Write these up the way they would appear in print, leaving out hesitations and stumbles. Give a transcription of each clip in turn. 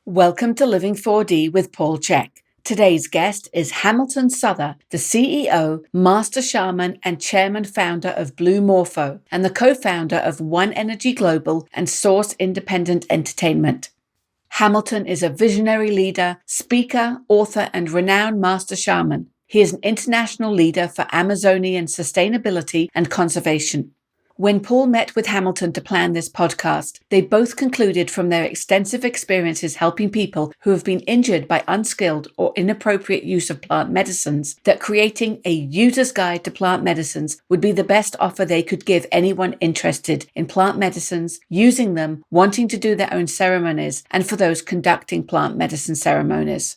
Welcome to Living 4D with Paul Chek. Today's guest is Hamilton Souther, the CEO, Master Shaman, and Chairman Founder of Blue Morpho, and the co-founder of One Energy Global and Source Independent Entertainment. Hamilton is a visionary leader, speaker, author, and renowned Master Shaman. He is an international leader for Amazonian sustainability and conservation. When Paul met with Hamilton to plan this podcast, they both concluded from their extensive experiences helping people who have been injured by unskilled or inappropriate use of plant medicines that creating a user's guide to plant medicines would be the best offer they could give anyone interested in plant medicines, using them, wanting to do their own ceremonies, and for those conducting plant medicine ceremonies.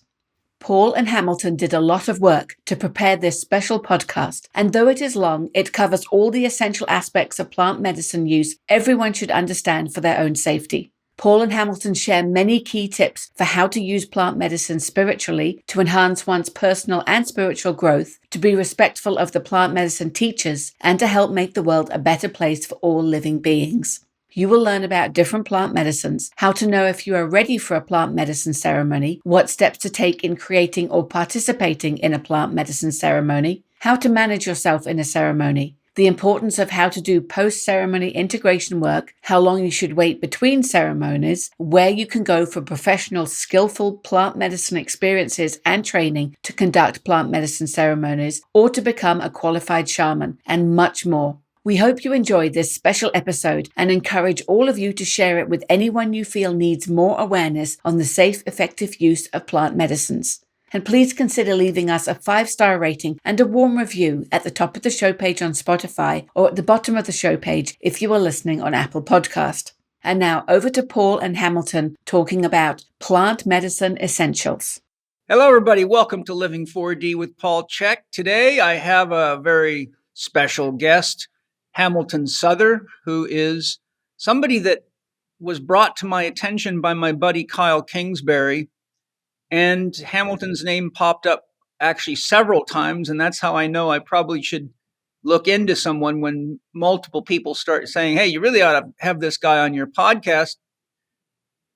Paul and Hamilton did a lot of work to prepare this special podcast, and though it is long, it covers all the essential aspects of plant medicine use everyone should understand for their own safety. Paul and Hamilton share many key tips for how to use plant medicine spiritually to enhance one's personal and spiritual growth, to be respectful of the plant medicine teachers, and to help make the world a better place for all living beings. You will learn about different plant medicines, how to know if you are ready for a plant medicine ceremony, what steps to take in creating or participating in a plant medicine ceremony, how to manage yourself in a ceremony, the importance of how to do post-ceremony integration work, how long you should wait between ceremonies, where you can go for professional, skillful plant medicine experiences and training to conduct plant medicine ceremonies or to become a qualified shaman, and much more. We hope you enjoyed this special episode and encourage all of you to share it with anyone you feel needs more awareness on the safe, effective use of plant medicines. And please consider leaving us a 5-star rating and a warm review at the top of the show page on Spotify or at the bottom of the show page if you are listening on Apple Podcast. And now over to Paul and Hamilton talking about plant medicine essentials. Hello, everybody. Welcome to Living 4D with Paul Chek. Today, I have a very special guest, Hamilton Souther, who is somebody that was brought to my attention by my buddy Kyle Kingsbury. And Hamilton's name popped up actually several times. And that's how I know I probably should look into someone when multiple people start saying, hey, you really ought to have this guy on your podcast.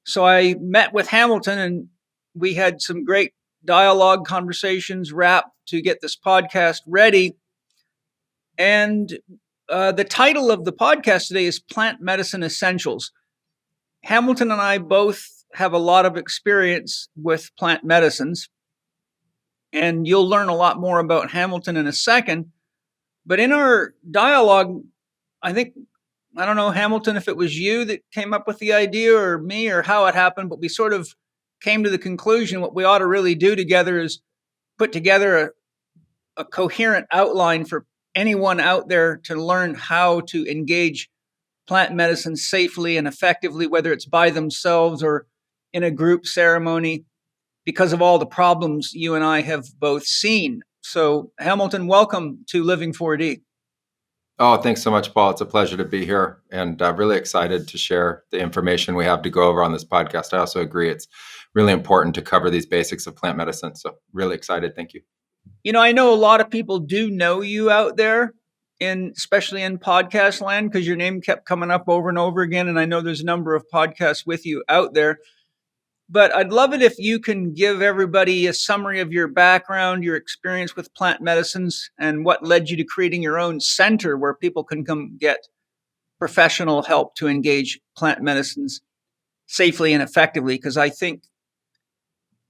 So I met with Hamilton and we had some great dialogue conversations wrapped to get this podcast ready. And the title of the podcast today is Plant Medicine Essentials. Hamilton and I both have a lot of experience with plant medicines, and you'll learn a lot more about Hamilton in a second. But in our dialogue, I don't know, Hamilton, if it was you that came up with the idea or me or how it happened, but we sort of came to the conclusion what we ought to really do together is put together a coherent outline for anyone out there to learn how to engage plant medicine safely and effectively, whether it's by themselves or in a group ceremony, because of all the problems you and I have both seen. So, Hamilton, welcome to Living 4D. Oh, thanks so much, Paul. It's a pleasure to be here, and I'm really excited to share the information we have to go over on this podcast. I also agree it's really important to cover these basics of plant medicine. So, really excited. Thank you. You know, I know a lot of people do know you out there, especially in podcast land, because your name kept coming up over and over again. And I know there's a number of podcasts with you out there. But I'd love it if you can give everybody a summary of your background, your experience with plant medicines, and what led you to creating your own center where people can come get professional help to engage plant medicines safely and effectively. Because I think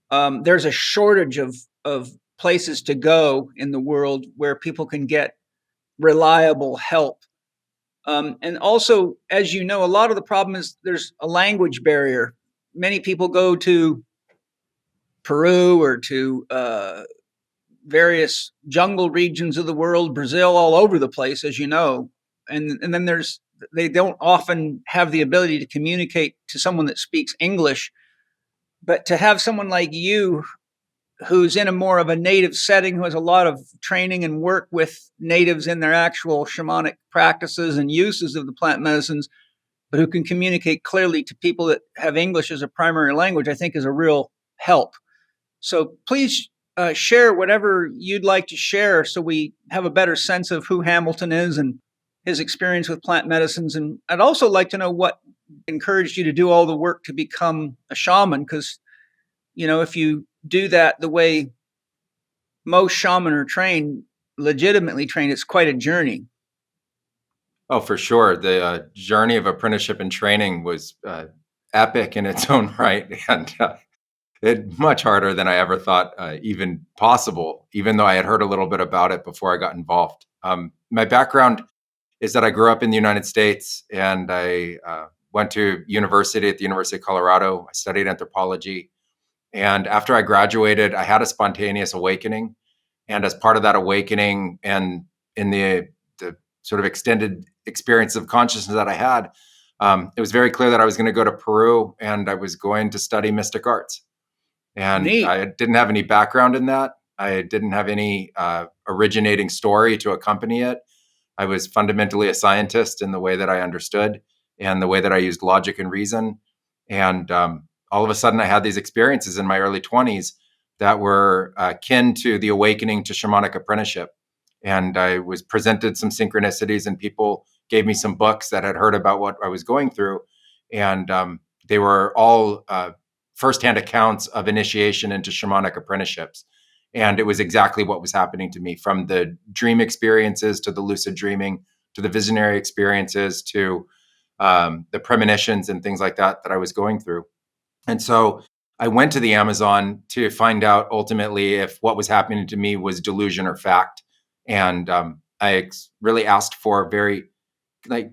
there's a shortage of places to go in the world where people can get reliable help. And also, as you know, a lot of the problem is there's a language barrier. Many people go to Peru or to various jungle regions of the world, Brazil, all over the place, as you know. And then they don't often have the ability to communicate to someone that speaks English. But to have someone like you who's in a more of a native setting, who has a lot of training and work with natives in their actual shamanic practices and uses of the plant medicines, but who can communicate clearly to people that have English as a primary language, I think is a real help. So please share whatever you'd like to share so we have a better sense of who Hamilton is and his experience with plant medicines. And I'd also like to know what encouraged you to do all the work to become a shaman, because if you do that the way most shaman are trained, legitimately trained, it's quite a journey. Oh, for sure. The journey of apprenticeship and training was epic in its own right, and it much harder than I ever thought even possible. Even though I had heard a little bit about it before I got involved. My background is that I grew up in the United States, and I went to university at the University of Colorado. I studied anthropology, and after I graduated, I had a spontaneous awakening. And as part of that awakening, and in the sort of extended experience of consciousness that I had, it was very clear that I was going to go to Peru and I was going to study mystic arts. And Neat. I didn't have any background in that. I didn't have any originating story to accompany it. I was fundamentally a scientist in the way that I understood and the way that I used logic and reason. And all of a sudden, I had these experiences in my early 20s that were akin to the awakening to shamanic apprenticeship. And I was presented some synchronicities, and people gave me some books that had heard about what I was going through. And they were all firsthand accounts of initiation into shamanic apprenticeships. And it was exactly what was happening to me, from the dream experiences to the lucid dreaming to the visionary experiences to the premonitions and things like that I was going through. And so I went to the Amazon to find out ultimately if what was happening to me was delusion or fact. And really asked for very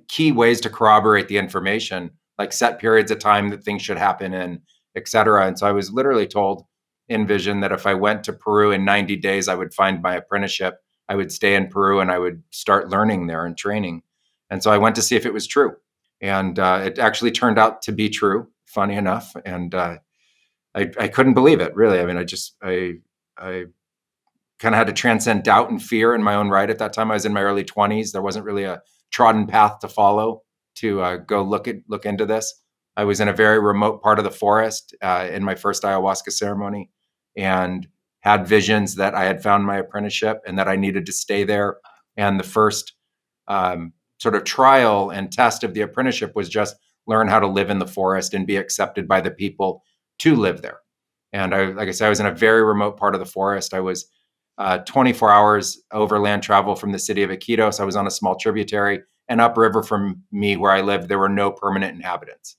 key ways to corroborate the information, like set periods of time that things should happen in, et cetera. And so I was literally told in vision that if I went to Peru in 90 days, I would find my apprenticeship. I would stay in Peru and I would start learning there and training. And so I went to see if it was true. And it actually turned out to be true, funny enough. And I couldn't believe it, really. I mean, I kind of had to transcend doubt and fear in my own right. At that time, I was in my early 20s. There wasn't really a trodden path to follow to go look into this. I was in a very remote part of the forest in my first ayahuasca ceremony, and had visions that I had found my apprenticeship and that I needed to stay there. And the first sort of trial and test of the apprenticeship was just learn how to live in the forest and be accepted by the people to live there. And like I said, I was in a very remote part of the forest. I was 24 hours overland travel from the city of Iquitos. I was on a small tributary, and upriver from me where I lived, there were no permanent inhabitants.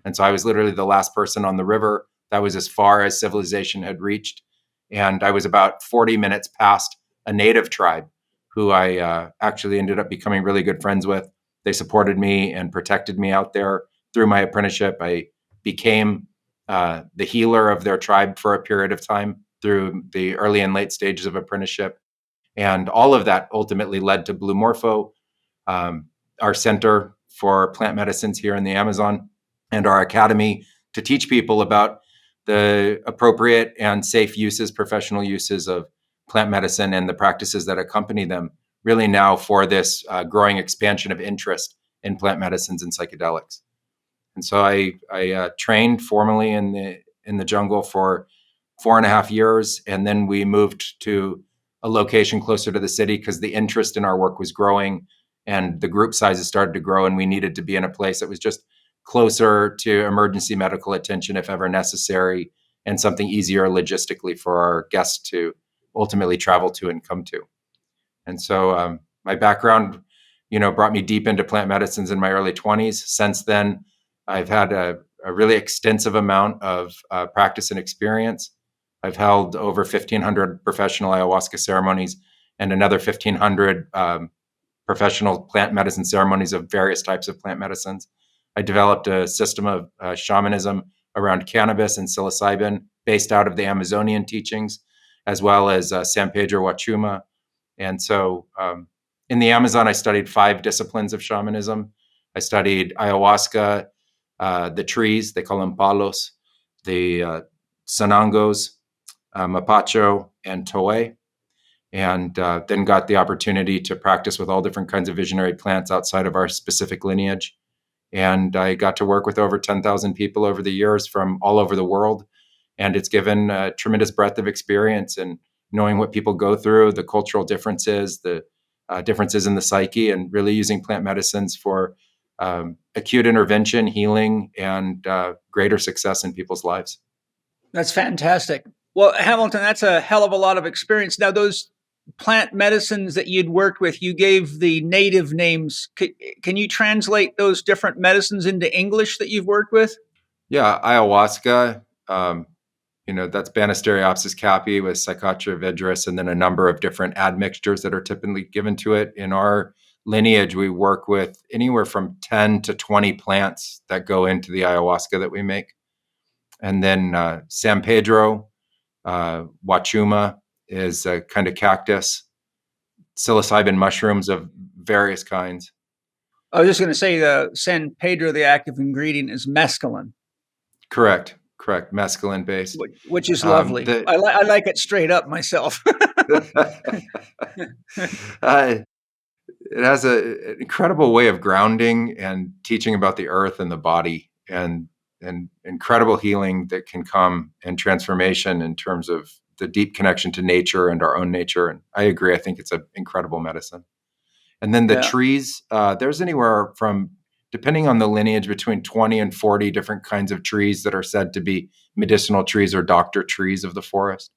And so I was literally the last person on the river. That was as far as civilization had reached. And I was about 40 minutes past a native tribe who I actually ended up becoming really good friends with. They supported me and protected me out there through my apprenticeship. I became the healer of their tribe for a period of time through the early and late stages of apprenticeship. And all of that ultimately led to Blue Morpho, our center for plant medicines here in the Amazon, and our academy to teach people about the appropriate and safe uses, professional uses of plant medicine and the practices that accompany them, really now for this growing expansion of interest in plant medicines and psychedelics. And so I trained formally in the jungle for 4.5 years, and then we moved to a location closer to the city because the interest in our work was growing and the group sizes started to grow, and we needed to be in a place that was just closer to emergency medical attention if ever necessary, and something easier logistically for our guests to ultimately travel to and come to. And so my background, brought me deep into plant medicines in my early 20s. Since then, I've had a really extensive amount of practice and experience. I've held over 1,500 professional ayahuasca ceremonies and another 1,500 professional plant medicine ceremonies of various types of plant medicines. I developed a system of shamanism around cannabis and psilocybin based out of the Amazonian teachings, as well as San Pedro Huachuma. And so in the Amazon, I studied 5 disciplines of shamanism. I studied ayahuasca, the trees, they call them palos, the sanangos, mapacho, and toé, and then got the opportunity to practice with all different kinds of visionary plants outside of our specific lineage. And I got to work with over 10,000 people over the years from all over the world. And it's given a tremendous breadth of experience in knowing what people go through, the cultural differences, the differences in the psyche, and really using plant medicines for acute intervention, healing, and greater success in people's lives. That's fantastic. Well, Hamilton, that's a hell of a lot of experience. Now, those plant medicines that you'd worked with, you gave the native names. Can you translate those different medicines into English that you've worked with? Yeah, ayahuasca, that's Banisteriopsis caapi with Psychotria vigris, and then a number of different admixtures that are typically given to it. In our lineage, we work with anywhere from 10 to 20 plants that go into the ayahuasca that we make. And then San Pedro, Wachuma is a kind of cactus, psilocybin mushrooms of various kinds. I was just going to say the San Pedro, the active ingredient is mescaline. Correct. Mescaline based. Which is lovely. I like it straight up myself. It has an incredible way of grounding and teaching about the earth and the body, and incredible healing that can come, and transformation in terms of the deep connection to nature and our own nature. And I agree. I think it's an incredible medicine. And then the trees, there's anywhere from, depending on the lineage, between 20 and 40 different kinds of trees that are said to be medicinal trees or doctor trees of the forest.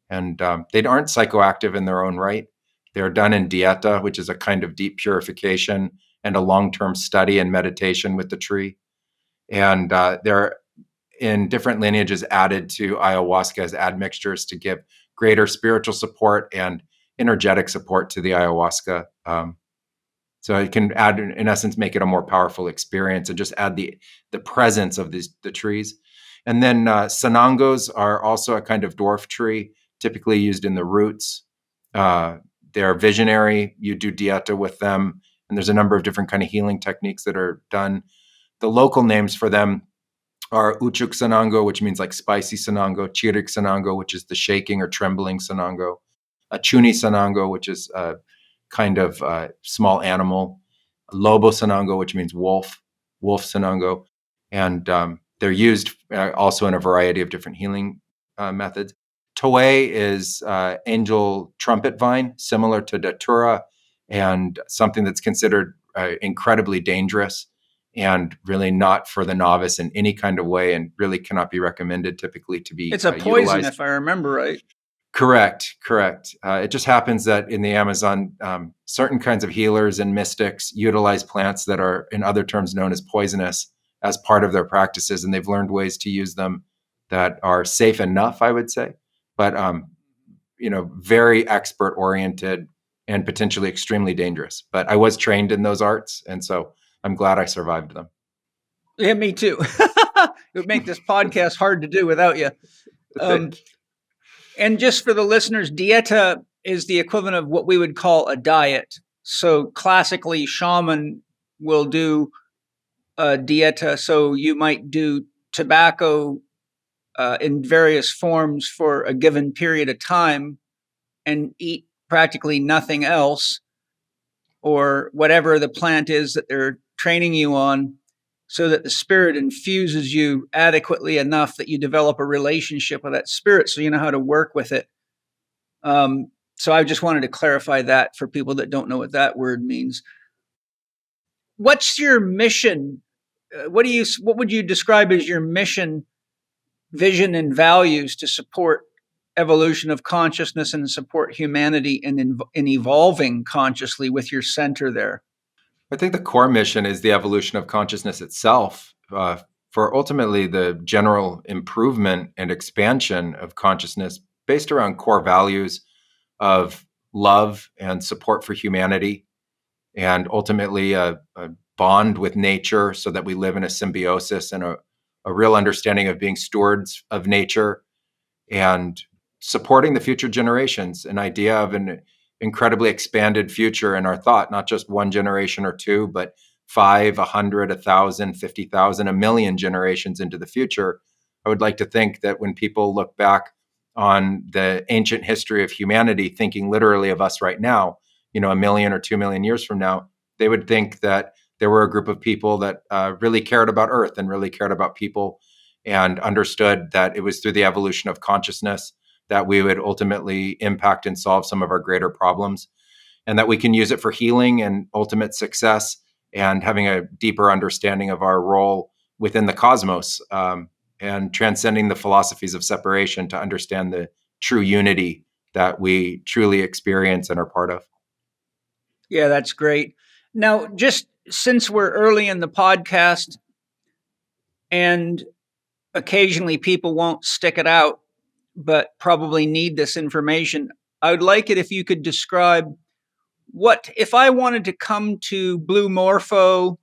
And they aren't psychoactive in their own right. They're done in dieta, which is a kind of deep purification and a long-term study and meditation with the tree. And they're in different lineages added to ayahuasca as admixtures to give greater spiritual support and energetic support to the ayahuasca. So it can add, in essence, make it a more powerful experience and just add the presence of the trees. And then sanangos are also a kind of dwarf tree, typically used in the roots. They're visionary. You do dieta with them, and there's a number of different kind of healing techniques that are done. The local names for them are Uchuk Sanango, which means like spicy Sanango, Chirik Sanango, which is the shaking or trembling Sanango, Chuni Sanango, which is a kind of small animal, Lobo Sanango, which means wolf Sanango. And they're used also in a variety of different healing methods. Toe is angel trumpet vine, similar to Datura, and something that's considered incredibly dangerous and really not for the novice in any kind of way, and really cannot be recommended typically to be It's a poison, utilized. if I remember right. Correct. It just happens that in the Amazon, certain kinds of healers and mystics utilize plants that are, in other terms, known as poisonous as part of their practices, and they've learned ways to use them that are safe enough, I would say, but very expert-oriented and potentially extremely dangerous. But I was trained in those arts, and so I'm glad I survived them. Yeah, me too. It would make this podcast hard to do without you. And just for the listeners, dieta is the equivalent of what we would call a diet. So classically, shaman will do a dieta. So you might do tobacco in various forms for a given period of time and eat practically nothing else, or whatever the plant is that they're training you on, so that the spirit infuses you adequately enough that you develop a relationship with that spirit so you know how to work with it. So I just wanted to clarify that for people that don't know what that word means. What's your mission? What would you describe as your mission, vision, and values to support evolution of consciousness and support humanity in evolving consciously with your center there? I think the core mission is the evolution of consciousness itself, for ultimately the general improvement and expansion of consciousness based around core values of love and support for humanity, and ultimately a bond with nature so that we live in a symbiosis and a real understanding of being stewards of nature, and supporting the future generations, an idea of an incredibly expanded future in our thought, not just one generation or two, but 5, 100, 1,000, 50,000, 1,000,000 generations into the future. I would like to think that when people look back on the ancient history of humanity, thinking literally of us right now, 1,000,000 or 2,000,000 years from now, they would think that there were a group of people that really cared about Earth and really cared about people, and understood that it was through the evolution of consciousness that we would ultimately impact and solve some of our greater problems, and that we can use it for healing and ultimate success, and having a deeper understanding of our role within the cosmos. and transcending the philosophies of separation to understand the true unity that we truly experience and are part of. Yeah, that's great. Now, just since we're early in the podcast and occasionally people won't stick it out, but probably need this information, I would like it if you could describe what, if I wanted to come to Blue Morpho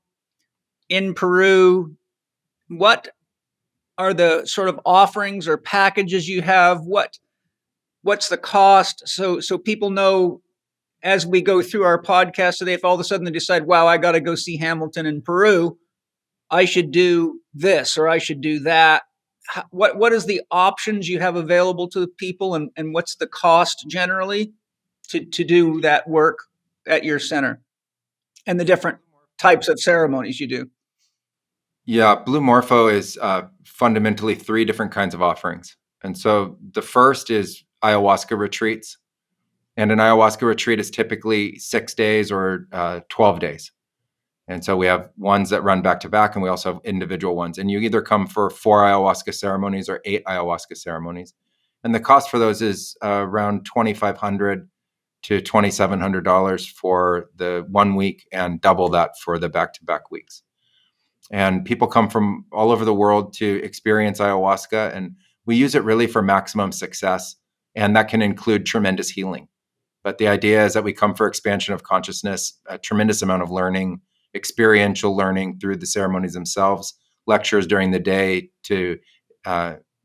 in Peru, what are the sort of offerings or packages you have? What's the cost? So people know as we go through our podcast today, if all of a sudden they decide, wow, I got to go see Hamilton in Peru, I should do this or I should do that. What is the options you have available to the people, and what's the cost generally to do that work at your center and the different types of ceremonies you do? Yeah, Blue Morpho is fundamentally 3 different kinds of offerings. And so the first is ayahuasca retreats. And an ayahuasca retreat is typically 6 days or 12 days. And so we have ones that run back to back, and we also have individual ones. And you either come for 4 ayahuasca ceremonies or 8 ayahuasca ceremonies. And the cost for those is around $2,500 to $2,700 for the 1 week, and double that for the back-to-back weeks. And people come from all over the world to experience ayahuasca, and we use it really for maximum success. And that can include tremendous healing. But the idea is that we come for expansion of consciousness, a tremendous amount of learning, experiential learning through the ceremonies themselves, lectures during the day to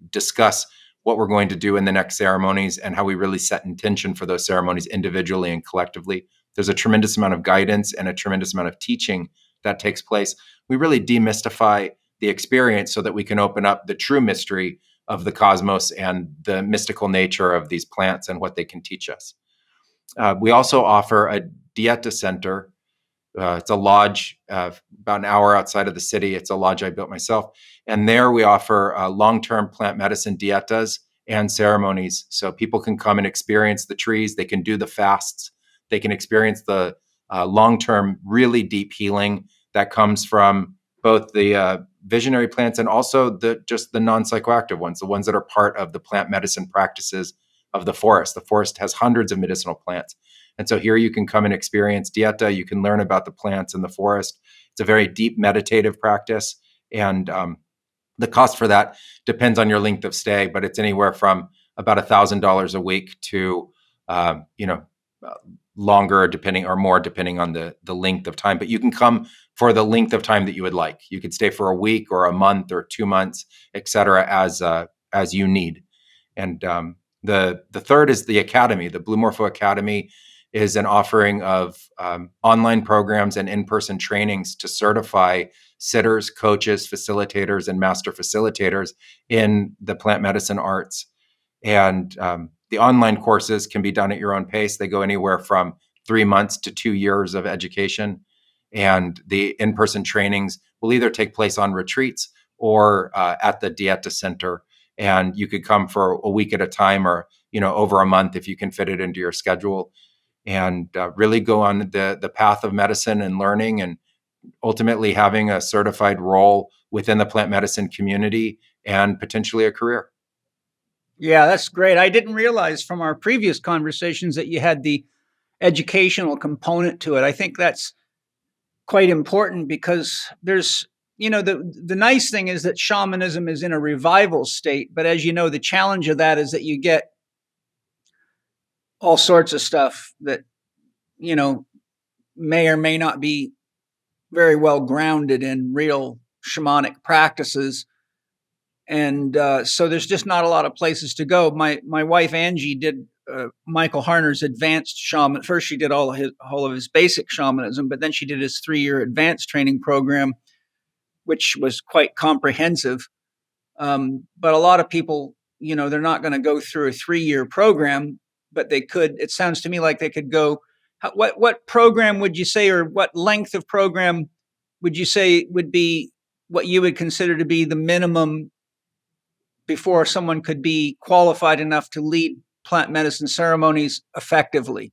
discuss what we're going to do in the next ceremonies and how we really set intention for those ceremonies individually and collectively. There's a tremendous amount of guidance and a tremendous amount of teaching that takes place. We really demystify the experience so that we can open up the true mystery of the cosmos and the mystical nature of these plants and what they can teach us. We also offer a dieta center. It's a lodge about an hour outside of the city. It's a lodge I built myself. And there we offer long-term plant medicine dietas and ceremonies. So people can come and experience the trees. They can do the fasts. They can experience the long-term, really deep healing that comes from both the visionary plants and also just the non-psychoactive ones, the ones that are part of the plant medicine practices of the forest. The forest has hundreds of medicinal plants. And so here you can come and experience dieta. You can learn about the plants in the forest. It's a very deep meditative practice. And the cost for that depends on your length of stay, but it's anywhere from about $1,000 a week to, longer depending on the length of time. But you can come for the length of time that you would like. You could stay for a week or a month or 2 months, et cetera, as you need. And the third is the Academy. The Blue Morpho Academy is an offering of online programs and in-person trainings to certify sitters, coaches, facilitators, and master facilitators in the plant medicine arts. And the online courses can be done at your own pace. They go anywhere from 3 months to 2 years of education. And the in-person trainings will either take place on retreats or at the Dieta Center. And you could come for a week at a time, or over a month if you can fit it into your schedule, and really go on the path of medicine and learning, and ultimately having a certified role within the plant medicine community and potentially a career. Yeah, that's great. I didn't realize from our previous conversations that you had the educational component to it. I think that's quite important because there's, the nice thing is that shamanism is in a revival state. But as you know, the challenge of that is that you get all sorts of stuff that, may or may not be very well grounded in real shamanic practices. And so there's just not a lot of places to go. My wife Angie did Michael Harner's advanced shaman. First, she did all of his basic shamanism, but then she did his 3-year advanced training program, which was quite comprehensive. But a lot of people, they're not going to go through a 3-year program, but they could. It sounds to me like they could go. What program would you say, or what length of program would you say would be what you would consider to be the minimum before someone could be qualified enough to lead plant medicine ceremonies effectively?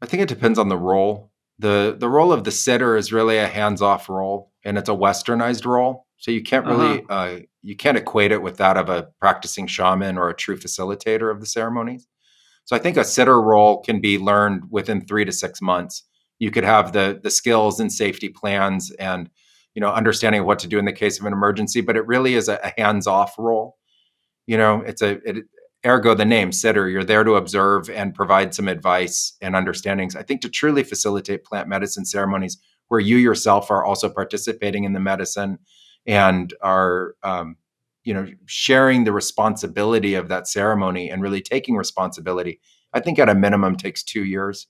I think it depends on the role. The role of the sitter is really a hands-off role, and it's a westernized role. So you can't really you can't equate it with that of a practicing shaman or a true facilitator of the ceremonies. So I think a sitter role can be learned within 3 to 6 months. You could have the skills and safety plans and understanding of what to do in the case of an emergency, but it really is a hands-off role. Ergo the name sitter. You're there to observe and provide some advice and understandings. I think to truly facilitate plant medicine ceremonies where you yourself are also participating in the medicine and are sharing the responsibility of that ceremony and really taking responsibility. I think at a minimum takes 2 years,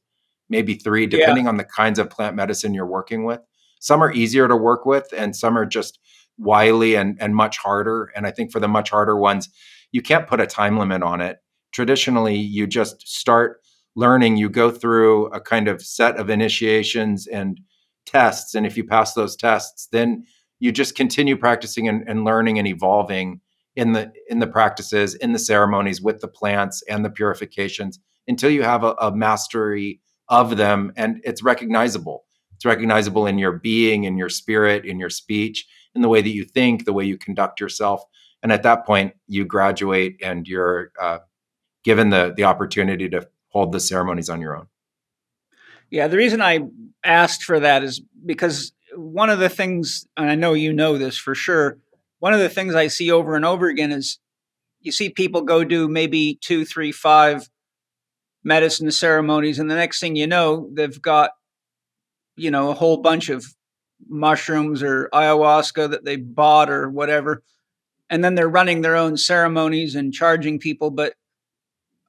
maybe 3, Yeah. depending on the kinds of plant medicine you're working with. Some are easier to work with and some are just wily and much harder. And I think for the much harder ones, you can't put a time limit on it. Traditionally, you just start learning. You go through a kind of set of initiations and tests. And if you pass those tests, then you just continue practicing and learning and evolving in the practices, in the ceremonies with the plants and the purifications until you have a mastery of them. And it's recognizable. It's recognizable in your being, in your spirit, in your speech, in the way that you think, the way you conduct yourself. And at that point, you graduate and you're given the opportunity to hold the ceremonies on your own. Yeah, the reason I asked for that is because one of the things, and I know you know this for sure, one of the things I see over and over again is you see people go do maybe 2, 3, 5 medicine ceremonies, and the next thing you know, they've got, a whole bunch of mushrooms or ayahuasca that they bought or whatever. And then they're running their own ceremonies and charging people. But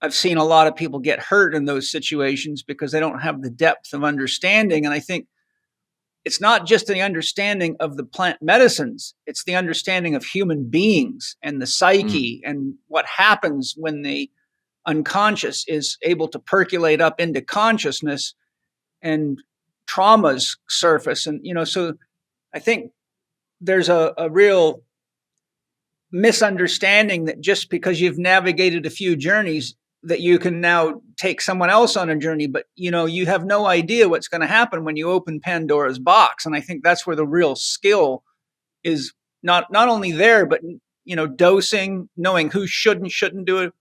I've seen a lot of people get hurt in those situations because they don't have the depth of understanding. And I think it's not just the understanding of the plant medicines, it's the understanding of human beings and the psyche and what happens when the unconscious is able to percolate up into consciousness and traumas surface. And, so I think there's a real misunderstanding that just because you've navigated a few journeys that you can now take someone else on a journey, but you have no idea what's going to happen when you open Pandora's box. And I think that's where the real skill is not only there, but dosing, knowing who should and shouldn't do it.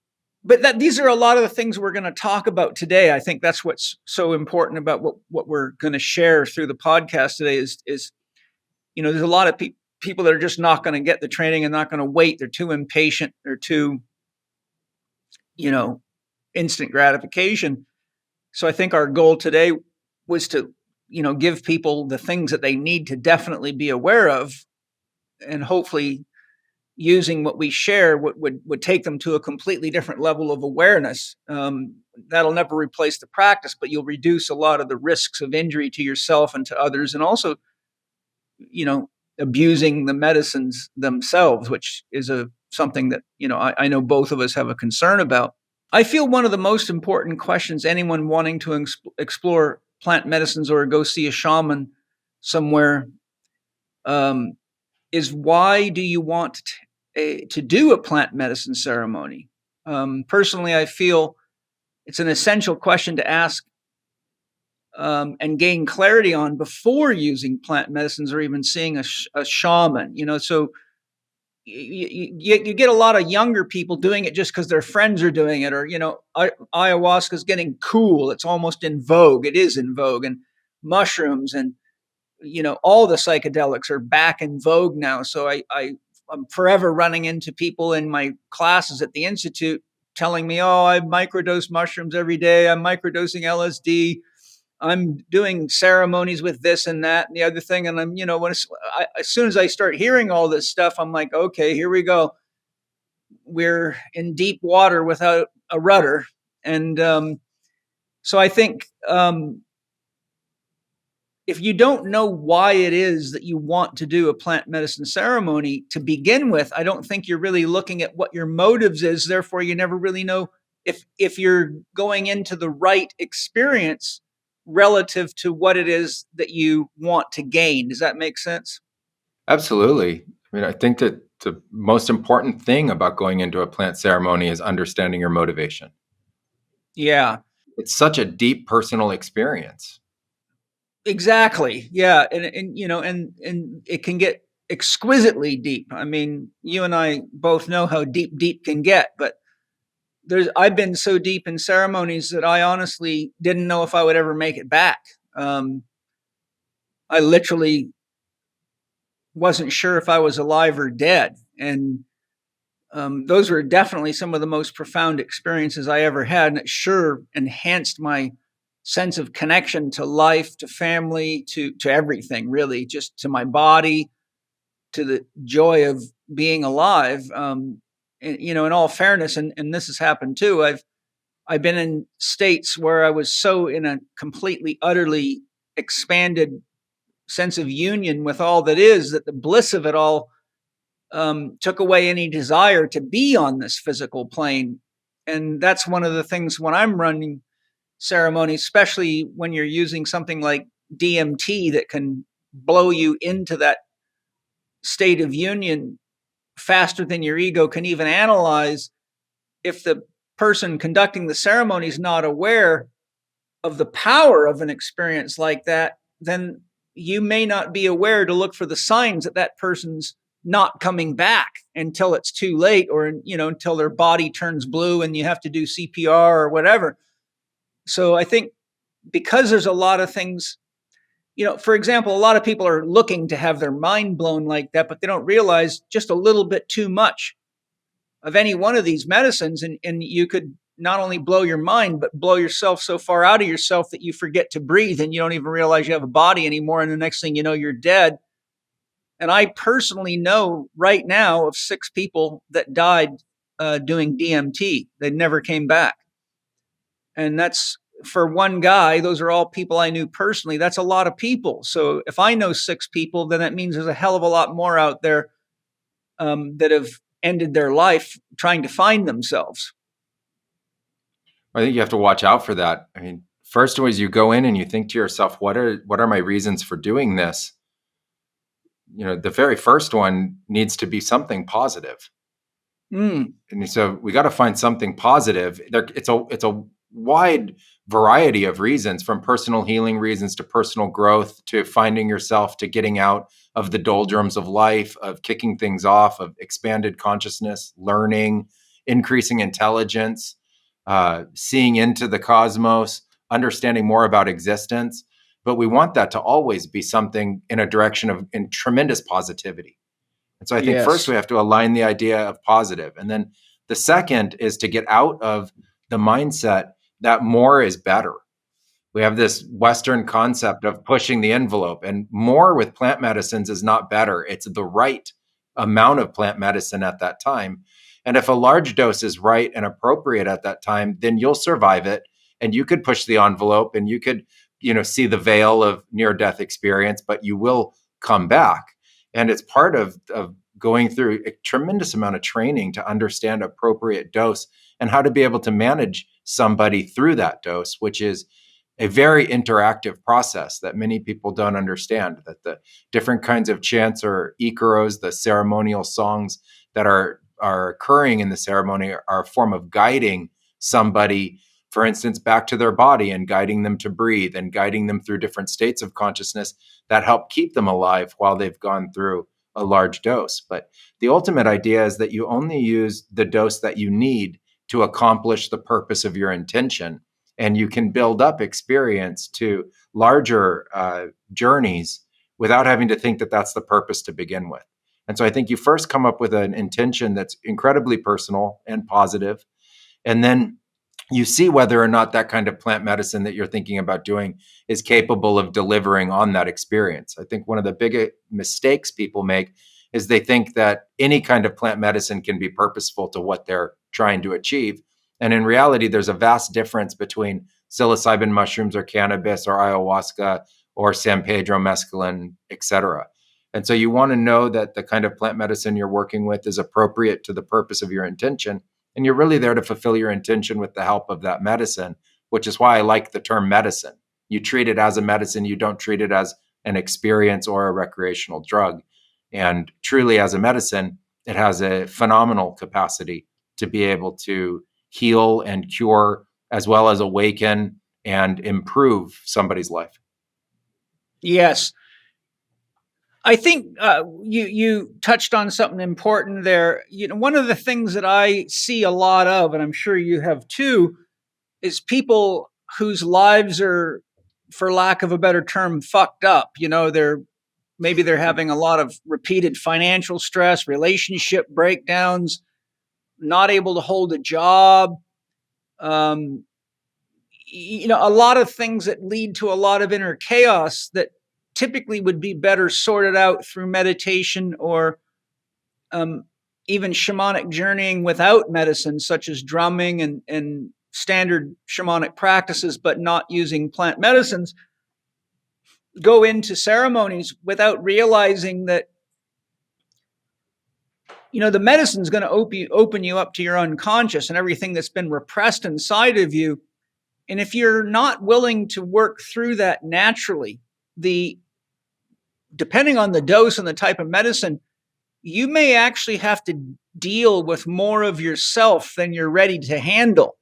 But these are a lot of the things we're going to talk about today. I think that's what's so important about what we're going to share through the podcast today is there's a lot of people that are just not going to get the training and not going to wait. They're too impatient. They're too, instant gratification. So I think our goal today was to, give people the things that they need to definitely be aware of, and hopefully using what we share would take them to a completely different level of awareness. That'll never replace the practice, but you'll reduce a lot of the risks of injury to yourself and to others, and also, abusing the medicines themselves, which is something that, I know both of us have a concern about. I feel one of the most important questions anyone wanting to explore plant medicines or go see a shaman somewhere is, why do you want to do a plant medicine ceremony? Personally, I feel it's an essential question to ask and gain clarity on before using plant medicines or even seeing a shaman. So you get a lot of younger people doing it just because their friends are doing it, or ayahuasca is getting cool. It's almost in vogue. It is in vogue, and mushrooms and all the psychedelics are back in vogue now. So I'm forever running into people in my classes at the institute telling me, "Oh, I microdose mushrooms every day. I'm microdosing LSD. I'm doing ceremonies with this and that and the other thing." And I'm, as soon as I start hearing all this stuff, I'm like, okay, here we go. We're in deep water without a rudder. And so I think if you don't know why it is that you want to do a plant medicine ceremony to begin with, I don't think you're really looking at what your motives is. Therefore, you never really know if you're going into the right experience relative to what it is that you want to gain. Does that make sense? Absolutely. I mean, I think that the most important thing about going into a plant ceremony is understanding your motivation. Yeah. It's such a deep personal experience. Exactly. Yeah. And it can get exquisitely deep. I mean, you and I both know how deep can get, but I've been so deep in ceremonies that I honestly didn't know if I would ever make it back. I literally wasn't sure if I was alive or dead. And those were definitely some of the most profound experiences I ever had. And it sure enhanced my sense of connection to life, to family, to everything, really, just to my body, to the joy of being alive. And, in all fairness, and this has happened too, I've been in states where I was so in a completely, utterly expanded sense of union with all that is, that the bliss of it all took away any desire to be on this physical plane. And that's one of the things when I'm running ceremonies, especially when you're using something like DMT that can blow you into that state of union faster than your ego can even analyze. If the person conducting the ceremony is not aware of the power of an experience like that, then you may not be aware to look for the signs that that person's not coming back until it's too late, or until their body turns blue and you have to do CPR or whatever. So I think because there's a lot of things, for example, a lot of people are looking to have their mind blown like that, but they don't realize just a little bit too much of any one of these medicines, and you could not only blow your mind, but blow yourself so far out of yourself that you forget to breathe and you don't even realize you have a body anymore. And the next thing you know, you're dead. And I personally know right now of 6 people that died doing DMT. They never came back. And that's for one guy. Those are all people I knew personally. That's a lot of people. So if I know 6 people, then that means there's a hell of a lot more out there that have ended their life trying to find themselves. I think you have to watch out for that. I mean, first always you go in and you think to yourself, what are my reasons for doing this? The very first one needs to be something positive. And so we got to find something positive. It's a wide variety of reasons, from personal healing reasons to personal growth, to finding yourself, to getting out of the doldrums of life, of kicking things off, of expanded consciousness, learning, increasing intelligence, seeing into the cosmos, understanding more about existence. But we want that to always be something in a direction of in tremendous positivity. And so I think first we have to align the idea of positive. And then the second is to get out of the mindset that more is better. We have this Western concept of pushing the envelope, and more with plant medicines is not better. It's the right amount of plant medicine at that time. And if a large dose is right and appropriate at that time, then you'll survive it. And you could push the envelope and you could, see the veil of near-death experience, but you will come back. And it's part of going through a tremendous amount of training to understand appropriate dose and how to be able to manage somebody through that dose, which is a very interactive process that many people don't understand, that the different kinds of chants or ikaros, the ceremonial songs that are occurring in the ceremony, are a form of guiding somebody, for instance, back to their body and guiding them to breathe and guiding them through different states of consciousness that help keep them alive while they've gone through a large dose. But the ultimate idea is that you only use the dose that you need to accomplish the purpose of your intention. And you can build up experience to larger journeys without having to think that that's the purpose to begin with. And so I think you first come up with an intention that's incredibly personal and positive, and then you see whether or not that kind of plant medicine that you're thinking about doing is capable of delivering on that experience. I think one of the big mistakes people make is they think that any kind of plant medicine can be purposeful to what they're trying to achieve. And in reality, there's a vast difference between psilocybin mushrooms or cannabis or ayahuasca or San Pedro mescaline, et cetera. And so you want to know that the kind of plant medicine you're working with is appropriate to the purpose of your intention. And you're really there to fulfill your intention with the help of that medicine, which is why I like the term medicine. You treat it as a medicine. You don't treat it as an experience or a recreational drug. And truly, as a medicine, it has a phenomenal capacity to be able to heal and cure, as well as awaken and improve somebody's life. Yes. I think you touched on something important there. One of the things that I see a lot of, and I'm sure you have too, is people whose lives are, for lack of a better term, fucked up. They're having a lot of repeated financial stress, relationship breakdowns, not able to hold a job. Um, a lot of things that lead to a lot of inner chaos that typically would be better sorted out through meditation or um, even shamanic journeying without medicine, such as drumming and standard shamanic practices, but not using plant medicines, go into ceremonies without realizing that the medicine's going to open you up to your unconscious and everything that's been repressed inside of you. And if you're not willing to work through that naturally, depending on the dose and the type of medicine, you may actually have to deal with more of yourself than you're ready to handle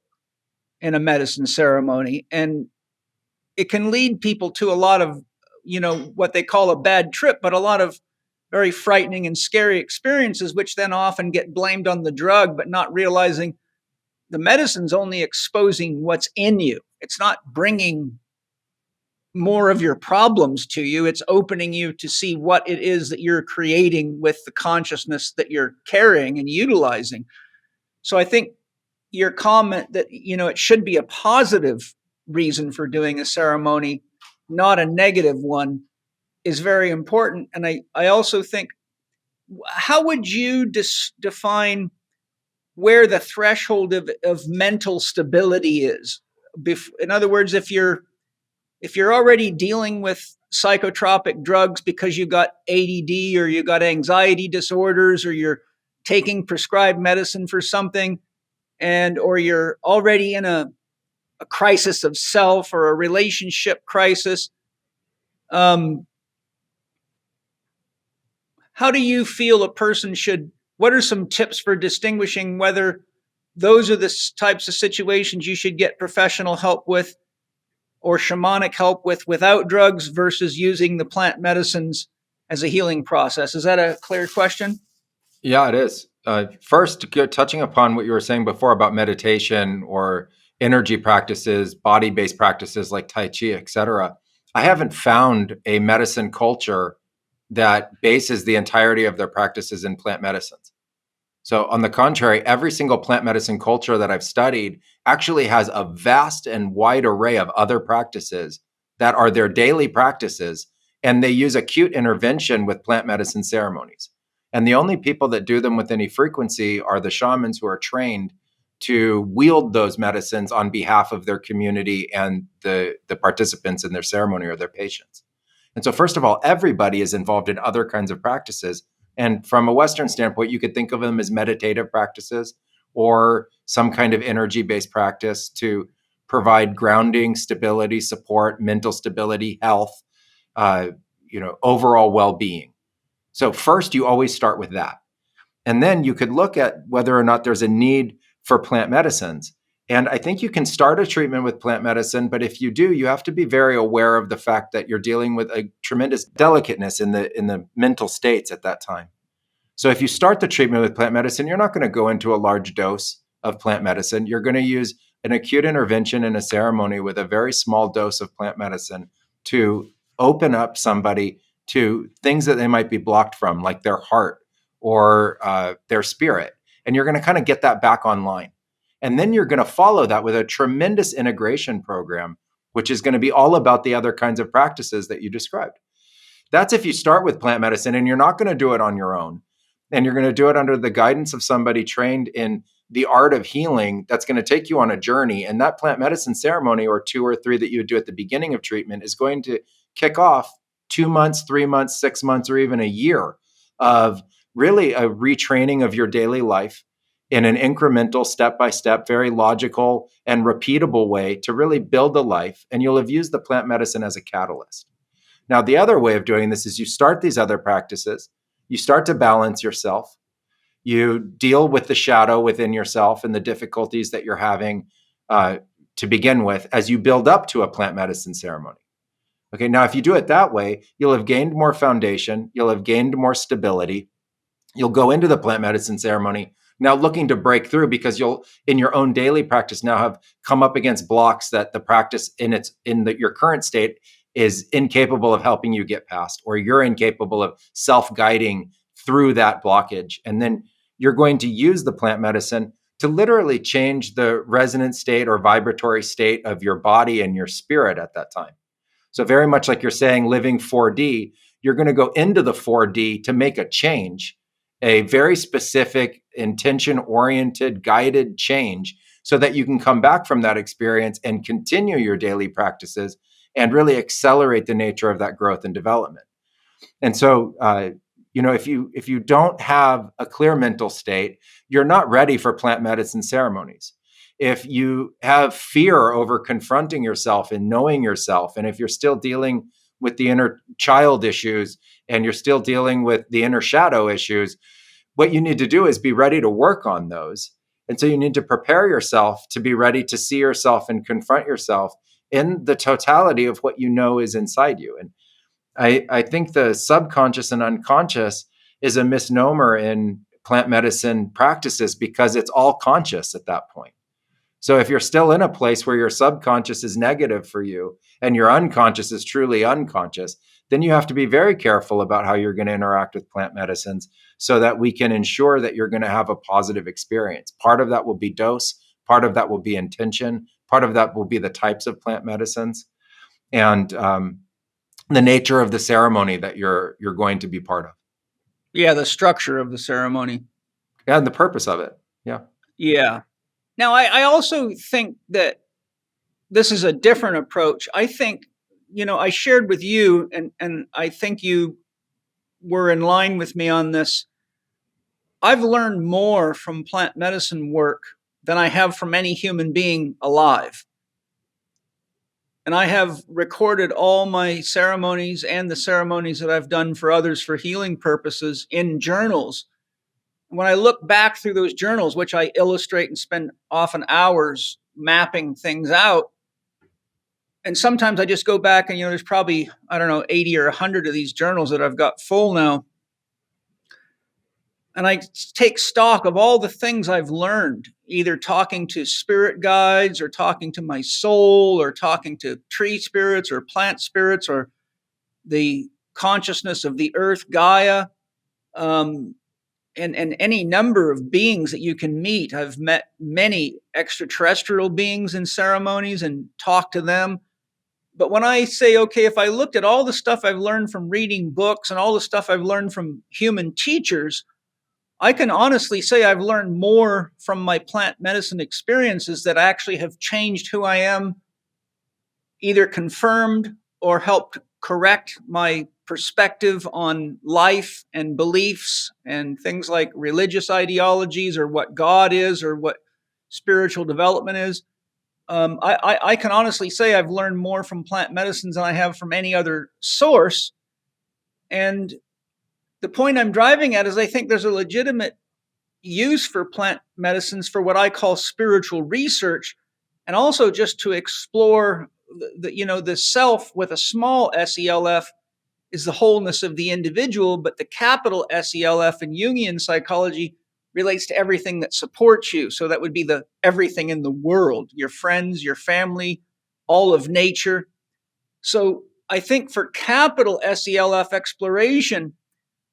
in a medicine ceremony. And it can lead people to a lot of, what they call a bad trip, but a lot of very frightening and scary experiences, which then often get blamed on the drug, but not realizing the medicine's only exposing what's in you. It's not bringing more of your problems to you. It's opening you to see what it is that you're creating with the consciousness that you're carrying and utilizing. So I think your comment that, it should be a positive reason for doing a ceremony, not a negative one, is very important. And I also think, how would you define where the threshold of mental stability is? In other words, if you're already dealing with psychotropic drugs because you got ADD or you got anxiety disorders or you're taking prescribed medicine for something, or you're already in a crisis of self or a relationship crisis, how do you feel a person should, what are some tips for distinguishing whether those are the types of situations you should get professional help with or shamanic help without drugs versus using the plant medicines as a healing process? Is that a clear question? Yeah, it is. First, touching upon what you were saying before about meditation or energy practices, body-based practices like Tai Chi, etc. I haven't found a medicine culture that bases the entirety of their practices in plant medicines. So on the contrary, every single plant medicine culture that I've studied actually has a vast and wide array of other practices that are their daily practices, and they use acute intervention with plant medicine ceremonies. And the only people that do them with any frequency are the shamans who are trained to wield those medicines on behalf of their community and the participants in their ceremony or their patients. And so first of all, everybody is involved in other kinds of practices. And from a Western standpoint, you could think of them as meditative practices or some kind of energy-based practice to provide grounding, stability, support, mental stability, health, overall well-being. So first, you always start with that. And then you could look at whether or not there's a need for plant medicines. And I think you can start a treatment with plant medicine, but if you do, you have to be very aware of the fact that you're dealing with a tremendous delicateness in the mental states at that time. So if you start the treatment with plant medicine, you're not going to go into a large dose of plant medicine. You're going to use an acute intervention in a ceremony with a very small dose of plant medicine to open up somebody to things that they might be blocked from, like their heart or their spirit. And you're going to kind of get that back online. And then you're going to follow that with a tremendous integration program, which is going to be all about the other kinds of practices that you described. That's if you start with plant medicine, and you're not going to do it on your own. And you're going to do it under the guidance of somebody trained in the art of healing that's going to take you on a journey. And that plant medicine ceremony or 2 or 3 that you would do at the beginning of treatment is going to kick off 2 months, 3 months, 6 months, or even a year of really a retraining of your daily life in an incremental, step-by-step, very logical and repeatable way to really build a life. And you'll have used the plant medicine as a catalyst. Now, the other way of doing this is you start these other practices, you start to balance yourself, you deal with the shadow within yourself and the difficulties that you're having to begin with as you build up to a plant medicine ceremony. Okay, now if you do it that way, you'll have gained more foundation, you'll have gained more stability, you'll go into the plant medicine ceremony now looking to break through because you'll in your own daily practice now have come up against blocks that the practice your current state is incapable of helping you get past, or you're incapable of self-guiding through that blockage. And then you're going to use the plant medicine to literally change the resonant state or vibratory state of your body and your spirit at that time. So very much like you're saying, living 4D, you're going to go into the 4D to make a change, a very specific, intention-oriented, guided change, so that you can come back from that experience and continue your daily practices and really accelerate the nature of that growth and development. And so, if you don't have a clear mental state, you're not ready for plant medicine ceremonies. If you have fear over confronting yourself and knowing yourself, and if you're still dealing with the inner child issues and you're still dealing with the inner shadow issues, what you need to do is be ready to work on those. And so you need to prepare yourself to be ready to see yourself and confront yourself in the totality of what you know is inside you. And I think the subconscious and unconscious is a misnomer in plant medicine practices because it's all conscious at that point. So if you're still in a place where your subconscious is negative for you and your unconscious is truly unconscious, then you have to be very careful about how you're going to interact with plant medicines so that we can ensure that you're going to have a positive experience. Part of that will be dose, part of that will be intention, part of that will be the types of plant medicines, and the nature of the ceremony that you're going to be part of. Yeah, the structure of the ceremony. Yeah, and the purpose of it. Yeah. Yeah. Now, I also think that this is a different approach. I think, I shared with you, and I think you were in line with me on this. I've learned more from plant medicine work than I have from any human being alive. And I have recorded all my ceremonies and the ceremonies that I've done for others for healing purposes in journals. When I look back through those journals, which I illustrate and spend often hours mapping things out, and sometimes I just go back and, there's probably, 80 or 100 of these journals that I've got full now. And I take stock of all the things I've learned, either talking to spirit guides or talking to my soul or talking to tree spirits or plant spirits or the consciousness of the earth, Gaia, and any number of beings that you can meet. I've met many extraterrestrial beings in ceremonies and talked to them. But when I say, okay, if I looked at all the stuff I've learned from reading books and all the stuff I've learned from human teachers, I can honestly say I've learned more from my plant medicine experiences that actually have changed who I am, either confirmed or helped correct my perspective on life and beliefs and things like religious ideologies or what God is or what spiritual development is. I can honestly say I've learned more from plant medicines than I have from any other source. And the point I'm driving at is I think there's a legitimate use for plant medicines for what I call spiritual research, and also just to explore the self with a small SELF is the wholeness of the individual, but the capital SELF in Jungian psychology relates to everything that supports you. So that would be the everything in the world, your friends, your family, all of nature. So I think for capital SELF exploration,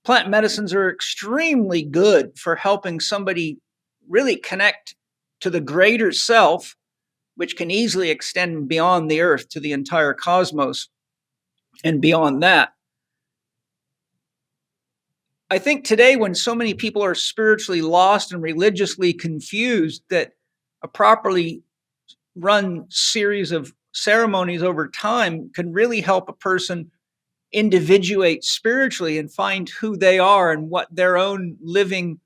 plant medicines are extremely good for helping somebody really connect to the greater self, which can easily extend beyond the earth to the entire cosmos and beyond that. I think today, when so many people are spiritually lost and religiously confused, that a properly run series of ceremonies over time can really help a person individuate spiritually and find who they are and what their own living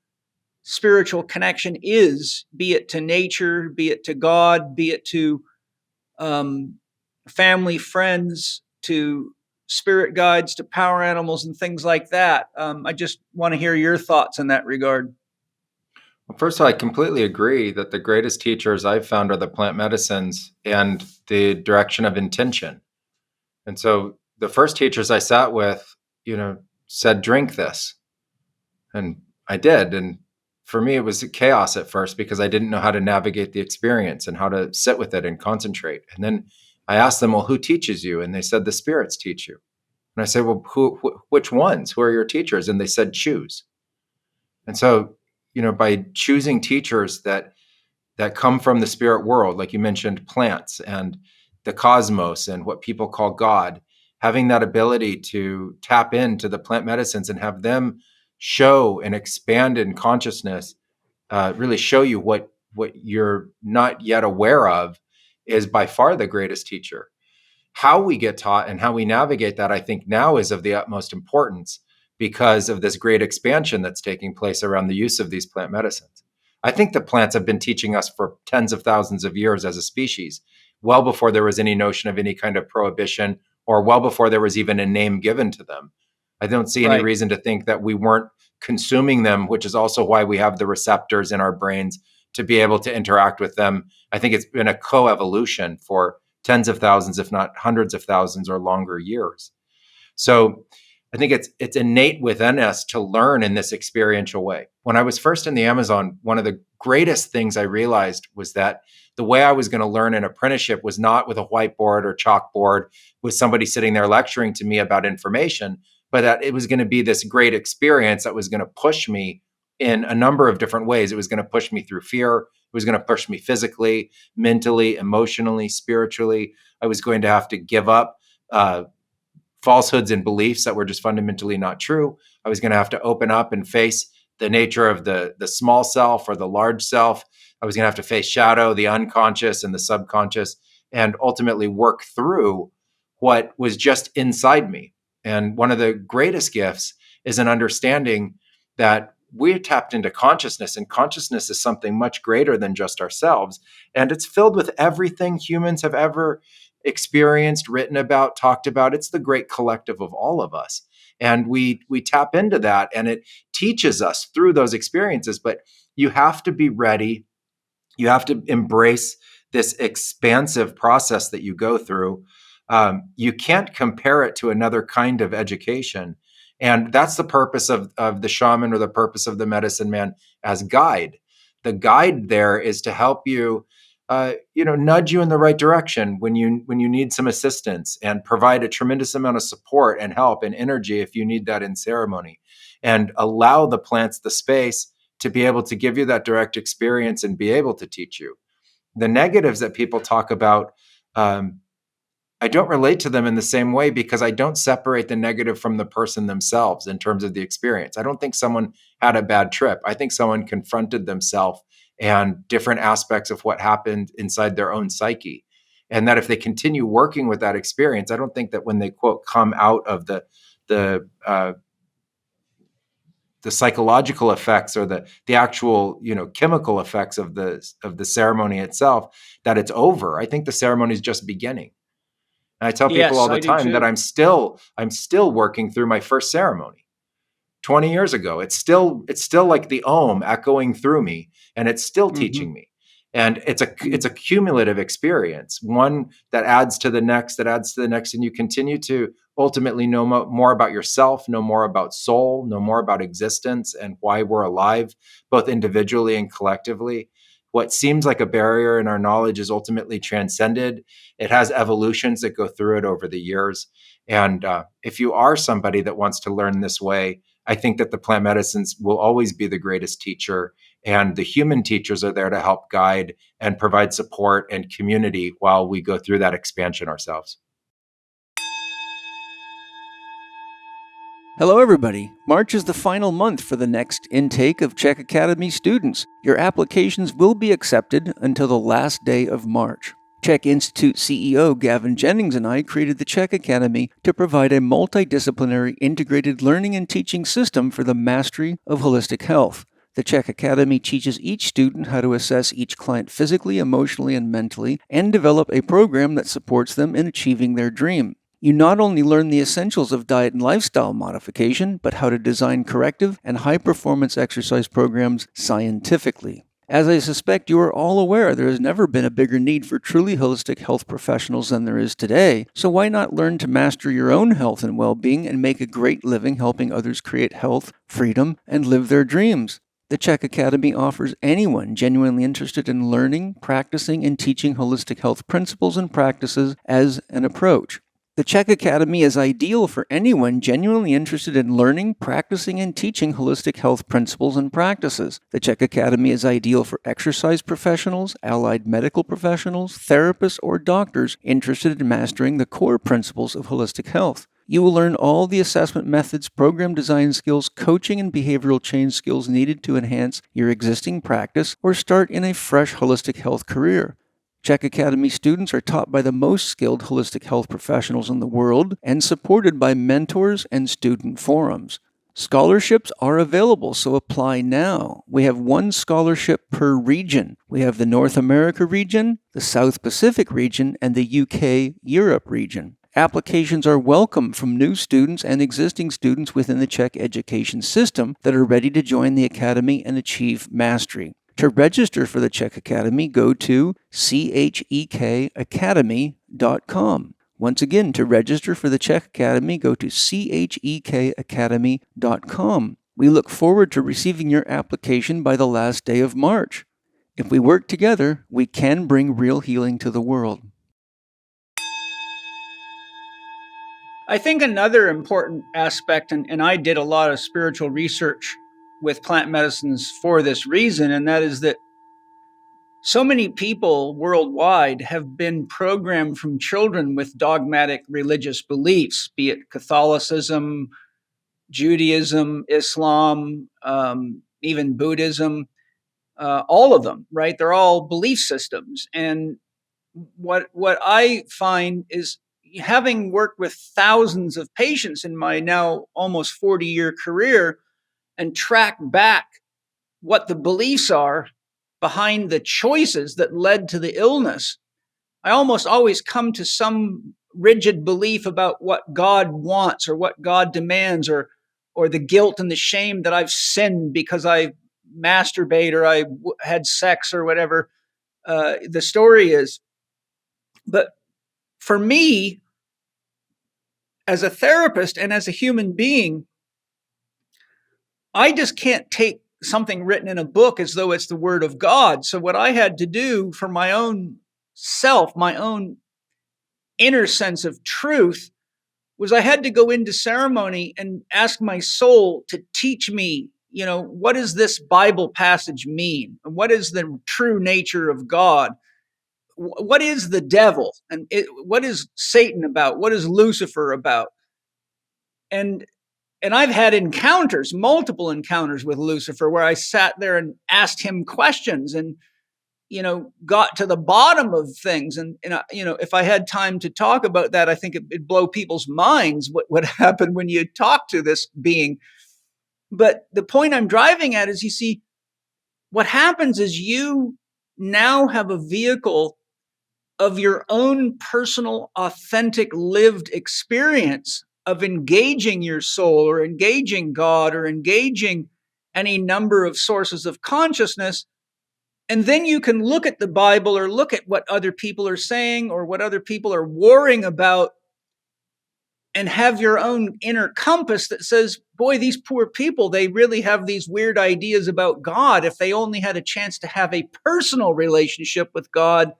spiritual connection is, be it to nature, be it to God, be it to family, friends, to spirit guides, to power animals and things like that. I just want to hear your thoughts in that regard. Well, first of all, I completely agree that the greatest teachers I've found are the plant medicines and the direction of intention. And so the first teachers I sat with, said, drink this. And I did. And for me, it was chaos at first because I didn't know how to navigate the experience and how to sit with it and concentrate. And then I asked them, well, who teaches you? And they said, the spirits teach you. And I said, well, which ones? Who are your teachers? And they said, choose. And so, by choosing teachers that come from the spirit world, like you mentioned, plants and the cosmos and what people call God, having that ability to tap into the plant medicines and have them show and expand in consciousness, really show you what you're not yet aware of, is by far the greatest teacher. How we get taught and how we navigate that, I think now is of the utmost importance because of this great expansion that's taking place around the use of these plant medicines. I think the plants have been teaching us for tens of thousands of years as a species, well before there was any notion of any kind of prohibition or well before there was even a name given to them. I don't see any reason to think that we weren't consuming them, which is also why we have the receptors in our brains to be able to interact with them. I think it's been a coevolution for tens of thousands, if not hundreds of thousands or longer years. So I think it's innate within us to learn in this experiential way. When I was first in the Amazon, one of the greatest things I realized was that the way I was going to learn an apprenticeship was not with a whiteboard or chalkboard with somebody sitting there lecturing to me about information, but that it was going to be this great experience that was going to push me in a number of different ways. It was going to push me through fear. It was going to push me physically, mentally, emotionally, spiritually. I was going to have to give up falsehoods and beliefs that were just fundamentally not true. I was going to have to open up and face the nature of the small self or the large self. I was going to have to face shadow, the unconscious and the subconscious, and ultimately work through what was just inside me. And one of the greatest gifts is an understanding that we're tapped into consciousness, and consciousness is something much greater than just ourselves. And it's filled with everything humans have ever experienced, written about, talked about. It's the great collective of all of us. And we tap into that, and it teaches us through those experiences. But you have to be ready. You have to embrace this expansive process that you go through. You can't compare it to another kind of education. And that's the purpose of the shaman or the purpose of the medicine man as guide. The guide there is to help you, nudge you in the right direction when you need some assistance, and provide a tremendous amount of support and help and energy if you need that in ceremony, and allow the plants the space to be able to give you that direct experience and be able to teach you. The negatives that people talk about, I don't relate to them in the same way because I don't separate the negative from the person themselves in terms of the experience. I don't think someone had a bad trip. I think someone confronted themselves and different aspects of what happened inside their own psyche. And that if they continue working with that experience, I don't think that when they, quote, come out of the psychological effects or the actual, chemical effects of the ceremony itself, that it's over. I think the ceremony is just beginning. And I tell people all the time that I'm still working through my first ceremony 20 years ago. It's still like the Om echoing through me, and it's still teaching me. And it's a cumulative experience, one that adds to the next, and you continue to ultimately know more about yourself, know more about soul, know more about existence and why we're alive, both individually and collectively. What seems like a barrier in our knowledge is ultimately transcended. It has evolutions that go through it over the years. And if you are somebody that wants to learn this way, I think that the plant medicines will always be the greatest teacher. And the human teachers are there to help guide and provide support and community while we go through that expansion ourselves. Hello, everybody. March is the final month for the next intake of Chek Academy students. Your applications will be accepted until the last day of March. Chek Institute CEO Gavin Jennings and I created the Chek Academy to provide a multidisciplinary integrated learning and teaching system for the mastery of holistic health. The Chek Academy teaches each student how to assess each client physically, emotionally, and mentally, and develop a program that supports them in achieving their dream. You not only learn the essentials of diet and lifestyle modification, but how to design corrective and high-performance exercise programs scientifically. As I suspect you are all aware, there has never been a bigger need for truly holistic health professionals than there is today, so why not learn to master your own health and well-being and make a great living helping others create health, freedom, and live their dreams? The Chek Academy offers anyone genuinely interested in learning, practicing, and teaching holistic health principles and practices as an approach. The Chek Academy is ideal for anyone genuinely interested in learning, practicing, and teaching holistic health principles and practices. The Chek Academy is ideal for exercise professionals, allied medical professionals, therapists, or doctors interested in mastering the core principles of holistic health. You will learn all the assessment methods, program design skills, coaching, and behavioral change skills needed to enhance your existing practice or start in a fresh holistic health career. Chek Academy students are taught by the most skilled holistic health professionals in the world and supported by mentors and student forums. Scholarships are available, so apply now. We have one scholarship per region. We have the North America region, the South Pacific region, and the UK-Europe region. Applications are welcome from new students and existing students within the Chek education system that are ready to join the Academy and achieve mastery. To register for the Chek Academy, go to chekacademy.com. Once again, to register for the Chek Academy, go to chekacademy.com. We look forward to receiving your application by the last day of March. If we work together, we can bring real healing to the world. I think another important aspect, and I did a lot of spiritual research with plant medicines for this reason, and that is that so many people worldwide have been programmed from children with dogmatic religious beliefs, be it Catholicism, Judaism, Islam, even Buddhism, all of them, right? They're all belief systems. And what I find is, having worked with thousands of patients in my now almost 40-year career and tracked back what the beliefs are behind the choices that led to the illness, I almost always come to some rigid belief about what God wants or what God demands, or the guilt and the shame that I've sinned because I masturbate or I had sex or whatever the story is. But for me, as a therapist and as a human being, I just can't take something written in a book as though it's the word of God. So what I had to do for my own self, my own inner sense of truth, was I had to go into ceremony and ask my soul to teach me, what does this Bible passage mean? And what is the true nature of God? What is the devil? And what is Satan about? What is Lucifer about? And I've had encounters, multiple encounters with Lucifer, where I sat there and asked him questions and, got to the bottom of things. And if I had time to talk about that, I think it'd blow people's minds what happened when you talk to this being. But the point I'm driving at is, you see, what happens is you now have a vehicle of your own personal, authentic, lived experience of engaging your soul or engaging God or engaging any number of sources of consciousness. And then you can look at the Bible or look at what other people are saying or what other people are warring about and have your own inner compass that says, boy, these poor people, they really have these weird ideas about God. If they only had a chance to have a personal relationship with God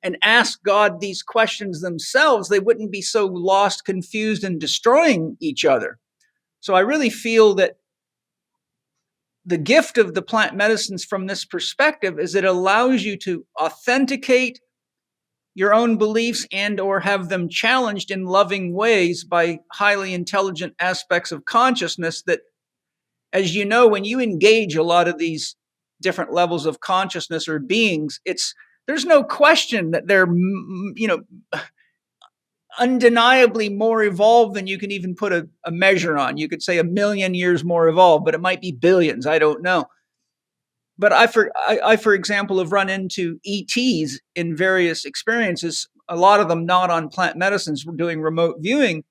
and ask God these questions themselves, they wouldn't be so lost, confused, and destroying each other. So I really feel that the gift of the plant medicines from this perspective is it allows you to authenticate your own beliefs and or have them challenged in loving ways by highly intelligent aspects of consciousness that, as you know, when you engage a lot of these different levels of consciousness or beings, there's no question that they're, undeniably more evolved than you can even put a measure on. You could say 1,000,000 years more evolved, but it might be billions. I don't know. But I, for example, have run into ETs in various experiences, a lot of them not on plant medicines, we're doing remote viewing.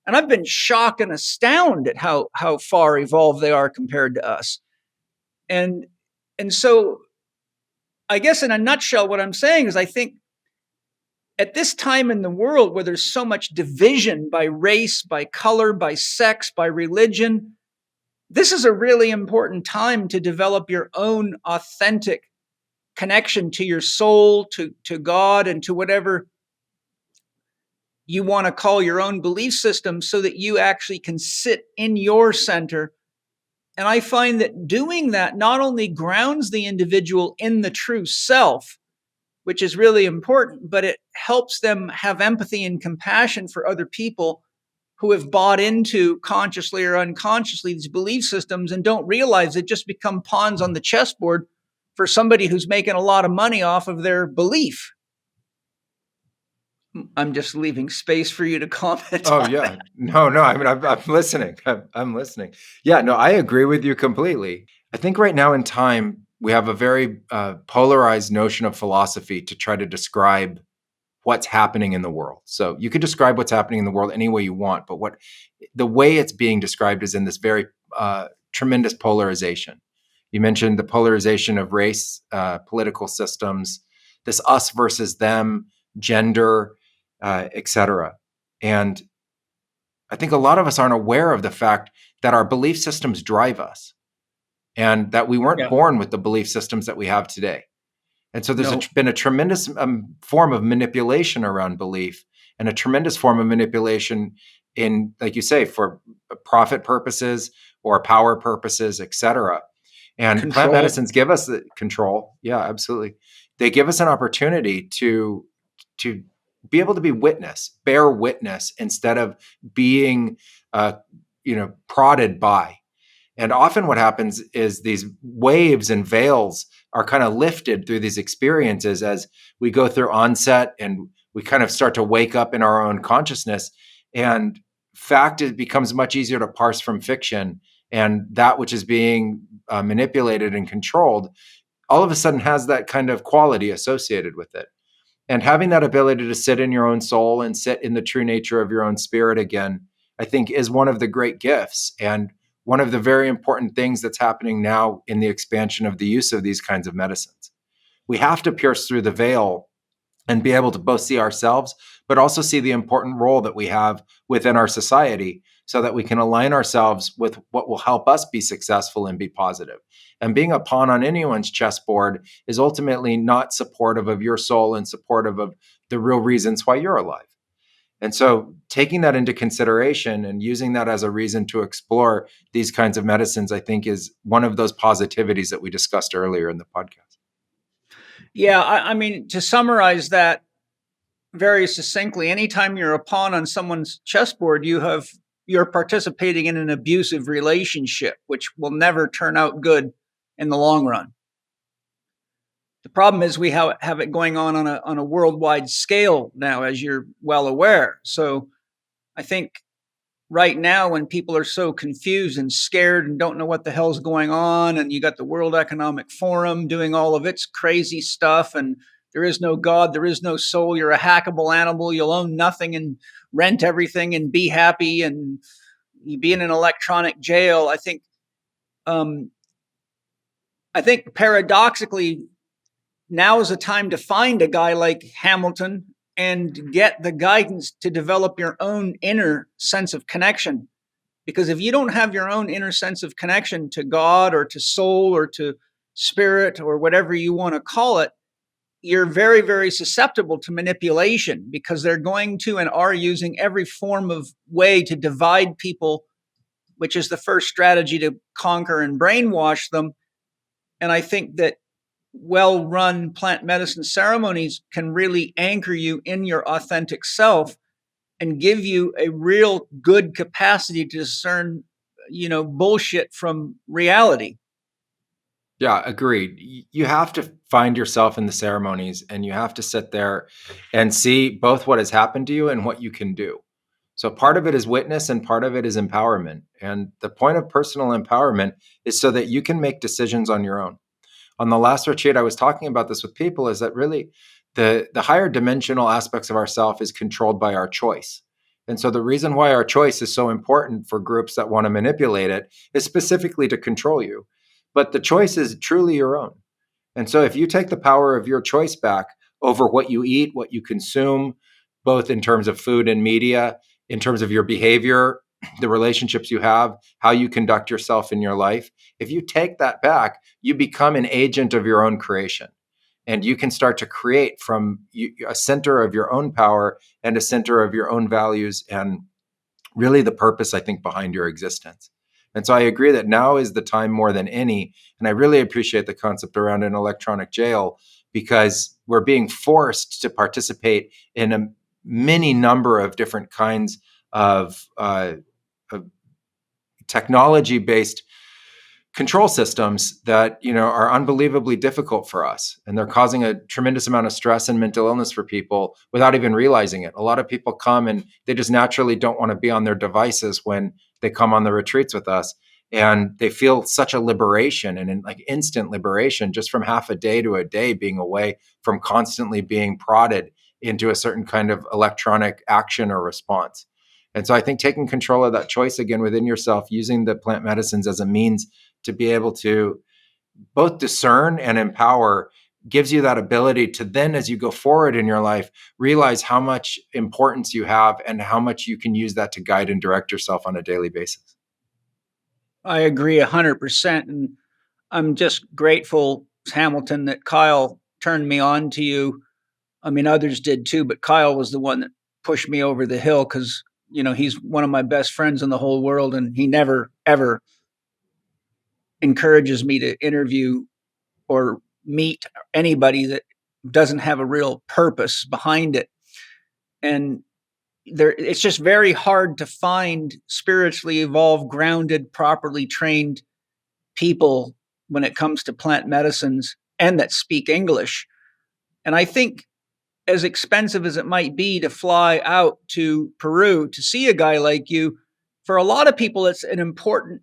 And I've been shocked and astounded at how far evolved they are compared to us. And so I guess in a nutshell, what I'm saying is I think at this time in the world where there's so much division by race, by color, by sex, by religion, this is a really important time to develop your own authentic connection to your soul, to God, and to whatever you want to call your own belief system, so that you actually can sit in your center. And I find that doing that not only grounds the individual in the true self, which is really important, but it helps them have empathy and compassion for other people who have bought into, consciously or unconsciously, these belief systems and don't realize they just become pawns on the chessboard for somebody who's making a lot of money off of their belief. I'm just leaving space for you to comment. Oh yeah, that. No. I mean, I'm listening. I'm listening. Yeah, no, I agree with you completely. I think right now in time we have a very polarized notion of philosophy to try to describe what's happening in the world. So you could describe what's happening in the world any way you want, but the way it's being described is in this very tremendous polarization. You mentioned the polarization of race, political systems, this us versus them, gender, etc. And I think a lot of us aren't aware of the fact that our belief systems drive us, and that we weren't born with the belief systems that we have today. And so there's been a tremendous form of manipulation around belief, and a tremendous form of manipulation in, like you say, for profit purposes or power purposes, etc. And control. Plant medicines give us the control. Yeah, absolutely. They give us an opportunity to be able to bear witness instead of being, prodded by. And often what happens is these waves and veils are kind of lifted through these experiences as we go through onset, and we kind of start to wake up in our own consciousness. And fact, it becomes much easier to parse from fiction, and that which is being manipulated and controlled all of a sudden has that kind of quality associated with it. And having that ability to sit in your own soul and sit in the true nature of your own spirit again, I think is one of the great gifts, and one of the very important things that's happening now in the expansion of the use of these kinds of medicines. We have to pierce through the veil and be able to both see ourselves, but also see the important role that we have within our society, so that we can align ourselves with what will help us be successful and be positive. And being a pawn on anyone's chessboard is ultimately not supportive of your soul and supportive of the real reasons why you're alive. And so taking that into consideration and using that as a reason to explore these kinds of medicines, I think, is one of those positivities that we discussed earlier in the podcast. Yeah, I mean, to summarize that very succinctly, anytime you're a pawn on someone's chessboard, you're participating in an abusive relationship, which will never turn out good in the long run. The problem is we have it going on a worldwide scale now, as you're well aware. So I think right now, when people are so confused and scared and don't know what the hell's going on, and you got the World Economic Forum doing all of its crazy stuff, and there is no God, there is no soul, you're a hackable animal, you'll own nothing and rent everything and be happy, and you be in an electronic jail. I think paradoxically, now is a time to find a guy like Hamilton and get the guidance to develop your own inner sense of connection. Because if you don't have your own inner sense of connection to God or to soul or to spirit or whatever you want to call it, you're very, very susceptible to manipulation, because they're going to and are using every form of way to divide people, which is the first strategy to conquer and brainwash them. And I think that well-run plant medicine ceremonies can really anchor you in your authentic self and give you a real good capacity to discern, bullshit from reality. Yeah, agreed. You have to find yourself in the ceremonies, and you have to sit there and see both what has happened to you and what you can do. So part of it is witness and part of it is empowerment. And the point of personal empowerment is so that you can make decisions on your own. On the last retreat, I was talking about this with people, is that really the higher dimensional aspects of ourself is controlled by our choice. And so the reason why our choice is so important for groups that want to manipulate it is specifically to control you. But the choice is truly your own. And so if you take the power of your choice back over what you eat, what you consume, both in terms of food and media, in terms of your behavior, the relationships you have, how you conduct yourself in your life, if you take that back, you become an agent of your own creation. And you can start to create from a center of your own power and a center of your own values and really the purpose, I think, behind your existence. And so I agree that now is the time more than any. And I really appreciate the concept around an electronic jail, because we're being forced to participate in a many number of different kinds of technology-based control systems that are unbelievably difficult for us, and they're causing a tremendous amount of stress and mental illness for people without even realizing it. A lot of people come and they just naturally don't want to be on their devices when they come on the retreats with us, and they feel such a liberation and like instant liberation just from half a day to a day being away from constantly being prodded into a certain kind of electronic action or response. And so I think taking control of that choice again within yourself, using the plant medicines as a means to be able to both discern and empower, gives you that ability to then, as you go forward in your life, realize how much importance you have and how much you can use that to guide and direct yourself on a daily basis. I agree 100%. And I'm just grateful, Hamilton, that Kyle turned me on to you. I mean, others did too, but Kyle was the one that pushed me over the hill because, he's one of my best friends in the whole world. And he never, ever encourages me to interview or meet anybody that doesn't have a real purpose behind it. And it's just very hard to find spiritually evolved, grounded, properly trained people when it comes to plant medicines and that speak English. And I think, as expensive as it might be to fly out to Peru to see a guy like you, for a lot of people, it's an important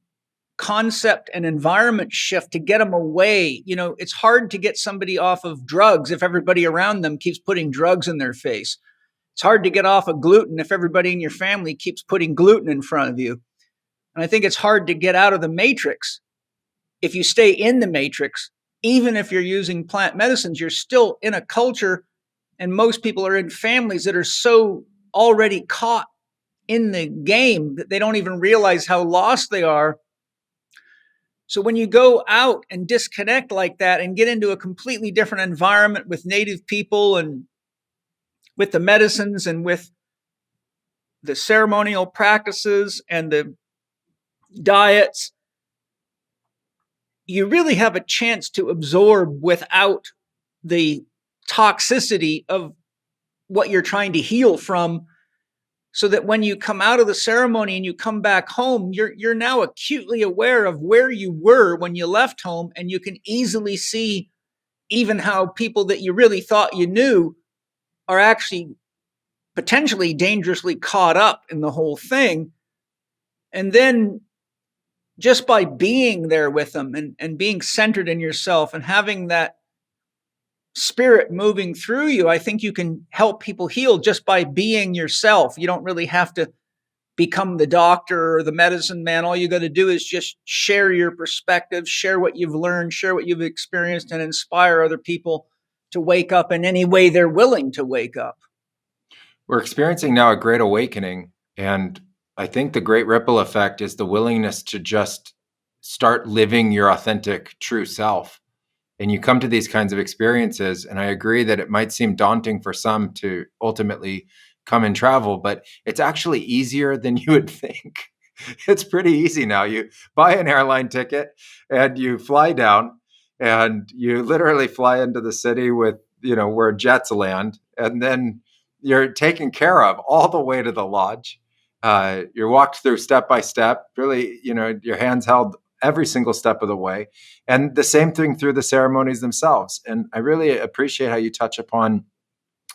concept and environment shift to get them away. It's hard to get somebody off of drugs if everybody around them keeps putting drugs in their face. It's hard to get off of gluten if everybody in your family keeps putting gluten in front of you. And I think it's hard to get out of the matrix. If you stay in the matrix, even if you're using plant medicines, you're still in a culture, and most people are in families that are so already caught in the game that they don't even realize how lost they are. So when you go out and disconnect like that and get into a completely different environment with native people and with the medicines and with the ceremonial practices and the diets, you really have a chance to absorb without the toxicity of what you're trying to heal from, so that when you come out of the ceremony and you come back home, you're now acutely aware of where you were when you left home, and you can easily see even how people that you really thought you knew are actually potentially dangerously caught up in the whole thing. And then just by being there with them and being centered in yourself and having that spirit moving through you, I think you can help people heal just by being yourself. You don't really have to become the doctor or the medicine man. All you got to do is just share your perspective, share what you've learned, share what you've experienced, and inspire other people to wake up in any way they're willing to wake up. We're experiencing now a great awakening, and I think the great ripple effect is the willingness to just start living your authentic, true self. And you come to these kinds of experiences, and I agree that it might seem daunting for some to ultimately come and travel, but it's actually easier than you would think. It's pretty easy now. You buy an airline ticket and you fly down, and you literally fly into the city with, where jets land, and then you're taken care of all the way to the lodge. You're walked through step by step, really, your hands held every single step of the way. And the same thing through the ceremonies themselves. And I really appreciate how you touch upon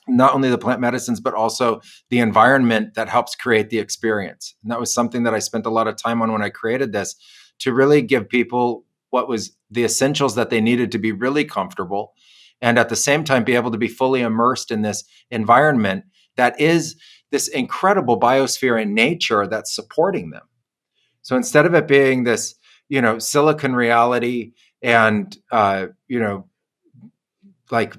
not only the plant medicines, but also the environment that helps create the experience. And that was something that I spent a lot of time on when I created this, to really give people what was the essentials that they needed to be really comfortable, and at the same time be able to be fully immersed in this environment that is this incredible biosphere in nature that's supporting them. So instead of it being this, silicon reality and, like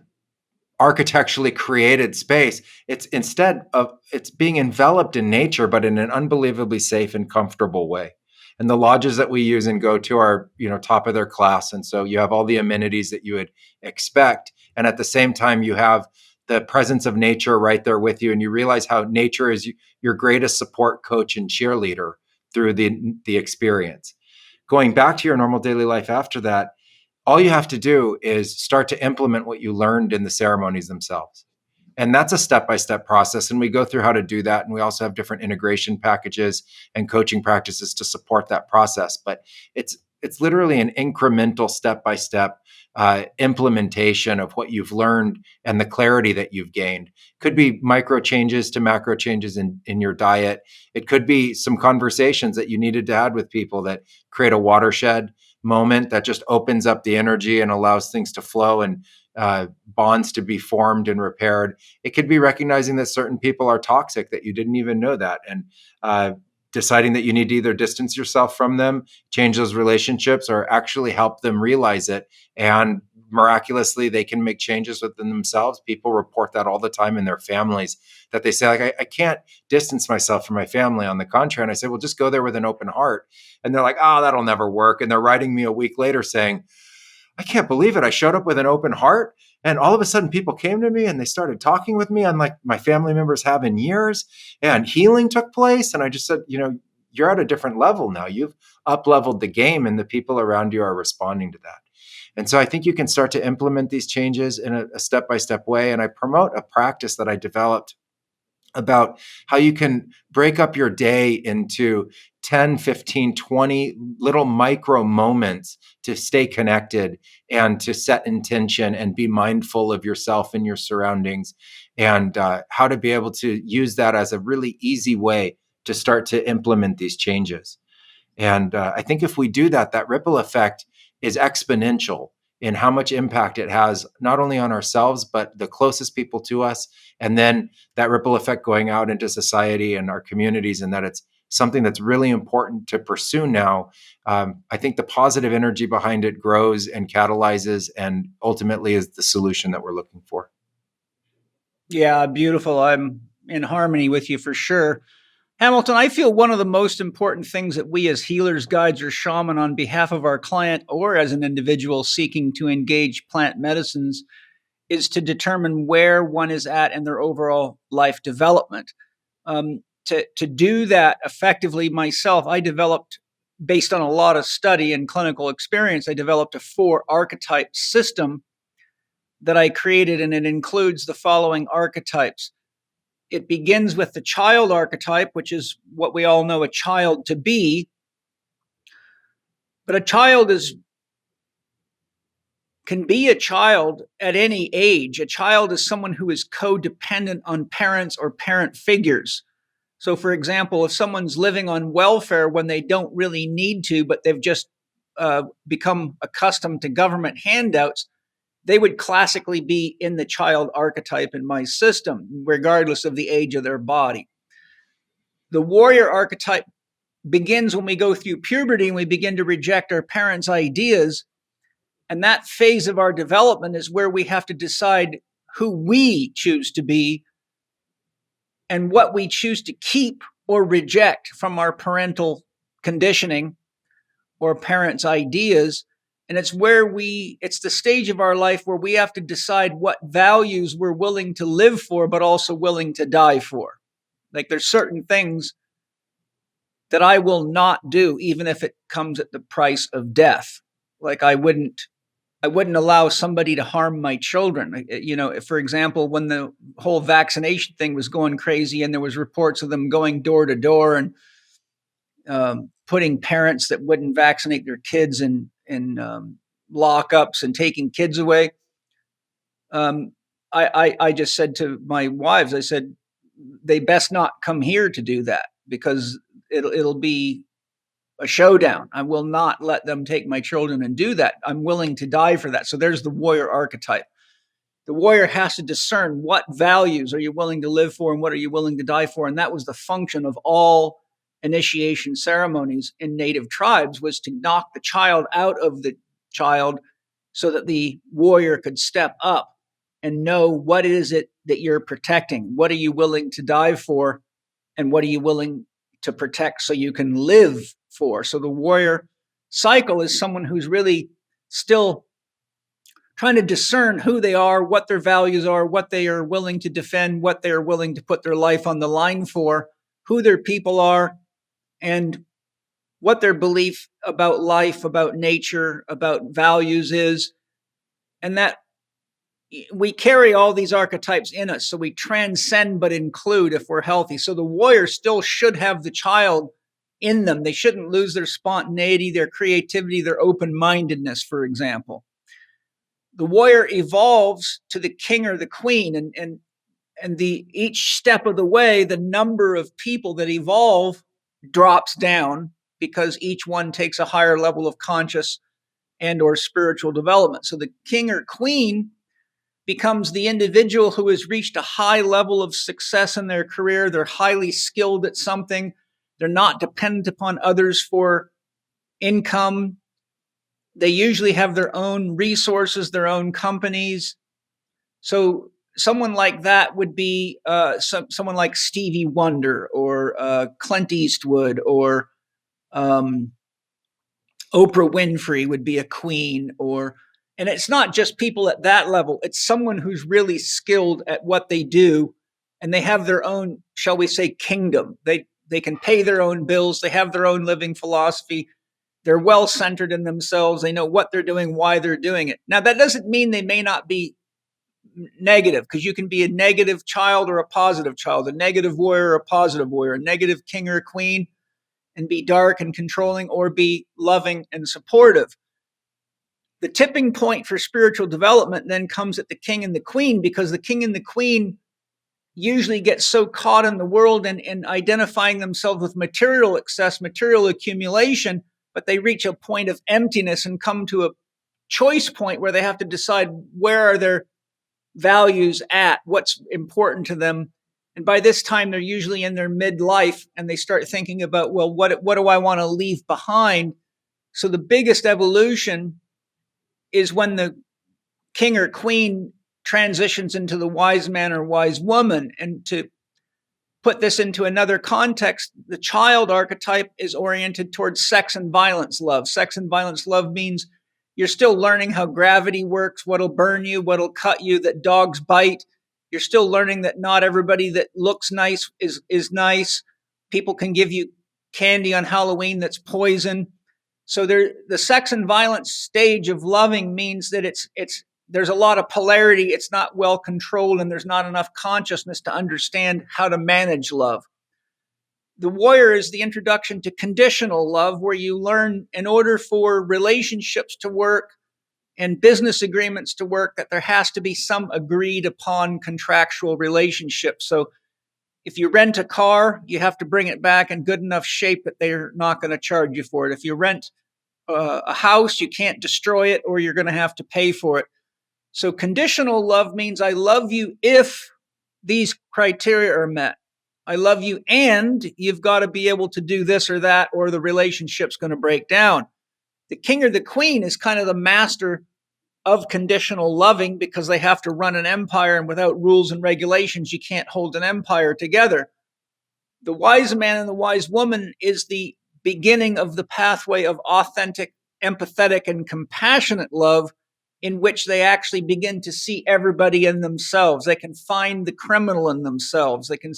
architecturally created space. It's it's being enveloped in nature, but in an unbelievably safe and comfortable way. And the lodges that we use and go to are, top of their class. And so you have all the amenities that you would expect. And at the same time, you have the presence of nature right there with you. And you realize how nature is your greatest support coach and cheerleader through the experience. Going back to your normal daily life after that, all you have to do is start to implement what you learned in the ceremonies themselves. And that's a step-by-step process. And we go through how to do that. And we also have different integration packages and coaching practices to support that process. But it's literally an incremental step-by-step implementation of what you've learned and the clarity that you've gained. Could be micro changes to macro changes in your diet. It could be some conversations that you needed to have with people that create a watershed moment that just opens up the energy and allows things to flow and bonds to be formed and repaired. It could be recognizing that certain people are toxic that you didn't even know that, and deciding that you need to either distance yourself from them, change those relationships, or actually help them realize it. And miraculously, they can make changes within themselves. People report that all the time in their families, that they say, like, I can't distance myself from my family. On the contrary. And I say, well, just go there with an open heart. And they're like, oh, that'll never work. And they're writing me a week later saying, I can't believe it. I showed up with an open heart, and all of a sudden people came to me and they started talking with me, unlike my family members have in years, and healing took place. And I just said, you're at a different level now. You've up-leveled the game, and the people around you are responding to that. And so I think you can start to implement these changes in a step-by-step way. And I promote a practice that I developed about how you can break up your day into 10, 15, 20 little micro moments to stay connected and to set intention and be mindful of yourself and your surroundings, and how to be able to use that as a really easy way to start to implement these changes. And I think if we do that, that ripple effect is exponential in how much impact it has, not only on ourselves, but the closest people to us. And then that ripple effect going out into society and our communities, and that it's something that's really important to pursue now. I think the positive energy behind it grows and catalyzes, and ultimately is the solution that we're looking for. Yeah, beautiful. I'm in harmony with you for sure. Hamilton, I feel one of the most important things that we as healers, guides, or shaman on behalf of our client or as an individual seeking to engage plant medicines is to determine where one is at in their overall life development. To do that effectively myself, I developed, based on a lot of study and clinical experience, I developed a 4 archetype system that I created, and it includes the following archetypes. It begins with the child archetype, which is what we all know a child to be. But a child can be a child at any age. A child is someone who is codependent on parents or parent figures. So, for example, if someone's living on welfare when they don't really need to, but they've just become accustomed to government handouts, they would classically be in the child archetype in my system, regardless of the age of their body. The warrior archetype begins when we go through puberty and we begin to reject our parents' ideas. And that phase of our development is where we have to decide who we choose to be and what we choose to keep or reject from our parental conditioning or parents' ideas. And it's the stage of our life where we have to decide what values we're willing to live for, but also willing to die for. Like, there's certain things that I will not do, even if it comes at the price of death. Like, I wouldn't allow somebody to harm my children. For example, when the whole vaccination thing was going crazy and there was reports of them going door to door and putting parents that wouldn't vaccinate their kids in lockups and taking kids away. I just said to my wives, I said, they best not come here to do that, because it'll be a showdown. I will not let them take my children and do that. I'm willing to die for that. So there's the warrior archetype. The warrior has to discern what values are you willing to live for and what are you willing to die for. And that was the function of all initiation ceremonies in native tribes, was to knock the child out of the child so that the warrior could step up and know what is it that you're protecting. What are you willing to die for? And what are you willing to protect so you can live for? So the warrior cycle is someone who's really still trying to discern who they are, what their values are, what they are willing to defend, what they are willing to put their life on the line for, who their people are, and what their belief about life, about nature, about values is. And that we carry all these archetypes in us. So we transcend but include if we're healthy. So the warrior still should have the child in them. They shouldn't lose their spontaneity, their creativity, their open-mindedness, for example. The warrior evolves to the king or the queen, and each step of the way, the number of people that evolve drops down because each one takes a higher level of conscious and or spiritual development. So the king or queen becomes the individual who has reached a high level of success in their career. They're highly skilled at something. They're not dependent upon others for income. They usually have their own resources, their own companies. So someone like that would be someone like Stevie Wonder or Clint Eastwood or Oprah Winfrey would be a queen. And it's not just people at that level. It's someone who's really skilled at what they do, and they have their own, shall we say, kingdom. They can pay their own bills. They have their own living philosophy. They're well centered in themselves. They know what they're doing, why they're doing it. Now, that doesn't mean they may not be negative, because you can be a negative child or a positive child, a negative warrior or a positive warrior, a negative king or queen, and be dark and controlling, or be loving and supportive. The tipping point for spiritual development then comes at the king and the queen, because the king and the queen usually get so caught in the world and identifying themselves with material excess, material accumulation, but they reach a point of emptiness and come to a choice point where they have to decide where are their values at, what's important to them. And by this time, they're usually in their midlife, and they start thinking about, well, what do I want to leave behind? So the biggest evolution is when the king or queen transitions into the wise man or wise woman. And to put this into another context, the child archetype is oriented towards sex and violence love. Sex and violence love means you're still learning how gravity works, what'll burn you, what'll cut you, that dogs bite. You're still learning that not everybody that looks nice is nice. People can give you candy on Halloween that's poison. So the sex and violence stage of loving means that there's a lot of polarity. It's not well controlled, and there's not enough consciousness to understand how to manage love. The warrior is the introduction to conditional love, where you learn, in order for relationships to work and business agreements to work, that there has to be some agreed upon contractual relationship. So if you rent a car, you have to bring it back in good enough shape that they're not going to charge you for it. If you rent a house, you can't destroy it, or you're going to have to pay for it. So conditional love means I love you if these criteria are met. I love you, and you've got to be able to do this or that, or the relationship's going to break down. The king or the queen is kind of the master of conditional loving, because they have to run an empire, and without rules and regulations, you can't hold an empire together. The wise man and the wise woman is the beginning of the pathway of authentic, empathetic, and compassionate love, in which they actually begin to see everybody in themselves. They can find the criminal in themselves. They can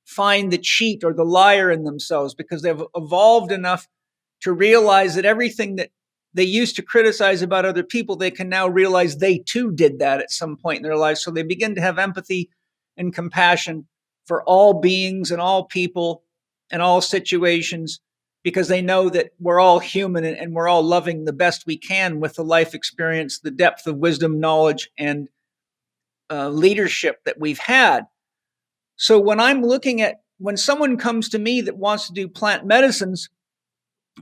find the cheat or the liar in themselves, because they've evolved enough to realize that everything that they used to criticize about other people, they can now realize they too did that at some point in their lives. So they begin to have empathy and compassion for all beings and all people and all situations, because they know that we're all human, and we're all loving the best we can with the life experience, the depth of wisdom, knowledge, and leadership that we've had. So when someone comes to me that wants to do plant medicines,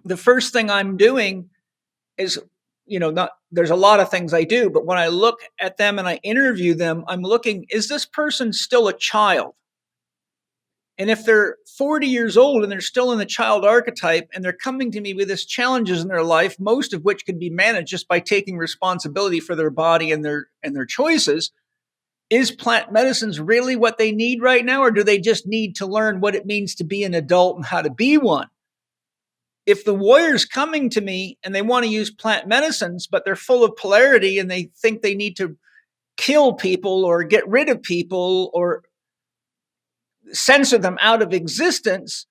the first thing I'm doing is, there's a lot of things I do, but when I look at them and I interview them, I'm looking, is this person still a child? And if they're 40 years old and they're still in the child archetype, and they're coming to me with these challenges in their life, most of which can be managed just by taking responsibility for their body and their choices, is plant medicines really what they need right now, or do they just need to learn what it means to be an adult and how to be one? If the warrior's coming to me and they want to use plant medicines, but they're full of polarity and they think they need to kill people or get rid of people or censor them out of existence,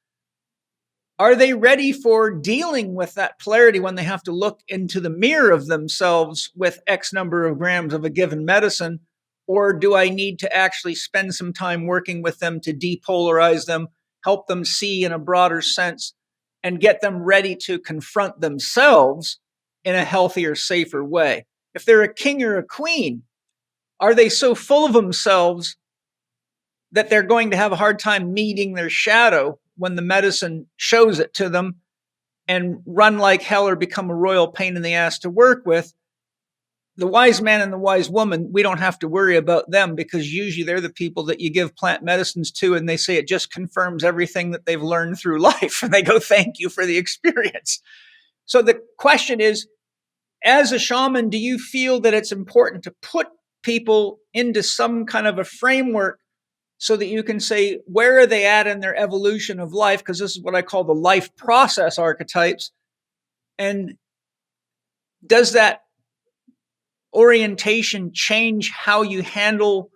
are they ready for dealing with that polarity when they have to look into the mirror of themselves with X number of grams of a given medicine? Or do I need to actually spend some time working with them to depolarize them, help them see in a broader sense, and get them ready to confront themselves in a healthier, safer way? If they're a king or a queen, are they so full of themselves that they're going to have a hard time meeting their shadow when the medicine shows it to them, and run like hell or become a royal pain in the ass to work with? The wise man and the wise woman, we don't have to worry about them, because usually they're the people that you give plant medicines to and they say it just confirms everything that they've learned through life. And they go, thank you for the experience. So the question is, as a shaman, do you feel that it's important to put people into some kind of a framework so that you can say, where are they at in their evolution of life? Because this is what I call the life process archetypes. And does that orientation change how you handle,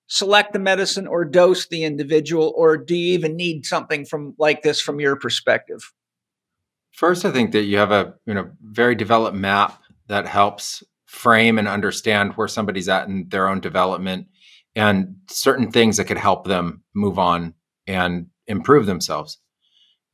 select the medicine, or dose the individual? Or do you even need something from like this from your perspective? First, I think that you have a very developed map that helps frame and understand where somebody's at in their own development and certain things that could help them move on and improve themselves.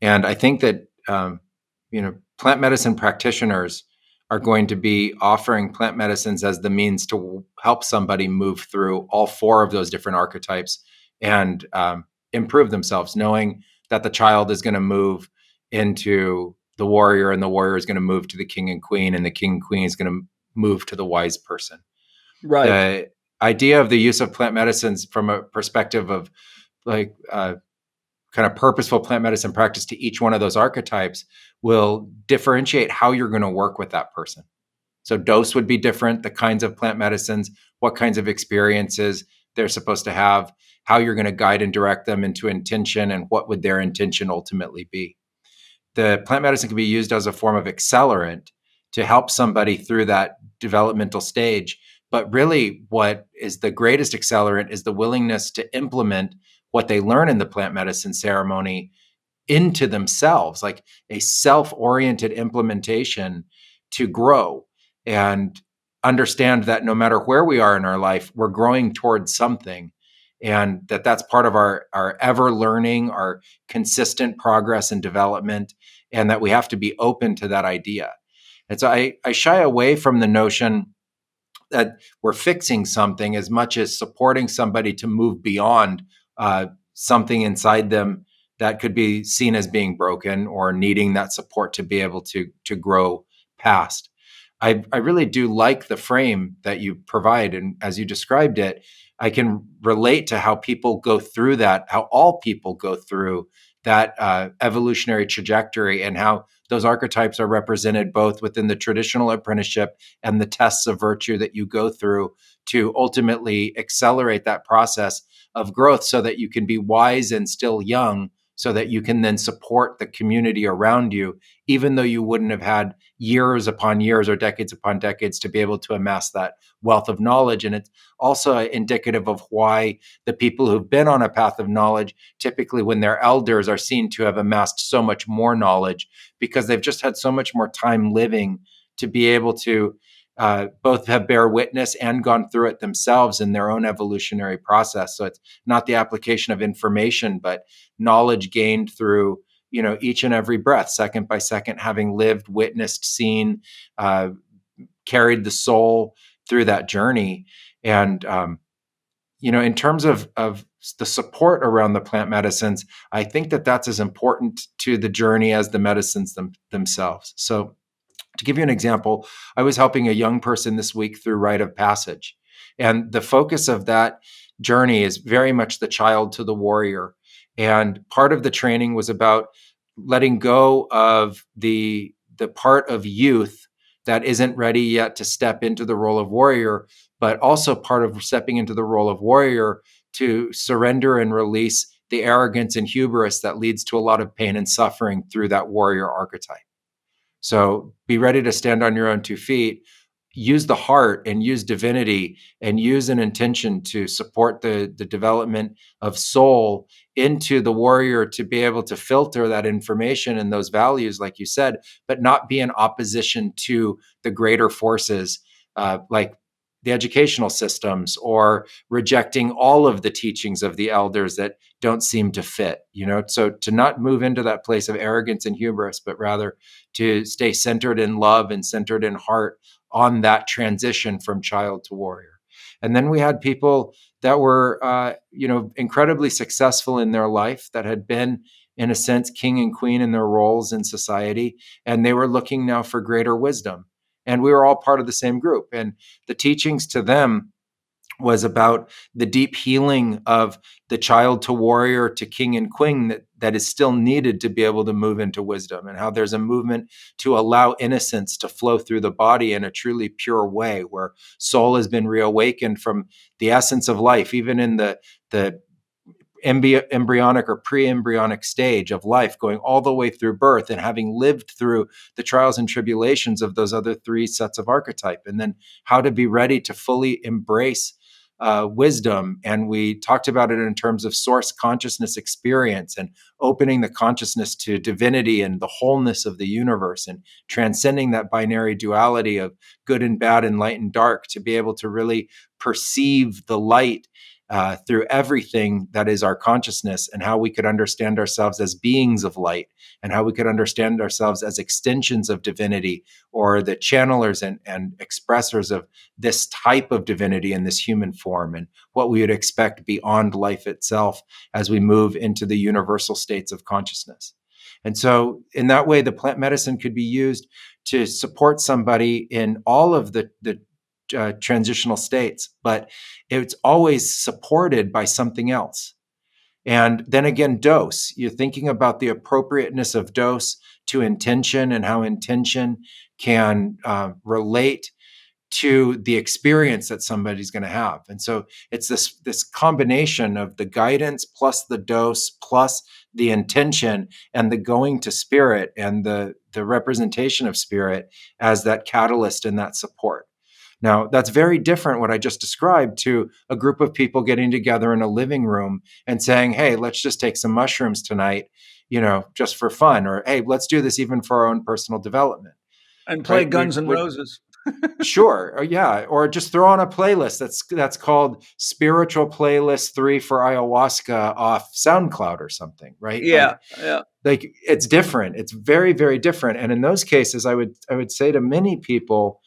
And I think that plant medicine practitioners are going to be offering plant medicines as the means to help somebody move through all four of those different archetypes and improve themselves, knowing that the child is going to move into the warrior, and the warrior is going to move to the king and queen, and the king and queen is going to move to the wise person. Right. The idea of the use of plant medicines from a perspective of like kind of purposeful plant medicine practice to each one of those archetypes will differentiate how you're going to work with that person. So dose would be different, the kinds of plant medicines, what kinds of experiences they're supposed to have, how you're going to guide and direct them into intention, and what would their intention ultimately be. The plant medicine can be used as a form of accelerant to help somebody through that developmental stage. But really, what is the greatest accelerant is the willingness to implement what they learn in the plant medicine ceremony into themselves, like a self-oriented implementation to grow and understand that no matter where we are in our life, we're growing towards something, and that's part of our ever learning, our consistent progress and development, and that we have to be open to that idea. And so I shy away from the notion that we're fixing something as much as supporting somebody to move beyond something inside them that could be seen as being broken or needing that support to be able to grow past. I really do like the frame that you provide, and as you described it, I can relate to how people go through that, how all people go through that evolutionary trajectory, and how those archetypes are represented both within the traditional apprenticeship and the tests of virtue that you go through to ultimately accelerate that process of growth so that you can be wise and still young, so that you can then support the community around you, even though you wouldn't have had years upon years or decades upon decades to be able to amass that wealth of knowledge. And it's also indicative of why the people who've been on a path of knowledge, typically when they're elders, are seen to have amassed so much more knowledge, because they've just had so much more time living to be able to both have bear witness and gone through it themselves in their own evolutionary process. So it's not the application of information, but knowledge gained through each and every breath, second by second, having lived, witnessed, seen, carried the soul through that journey. And in terms of the support around the plant medicines, I think that that's as important to the journey as the medicines themselves. So to give you an example, I was helping a young person this week through rite of passage. And the focus of that journey is very much the child to the warrior. And part of the training was about letting go of the part of youth that isn't ready yet to step into the role of warrior, but also part of stepping into the role of warrior to surrender and release the arrogance and hubris that leads to a lot of pain and suffering through that warrior archetype. So be ready to stand on your own 2 feet, use the heart and use divinity and use an intention to support the development of soul into the warrior to be able to filter that information and those values, like you said, but not be in opposition to the greater forces, like the educational systems, or rejecting all of the teachings of the elders that don't seem to fit, so to not move into that place of arrogance and hubris, but rather to stay centered in love and centered in heart on that transition from child to warrior. And then we had people that were, incredibly successful in their life, that had been, in a sense, king and queen in their roles in society, and they were looking now for greater wisdom. And we were all part of the same group. And the teachings to them was about the deep healing of the child to warrior to king and queen that is still needed to be able to move into wisdom, and how there's a movement to allow innocence to flow through the body in a truly pure way, where soul has been reawakened from the essence of life, even in the embryonic or pre-embryonic stage of life, going all the way through birth, and having lived through the trials and tribulations of those other 3 sets of archetype, and then how to be ready to fully embrace wisdom. And we talked about it in terms of source consciousness experience, and opening the consciousness to divinity and the wholeness of the universe, and transcending that binary duality of good and bad and light and dark, to be able to really perceive the light through everything that is our consciousness, and how we could understand ourselves as beings of light, and how we could understand ourselves as extensions of divinity, or the channelers and expressors of this type of divinity in this human form, and what we would expect beyond life itself as we move into the universal states of consciousness. And so in that way, the plant medicine could be used to support somebody in all of the transitional states, but it's always supported by something else. And then again, dose. You're thinking about the appropriateness of dose to intention, and how intention can relate to the experience that somebody's going to have. And so it's this combination of the guidance plus the dose plus the intention, and the going to spirit, and the representation of spirit as that catalyst and that support. Now, that's very different, what I just described, to a group of people getting together in a living room and saying, hey, let's just take some mushrooms tonight, just for fun, or hey, let's do this even for our own personal development. And play Guns N' Roses. Sure. Or, yeah. Or just throw on a playlist that's called Spiritual Playlist 3 for Ayahuasca off SoundCloud or something, right? Yeah. Like it's different. It's very, very different. And in those cases, I would say to many people,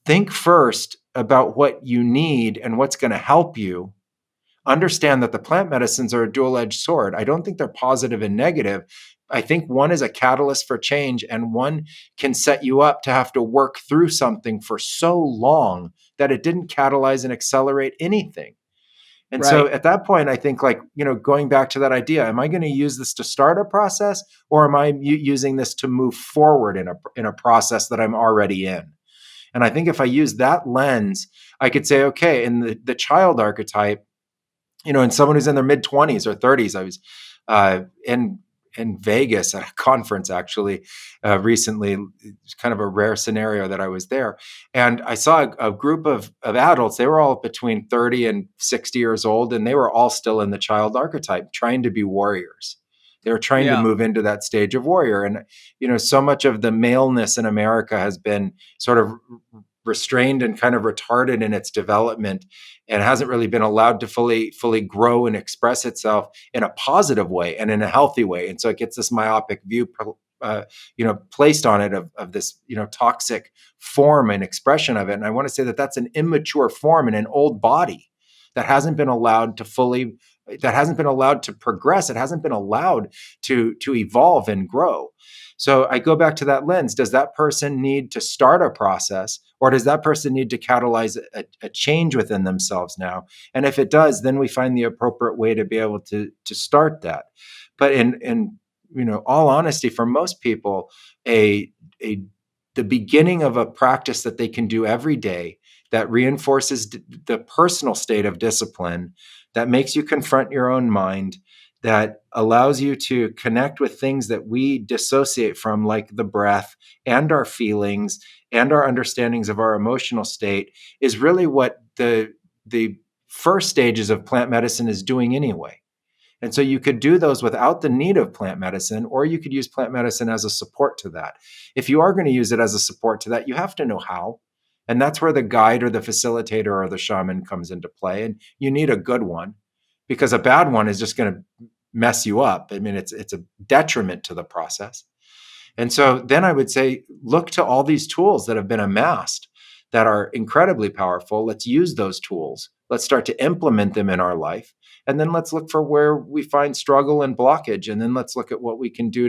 think first about what you need and what's going to help you. Understand that the plant medicines are a dual-edged sword. I don't think they're positive and negative. I think one is a catalyst for change, and one can set you up to have to work through something for so long that it didn't catalyze and accelerate anything. And Right. So at that point, I think, going back to that idea, am I going to use this to start a process, or am I using this to move forward in a process that I'm already in? And I think if I use that lens, I could say, okay, in the child archetype, in someone who's in their mid 20s or 30s, I was in Vegas at a conference actually recently. It's kind of a rare scenario that I was there, and I saw a group of adults. They were all between 30 and 60 years old, and they were all still in the child archetype, trying to be warriors. They were trying to move into that stage of warrior. And, so much of the maleness in America has been sort of restrained and kind of retarded in its development, and hasn't really been allowed to fully grow and express itself in a positive way and in a healthy way. And so it gets this myopic view, placed on it of this, toxic form and expression of it. And I want to say that that's an immature form in an old body that hasn't been allowed to progress. It hasn't been allowed to evolve and grow. So I go back to that lens. Does that person need to start a process, or does that person need to catalyze a change within themselves now? And if it does, then we find the appropriate way to be able to start that. But in all honesty, for most people, the beginning of a practice that they can do every day that reinforces the personal state of discipline, that makes you confront your own mind, that allows you to connect with things that we dissociate from, like the breath and our feelings and our understandings of our emotional state, is really what the first stages of plant medicine is doing anyway. And so you could do those without the need of plant medicine, or you could use plant medicine as a support to that. If you are going to use it as a support to that, you have to know how. And that's where the guide or the facilitator or the shaman comes into play. And you need a good one, because a bad one is just going to mess you up. I mean, it's a detriment to the process. And so then I would say, look to all these tools that have been amassed that are incredibly powerful. Let's use those tools. Let's start to implement them in our life. And then let's look for where we find struggle and blockage. And then let's look at what we can do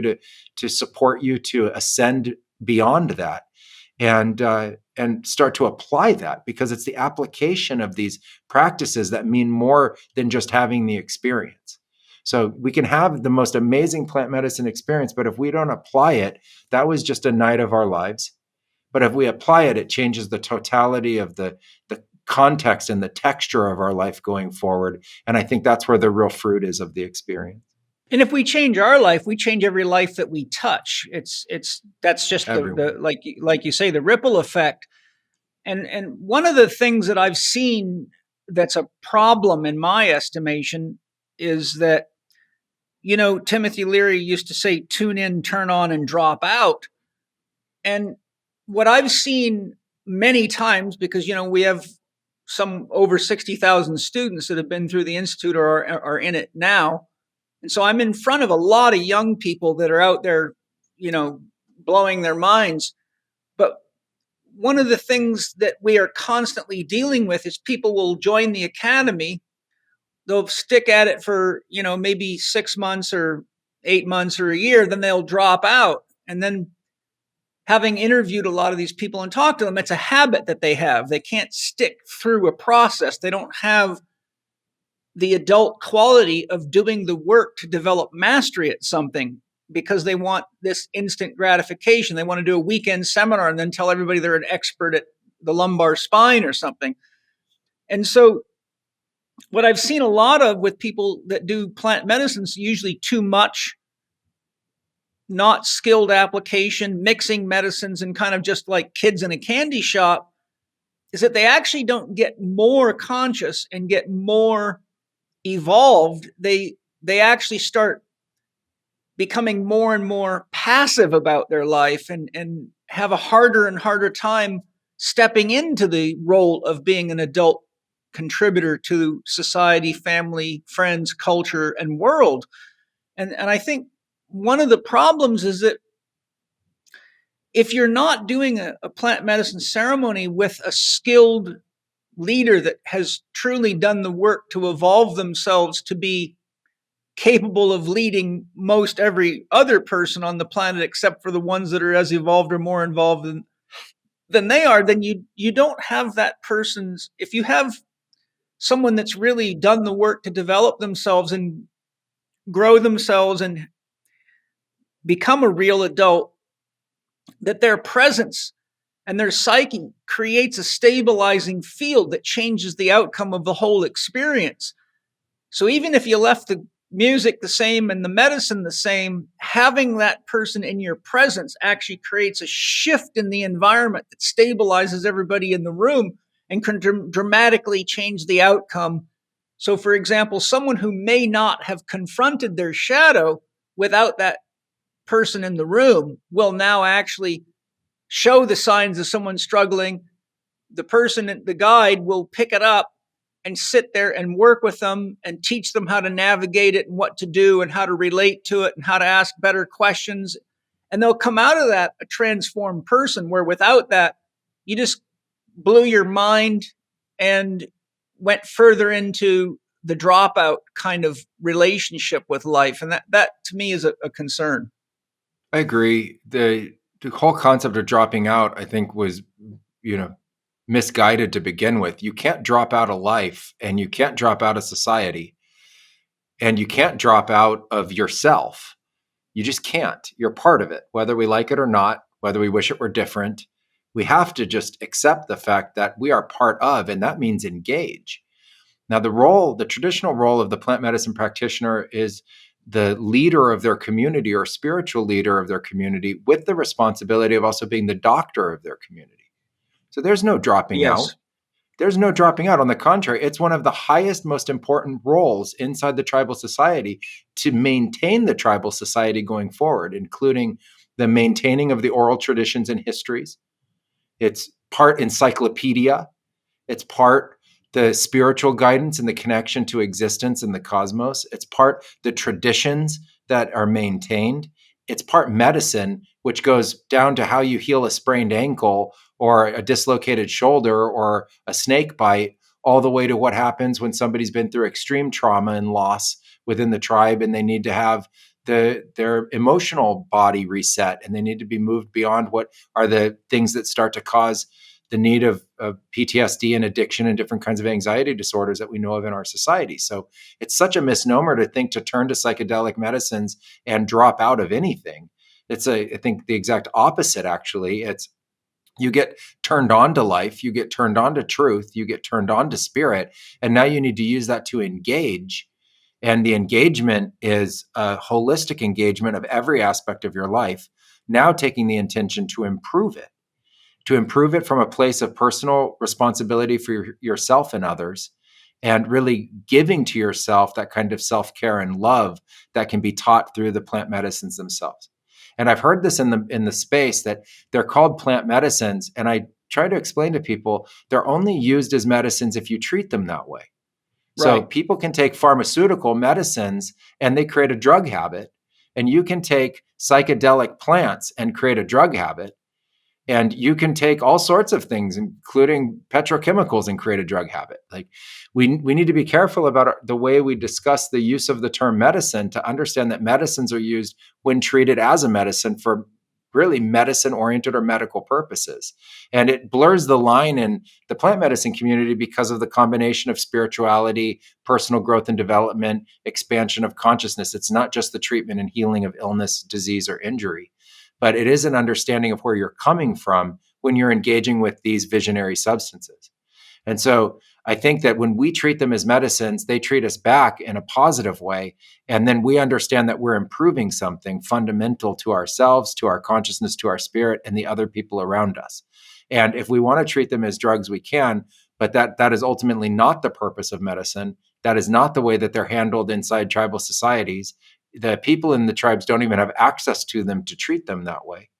to support you to ascend beyond that, and start to apply that, because it's the application of these practices that mean more than just having the experience. So we can have the most amazing plant medicine experience, but if we don't apply it, that was just a night of our lives. But if we apply it, it changes the totality of the context and the texture of our life going forward. And I think that's where the real fruit is of the experience. And if we change our life, we change every life that we touch. That's just the like you say, the ripple effect. And one of the things that I've seen that's a problem in my estimation is that, Timothy Leary used to say, tune in, turn on, and drop out. And what I've seen many times, because, we have some over 60,000 students that have been through the Institute or are in it now. And so I'm in front of a lot of young people that are out there, blowing their minds. But one of the things that we are constantly dealing with is people will join the academy. They'll stick at it for, maybe 6 months or 8 months or a year, then they'll drop out. And then, having interviewed a lot of these people and talked to them, it's a habit that they have. They can't stick through a process. They don't have the adult quality of doing the work to develop mastery at something, because they want this instant gratification. They want to do a weekend seminar and then tell everybody they're an expert at the lumbar spine or something. And so what I've seen a lot of with people that do plant medicine is usually too much, not skilled application, mixing medicines, and kind of just like kids in a candy shop, is that they actually don't get more conscious and get more evolved. They actually start becoming more and more passive about their life, and have a harder and harder time stepping into the role of being an adult contributor to society, family, friends, culture, and world. And I think one of the problems is that if you're not doing a plant medicine ceremony with a skilled leader that has truly done the work to evolve themselves to be capable of leading most every other person on the planet, except for the ones that are as evolved or more involved than they are, then you don't have that person's. If you have someone that's really done the work to develop themselves and grow themselves and become a real adult, that their presence and their psyche creates a stabilizing field that changes the outcome of the whole experience. So even if you left the music the same and the medicine the same, having that person in your presence actually creates a shift in the environment that stabilizes everybody in the room and can dramatically change the outcome. So, for example, someone who may not have confronted their shadow without that person in the room will now actually show the signs of someone struggling. The person, the guide, will pick it up and sit there and work with them and teach them how to navigate it and what to do and how to relate to it and how to ask better questions. And they'll come out of that a transformed person, where without that, you just blew your mind and went further into the dropout kind of relationship with life. And that to me is a concern. I agree. The whole concept of dropping out, I think, was, misguided to begin with. You can't drop out of life, and you can't drop out of society, and you can't drop out of yourself. You just can't. You're part of it, whether we like it or not, whether we wish it were different. We have to just accept the fact that we are part of, and that means engage. Now, the traditional role of the plant medicine practitioner is the leader of their community or spiritual leader of their community, with the responsibility of also being the doctor of their community. So there's no dropping out. Yes. There's no dropping out. On the contrary, it's one of the highest, most important roles inside the tribal society to maintain the tribal society going forward, including the maintaining of the oral traditions and histories. It's part encyclopedia. It's part the spiritual guidance and the connection to existence and the cosmos. It's part the traditions that are maintained. It's part medicine, which goes down to how you heal a sprained ankle or a dislocated shoulder or a snake bite, all the way to what happens when somebody's been through extreme trauma and loss within the tribe, and they need to have their emotional body reset, and they need to be moved beyond what are the things that start to cause the need of PTSD and addiction and different kinds of anxiety disorders that we know of in our society. So it's such a misnomer to think to turn to psychedelic medicines and drop out of anything. I think the exact opposite, actually. It's you get turned on to life, you get turned on to truth, you get turned on to spirit, and now you need to use that to engage. And the engagement is a holistic engagement of every aspect of your life, now taking the intention to improve it from a place of personal responsibility for yourself and others, and really giving to yourself that kind of self-care and love that can be taught through the plant medicines themselves. And I've heard this in the space that they're called plant medicines, and I try to explain to people they're only used as medicines if you treat them that way. So Right. people can take pharmaceutical medicines and they create a drug habit, and you can take psychedelic plants and create a drug habit. And you can take all sorts of things, including petrochemicals, and create a drug habit. Like we need to be careful about the way we discuss the use of the term medicine, to understand that medicines are used when treated as a medicine for really medicine-oriented or medical purposes. And it blurs the line in the plant medicine community because of the combination of spirituality, personal growth and development, expansion of consciousness. It's not just the treatment and healing of illness, disease, or injury, but it is an understanding of where you're coming from when you're engaging with these visionary substances. And so I think that when we treat them as medicines, they treat us back in a positive way. And then we understand that we're improving something fundamental to ourselves, to our consciousness, to our spirit, and the other people around us. And if we want to treat them as drugs, we can, but that is ultimately not the purpose of medicine. That is not the way that they're handled inside tribal societies. The people in the tribes don't even have access to them to treat them that way.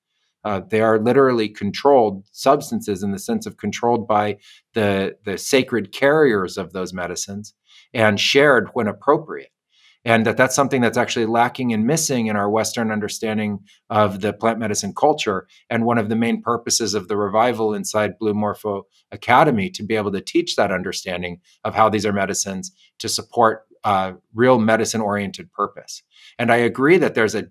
They are literally controlled substances, in the sense of controlled by the sacred carriers of those medicines, and shared when appropriate. And that's something that's actually lacking and missing in our Western understanding of the plant medicine culture. And one of the main purposes of the revival inside Blue Morpho Academy, to be able to teach that understanding of how these are medicines to support real medicine-oriented purpose. And I agree that there's a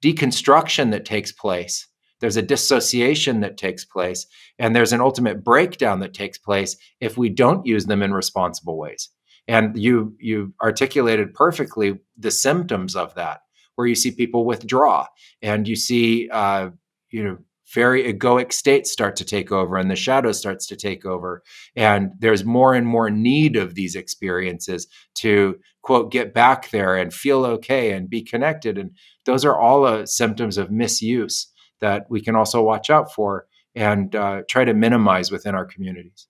deconstruction that takes place. There's a dissociation that takes place, and there's an ultimate breakdown that takes place if we don't use them in responsible ways. And you articulated perfectly the symptoms of that, where you see people withdraw, and you see very egoic states start to take over, and the shadow starts to take over, and there's more and more need of these experiences to, quote, get back there and feel okay and be connected. And those are all symptoms of misuse that we can also watch out for and try to minimize within our communities.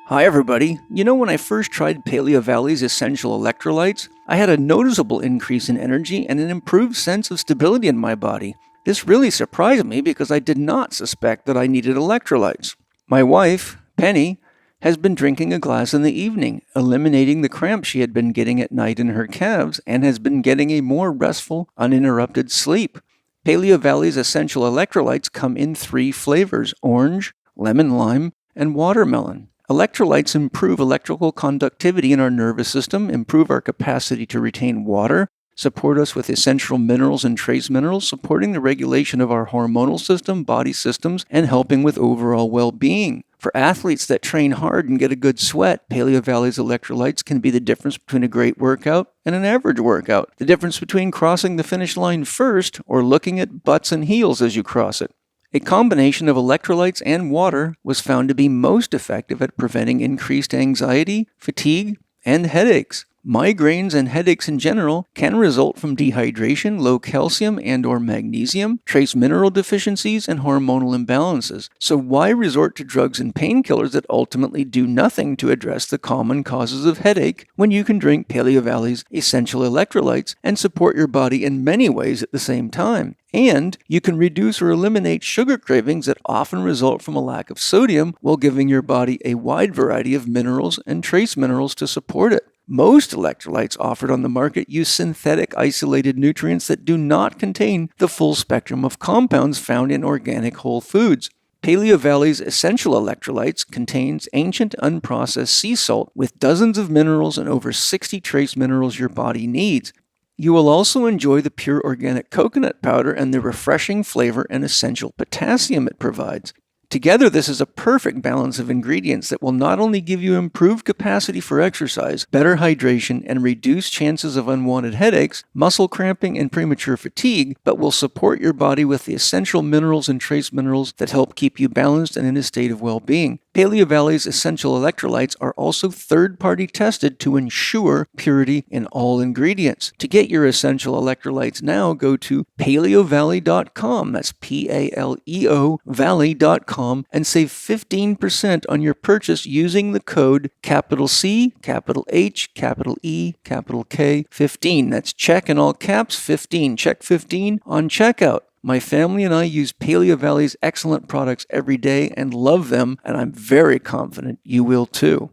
Hi, everybody. You know, when I first tried Paleo Valley's essential electrolytes, I had a noticeable increase in energy and an improved sense of stability in my body. This really surprised me because I did not suspect that I needed electrolytes. My wife, Penny, has been drinking a glass in the evening, eliminating the cramps she had been getting at night in her calves, and has been getting a more restful, uninterrupted sleep. Paleo Valley's essential electrolytes come in 3 flavors: orange, lemon lime, and watermelon. Electrolytes improve electrical conductivity in our nervous system, improve our capacity to retain water, support us with essential minerals and trace minerals, supporting the regulation of our hormonal system, body systems, and helping with overall well-being. For athletes that train hard and get a good sweat, Paleo Valley's electrolytes can be the difference between a great workout and an average workout, the difference between crossing the finish line first or looking at butts and heels as you cross it. A combination of electrolytes and water was found to be most effective at preventing increased anxiety, fatigue, and headaches. Migraines and headaches in general can result from dehydration, low calcium and or magnesium, trace mineral deficiencies, and hormonal imbalances. So why resort to drugs and painkillers that ultimately do nothing to address the common causes of headache when you can drink Paleo Valley's essential electrolytes and support your body in many ways at the same time? And you can reduce or eliminate sugar cravings that often result from a lack of sodium while giving your body a wide variety of minerals and trace minerals to support it. Most electrolytes offered on the market use synthetic isolated nutrients that do not contain the full spectrum of compounds found in organic whole foods. Paleo Valley's essential electrolytes contains ancient unprocessed sea salt with dozens of minerals and over 60 trace minerals your body needs. You will also enjoy the pure organic coconut powder and the refreshing flavor and essential potassium it provides. Together, this is a perfect balance of ingredients that will not only give you improved capacity for exercise, better hydration, and reduced chances of unwanted headaches, muscle cramping, and premature fatigue, but will support your body with the essential minerals and trace minerals that help keep you balanced and in a state of well-being. Paleo Valley's essential electrolytes are also third-party tested to ensure purity in all ingredients. To get your essential electrolytes now, go to paleovalley.com. That's P-A-L-E-O valley.com and save 15% on your purchase using the code capital C, capital H, capital E, capital K, 15. That's Chek in all caps, 15. Chek 15 on checkout. My family and I use Paleo Valley's excellent products every day and love them, and I'm very confident you will too.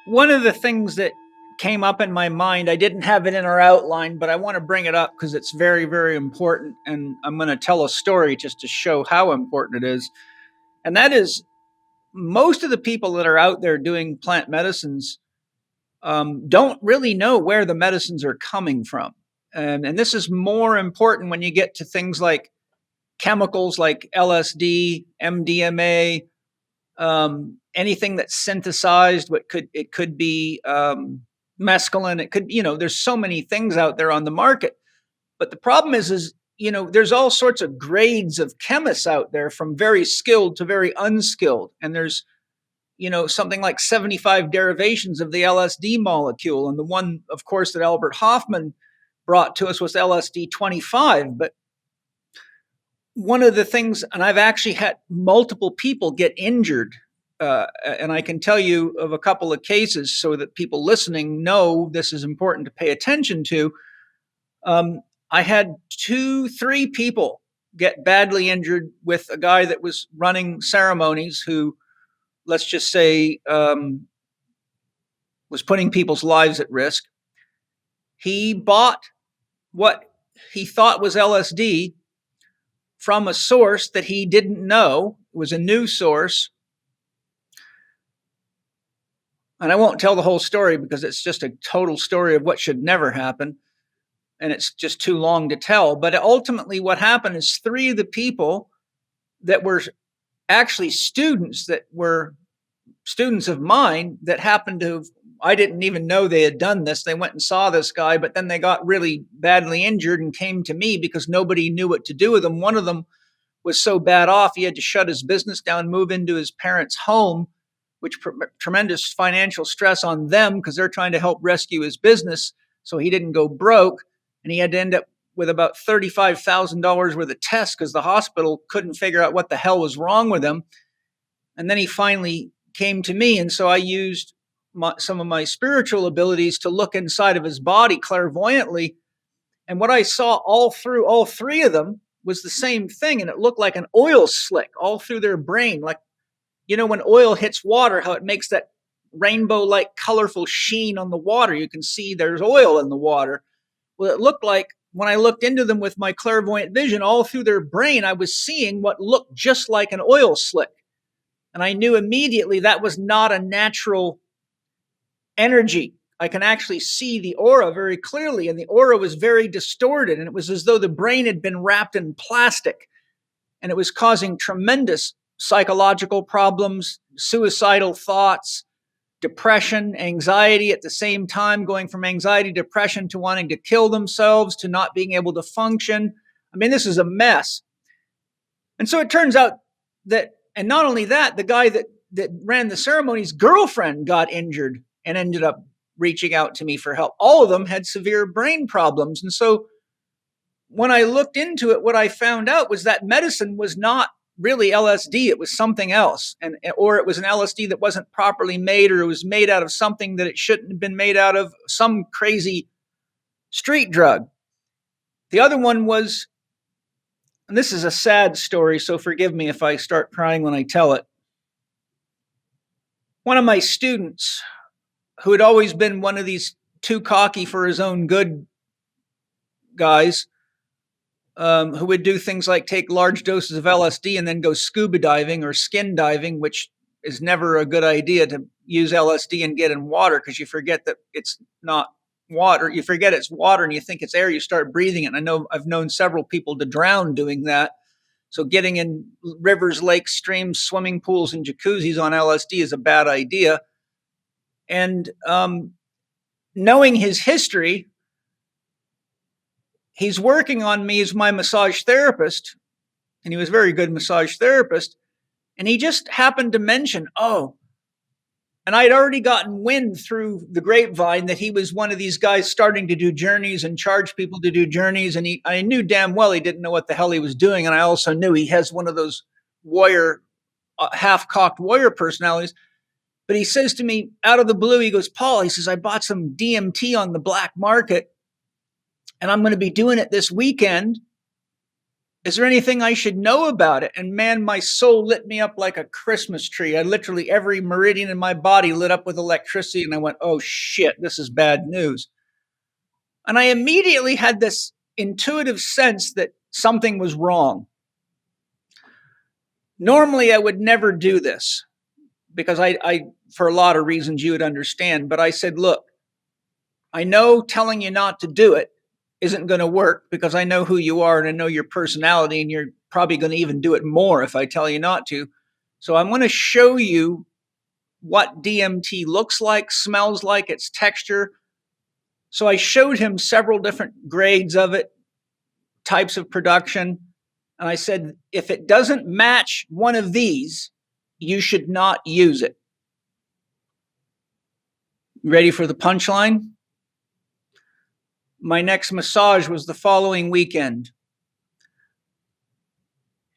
One of the things that came up in my mind, I didn't have it in our outline, but I want to bring it up because it's very, very important. And I'm going to tell a story just to show how important it is. And that is, most of the people that are out there doing plant medicines don't really know where the medicines are coming from. And this is more important when you get to things like chemicals like LSD, MDMA, anything that's synthesized. It could be mescaline. It could, there's so many things out there on the market. But the problem is, there's all sorts of grades of chemists out there, from very skilled to very unskilled. And there's, something like 75 derivations of the LSD molecule. And the one, of course, that Albert Hofmann brought to us was LSD 25. But one of the things, and I've actually had multiple people get injured, and I can tell you of a couple of cases so that people listening know this is important to pay attention to. I had 2-3 people get badly injured with a guy that was running ceremonies who, let's just say, was putting people's lives at risk. He bought what he thought was LSD from a source that he didn't know. It was a new source. And I won't tell the whole story because it's just a total story of what should never happen. And it's just too long to tell. But ultimately what happened is 3 of the people that were actually students of mine that happened to, I didn't even know they had done this. They went and saw this guy, but then they got really badly injured and came to me because nobody knew what to do with them. One of them was so bad off, he had to shut his business down, move into his parents' home, which tremendous financial stress on them because they're trying to help rescue his business so he didn't go broke. And he had to end up with about $35,000 worth of tests because the hospital couldn't figure out what the hell was wrong with him. And then he finally came to me. And so I used some of my spiritual abilities to look inside of his body clairvoyantly. And what I saw all through all 3 of them was the same thing. And it looked like an oil slick all through their brain. Like, when oil hits water, how it makes that rainbow-like colorful sheen on the water. You can see there's oil in the water. Well, it looked like when I looked into them with my clairvoyant vision, all through their brain, I was seeing what looked just like an oil slick. And I knew immediately that was not a natural energy. I can actually see the aura very clearly, and the aura was very distorted, and it was as though the brain had been wrapped in plastic. and it was causing tremendous psychological problems, suicidal thoughts, depression, anxiety at the same time, going from anxiety, depression to wanting to kill themselves, to not being able to function. I mean, this is a mess. And so it turns out that, and not only that, the guy that ran the ceremonies' girlfriend got injured and ended up reaching out to me for help. All of them had severe brain problems. And so when I looked into it, what I found out was that medicine was not really LSD. It was something else. Or it was an LSD that wasn't properly made, or it was made out of something that it shouldn't have been made out of, some crazy street drug. The other one was, and this is a sad story, so forgive me if I start crying when I tell it. One of my students, who had always been one of these too cocky for his own good guys, who would do things like take large doses of LSD and then go scuba diving or skin diving, which is never a good idea to use LSD and get in water, because you forget that it's not water. You forget it's water and you think it's air. You start breathing it. And I've known several people to drown doing that. So getting in rivers, lakes, streams, swimming pools, and jacuzzis on LSD is a bad idea. And knowing his history, he's working on me as my massage therapist, and he was a very good massage therapist. And he just happened to mention, and I'd already gotten wind through the grapevine that he was one of these guys starting to do journeys and charge people to do journeys. And I knew damn well he didn't know what the hell he was doing. And I also knew he has one of those warrior, half-cocked warrior personalities. But he says to me out of the blue, he goes, Paul, he says, I bought some DMT on the black market, and I'm going to be doing it this weekend. Is there anything I should know about it? And man, my soul lit me up like a Christmas tree. I literally, every meridian in my body lit up with electricity. And I went, oh shit, this is bad news. And I immediately had this intuitive sense that something was wrong. Normally, I would never do this because I for a lot of reasons you would understand. But I said, look, I know telling you not to do it isn't going to work, because I know who you are and I know your personality, and you're probably going to even do it more if I tell you not to. So I'm going to show you what DMT looks like, smells like, its texture. So I showed him several different grades of it, types of production. And I said, if it doesn't match one of these, you should not use it. Ready for the punchline? My next massage was the following weekend.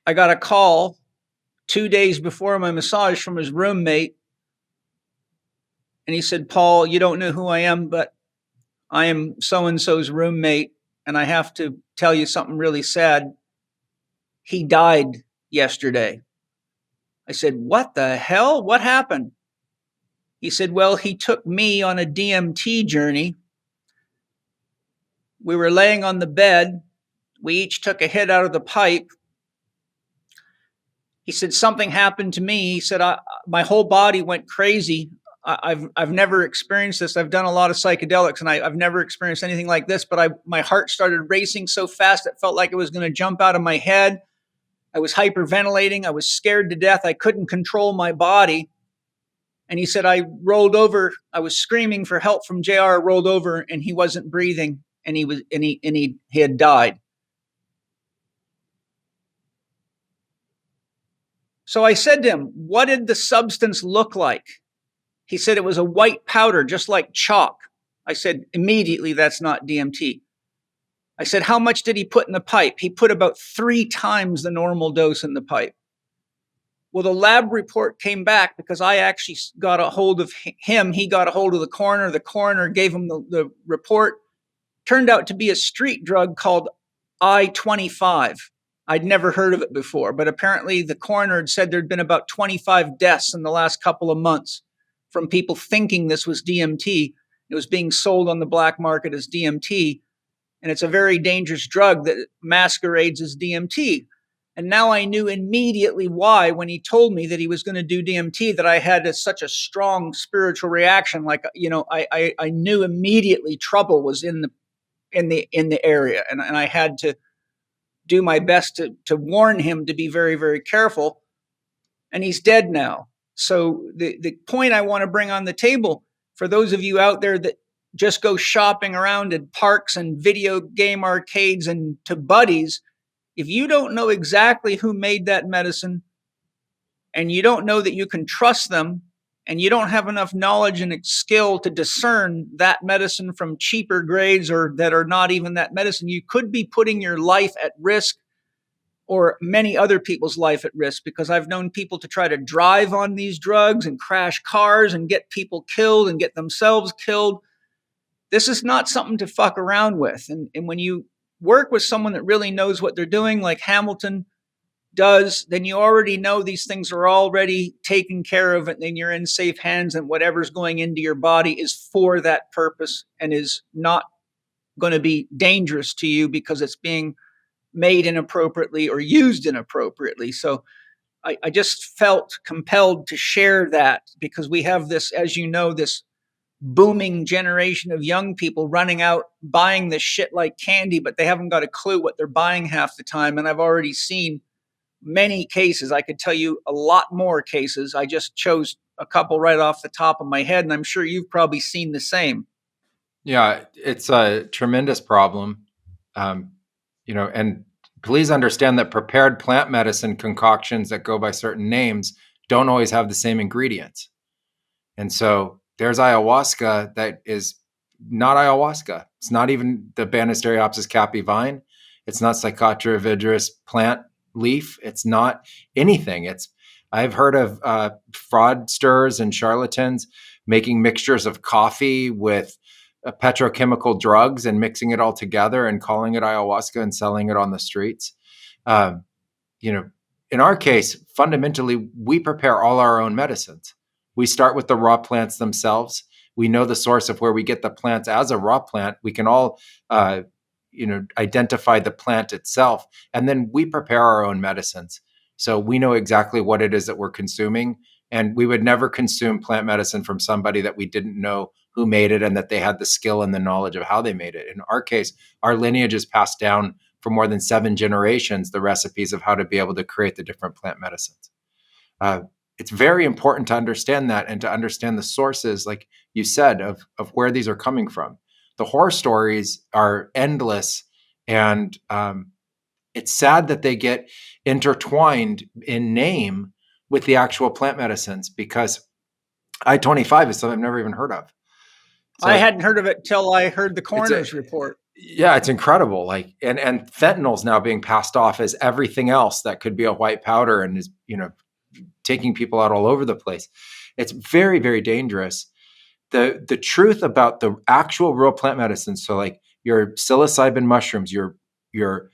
I got a call 2 days before my massage from his roommate. And he said, Paul, you don't know who I am, but I am so-and-so's roommate, and I have to tell you something really sad. He died yesterday. I said, what the hell? What happened? He said, well, he took me on a DMT journey. We were laying on the bed. We each took a hit out of the pipe. He said, something happened to me. He said, my whole body went crazy. I've never experienced this. I've done a lot of psychedelics, and I've never experienced anything like this, but my heart started racing so fast it felt like it was going to jump out of my head. I was hyperventilating. I was scared to death. I couldn't control my body. And he said, I rolled over. I was screaming for help from JR. I rolled over, and he wasn't breathing, and he had died. So I said to him, what did the substance look like? He said it was a white powder, just like chalk. I said, immediately, that's not DMT. I said, how much did he put in the pipe? He put about 3 times the normal dose in the pipe. Well, the lab report came back because I actually got a hold of him. He got a hold of the coroner. The coroner gave him the report. Turned out to be a street drug called I-25. I'd never heard of it before, but apparently the coroner had said there'd been about 25 deaths in the last couple of months from people thinking this was DMT. It was being sold on the black market as DMT, and it's a very dangerous drug that masquerades as DMT. And now I knew immediately why, when he told me that he was going to do DMT, that I had such a strong spiritual reaction. Like, I knew immediately trouble was in the area, and I had to do my best to warn him to be very, very careful. And he's dead now. So the point I want to bring on the table for those of you out there that just go shopping around at parks and video game arcades and to buddies, if you don't know exactly who made that medicine and you don't know that you can trust them and you don't have enough knowledge and skill to discern that medicine from cheaper grades or that are not even that medicine, you could be putting your life at risk or many other people's life at risk, because I've known people to try to drive on these drugs and crash cars and get people killed and get themselves killed. This is not something to fuck around with. And when you work with someone that really knows what they're doing, like Hamilton does, then you already know these things are already taken care of and then you're in safe hands, and whatever's going into your body is for that purpose and is not going to be dangerous to you because it's being made inappropriately or used inappropriately. So I just felt compelled to share that because we have this, as you know, this booming generation of young people running out buying this shit like candy, but they haven't got a clue what they're buying half the time. And I've already seen many cases. I could tell you a lot more cases. I just chose a couple right off the top of my head, and I'm sure you've probably seen the same. Yeah, it's a tremendous problem. And please understand that prepared plant medicine concoctions that go by certain names don't always have the same ingredients. And so there's ayahuasca that is not ayahuasca. It's not even the Banisteriopsis caapi vine. It's not Psychotria viridis plant leaf. It's not anything. I've heard of fraudsters and charlatans making mixtures of coffee with petrochemical drugs and mixing it all together and calling it ayahuasca and selling it on the streets. In our case, fundamentally, we prepare all our own medicines. We start with the raw plants themselves. We know the source of where we get the plants as a raw plant. We can all, identify the plant itself, and then we prepare our own medicines. So we know exactly what it is that we're consuming, and we would never consume plant medicine from somebody that we didn't know who made it and that they had the skill and the knowledge of how they made it. In our case, our lineage is passed down for more than 7 generations, the recipes of how to be able to create the different plant medicines. It's very important to understand that and to understand the sources, like you said, of where these are coming from. The horror stories are endless, and it's sad that they get intertwined in name with the actual plant medicines, because I-25 is something I've never even heard of. So I hadn't heard of it till I heard the coroner's report. Yeah, it's incredible. Like, and fentanyl's now being passed off as everything else that could be a white powder and is, taking people out all over the place. It's very, very dangerous. The truth about the actual real plant medicines, so like your psilocybin mushrooms, your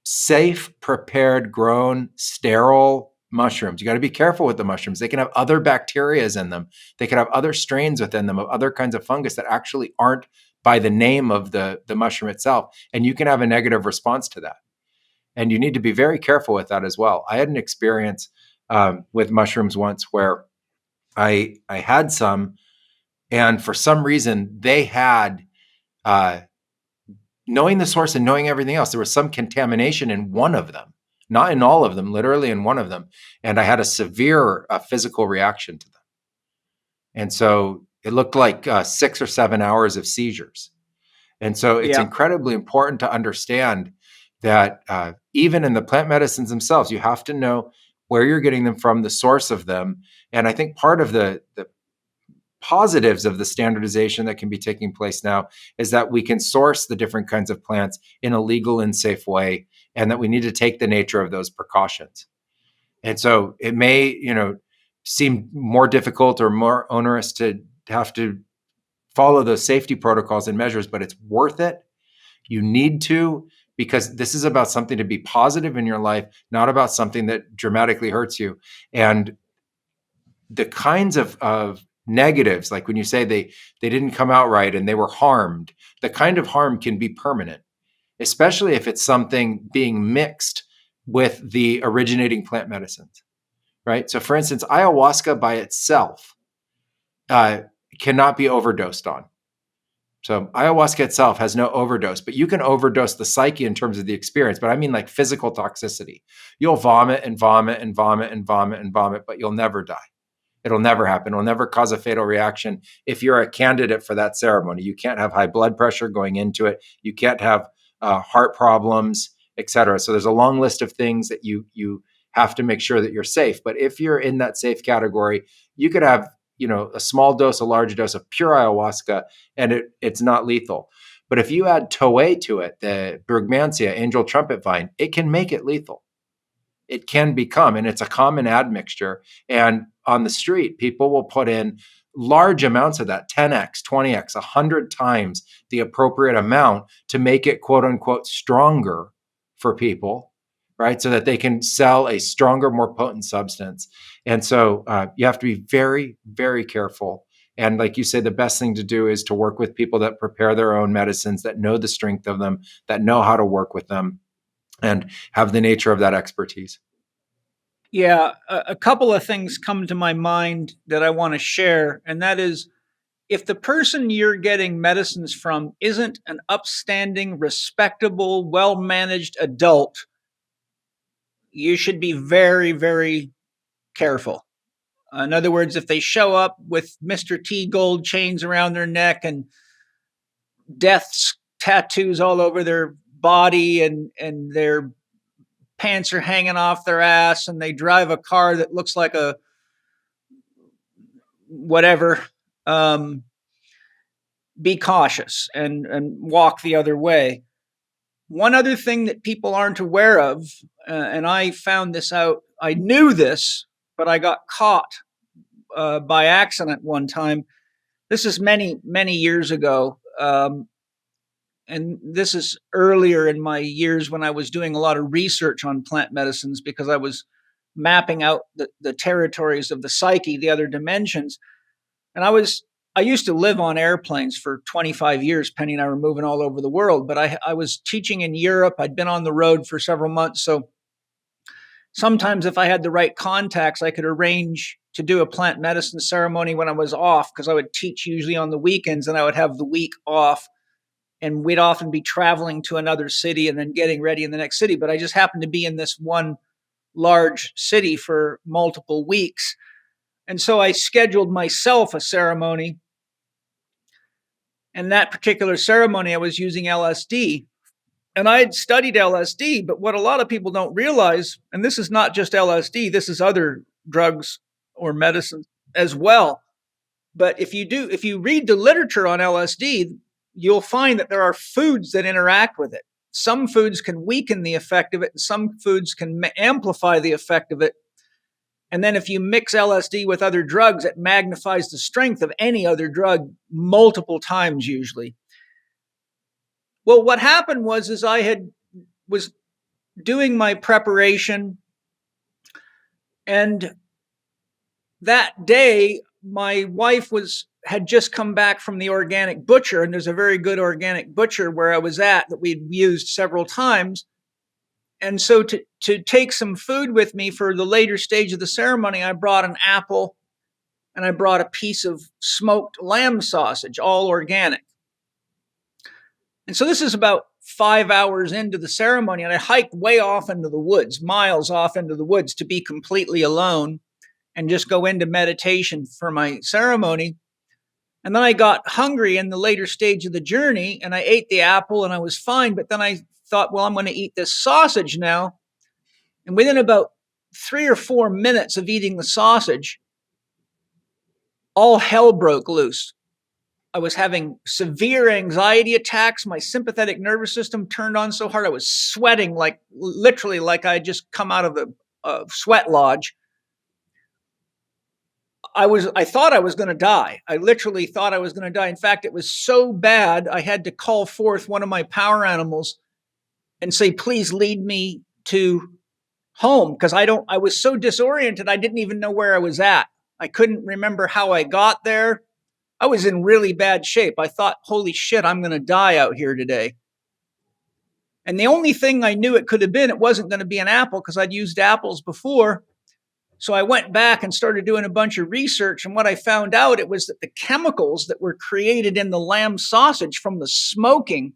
safe, prepared, grown, sterile mushrooms. You got to be careful with the mushrooms. They can have other bacterias in them. They can have other strains within them of other kinds of fungus that actually aren't by the name of the mushroom itself. And you can have a negative response to that. And you need to be very careful with that as well. I had an experience with mushrooms once where I had some, and for some reason they had, knowing the source and knowing everything else, there was some contamination in one of them. Not in all of them, literally in one of them. And I had a severe physical reaction to them. And so it looked like 6 or 7 hours of seizures. And so it's incredibly important to understand that even in the plant medicines themselves, you have to know where you're getting them from, the source of them. And I think part of the positives of the standardization that can be taking place now is that we can source the different kinds of plants in a legal and safe way, and that we need to take the nature of those precautions. And so it may, seem more difficult or more onerous to have to follow those safety protocols and measures, but it's worth it. You need to, because this is about something to be positive in your life, not about something that dramatically hurts you. And the kinds of negatives, like when you say they didn't come out right and they were harmed, the kind of harm can be permanent, especially if it's something being mixed with the originating plant medicines, right? So for instance, ayahuasca by itself cannot be overdosed on. So ayahuasca itself has no overdose, but you can overdose the psyche in terms of the experience. But I mean like physical toxicity. You'll vomit and vomit and vomit and vomit and vomit, but you'll never die. It'll never happen. It'll never cause a fatal reaction if you're a candidate for that ceremony. You can't have high blood pressure going into it. You can't have heart problems, et cetera. So there's a long list of things that you have to make sure that you're safe. But if you're in that safe category, you could have a small dose, a large dose of pure ayahuasca, and it's not lethal. But if you add Toei to it, the Bergmansia, angel trumpet vine, it can make it lethal. It can become, and it's a common admixture. And on the street, people will put in large amounts of that, 10x, 20x, 100 times the appropriate amount to make it quote unquote stronger for people, right? So that they can sell a stronger, more potent substance. And so you have to be very, very careful. And like you say, the best thing to do is to work with people that prepare their own medicines, that know the strength of them, that know how to work with them, and have the nature of that expertise. Yeah, a couple of things come to my mind that I want to share, and that is, if the person you're getting medicines from isn't an upstanding, respectable, well-managed adult, you should be very, very careful. In other words, if they show up with Mr. T gold chains around their neck and death's tattoos all over their body, and their pants are hanging off their ass, and they drive a car that looks like a whatever, be cautious and walk the other way. One other thing that people aren't aware of, and I found this out, I knew this, but I got caught by accident one time. This is many, many years ago. And this is earlier in my years when I was doing a lot of research on plant medicines, because I was mapping out the territories of the psyche, the other dimensions. And I used to live on airplanes for 25 years. Penny and I were moving all over the world, but I was teaching in Europe. I'd been on the road for several months. So sometimes if I had the right contacts, I could arrange to do a plant medicine ceremony when I was off, because I would teach usually on the weekends and I would have the week off. And we'd often be traveling to another city and then getting ready in the next city. But I just happened to be in this one large city for multiple weeks. And so I scheduled myself a ceremony. And that particular ceremony, I was using LSD. And I had studied LSD, but what a lot of people don't realize, and this is not just LSD, this is other drugs or medicines as well. But if you read the literature on LSD, you'll find that there are foods that interact with it. Some foods can weaken the effect of it, and some foods can amplify the effect of it. And then if you mix LSD with other drugs, it magnifies the strength of any other drug multiple times usually. Well, what happened was was doing my preparation, and that day my wife had just come back from the organic butcher, and there's a very good organic butcher where I was at that we'd used several times. And so to take some food with me for the later stage of the ceremony, I brought an apple and I brought a piece of smoked lamb sausage, all organic. And so this is about 5 hours into the ceremony, and I hiked way off into the woods, miles off into the woods, to be completely alone and just go into meditation for my ceremony. And then I got hungry in the later stage of the journey, and I ate the apple and I was fine. But then I thought, well, I'm going to eat this sausage now. And within about 3 or 4 minutes of eating the sausage, all hell broke loose. I was having severe anxiety attacks. My sympathetic nervous system turned on so hard I was sweating, literally like I had just come out of a sweat lodge. I thought I was going to die. I literally thought I was going to die. In fact, it was so bad, I had to call forth one of my power animals and say, please lead me to home, because I was so disoriented, I didn't even know where I was at. I couldn't remember how I got there. I was in really bad shape. I thought, holy shit, I'm going to die out here today. And the only thing I knew it could have been, it wasn't going to be an apple, because I'd used apples before. So I went back and started doing a bunch of research. And what I found out, it was that the chemicals that were created in the lamb sausage from the smoking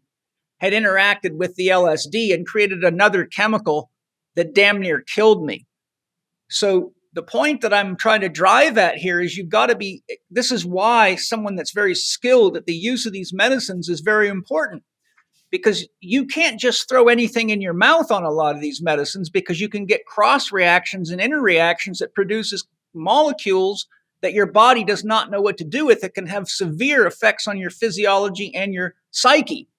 had interacted with the LSD and created another chemical that damn near killed me. So the point that I'm trying to drive at here is this is why someone that's very skilled at the use of these medicines is very important, because you can't just throw anything in your mouth on a lot of these medicines, because you can get cross reactions and interreactions that produces molecules that your body does not know what to do with. It can have severe effects on your physiology and your psyche.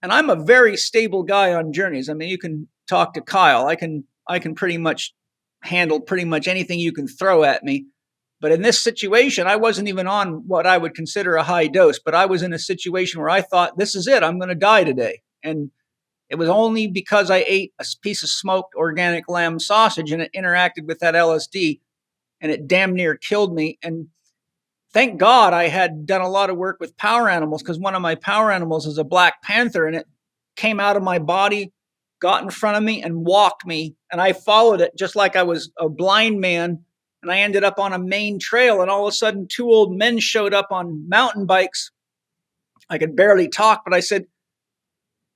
And I'm a very stable guy on journeys. I mean, you can talk to Kyle. I can pretty much handle pretty much anything you can throw at me. But in this situation, I wasn't even on what I would consider a high dose, but I was in a situation where I thought, this is it, I'm going to die today. And it was only because I ate a piece of smoked organic lamb sausage and it interacted with that LSD and it damn near killed me. And thank God I had done a lot of work with power animals, because one of my power animals is a black panther, and it came out of my body, got in front of me, and walked me. And I followed it just like I was a blind man. And I ended up on a main trail, and all of a sudden, two old men showed up on mountain bikes. I could barely talk, but I said,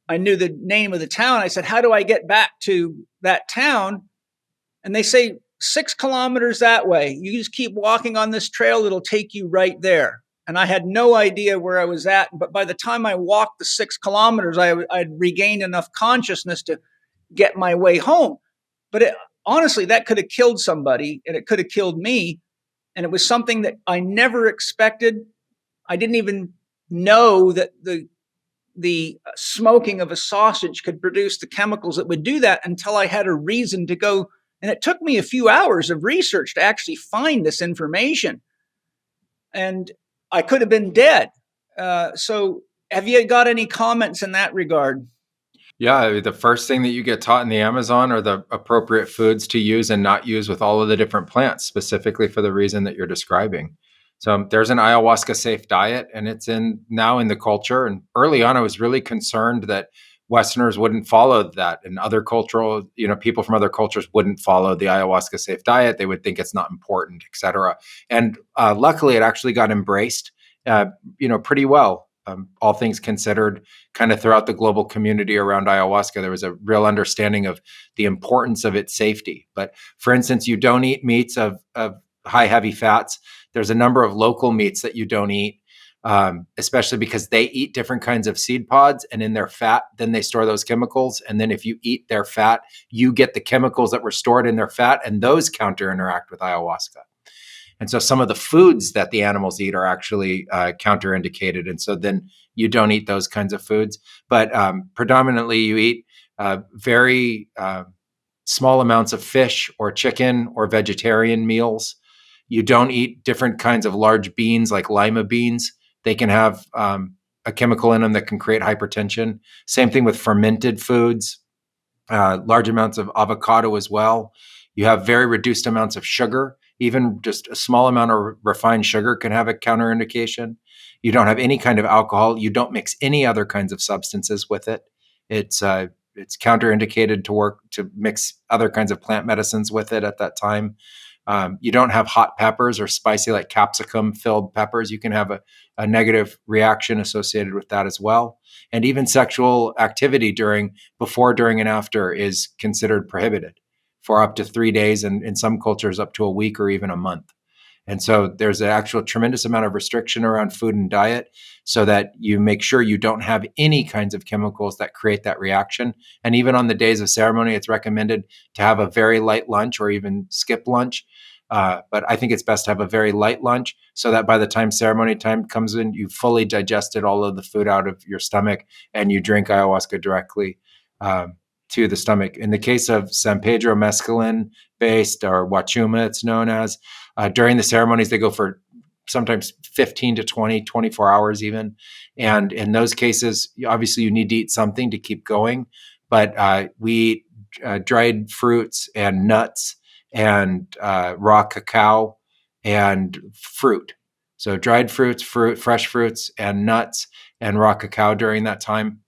I knew the name of the town. I said, how do I get back to that town? And they say, 6 kilometers that way. You just keep walking on this trail, it'll take you right there. And I had no idea where I was at. But by the time I walked the 6 kilometers, I'd regained enough consciousness to get my way home. But honestly, that could have killed somebody, and it could have killed me. And it was something that I never expected. I didn't even know that the smoking of a sausage could produce the chemicals that would do that until I had a reason to go. And it took me a few hours of research to actually find this information. And I could have been dead. So have you got any comments in that regard? Yeah, the first thing that you get taught in the Amazon are the appropriate foods to use and not use with all of the different plants, specifically for the reason that you're describing. So there's an ayahuasca-safe diet, and it's now in the culture. And early on, I was really concerned that Westerners wouldn't follow that, and other people from other cultures wouldn't follow the ayahuasca-safe diet. They would think it's not important, et cetera. And luckily, it actually got embraced, pretty well. All things considered, kind of throughout the global community around ayahuasca, there was a real understanding of the importance of its safety. But for instance, you don't eat meats of high heavy fats. There's a number of local meats that you don't eat, especially because they eat different kinds of seed pods, and in their fat, then they store those chemicals. And then if you eat their fat, you get the chemicals that were stored in their fat, and those counter interact with ayahuasca. And so some of the foods that the animals eat are actually counterindicated. And so then you don't eat those kinds of foods. But predominantly you eat very small amounts of fish or chicken or vegetarian meals. You don't eat different kinds of large beans like lima beans. They can have a chemical in them that can create hypertension. Same thing with fermented foods, large amounts of avocado as well. You have very reduced amounts of sugar. Even just a small amount of refined sugar can have a counterindication. You don't have any kind of alcohol. You don't mix any other kinds of substances with it. It's counterindicated to mix other kinds of plant medicines with it at that time. You don't have hot peppers or spicy like capsicum-filled peppers. You can have a negative reaction associated with that as well. And even sexual activity before, during, and after is considered prohibited for up to 3 days, and in some cultures up to a week or even a month. And so there's an actual tremendous amount of restriction around food and diet so that you make sure you don't have any kinds of chemicals that create that reaction. And even on the days of ceremony, it's recommended to have a very light lunch or even skip lunch. But I think it's best to have a very light lunch so that by the time ceremony time comes in, you've fully digested all of the food out of your stomach and you drink ayahuasca directly to the stomach. In the case of San Pedro mescaline-based, or Wachuma, it's known as, during the ceremonies, they go for sometimes 15 to 20, 24 hours even. And in those cases, obviously you need to eat something to keep going. But we eat dried fruits and nuts and raw cacao and fruit. So dried fruits, fresh fruits and nuts and raw cacao during that time.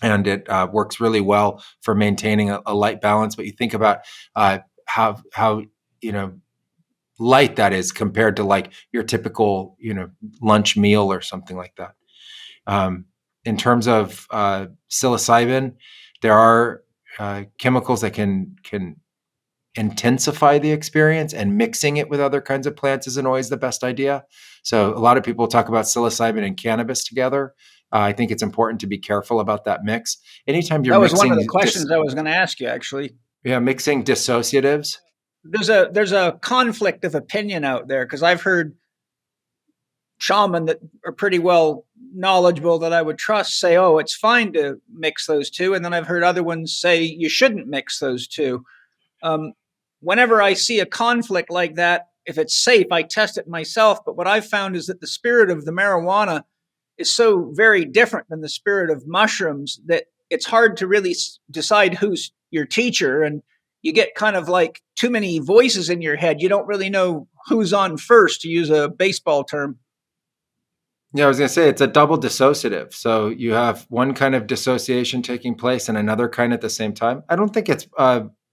And it works really well for maintaining a light balance. But you think about how light that is compared to like your typical, lunch meal or something like that. In terms of psilocybin, there are chemicals that can intensify the experience, and mixing it with other kinds of plants isn't always the best idea. So a lot of people talk about psilocybin and cannabis together. I think it's important to be careful about that mix. Anytime you're That was one of mixing, the questions I was going to ask you, actually. mixing dissociatives. There's a conflict of opinion out there, because I've heard shaman that are pretty well knowledgeable that I would trust say, oh, it's fine to mix those two. And then I've heard other ones say you shouldn't mix those two. Whenever I see a conflict like that, if it's safe, I test it myself. But what I've found is that the spirit of the marijuana is so very different than the spirit of mushrooms that it's hard to really decide who's your teacher. And you get kind of like too many voices in your head. You don't really know who's on first, to use a baseball term. Yeah, I was going to say it's a double dissociative. So you have one kind of dissociation taking place and another kind at the same time. I don't think it's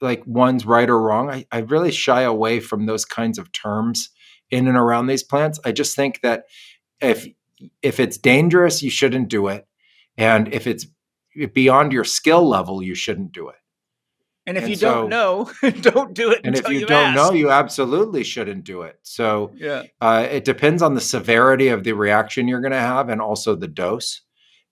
like one's right or wrong. I really shy away from those kinds of terms in and around these plants. I just think that if it's dangerous, you shouldn't do it. And if it's beyond your skill level, you shouldn't do it. And if you don't know, don't do it. And if you don't know, you absolutely shouldn't do it. So it depends on the severity of the reaction you're going to have, and also the dose.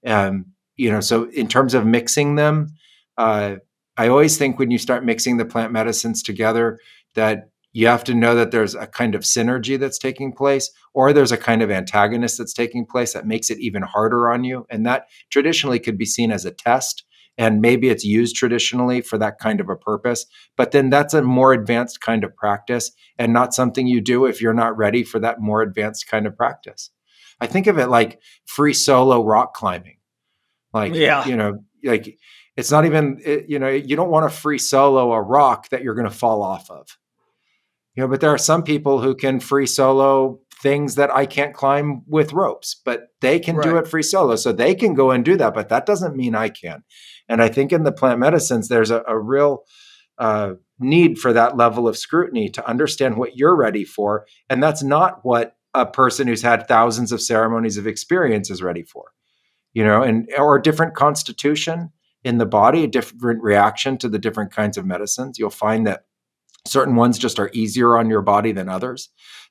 So in terms of mixing them, I always think when you start mixing the plant medicines together, that you have to know that there's a kind of synergy that's taking place, or there's a kind of antagonist that's taking place that makes it even harder on you. And that traditionally could be seen as a test. And maybe it's used traditionally for that kind of a purpose, but then that's a more advanced kind of practice, and not something you do if you're not ready for that more advanced kind of practice. I think of it like free solo rock climbing. Like, like it's not even, you don't want to free solo a rock that you're going to fall off of. But there are some people who can free solo things that I can't climb with ropes, but they can do it free solo. So they can go and do that, but that doesn't mean I can. And I think in the plant medicines, there's a real need for that level of scrutiny to understand what you're ready for. And that's not what a person who's had thousands of ceremonies of experience is ready for, or a different constitution in the body, a different reaction to the different kinds of medicines. You'll find that certain ones just are easier on your body than others.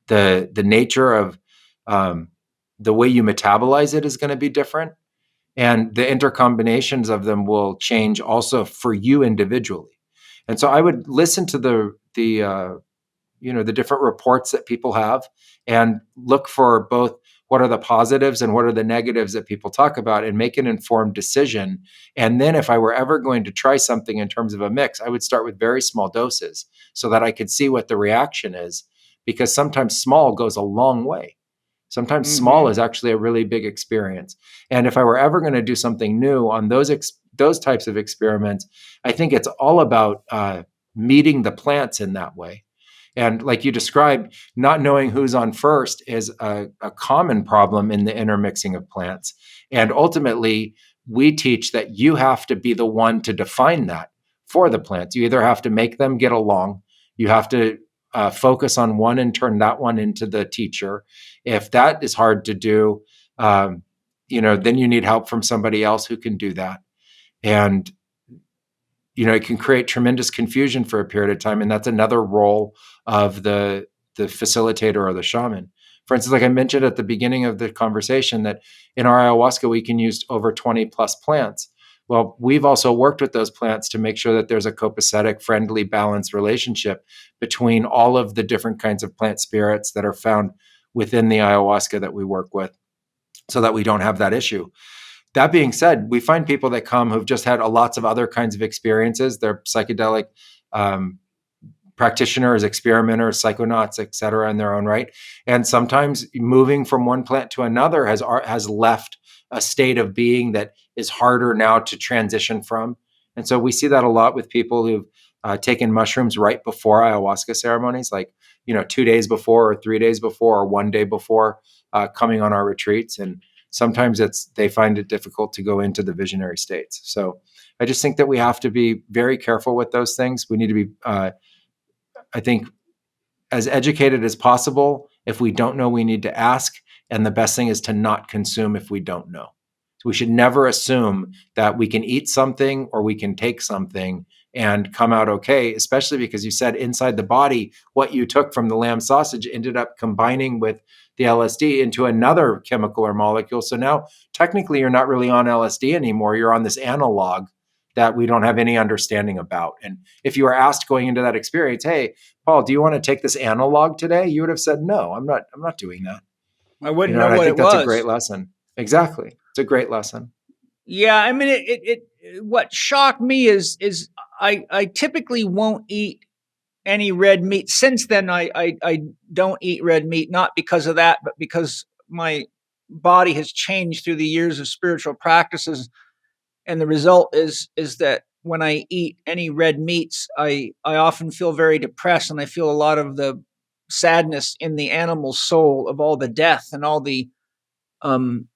The nature of the way you metabolize it is going to be different. And the intercombinations of them will change also for you individually. And so I would listen to the different reports that people have, and look for both what are the positives and what are the negatives that people talk about, and make an informed decision. And then if I were ever going to try something in terms of a mix, I would start with very small doses so that I could see what the reaction is, because sometimes small goes a long way. Sometimes small is actually a really big experience. And if I were ever going to do something new on those types of experiments, I think it's all about meeting the plants in that way. And like you described, not knowing who's on first is a common problem in the intermixing of plants. And ultimately, we teach that you have to be the one to define that for the plants. You either have to make them get along, you have to focus on one and turn that one into the teacher. If that is hard to do, then you need help from somebody else who can do that. And it can create tremendous confusion for a period of time. And that's another role of the facilitator or the shaman. For instance, like I mentioned at the beginning of the conversation, that in our ayahuasca, we can use over 20 plus plants. Well, we've also worked with those plants to make sure that there's a copacetic, friendly, balanced relationship between all of the different kinds of plant spirits that are found within the ayahuasca that we work with, so that we don't have that issue. That being said, we find people that come who've just had lots of other kinds of experiences. They're psychedelic practitioners, experimenters, psychonauts, et cetera, in their own right. And sometimes moving from one plant to another has left a state of being that is harder now to transition from. And so we see that a lot with people who've taken mushrooms right before ayahuasca ceremonies, like 2 days before, or 3 days before, or 1 day before coming on our retreats. And sometimes they find it difficult to go into the visionary states. So I just think that we have to be very careful with those things. We need to be, I think, as educated as possible. If we don't know, we need to ask. And the best thing is to not consume if we don't know. So we should never assume that we can eat something or we can take something and come out okay, especially because you said inside the body, what you took from the lamb sausage ended up combining with the LSD into another chemical or molecule. So now technically you're not really on LSD anymore. You're on this analog that we don't have any understanding about. And if you were asked going into that experience, hey, Paul, do you want to take this analog today? You would have said, no, I'm not doing that. I wouldn't And know I what think it that's a was. great lesson. Exactly. It's a great lesson. Yeah, I mean, what shocked me is I typically won't eat any red meat. Since then, I don't eat red meat, not because of that, but because my body has changed through the years of spiritual practices. And the result is that when I eat any red meats, I often feel very depressed, and I feel a lot of the sadness in the animal soul of all the death and all the um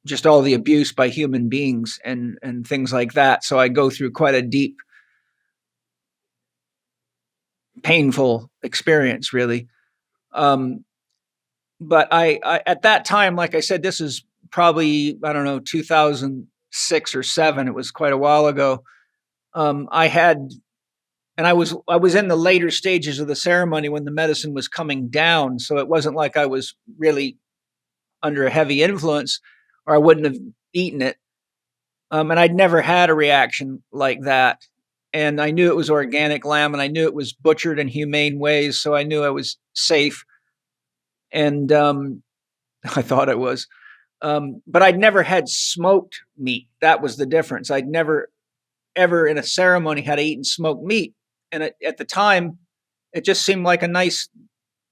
just all the abuse by human beings and things like that. So I go through quite a deep, painful experience, really. Um, but I at that time, like I said, this is probably, I don't know, 2006 or seven. It was quite a while ago. I had, and I was in the later stages of the ceremony when the medicine was coming down, so it wasn't like I was really under a heavy influence, or I wouldn't have eaten it. And I'd never had a reaction like that. And I knew it was organic lamb, and I knew it was butchered in humane ways, so I knew I was safe. And I thought it was. But I'd never had smoked meat. That was the difference. I'd never, ever in a ceremony had eaten smoked meat. And at the time, it just seemed like a nice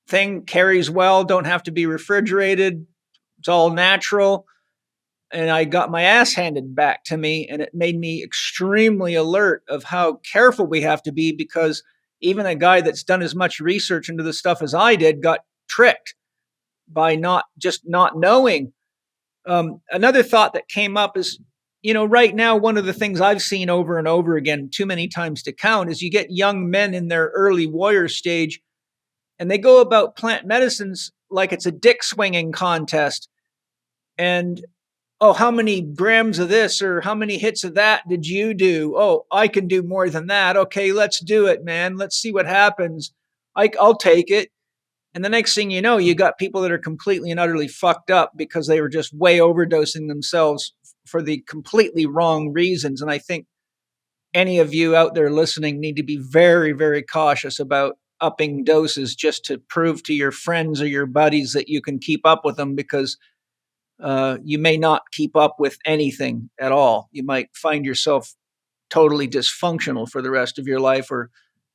thing, carries well, don't have to be refrigerated. It's all natural. And I got my ass handed back to me, and it made me extremely alert of how careful we have to be, because even a guy that's done as much research into this stuff as I did got tricked by not knowing. Another thought that came up is, right now, one of the things I've seen over and over again, too many times to count, is you get young men in their early warrior stage, and they go about plant medicines like it's a dick swinging contest. And, oh, how many grams of this or how many hits of that did you do? Oh, I can do more than that. Okay, let's do it, man. Let's see what happens. I'll take it. And the next thing you know, you got people that are completely and utterly fucked up because they were just way overdosing themselves for the completely wrong reasons. And I think any of you out there listening need to be very, very cautious about upping doses just to prove to your friends or your buddies that you can keep up with them, because you may not keep up with anything at all. You might find yourself totally dysfunctional for the rest of your life, or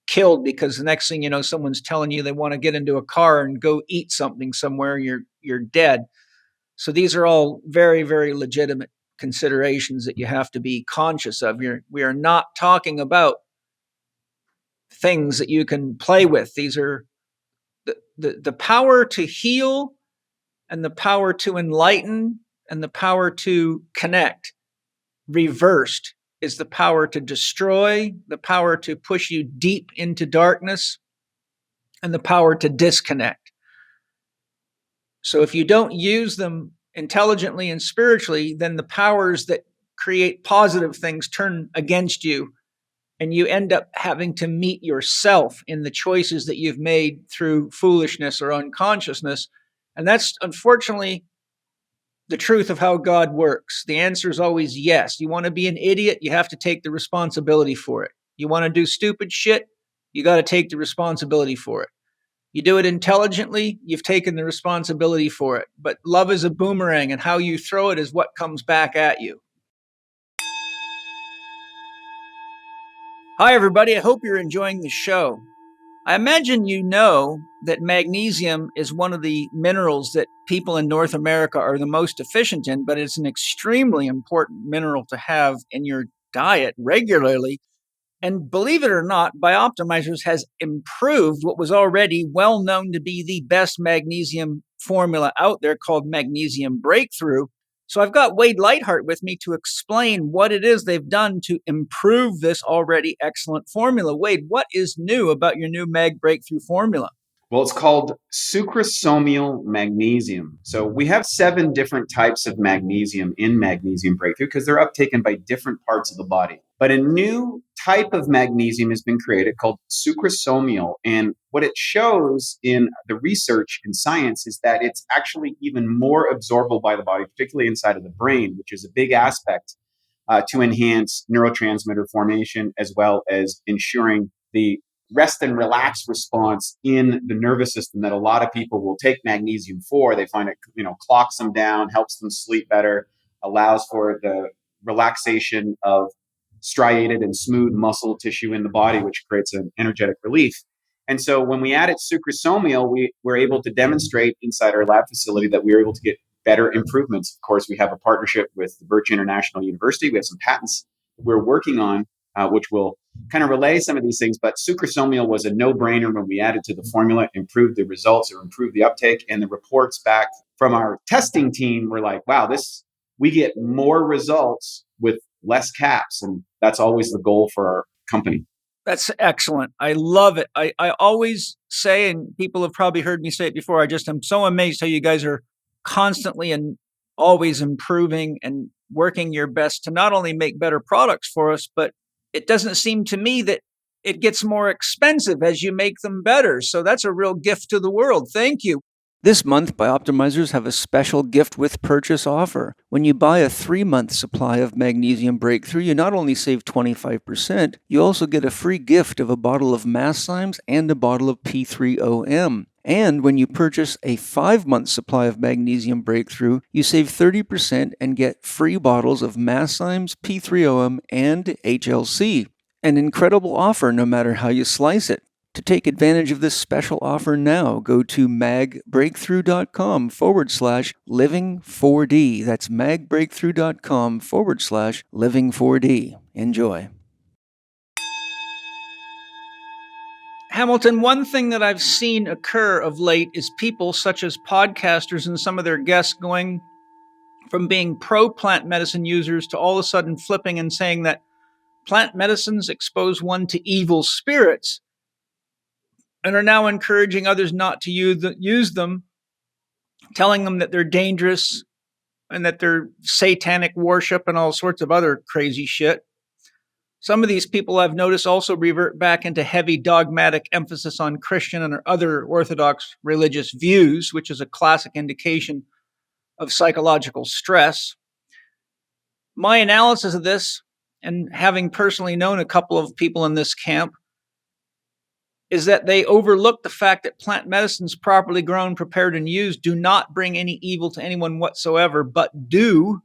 killed because the next thing you know, someone's telling you they want to get into a car and go eat something somewhere. You're dead. So these are all very, very legitimate considerations that you have to be conscious of. We are not talking about things that you can play with. These are the power to heal, and the power to enlighten, and the power to connect. Reversed is the power to destroy, the power to push you deep into darkness, and the power to disconnect. So if you don't use them intelligently and spiritually, then the powers that create positive things turn against you, and you end up having to meet yourself in the choices that you've made through foolishness or unconsciousness. And that's unfortunately the truth of how God works. The answer is always yes. You want to be an idiot, you have to take the responsibility for it. You want to do stupid shit, you got to take the responsibility for it. You do it intelligently, you've taken the responsibility for it. But love is a boomerang, and how you throw it is what comes back at you. Hi, everybody. I hope you're enjoying the show. I imagine you know that magnesium is one of the minerals that people in North America are the most deficient in, but it's an extremely important mineral to have in your diet regularly. And believe it or not, Bioptimizers has improved what was already well known to be the best magnesium formula out there, called Magnesium Breakthrough. So I've got Wade Lightheart with me to explain what it is they've done to improve this already excellent formula. Wade, what is new about your new Mag Breakthrough formula? Well, it's called sucrosomial magnesium. So we have 7 different types of magnesium in Magnesium Breakthrough because they're uptaken by different parts of the body. But a new type of magnesium has been created called sucrosomial. And what it shows in the research in science is that it's actually even more absorbable by the body, particularly inside of the brain, which is a big aspect to enhance neurotransmitter formation, as well as ensuring the rest and relax response in the nervous system that a lot of people will take magnesium for. They find it, clocks them down, helps them sleep better, allows for the relaxation of striated and smooth muscle tissue in the body, which creates an energetic relief. And so when we added sucrosomial, we were able to demonstrate inside our lab facility that we were able to get better improvements. Of course, we have a partnership with the Birch International University. We have some patents we're working on, which will kind of relay some of these things. But sucrosomial was a no-brainer when we added to the formula, improved the results or improved the uptake. And the reports back from our testing team were like, wow, we get more results with less caps. And that's always the goal for our company. That's excellent. I love it. I always say, and people have probably heard me say it before, I'm so amazed how you guys are constantly and always improving and working your best to not only make better products for us, but it doesn't seem to me that it gets more expensive as you make them better. So that's a real gift to the world. Thank you. This month, Bioptimizers have a special gift with purchase offer. When you buy a 3-month supply of Magnesium Breakthrough, you not only save 25%, you also get a free gift of a bottle of Masszymes and a bottle of P3OM. And when you purchase a 5-month supply of Magnesium Breakthrough, you save 30% and get free bottles of Masszymes, P3OM, and HLC. An incredible offer no matter how you slice it. To take advantage of this special offer now, go to magbreakthrough.com/living4D. That's magbreakthrough.com/living4D. Enjoy. Hamilton, one thing that I've seen occur of late is people such as podcasters and some of their guests going from being pro-plant medicine users to all of a sudden flipping and saying that plant medicines expose one to evil spirits, and are now encouraging others not to use them, telling them that they're dangerous and that they're satanic worship and all sorts of other crazy shit. Some of these people I've noticed also revert back into heavy dogmatic emphasis on Christian and other Orthodox religious views, which is a classic indication of psychological stress. My analysis of this, and having personally known a couple of people in this camp, is that they overlook the fact that plant medicines properly grown, prepared, and used do not bring any evil to anyone whatsoever, but do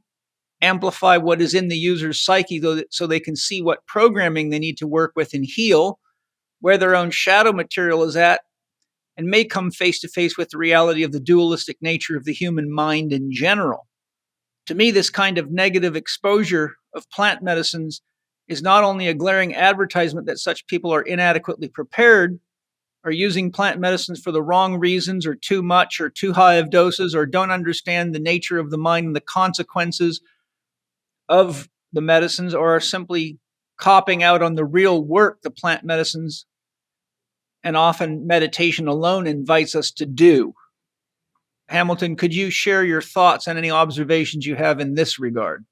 amplify what is in the user's psyche so they can see what programming they need to work with and heal, where their own shadow material is at, and may come face to face with the reality of the dualistic nature of the human mind in general. To me, this kind of negative exposure of plant medicines is not only a glaring advertisement that such people are inadequately prepared, are using plant medicines for the wrong reasons, or too much, or too high of doses, or don't understand the nature of the mind and the consequences of the medicines, or are simply copping out on the real work the plant medicines and often meditation alone invites us to do. Hamilton, could you share your thoughts and any observations you have in this regard?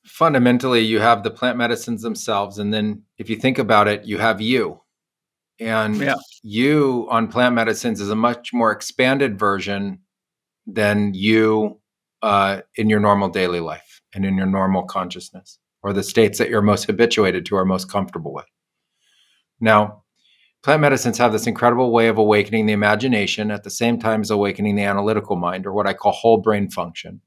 Fundamentally, you have the plant medicines themselves. And then if you think about it, you have you. And you on plant medicines is a much more expanded version than you in your normal daily life and in your normal consciousness, or the states that you're most habituated to or most comfortable with. Now, plant medicines have this incredible way of awakening the imagination at the same time as awakening the analytical mind, or what I call whole brain function.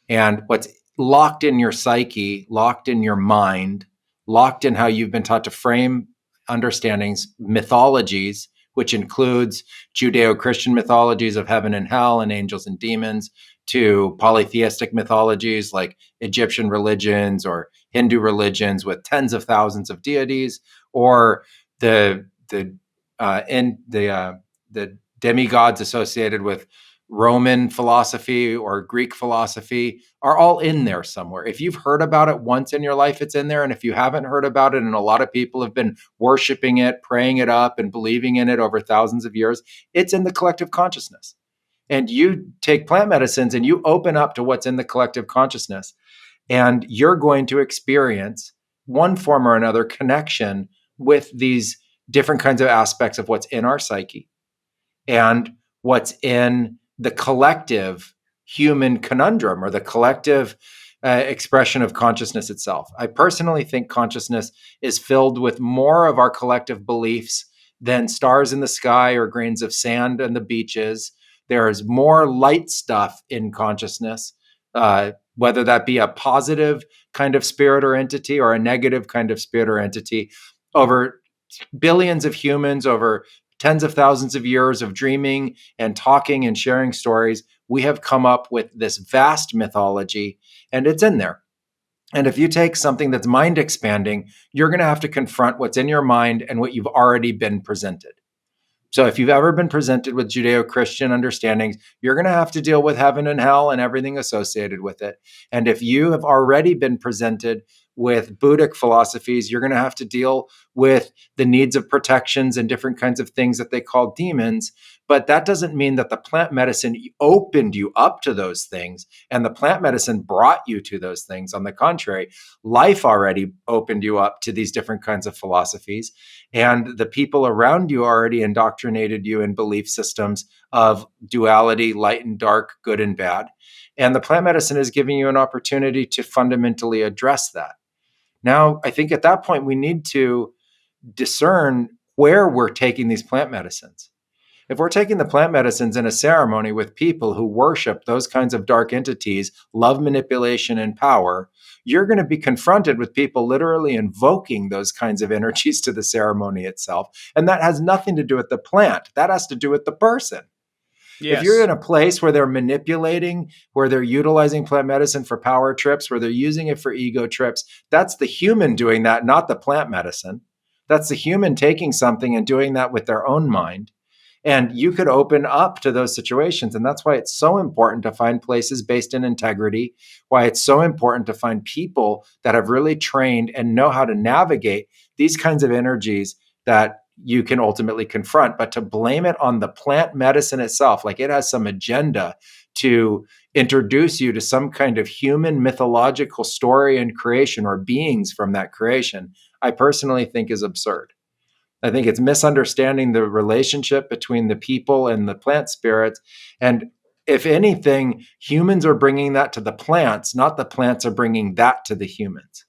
And what's locked in your psyche, locked in your mind, locked in how you've been taught to frame understandings, mythologies, which includes Judeo-Christian mythologies of heaven and hell and angels and demons, to polytheistic mythologies like Egyptian religions or Hindu religions with tens of thousands of deities, or the demigods associated with Roman philosophy or Greek philosophy are all in there somewhere. If you've heard about it once in your life, it's in there. And if you haven't heard about it, and a lot of people have been worshiping it, praying it up, and believing in it over thousands of years, it's in the collective consciousness. And you take plant medicines and you open up to what's in the collective consciousness, and you're going to experience one form or another connection with these different kinds of aspects of what's in our psyche and what's in the collective human conundrum or the collective expression of consciousness itself. I personally think consciousness is filled with more of our collective beliefs than stars in the sky or grains of sand on the beaches. There is more light stuff in consciousness, whether that be a positive kind of spirit or entity or a negative kind of spirit or entity. Over billions of humans, over tens of thousands of years of dreaming and talking and sharing stories, we have come up with this vast mythology, and it's in there. And if you take something that's mind expanding, you're going to have to confront what's in your mind and what you've already been presented. So if you've ever been presented with Judeo-Christian understandings, you're going to have to deal with heaven and hell and everything associated with it. And if you have already been presented with Buddhic philosophies, you're going to have to deal with the needs of protections and different kinds of things that they call demons. But that doesn't mean that the plant medicine opened you up to those things and the plant medicine brought you to those things. On the contrary, life already opened you up to these different kinds of philosophies. And the people around you already indoctrinated you in belief systems of duality, light and dark, good and bad. And the plant medicine is giving you an opportunity to fundamentally address that. Now, I think at that point, we need to discern where we're taking these plant medicines. If we're taking the plant medicines in a ceremony with people who worship those kinds of dark entities, love manipulation and power, you're going to be confronted with people literally invoking those kinds of energies to the ceremony itself. And that has nothing to do with the plant. That has to do with the person. Yes. If you're in a place where they're manipulating, where they're utilizing plant medicine for power trips, where they're using it for ego trips, that's the human doing that, not the plant medicine. That's the human taking something and doing that with their own mind. And you could open up to those situations. And that's why it's so important to find places based in integrity, why it's so important to find people that have really trained and know how to navigate these kinds of energies that you can ultimately confront. But to blame it on the plant medicine itself, like it has some agenda to introduce you to some kind of human mythological story and creation or beings from that creation, I personally think is absurd. I think it's misunderstanding the relationship between the people and the plant spirits. And if anything, humans are bringing that to the plants, not the plants are bringing that to the humans.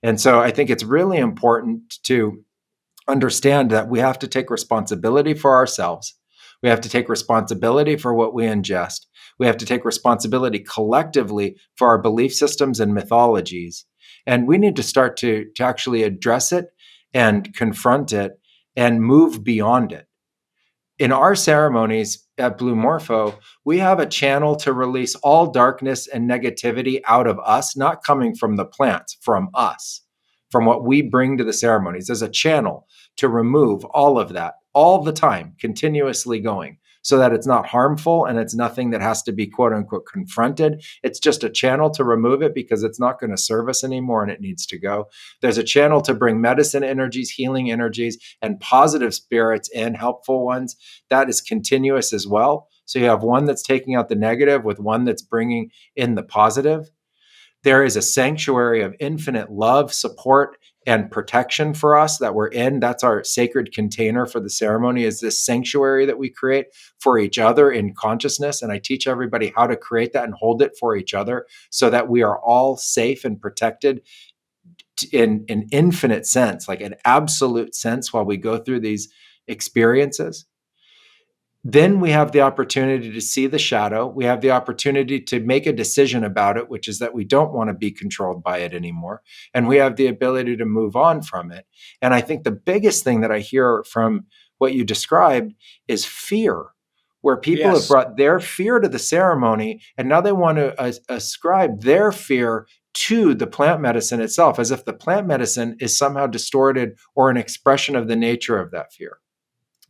And so I think it's really important to understand that we have to take responsibility for ourselves. We have to take responsibility for what we ingest. We have to take responsibility collectively for our belief systems and mythologies. And we need to start to actually address it and confront it and move beyond it. In our ceremonies at Blue Morpho, we have a channel to release all darkness and negativity out of us, not coming from the plants, from us, from what we bring to the ceremonies. There's a channel to remove all of that all the time, continuously going, so that it's not harmful and it's nothing that has to be quote unquote confronted. It's just a channel to remove it because it's not going to serve us anymore and it needs to go. There's a channel to bring medicine energies, healing energies, and positive spirits in, helpful ones. That is continuous as well. So you have one that's taking out the negative with one that's bringing in the positive. There is a sanctuary of infinite love, support, and protection for us that we're in. That's our sacred container for the ceremony, is this sanctuary that we create for each other in consciousness. And I teach everybody how to create that and hold it for each other so that we are all safe and protected in an infinite sense, like an absolute sense while we go through these experiences. Then we have the opportunity to see the shadow. We have the opportunity to make a decision about it, which is that we don't want to be controlled by it anymore. And we have the ability to move on from it. And I think the biggest thing that I hear from what you described is fear, where people have brought their fear to the ceremony and now they want to ascribe their fear to the plant medicine itself, as if the plant medicine is somehow distorted or an expression of the nature of that fear.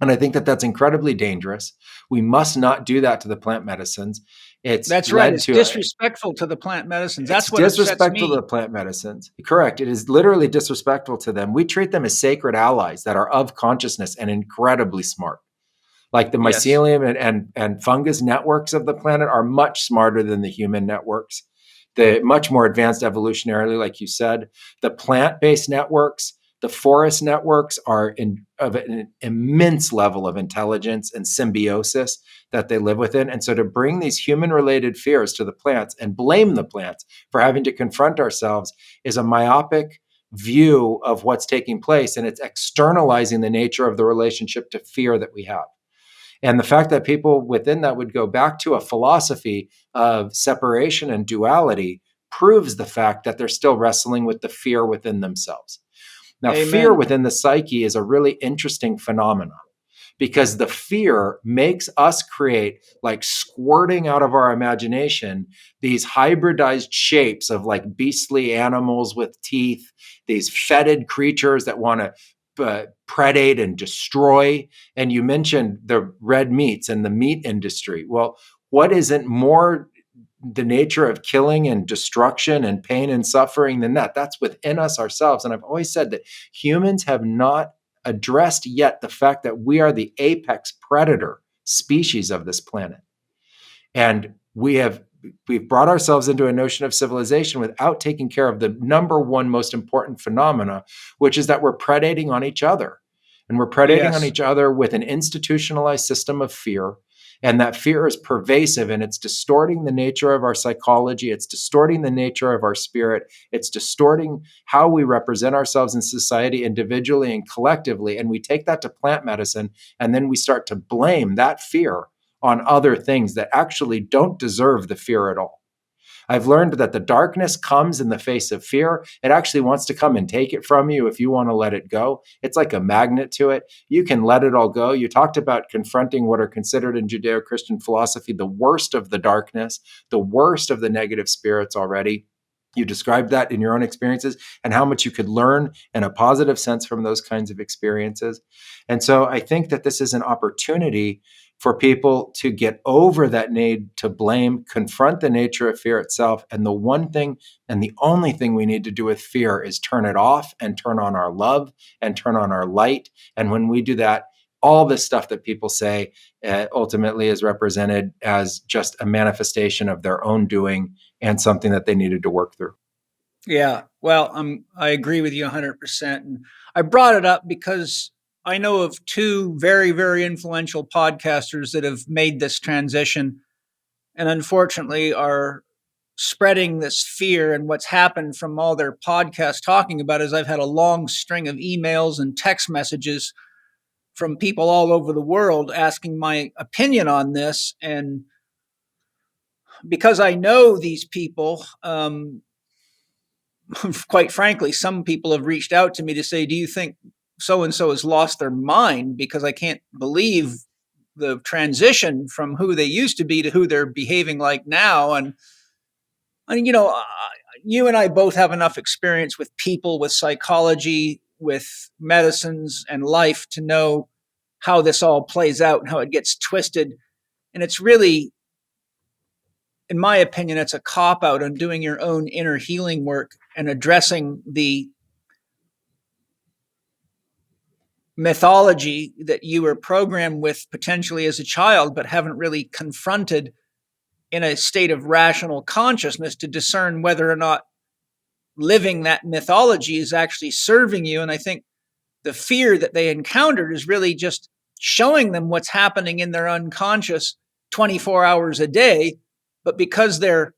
And I think that that's incredibly dangerous. We must not do that to the plant medicines. That's right. It's disrespectful to the plant medicines. That's what upsets disrespectful me. to the plant medicines. Correct. It is literally disrespectful to them. We treat them as sacred allies that are of consciousness and incredibly smart. Like the Yes. mycelium and fungus networks of the planet are much smarter than the human networks. The much more advanced evolutionarily, like you said. The plant-based networks, the forest networks are of an immense level of intelligence and symbiosis that they live within. And so to bring these human-related fears to the plants and blame the plants for having to confront ourselves is a myopic view of what's taking place. And it's externalizing the nature of the relationship to fear that we have. And the fact that people within that would go back to a philosophy of separation and duality proves the fact that they're still wrestling with the fear within themselves. Now, Amen. Fear within the psyche is a really interesting phenomenon because the fear makes us create, like squirting out of our imagination, these hybridized shapes of like beastly animals with teeth, these fetid creatures that want to predate and destroy. And you mentioned the red meats and the meat industry. Well, what isn't more the nature of killing and destruction and pain and suffering than that? That's within us ourselves. And I've always said that humans have not addressed yet the fact that we are the apex predator species of this planet. And we've brought ourselves into a notion of civilization without taking care of the number one most important phenomena, which is that we're predating on each other. And we're predating on each other with an institutionalized system of fear. And that fear is pervasive, and it's distorting the nature of our psychology. It's distorting the nature of our spirit. It's distorting how we represent ourselves in society individually and collectively. And we take that to plant medicine, and then we start to blame that fear on other things that actually don't deserve the fear at all. I've learned that the darkness comes in the face of fear. It actually wants to come and take it from you if you want to let it go. It's like a magnet to it. You can let it all go. You talked about confronting what are considered in Judeo-Christian philosophy the worst of the darkness, the worst of the negative spirits already. You described that in your own experiences and how much you could learn in a positive sense from those kinds of experiences. And so I think that this is an opportunity for people to get over that need to blame, confront the nature of fear itself. And the one thing and the only thing we need to do with fear is turn it off and turn on our love and turn on our light. And when we do that, all this stuff that people say ultimately is represented as just a manifestation of their own doing and something that they needed to work through. Yeah, well, I agree with you 100%. And I brought it up because I know of two very, very influential podcasters that have made this transition and unfortunately are spreading this fear. And what's happened from all their podcasts talking about is I've had a long string of emails and text messages from people all over the world asking my opinion on this. And because I know these people, quite frankly, some people have reached out to me to say, do you think so-and-so has lost their mind? Because I can't believe the transition from who they used to be to who they're behaving like now. And you know, you and I both have enough experience with people, with psychology, with medicines and life to know how this all plays out and how it gets twisted. And it's really, in my opinion, it's a cop-out on doing your own inner healing work and addressing the mythology that you were programmed with potentially as a child, but haven't really confronted in a state of rational consciousness to discern whether or not living that mythology is actually serving you. And I think the fear that they encountered is really just showing them what's happening in their unconscious 24 hours a day. But because they're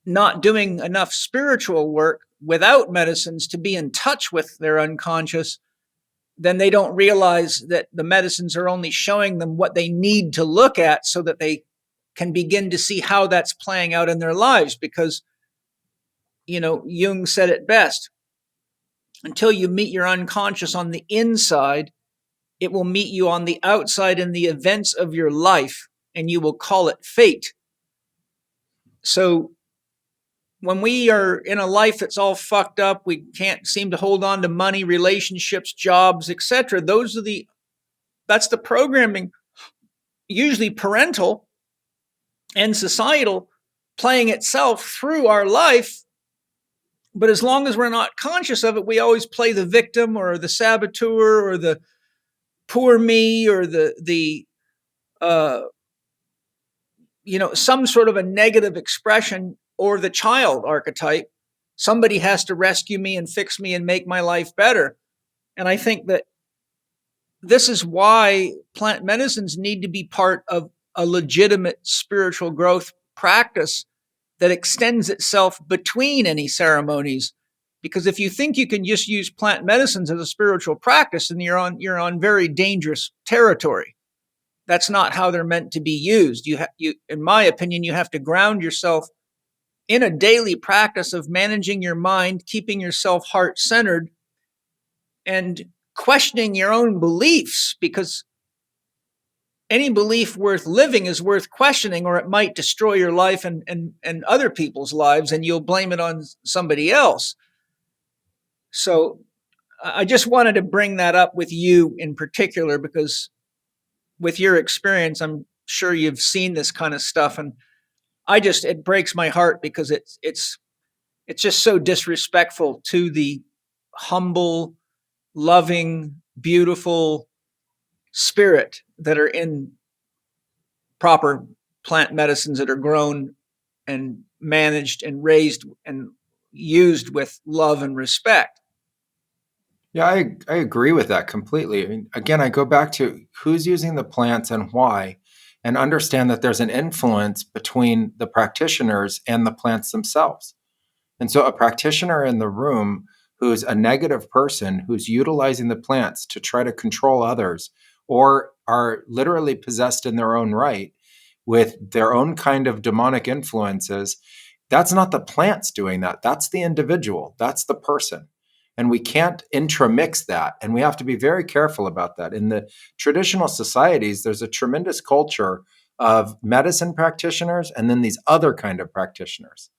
not doing enough spiritual work without medicines to be in touch with their unconscious, then they don't realize that the medicines are only showing them what they need to look at so that they can begin to see how that's playing out in their lives. Because, you know, Jung said it best, until you meet your unconscious on the inside, it will meet you on the outside in the events of your life, and you will call it fate. So when we are in a life that's all fucked up, we can't seem to hold on to money, relationships, jobs, etc. Those are the That's the programming, usually parental and societal, playing itself through our life. But as long as we're not conscious of it, we always play the victim or the saboteur or the poor me or the some sort of a negative expression, or the child archetype. Somebody has to rescue me and fix me and make my life better. And I think that this is why plant medicines need to be part of a legitimate spiritual growth practice that extends itself between any ceremonies. Because if you think you can just use plant medicines as a spiritual practice, then you're on very dangerous territory. That's not how they're meant to be used. In my opinion, you have to ground yourself in a daily practice of managing your mind, keeping yourself heart-centered, and questioning your own beliefs, because any belief worth living is worth questioning, or it might destroy your life and other people's lives, and you'll blame it on somebody else. So I just wanted to bring that up with you in particular, because with your experience, I'm sure you've seen this kind of stuff, and it breaks my heart, because it's just so disrespectful to the humble, loving, beautiful spirit that are in proper plant medicines that are grown and managed and raised and used with love and respect. Yeah, I agree with that completely. I mean, again, I go back to who's using the plants and why, and understand that there's an influence between the practitioners and the plants themselves. And so a practitioner in the room who's a negative person, who's utilizing the plants to try to control others, or are literally possessed in their own right with their own kind of demonic influences, that's not the plants doing that. That's the individual. That's the person. And we can't intramix that. And we have to be very careful about that. In the traditional societies, there's a tremendous culture of medicine practitioners and then these other kind of practitioners.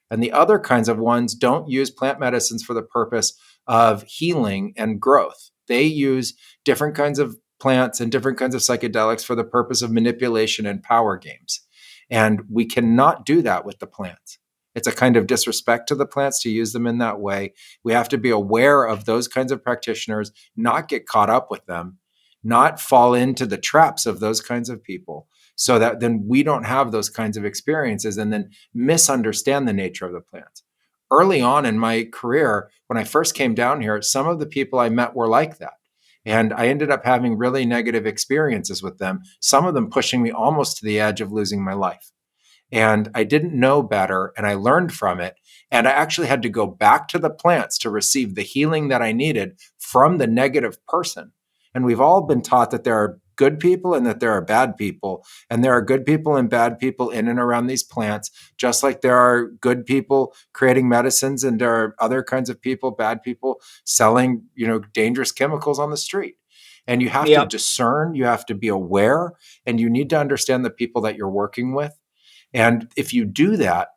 And the other kinds of ones don't use plant medicines for the purpose of healing and growth. They use different kinds of plants and different kinds of psychedelics for the purpose of manipulation and power games. And we cannot do that with the plants. It's a kind of disrespect to the plants to use them in that way. We have to be aware of those kinds of practitioners, not get caught up with them, not fall into the traps of those kinds of people, so that then we don't have those kinds of experiences and then misunderstand the nature of the plants. Early on in my career, when I first came down here, some of the people I met were like that. And I ended up having really negative experiences with them, some of them pushing me almost to the edge of losing my life. And I didn't know better, and I learned from it. And I actually had to go back to the plants to receive the healing that I needed from the negative person. And we've all been taught that there are good people and that there are bad people. And there are good people and bad people in and around these plants, just like there are good people creating medicines and there are other kinds of people, bad people, selling, dangerous chemicals on the street. And you have to discern, you have to be aware, and you need to understand the people that you're working with. And if you do that,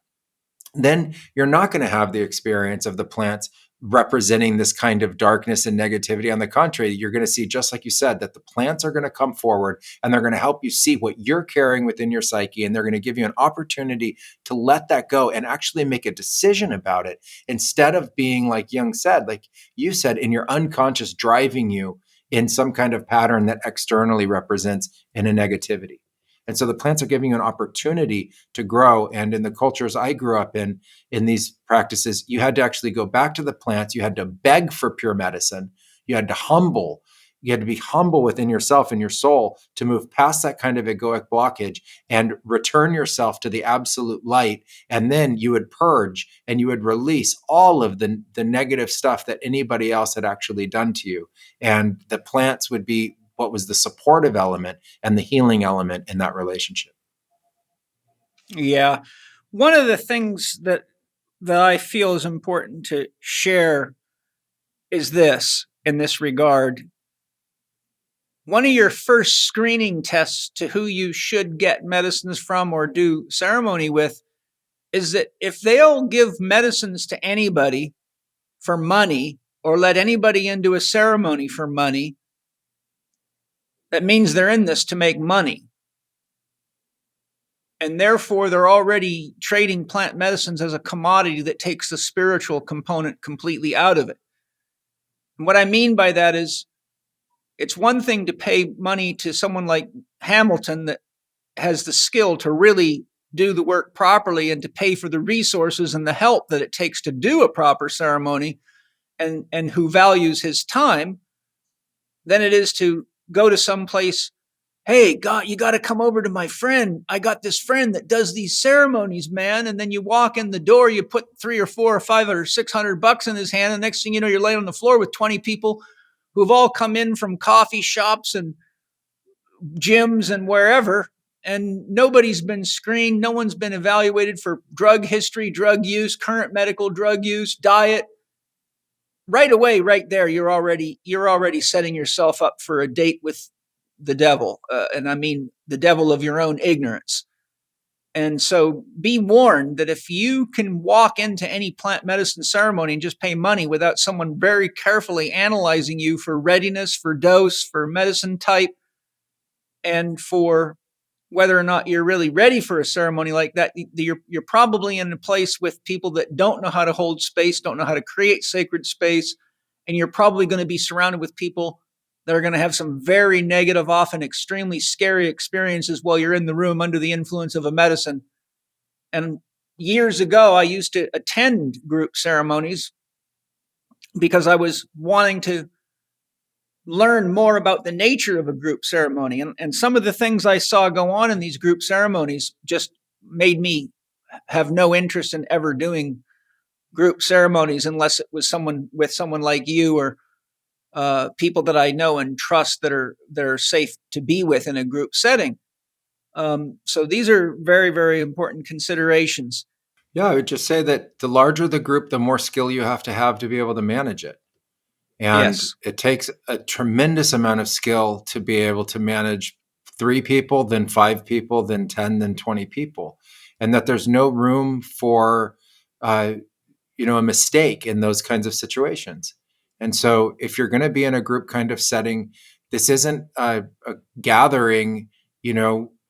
then you're not going to have the experience of the plants representing this kind of darkness and negativity. On the contrary, you're going to see, just like you said, that the plants are going to come forward and they're going to help you see what you're carrying within your psyche. And they're going to give you an opportunity to let that go and actually make a decision about it, instead of being, like you said, in your unconscious, driving you in some kind of pattern that externally represents in a negativity. And so the plants are giving you an opportunity to grow. And in the cultures I grew up in these practices, you had to actually go back to the plants. You had to beg for pure medicine. You had to be humble within yourself and your soul to move past that kind of egoic blockage and return yourself to the absolute light. And then you would purge and you would release all of the negative stuff that anybody else had actually done to you. And the plants would be what was the supportive element and the healing element in that relationship. Yeah. One of the things that I feel is important to share is this, in this regard. One of your first screening tests to who you should get medicines from or do ceremony with is that if they'll give medicines to anybody for money or let anybody into a ceremony for money, That means they're in this to make money. And therefore, they're already trading plant medicines as a commodity that takes the spiritual component completely out of it. And what I mean by that is, it's one thing to pay money to someone like Hamilton that has the skill to really do the work properly and to pay for the resources and the help that it takes to do a proper ceremony, and who values his time, than it is to go to some place. Hey, God, you got to come over to my friend. I got this friend that does these ceremonies, man. And then you walk in the door, you put $300 or $400 or $500 or $600 in his hand. And next thing you know, you're laying on the floor with 20 people who've all come in from coffee shops and gyms and wherever. And nobody's been screened. No one's been evaluated for drug history, drug use, current medical drug use, diet. Right away, right there, you're already setting yourself up for a date with the devil. And I mean the devil of your own ignorance. And so be warned that if you can walk into any plant medicine ceremony and just pay money without someone very carefully analyzing you for readiness, for dose, for medicine type, and for whether or not you're really ready for a ceremony like that, you're probably in a place with people that don't know how to hold space, don't know how to create sacred space, and you're probably going to be surrounded with people that are going to have some very negative, often extremely scary experiences while you're in the room under the influence of a medicine. And years ago, I used to attend group ceremonies because I was wanting to learn more about the nature of a group ceremony. And some of the things I saw go on in these group ceremonies just made me have no interest in ever doing group ceremonies unless it was someone like you, or people that I know and trust that are safe to be with in a group setting. So these are very, very important considerations. Yeah, I would just say that the larger the group, the more skill you have to be able to manage it. And Yes. it takes a tremendous amount of skill to be able to manage 3 people, then 5 people, then 10, then 20 people. And that there's no room for, a mistake in those kinds of situations. And so if you're going to be in a group kind of setting, this isn't a gathering,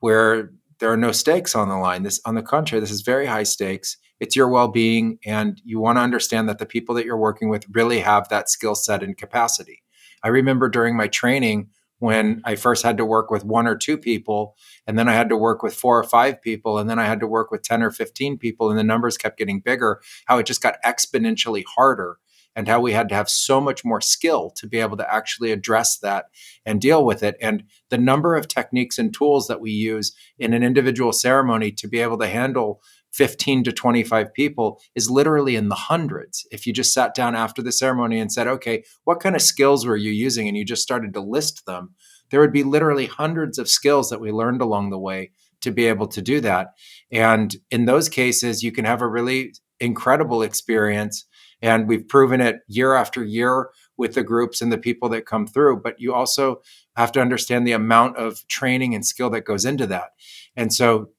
where there are no stakes on the line. This, on the contrary, this is very high stakes. It's your well-being, and you want to understand that the people that you're working with really have that skill set and capacity. I remember during my training when I first had to work with 1 or 2 people, and then I had to work with 4 or 5 people, and then I had to work with 10 or 15 people, and the numbers kept getting bigger, how it just got exponentially harder, and how we had to have so much more skill to be able to actually address that and deal with it. And the number of techniques and tools that we use in an individual ceremony to be able to handle 15 to 25 people is literally in the hundreds. If you just sat down after the ceremony and said, okay, what kind of skills were you using? And you just started to list them, there would be literally hundreds of skills that we learned along the way to be able to do that. And in those cases, you can have a really incredible experience. And we've proven it year after year with the groups and the people that come through. But you also have to understand the amount of training and skill that goes into that. And so,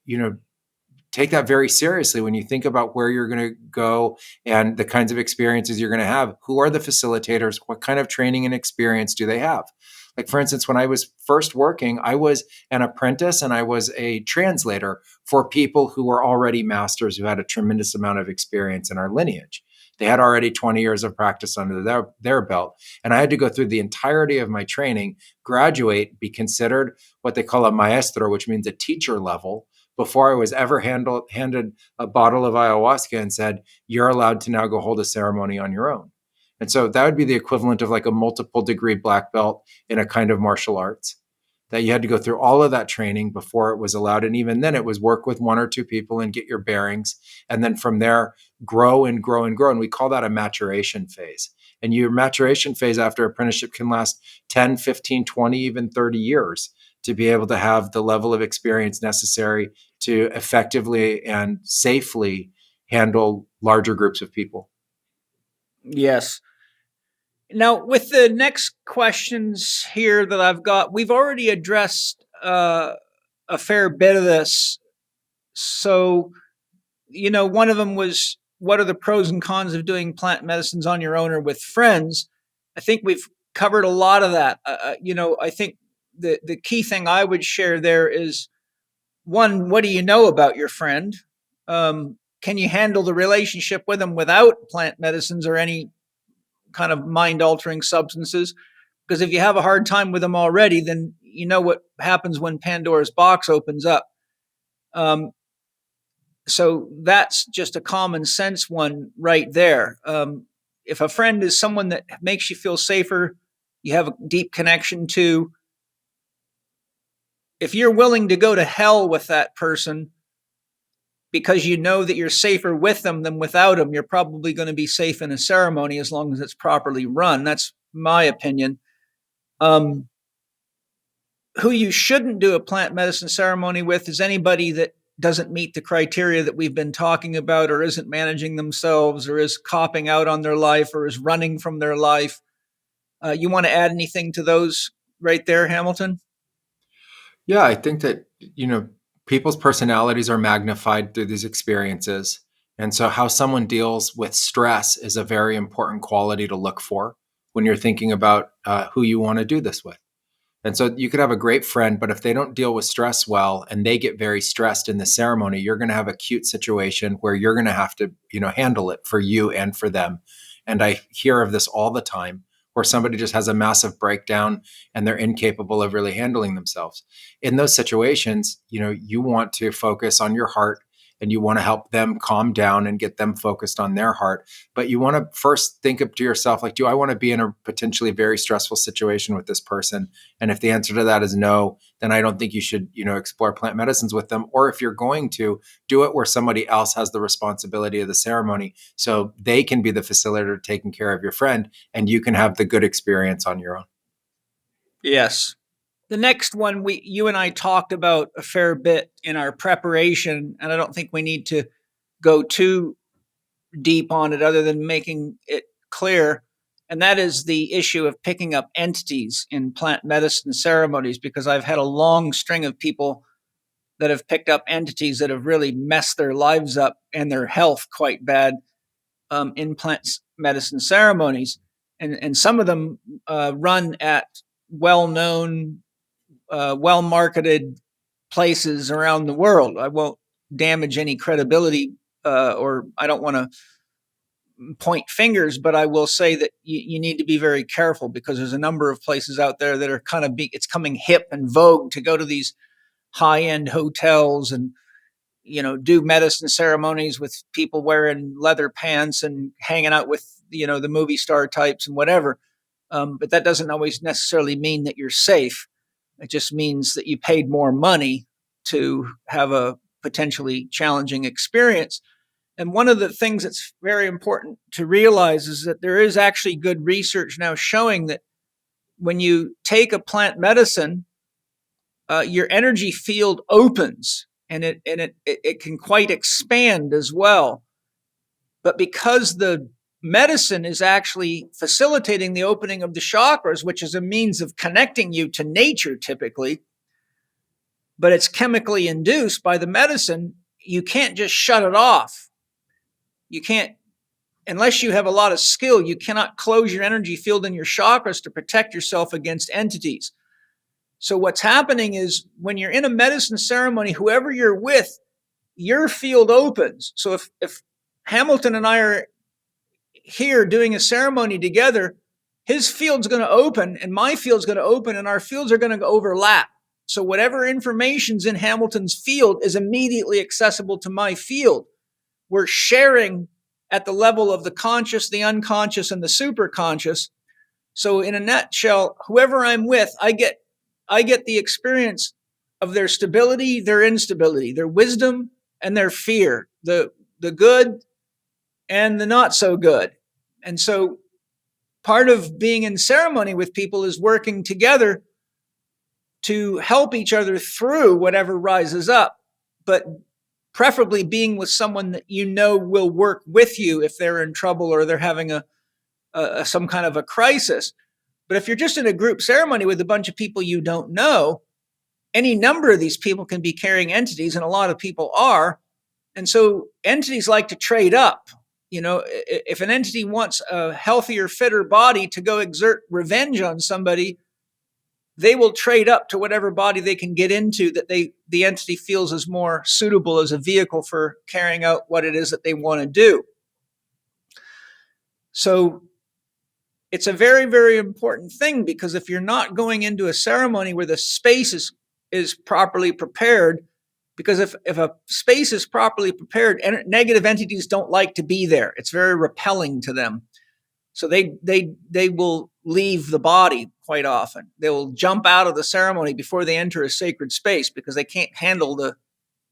take that very seriously when you think about where you're going to go and the kinds of experiences you're going to have. Who are the facilitators? What kind of training and experience do they have? Like, for instance, when I was first working, I was an apprentice and I was a translator for people who were already masters, who had a tremendous amount of experience in our lineage. They had already 20 years of practice under their belt. And I had to go through the entirety of my training, graduate, be considered what they call a maestro, which means a teacher level, before I was ever handed a bottle of ayahuasca and said, you're allowed to now go hold a ceremony on your own. And so that would be the equivalent of like a multiple degree black belt in a kind of martial arts, that you had to go through all of that training before it was allowed. And even then it was work with 1 or 2 people and get your bearings. And then from there, grow and grow and grow. And we call that a maturation phase. And your maturation phase after apprenticeship can last 10, 15, 20, even 30 years to be able to have the level of experience necessary to effectively and safely handle larger groups of people. Yes. Now, with the next questions here that I've got, we've already addressed a fair bit of this. So, one of them was, what are the pros and cons of doing plant medicines on your own or with friends? I think we've covered a lot of that. I think the key thing I would share there is, one, what do you know about your friend? Can you handle the relationship with them without plant medicines or any kind of mind-altering substances? Because if you have a hard time with them already, then you know what happens when Pandora's box opens up. So that's just a common sense one right there. If a friend is someone that makes you feel safer, you have a deep connection to, if you're willing to go to hell with that person because you know that you're safer with them than without them, you're probably going to be safe in a ceremony as long as it's properly run. That's my opinion. Who you shouldn't do a plant medicine ceremony with is anybody that doesn't meet the criteria that we've been talking about, or isn't managing themselves, or is copping out on their life, or is running from their life. You want to add anything to those right there, Hamilton? Yeah, I think that, people's personalities are magnified through these experiences. And so how someone deals with stress is a very important quality to look for when you're thinking about who you want to do this with. And so you could have a great friend, but if they don't deal with stress well and they get very stressed in the ceremony, you're going to have a cute situation where you're going to have to, handle it for you and for them. And I hear of this all the time, where somebody just has a massive breakdown and they're incapable of really handling themselves. In those situations, you want to focus on your heart and you want to help them calm down and get them focused on their heart. But you want to first think up to yourself, like, do I want to be in a potentially very stressful situation with this person? And if the answer to that is no, then I don't think you should, explore plant medicines with them. Or if you're going to, do it where somebody else has the responsibility of the ceremony, so they can be the facilitator taking care of your friend and you can have the good experience on your own. Yes. The next one you and I talked about a fair bit in our preparation, and I don't think we need to go too deep on it other than making it clear. And that is the issue of picking up entities in plant medicine ceremonies, because I've had a long string of people that have picked up entities that have really messed their lives up and their health quite bad in plant medicine ceremonies. And some of them run at well-known, well-marketed places around the world. I won't damage any credibility, or I don't want to point fingers, but I will say that you need to be very careful, because there's a number of places out there that are kind of it's coming hip and vogue to go to these high-end hotels and do medicine ceremonies with people wearing leather pants and hanging out with the movie star types and whatever. But that doesn't always necessarily mean that you're safe. It just means that you paid more money to have a potentially challenging experience. And one of the things that's very important to realize is that there is actually good research now showing that when you take a plant medicine, your energy field opens, and it can quite expand as well. But because the medicine is actually facilitating the opening of the chakras, which is a means of connecting you to nature typically, but it's chemically induced by the medicine, you can't just shut it off. You can't, unless you have a lot of skill, you cannot close your energy field in your chakras to protect yourself against entities. So what's happening is, when you're in a medicine ceremony, whoever you're with, your field opens. So if Hamilton and I are here doing a ceremony together, his field's going to open and my field's going to open, and our fields are going to overlap. So whatever information's in Hamilton's field is immediately accessible to my field. We're sharing at the level of the conscious, the unconscious, and the superconscious. So in a nutshell, whoever I'm with, I get the experience of their stability, their instability, their wisdom, and their fear, the good and the not so good. And so part of being in ceremony with people is working together to help each other through whatever rises up, but preferably being with someone that will work with you if they're in trouble or they're having some kind of a crisis. But if you're just in a group ceremony with a bunch of people you don't know, any number of these people can be carrying entities, and a lot of people are. And so entities like to trade up. If an entity wants a healthier, fitter body to go exert revenge on somebody, they will trade up to whatever body they can get into that the entity feels is more suitable as a vehicle for carrying out what it is that they want to do. So it's a very, very important thing, because if you're not going into a ceremony where the space is properly prepared, because if a space is properly prepared, negative entities don't like to be there. It's very repelling to them. So they will leave the body quite often. They will jump out of the ceremony before they enter a sacred space, because they can't handle the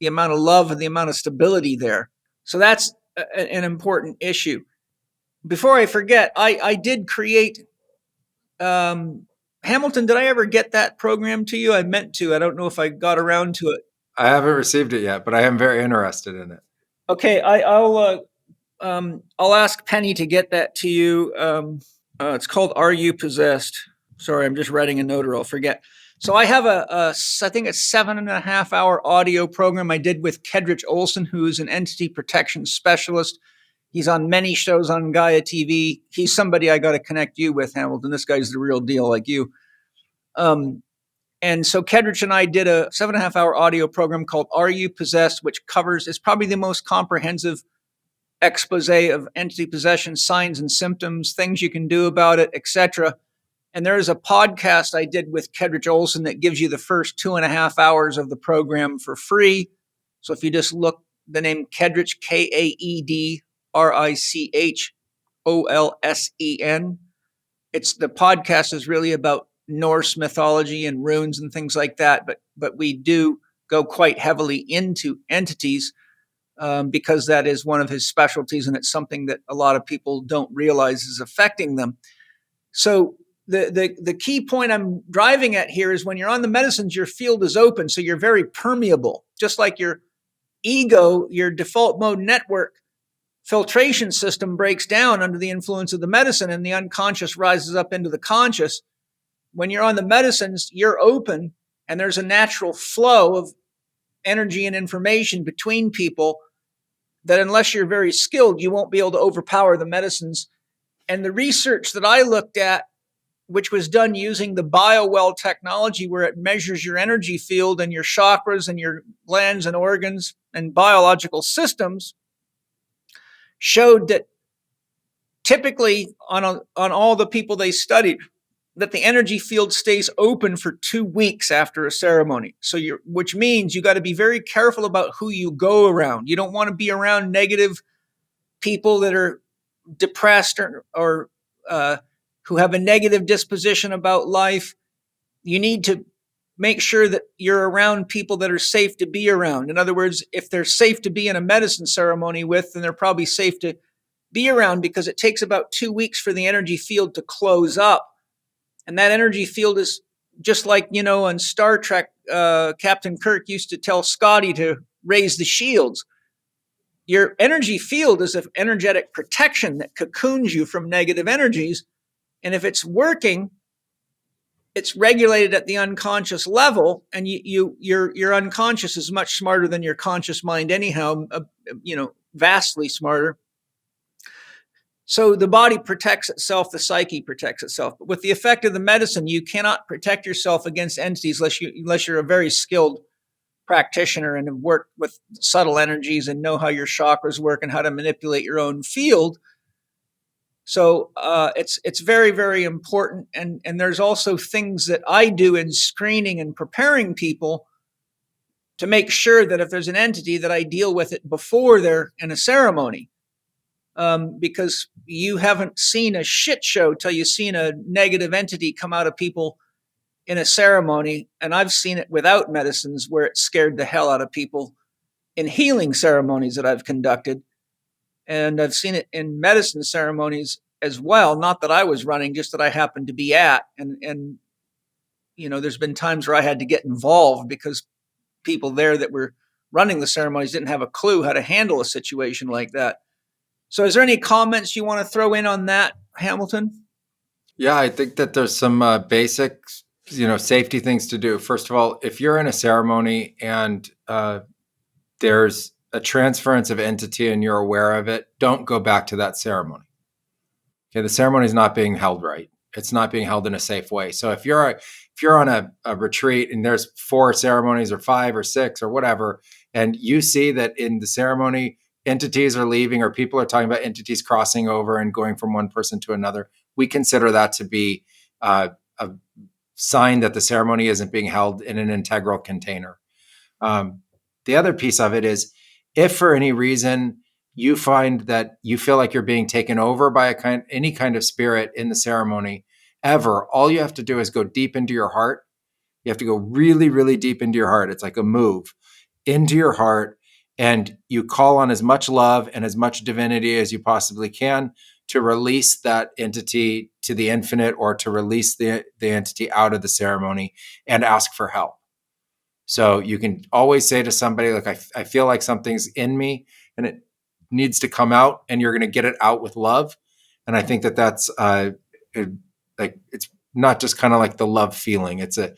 amount of love and the amount of stability there. So that's an important issue. Before I forget, I did create, Hamilton, did I ever get that program to you? I meant to. I don't know if I got around to it. I haven't received it yet, but I am very interested in it. Okay, I'll ask Penny to get that to you. It's called "Are You Possessed?" Sorry, I'm just writing a note or I'll forget. So I have I think it's 7.5-hour audio program I did with Kedrich Olson, who is an entity protection specialist. He's on many shows on Gaia TV. He's somebody I got to connect you with, Hamilton. This guy's the real deal, like you. And so Kedrich and I did a 7.5-hour audio program called "Are You Possessed?", which covers, it's probably the most comprehensive expose of entity possession, signs and symptoms, things you can do about it, etc. And there is a podcast I did with Kedrich Olson that gives you the first 2.5 hours of the program for free. So if you just look the name Kedrich, KAEDRICHOLSEN, it's the podcast is really about Norse mythology and runes and things like that. But we do go quite heavily into entities, because that is one of his specialties, and it's something that a lot of people don't realize is affecting them. So the key point I'm driving at here is when you're on the medicines, your field is open, so you're very permeable. Just like your ego, your default mode network filtration system breaks down under the influence of the medicine, and the unconscious rises up into the conscious. When you're on the medicines, you're open, and there's a natural flow of energy and information between people that, unless you're very skilled, you won't be able to overpower the medicines. And the research that I looked at, which was done using the BioWell technology, where it measures your energy field and your chakras and your glands and organs and biological systems, showed that typically on all the people they studied, that the energy field stays open for 2 weeks after a ceremony. So which means you got to be very careful about who you go around. You don't want to be around negative people that are depressed or who have a negative disposition about life. You need to make sure that you're around people that are safe to be around. In other words, if they're safe to be in a medicine ceremony with, then they're probably safe to be around, because it takes about 2 weeks for the energy field to close up. And that energy field is just like, on Star Trek, Captain Kirk used to tell Scotty to raise the shields. Your energy field is an energetic protection that cocoons you from negative energies. And if it's working, it's regulated at the unconscious level, and your unconscious is much smarter than your conscious mind anyhow, vastly smarter. So the body protects itself, the psyche protects itself. But with the effect of the medicine, you cannot protect yourself against entities unless you're a very skilled practitioner and have worked with subtle energies and know how your chakras work and how to manipulate your own field. So it's very, very important. And there's also things that I do in screening and preparing people to make sure that if there's an entity, that I deal with it before they're in a ceremony. Because you haven't seen a shit show till you've seen a negative entity come out of people in a ceremony. And I've seen it without medicines, where it scared the hell out of people in healing ceremonies that I've conducted. And I've seen it in medicine ceremonies as well. Not that I was running, just that I happened to be at. And there's been times where I had to get involved because people there that were running the ceremonies didn't have a clue how to handle a situation like that. So is there any comments you want to throw in on that, Hamilton? Yeah, I think that there's some basic, safety things to do. First of all, if you're in a ceremony and there's a transference of entity and you're aware of it, don't go back to that ceremony. Okay, the ceremony is not being held right. it's not being held in a safe way. So if you're on a retreat and there's 4 ceremonies or 5 or 6 or whatever, and you see that in the ceremony entities are leaving or people are talking about entities crossing over and going from one person to another, we consider that to be a sign that the ceremony isn't being held in an integral container. The other piece of it is, if for any reason you find that you feel like you're being taken over by any kind of spirit in the ceremony ever, all you have to do is go deep into your heart. You have to go really, really deep into your heart. It's like a move into your heart, and you call on as much love and as much divinity as you possibly can to release that entity to the infinite, or to release the entity out of the ceremony, and ask for help. So you can always say to somebody, like, I feel like something's in me and it needs to come out, and you're going to get it out with love. And I think that that's it's not just kind of like the love feeling. It's a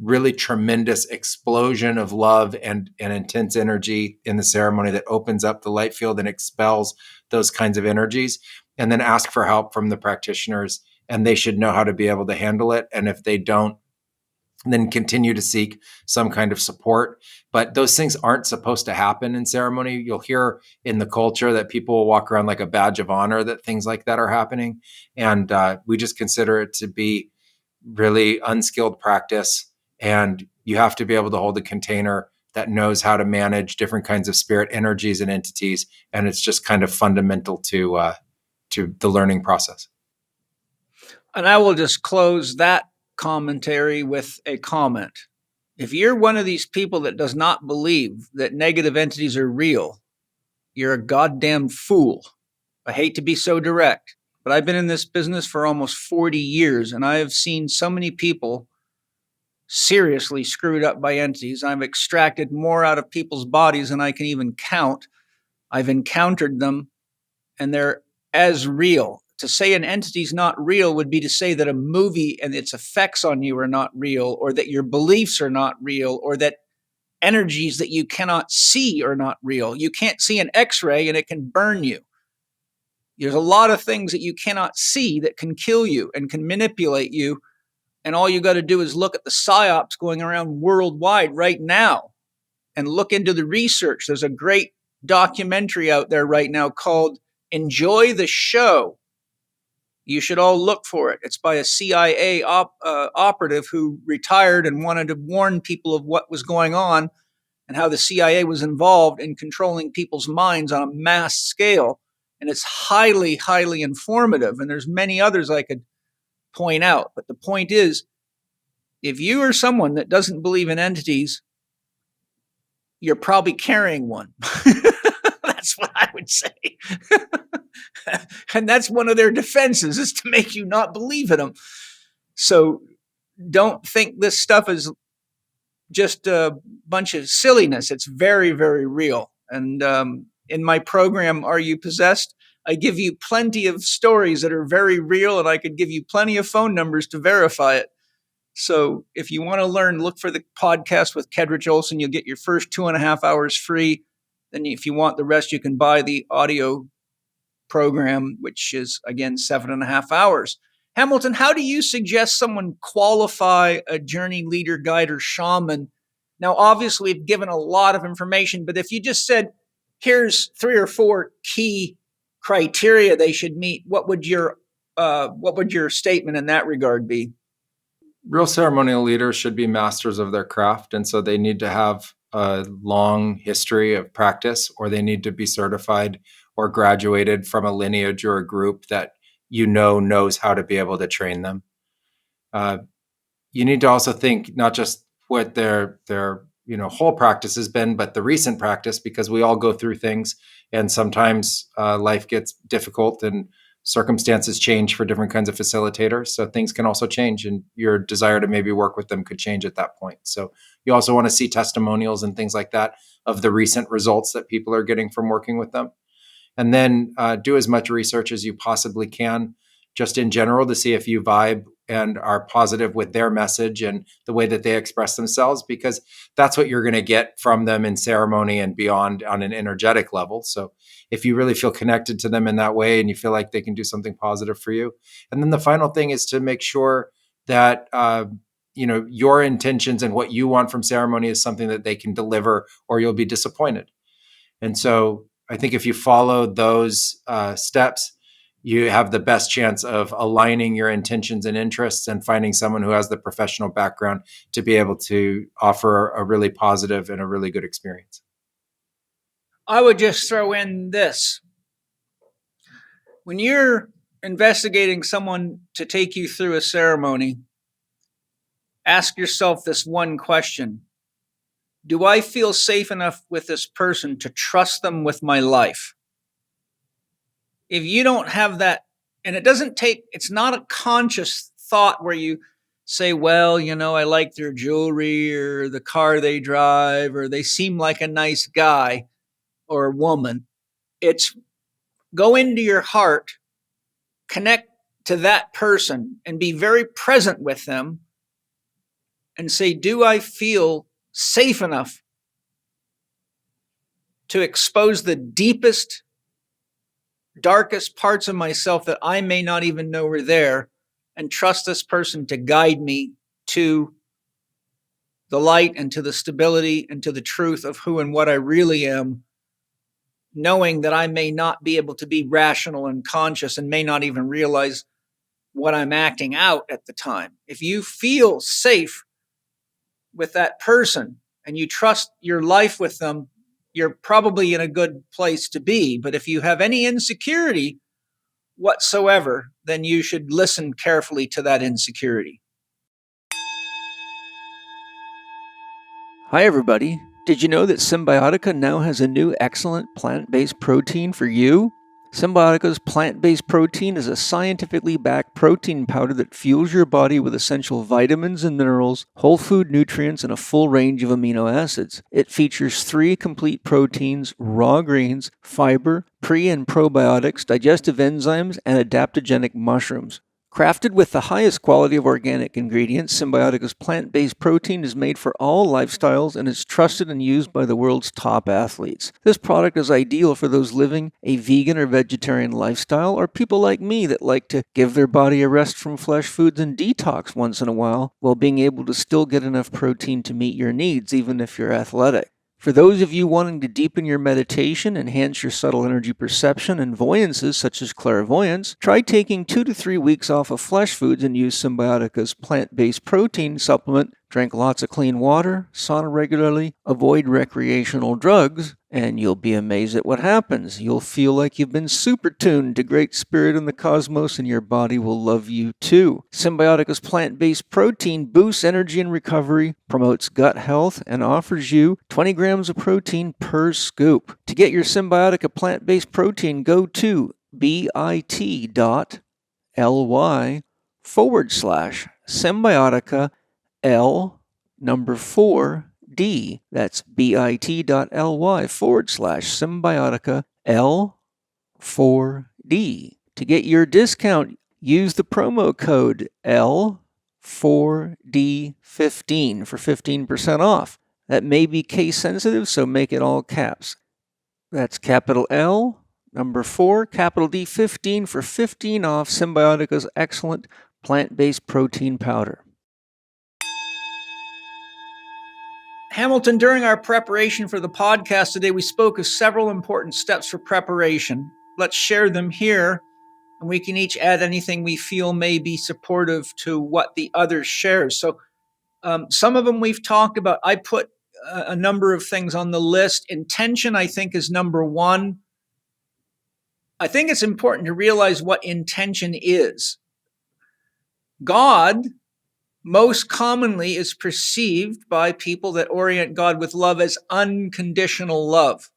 really tremendous explosion of love and intense energy in the ceremony that opens up the light field and expels those kinds of energies. And then ask for help from the practitioners, and they should know how to be able to handle it. And if they don't, then continue to seek some kind of support. But those things aren't supposed to happen in ceremony. You'll hear in the culture that people will walk around like a badge of honor that things like that are happening. And we just consider it to be really unskilled practice. And you have to be able to hold a container that knows how to manage different kinds of spirit energies and entities. And it's just kind of fundamental to the learning process. And I will just close that commentary with a comment. If you're one of these people that does not believe that negative entities are real, you're a goddamn fool. I hate to be so direct, but I've been in this business for almost 40 years, and I have seen so many people seriously screwed up by entities. I've extracted more out of people's bodies than I can even count. I've encountered them, and they're as real. To say an entity's not real would be to say that a movie and its effects on you are not real, or that your beliefs are not real, or that energies that you cannot see are not real. You can't see an X-ray and it can burn you. There's a lot of things that you cannot see that can kill you and can manipulate you. And all you got to do is look at the psyops going around worldwide right now and look into the research. There's a great documentary out there right now called Enjoy the Show. You should all look for it. It's by a CIA operative who retired and wanted to warn people of what was going on and how the CIA was involved in controlling people's minds on a mass scale. And it's highly, highly informative. And there's many others I could point out. But the point is, if you are someone that doesn't believe in entities, you're probably carrying one. That's what I would say. And that's one of their defenses, is to make you not believe in them. So don't think this stuff is just a bunch of silliness. It's very, very real. And in my program, Are You Possessed?, I give you plenty of stories that are very real, and I could give you plenty of phone numbers to verify it. So if you want to learn, look for the podcast with Kedrich Olson. You'll get your first 2.5 hours free. Then if you want the rest, you can buy the audio program, which is, again, 7.5 hours. Hamilton, how do you suggest someone qualify a journey leader, guide, or shaman? Now, obviously, we've given a lot of information, but if you just said, here's 3 or 4 key criteria they should meet, what would your statement in that regard be? Real ceremonial leaders should be masters of their craft. And so they need to have a long history of practice, or they need to be certified or graduated from a lineage or a group that knows how to be able to train them. You need to also think not just what their whole practice has been, but the recent practice, because we all go through things, and sometimes life gets difficult and circumstances change for different kinds of facilitators. So things can also change, and your desire to maybe work with them could change at that point. So you also want to see testimonials and things like that of the recent results that people are getting from working with them. And then do as much research as you possibly can, just in general, to see if you vibe and are positive with their message and the way that they express themselves, because that's what you're going to get from them in ceremony and beyond on an energetic level. So if you really feel connected to them in that way and you feel like they can do something positive for you. And then the final thing is to make sure that your intentions and what you want from ceremony is something that they can deliver, or you'll be disappointed. And so I think if you follow those steps, you have the best chance of aligning your intentions and interests and finding someone who has the professional background to be able to offer a really positive and a really good experience. I would just throw in this. When you're investigating someone to take you through a ceremony, ask yourself this one question. Do I feel safe enough with this person to trust them with my life? If you don't have that, and it's not a conscious thought where you say, well, I like their jewelry or the car they drive, or they seem like a nice guy or woman. It's go into your heart, connect to that person, and be very present with them and say, do I feel safe enough to expose the deepest, darkest parts of myself that I may not even know are there, and trust this person to guide me to the light and to the stability and to the truth of who and what I really am, knowing that I may not be able to be rational and conscious and may not even realize what I'm acting out at the time. If you feel safe with that person and you trust your life with them, you're probably in a good place to be. But if you have any insecurity whatsoever, then you should listen carefully to that insecurity. Hi, everybody. Did you know that Symbiotica now has a new excellent plant-based protein for you? Symbiotica's plant-based protein is a scientifically backed protein powder that fuels your body with essential vitamins and minerals, whole food nutrients, and a full range of amino acids. It features 3 complete proteins, raw greens, fiber, pre- and probiotics, digestive enzymes, and adaptogenic mushrooms. Crafted with the highest quality of organic ingredients, Symbiotica's plant-based protein is made for all lifestyles and is trusted and used by the world's top athletes. This product is ideal for those living a vegan or vegetarian lifestyle, or people like me that like to give their body a rest from flesh foods and detox once in a while being able to still get enough protein to meet your needs, even if you're athletic. For those of you wanting to deepen your meditation, enhance your subtle energy perception, and voyances such as clairvoyance, try taking 2 to 3 weeks off of flesh foods and use Symbiotica's plant-based protein supplement. Drink lots of clean water, sauna regularly, avoid recreational drugs, and you'll be amazed at what happens. You'll feel like you've been super tuned to Great Spirit and the cosmos, and your body will love you too. Symbiotica's plant-based protein boosts energy and recovery, promotes gut health, and offers you 20 grams of protein per scoop. To get your Symbiotica plant-based protein, go to bit.ly/Symbiotica L4D. That's bit.ly/Symbiotica L4D. To get your discount, use the promo code L4D15 for 15% off. That may be case sensitive, so make it all caps. That's capital L, number 4, capital D 15 for 15 off Symbiotica's excellent plant-based protein powder. Hamilton, during our preparation for the podcast today, we spoke of several important steps for preparation. Let's share them here, and we can each add anything we feel may be supportive to what the other shares. So some of them we've talked about. I put a number of things on the list. Intention, I think, is number 1. I think it's important to realize what intention is. God most commonly is perceived by people that orient God with love as unconditional love.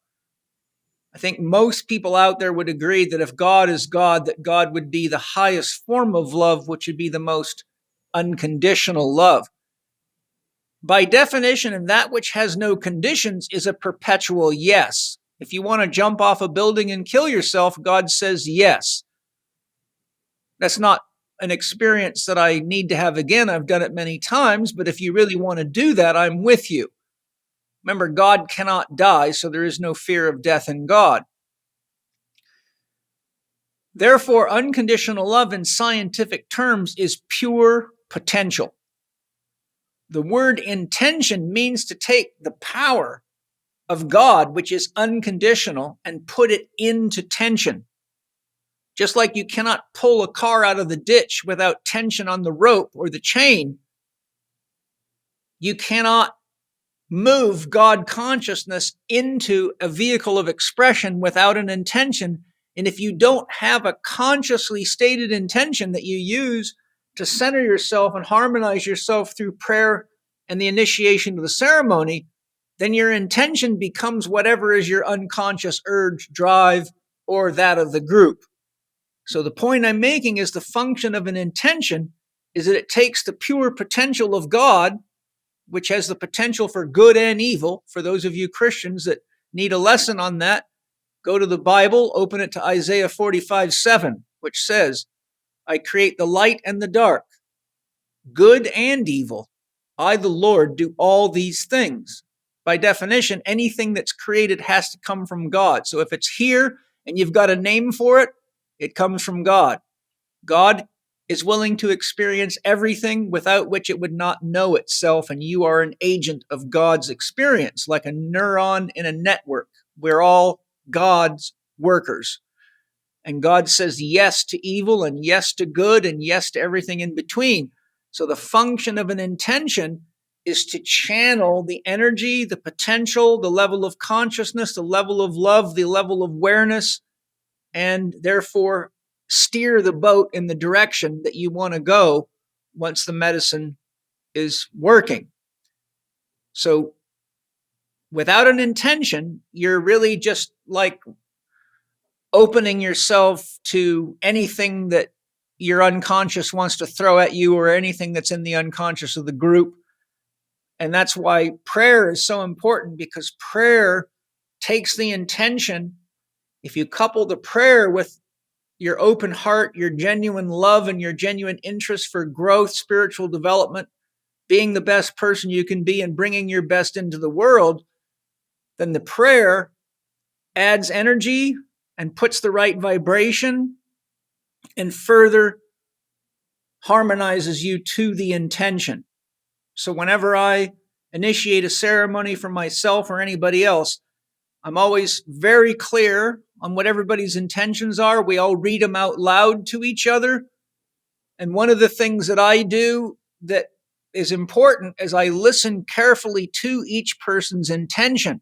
I think most people out there would agree that if God is God, that God would be the highest form of love, which would be the most unconditional love. By definition, and that which has no conditions is a perpetual yes. If you want to jump off a building and kill yourself, God says yes. That's not an experience that I need to have again. I've done it many times, but if you really want to do that, I'm with you. Remember, God cannot die, so there is no fear of death in God. Therefore, unconditional love in scientific terms is pure potential. The word intention means to take the power of God, which is unconditional, and put it into tension. Just like you cannot pull a car out of the ditch without tension on the rope or the chain, you cannot move God consciousness into a vehicle of expression without an intention. And if you don't have a consciously stated intention that you use to center yourself and harmonize yourself through prayer and the initiation of the ceremony, then your intention becomes whatever is your unconscious urge, drive, or that of the group. So the point I'm making is the function of an intention is that it takes the pure potential of God, which has the potential for good and evil. For those of you Christians that need a lesson on that, go to the Bible, open it to Isaiah 45:7, which says, I create the light and the dark, good and evil. I, the Lord, do all these things. By definition, anything that's created has to come from God. So if it's here and you've got a name for it, it comes from God. God is willing to experience everything without which it would not know itself, and you are an agent of God's experience, like a neuron in a network. We're all God's workers. And God says yes to evil and yes to good and yes to everything in between. So the function of an intention is to channel the energy, the potential, the level of consciousness, the level of love, the level of awareness, and therefore steer the boat in the direction that you want to go once the medicine is working. So without an intention, you're really just like opening yourself to anything that your unconscious wants to throw at you or anything that's in the unconscious of the group. And that's why prayer is so important, because prayer takes the intention. If you couple the prayer with your open heart, your genuine love, and your genuine interest for growth, spiritual development, being the best person you can be and bringing your best into the world, then the prayer adds energy and puts the right vibration and further harmonizes you to the intention. So whenever I initiate a ceremony for myself or anybody else, I'm always very clear on what everybody's intentions are. We all read them out loud to each other. And one of the things that I do that is important is I listen carefully to each person's intention.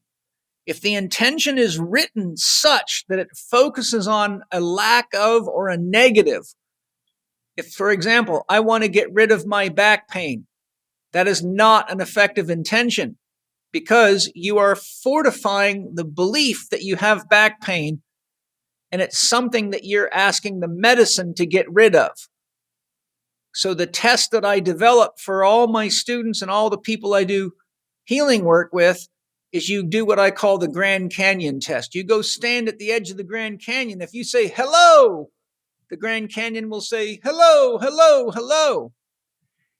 If the intention is written such that it focuses on a lack of or a negative, if, for example, I want to get rid of my back pain, that is not an effective intention, because you are fortifying the belief that you have back pain, and it's something that you're asking the medicine to get rid of. So the test that I develop for all my students and all the people I do healing work with is you do what I call the Grand Canyon test. You go stand at the edge of the Grand Canyon. If you say, hello, the Grand Canyon will say, hello, hello, hello.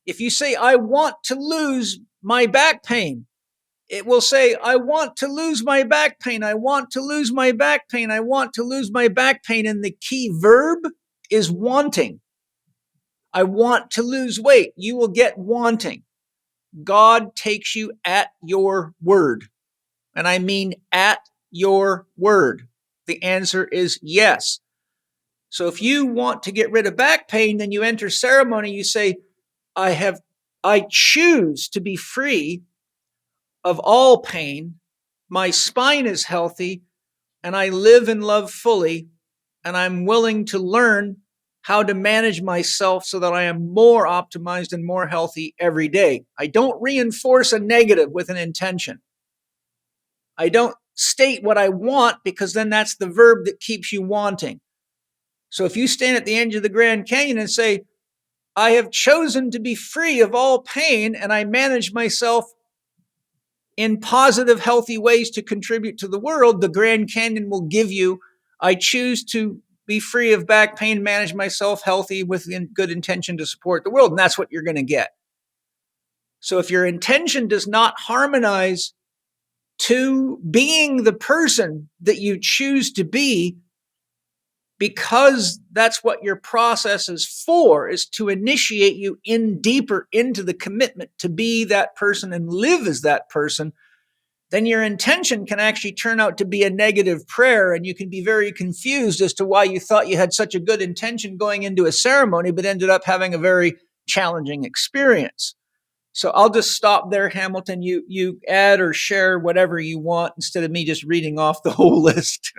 If you say, I want to lose my back pain, it will say, I want to lose my back pain. I want to lose my back pain. I want to lose my back pain. And the key verb is wanting. I want to lose weight. You will get wanting. God takes you at your word. And I mean at your word. The answer is yes. So if you want to get rid of back pain, then you enter ceremony. You say, I choose to be free of all pain. My spine is healthy and I live and love fully. And I'm willing to learn how to manage myself so that I am more optimized and more healthy every day. I don't reinforce a negative with an intention. I don't state what I want, because then that's the verb that keeps you wanting. So if you stand at the edge of the Grand Canyon and say, I have chosen to be free of all pain and I manage myself in positive, healthy ways to contribute to the world, the Grand Canyon will give you, I choose to be free of back pain, manage myself healthy with good intention to support the world. And that's what you're going to get. So if your intention does not harmonize to being the person that you choose to be, because that's what your process is for, is to initiate you in deeper into the commitment to be that person and live as that person, then your intention can actually turn out to be a negative prayer, and you can be very confused as to why you thought you had such a good intention going into a ceremony, but ended up having a very challenging experience. So I'll just stop there, Hamilton. You add or share whatever you want instead of me just reading off the whole list.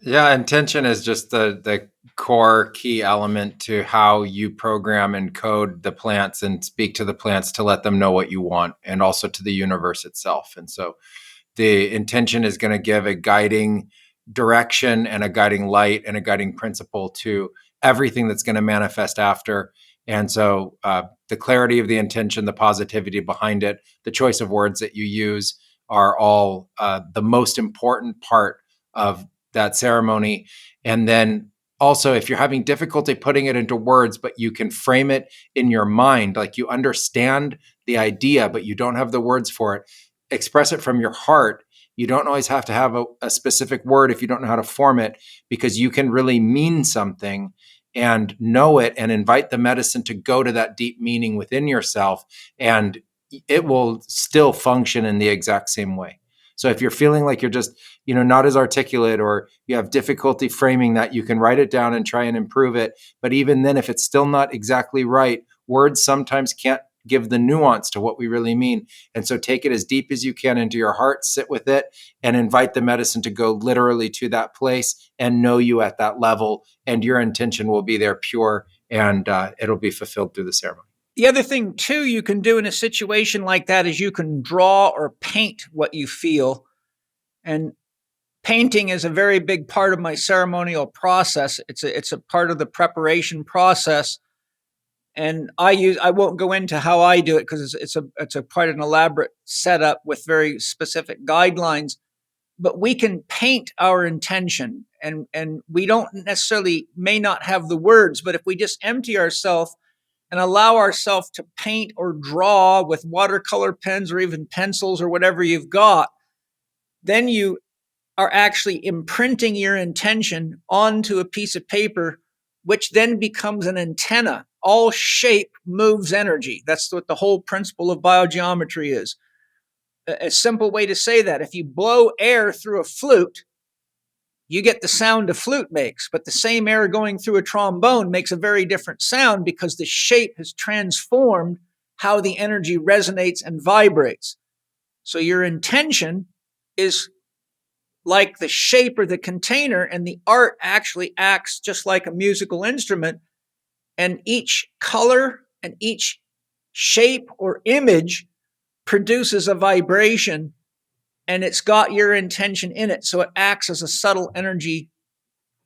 Yeah, intention is just the core key element to how you program and code the plants and speak to the plants to let them know what you want, and also to the universe itself. And so the intention is going to give a guiding direction and a guiding light and a guiding principle to everything that's going to manifest after. And so the clarity of the intention, the positivity behind it, the choice of words that you use are all the most important part of that ceremony. And then also, if you're having difficulty putting it into words, but you can frame it in your mind, like you understand the idea, but you don't have the words for it, express it from your heart. You don't always have to have a specific word if you don't know how to form it, because you can really mean something and know it and invite the medicine to go to that deep meaning within yourself, and it will still function in the exact same way. So if you're feeling like you're just, not as articulate, or you have difficulty framing that, you can write it down and try and improve it. But even then, if it's still not exactly right, words sometimes can't give the nuance to what we really mean. And so take it as deep as you can into your heart, sit with it, and invite the medicine to go literally to that place and know you at that level. And your intention will be there pure, and it'll be fulfilled through the ceremony. The other thing, too, you can do in a situation like that is you can draw or paint what you feel. And painting is a very big part of my ceremonial process. It's a part of the preparation process. And I won't go into how I do it, because it's a quite an elaborate setup with very specific guidelines. But we can paint our intention, and we don't necessarily may not have the words, but if we just empty ourselves and allow ourselves to paint or draw with watercolor pens or even pencils or whatever you've got, then you are actually imprinting your intention onto a piece of paper, which then becomes an antenna. All shape moves energy. That's what the whole principle of biogeometry is. A simple way to say that: if you blow air through a flute, you get the sound a flute makes, but the same air going through a trombone makes a very different sound, because the shape has transformed how the energy resonates and vibrates. So your intention is like the shape or the container, and the art actually acts just like a musical instrument. And each color and each shape or image produces a vibration, and it's got your intention in it. So it acts as a subtle energy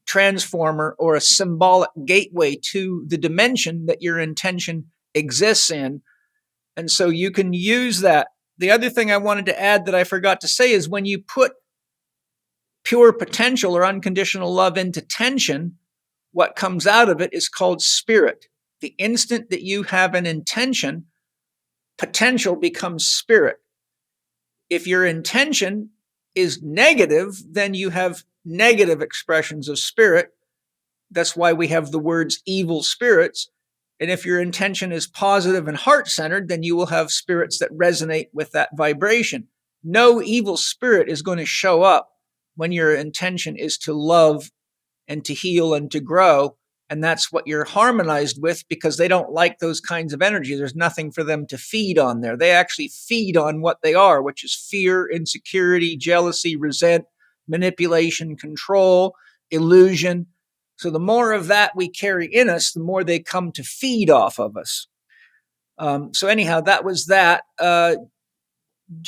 transformer or a symbolic gateway to the dimension that your intention exists in. And so you can use that. The other thing I wanted to add that I forgot to say is, when you put pure potential or unconditional love into tension, what comes out of it is called spirit. The instant that you have an intention, potential becomes spirit. If your intention is negative, then you have negative expressions of spirit. That's why we have the words evil spirits. And if your intention is positive and heart-centered, then you will have spirits that resonate with that vibration. No evil spirit is going to show up when your intention is to love and to heal and to grow. And that's what you're harmonized with, because they don't like those kinds of energy. There's nothing for them to feed on there. They actually feed on what they are, which is fear, insecurity, jealousy, resent, manipulation, control, illusion. So the more of that we carry in us, the more they come to feed off of us. So anyhow, that was that. Do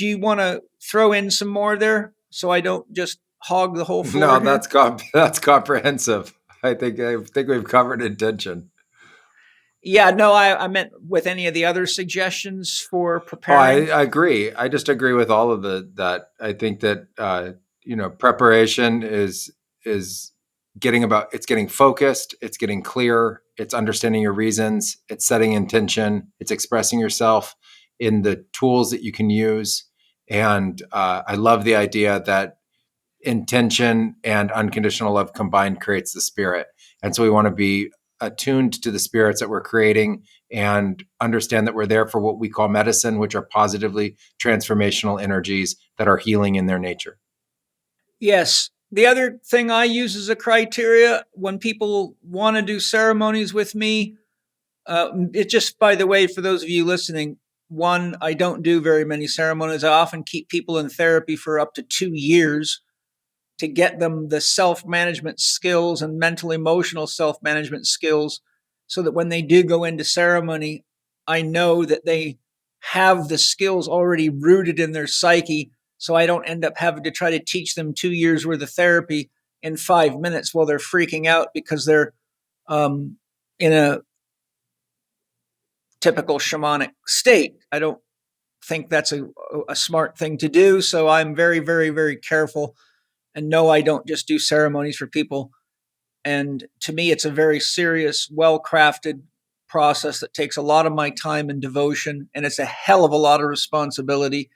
you want to throw in some more there, so I don't just hog the whole floor? No, that's comprehensive. I think we've covered intention. Yeah, no, I meant with any of the other suggestions for preparing. I agree. I just agree with all of that. I think that preparation is getting focused, it's getting clear, it's understanding your reasons, it's setting intention, it's expressing yourself in the tools that you can use. And I love the idea that intention and unconditional love combined creates the spirit. And so we want to be attuned to the spirits that we're creating and understand that we're there for what we call medicine, which are positively transformational energies that are healing in their nature. Yes. The other thing I use as a criteria when people want to do ceremonies with me, it just, by the way, for those of you listening, one, I don't do very many ceremonies. I often keep people in therapy for up to 2 years to get them the self-management skills and mental emotional self-management skills so that when they do go into ceremony, I know that they have the skills already rooted in their psyche, so I don't end up having to try to teach them 2 years worth of therapy in 5 minutes while they're freaking out because they're in a typical shamanic state. I don't think that's a smart thing to do, so I'm very, very, very careful. And no, I don't just do ceremonies for people. And to me, it's a very serious, well-crafted process that takes a lot of my time and devotion, and it's a hell of a lot of responsibility.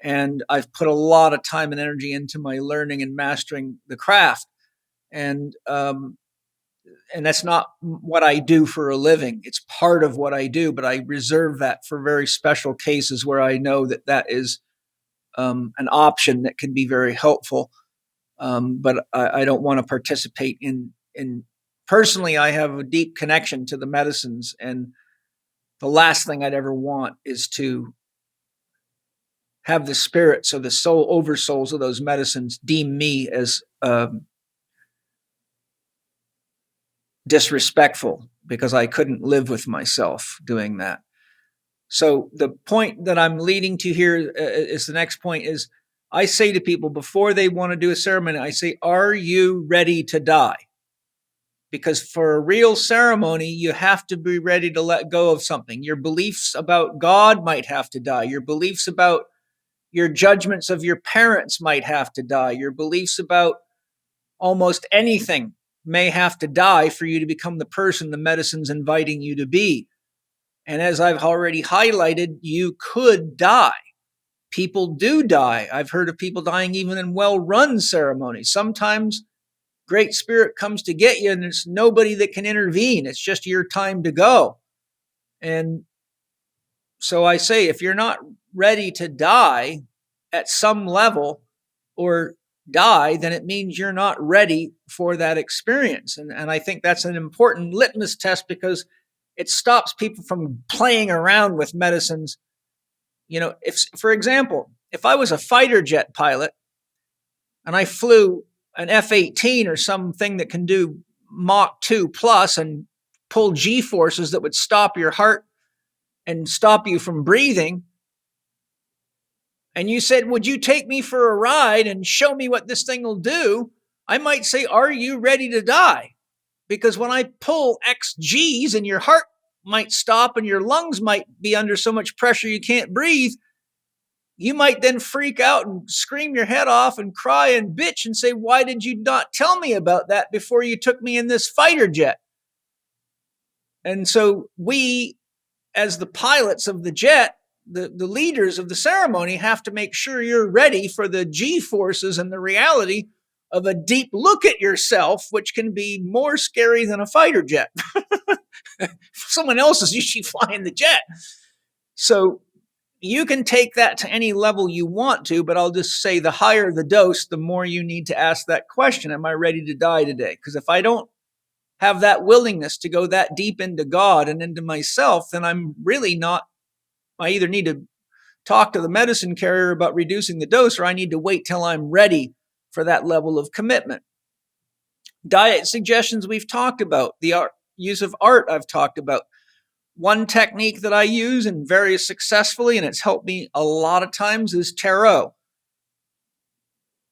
And I've put a lot of time and energy into my learning and mastering the craft. And that's not what I do for a living. It's part of what I do, but I reserve that for very special cases where I know that that is an option that can be very helpful. But I don't want to participate in personally, I have a deep connection to the medicines, and the last thing I'd ever want is to have the spirits or the soul oversouls of those medicines deem me as disrespectful because I couldn't live with myself doing that. So the point that I'm leading to here is the next point is I say to people before they want to do a ceremony, I say, are you ready to die? Because for a real ceremony, you have to be ready to let go of something. Your beliefs about God might have to die. Your beliefs about your judgments of your parents might have to die. Your beliefs about almost anything may have to die for you to become the person the medicine's inviting you to be. And as I've already highlighted, you could die. People do die. I've heard of people dying even in well-run ceremonies. Sometimes Great Spirit comes to get you and there's nobody that can intervene. It's just your time to go. And so I say, if you're not ready to die at some level or die, then it means you're not ready for that experience. And I think that's an important litmus test because it stops people from playing around with medicines. You know, if, for example, if I was a fighter jet pilot and I flew an F-18 or something that can do Mach 2 plus and pull G forces that would stop your heart and stop you from breathing, and you said, would you take me for a ride and show me what this thing will do? I might say, are you ready to die? Because when I pull X G's and your heart might stop and your lungs might be under so much pressure you can't breathe, you might then freak out and scream your head off and cry and bitch and say, why did you not tell me about that before you took me in this fighter jet? And so we, as the pilots of the jet, the leaders of the ceremony, have to make sure you're ready for the G forces and the reality of a deep look at yourself, which can be more scary than a fighter jet. Someone else is usually flying the jet. So you can take that to any level you want to, but I'll just say the higher the dose, the more you need to ask that question, am I ready to die today? Because if I don't have that willingness to go that deep into God and into myself, then I'm really not, I either need to talk to the medicine carrier about reducing the dose, or I need to wait till I'm ready for that level of commitment. Diet suggestions we've talked about. The use of art I've talked about. One technique that I use and very successfully, and it's helped me a lot of times, is tarot.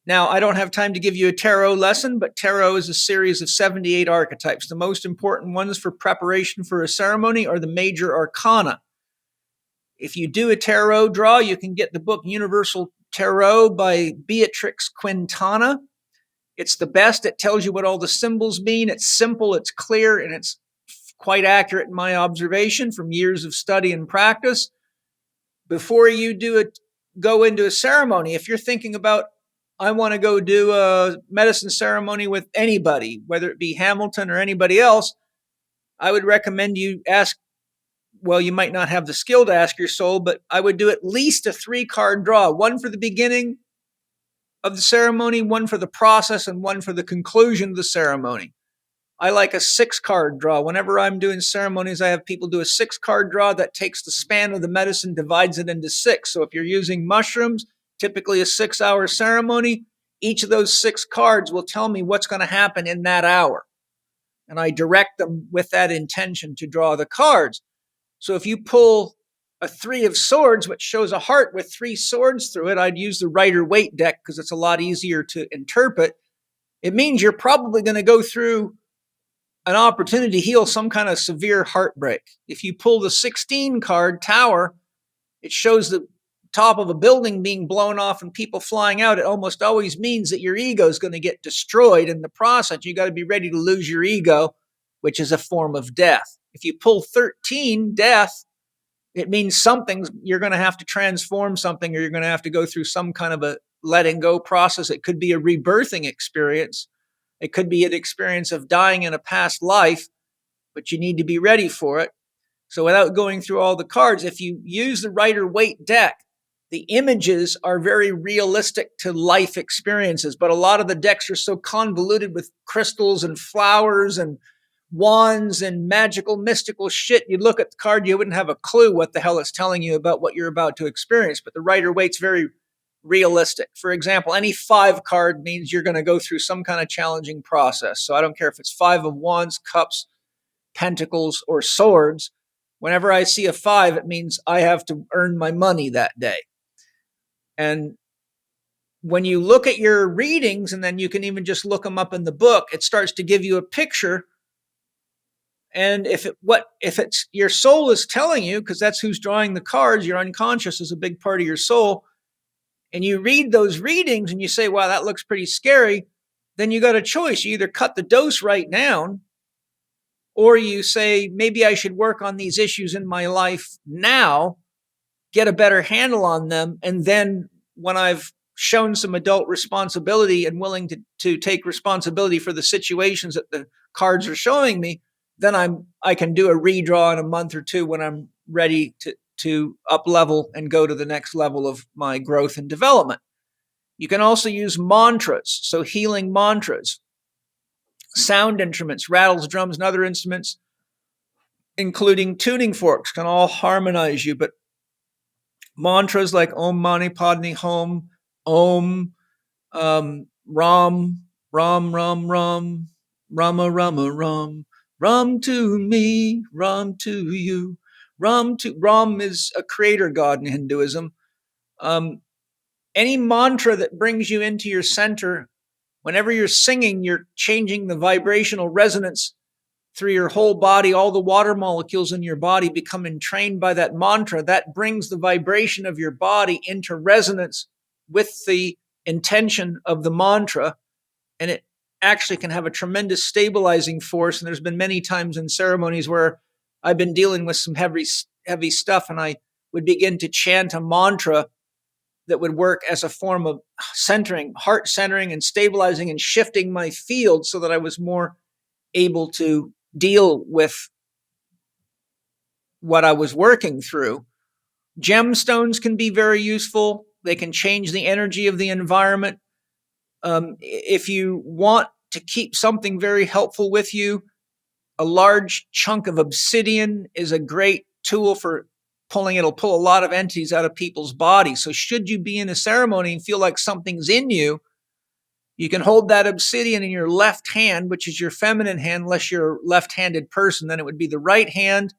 Now, I don't have time to give you a tarot lesson, but tarot is a series of 78 archetypes. The most important ones for preparation for a ceremony are the major arcana. If you do a tarot draw, you can get the book Universal Tarot by Beatrix Quintana. It's the best. It tells you what all the symbols mean. It's simple, it's clear, and it's quite accurate in my observation from years of study and practice. Before you go into a ceremony, if you're thinking about, I want to go do a medicine ceremony with anybody, whether it be Hamilton or anybody else, I would recommend you ask, well, you might not have the skill to ask your soul, but I would do at least a 3-card draw, one for the beginning of the ceremony, one for the process, and one for the conclusion of the ceremony. I like a 6-card draw. Whenever I'm doing ceremonies, I have people do a 6-card draw that takes the span of the medicine, divides it into 6. So if you're using mushrooms, typically a 6-hour ceremony, each of those 6 cards will tell me what's going to happen in that hour. And I direct them with that intention to draw the cards. So if you pull a 3 of swords, which shows a heart with 3 swords through it, I'd use the Rider-Waite deck because it's a lot easier to interpret. It means you're probably going to go through an opportunity to heal some kind of severe heartbreak. If you pull the 16 card Tower, it shows the top of a building being blown off and people flying out. It almost always means that your ego is going to get destroyed in the process. You got to be ready to lose your ego, which is a form of death. If you pull 13, Death, it means you're going to have to transform something, or you're going to have to go through some kind of a letting go process. It could be a rebirthing experience. It could be an experience of dying in a past life, but you need to be ready for it. So without going through all the cards, if you use the Rider-Waite deck, the images are very realistic to life experiences, but a lot of the decks are so convoluted with crystals and flowers and wands and magical, mystical shit. You'd look at the card, you wouldn't have a clue what the hell it's telling you about what you're about to experience. But the Rider-Waite's very realistic. For example, any 5 card means you're going to go through some kind of challenging process. So I don't care if it's 5 of wands, cups, pentacles, or swords. Whenever I see a 5, it means I have to earn my money that day. And when you look at your readings, and then you can even just look them up in the book, it starts to give you a picture. And if it's your soul is telling you, because that's who's drawing the cards, your unconscious is a big part of your soul, and you read those readings and you say, wow, that looks pretty scary, then you got a choice. You either cut the dose right down, or you say, maybe I should work on these issues in my life now, get a better handle on them, and then when I've shown some adult responsibility and willing to take responsibility for the situations that the cards are showing me, then I can do a redraw in a month or 2 when I'm ready to up level and go to the next level of my growth and development. You can also use mantras, so healing mantras, sound instruments, rattles, drums, and other instruments, including tuning forks, can all harmonize you. But mantras like Om Mani Padme Hum, Om, Ram, Ram, Ram, Ram, Rama, Rama, Ram, Ram to me, Ram to you. Ram is a creator god in Hinduism. Any mantra that brings you into your center, whenever you're singing, you're changing the vibrational resonance through your whole body. All the water molecules in your body become entrained by that mantra. That brings the vibration of your body into resonance with the intention of the mantra, and it actually can have a tremendous stabilizing force. And there's been many times in ceremonies where I've been dealing with some heavy stuff, and I would begin to chant a mantra that would work as a form of centering, heart centering, and stabilizing and shifting my field so that I was more able to deal with what I was working through. Gemstones can be very useful. They can change the energy of the environment. If you want to keep something very helpful with you, a large chunk of obsidian is a great tool for pulling. It'll pull a lot of entities out of people's bodies. So should you be in a ceremony and feel like something's in you, you can hold that obsidian in your left hand, which is your feminine hand, unless you're a left-handed person, then it would be the right hand.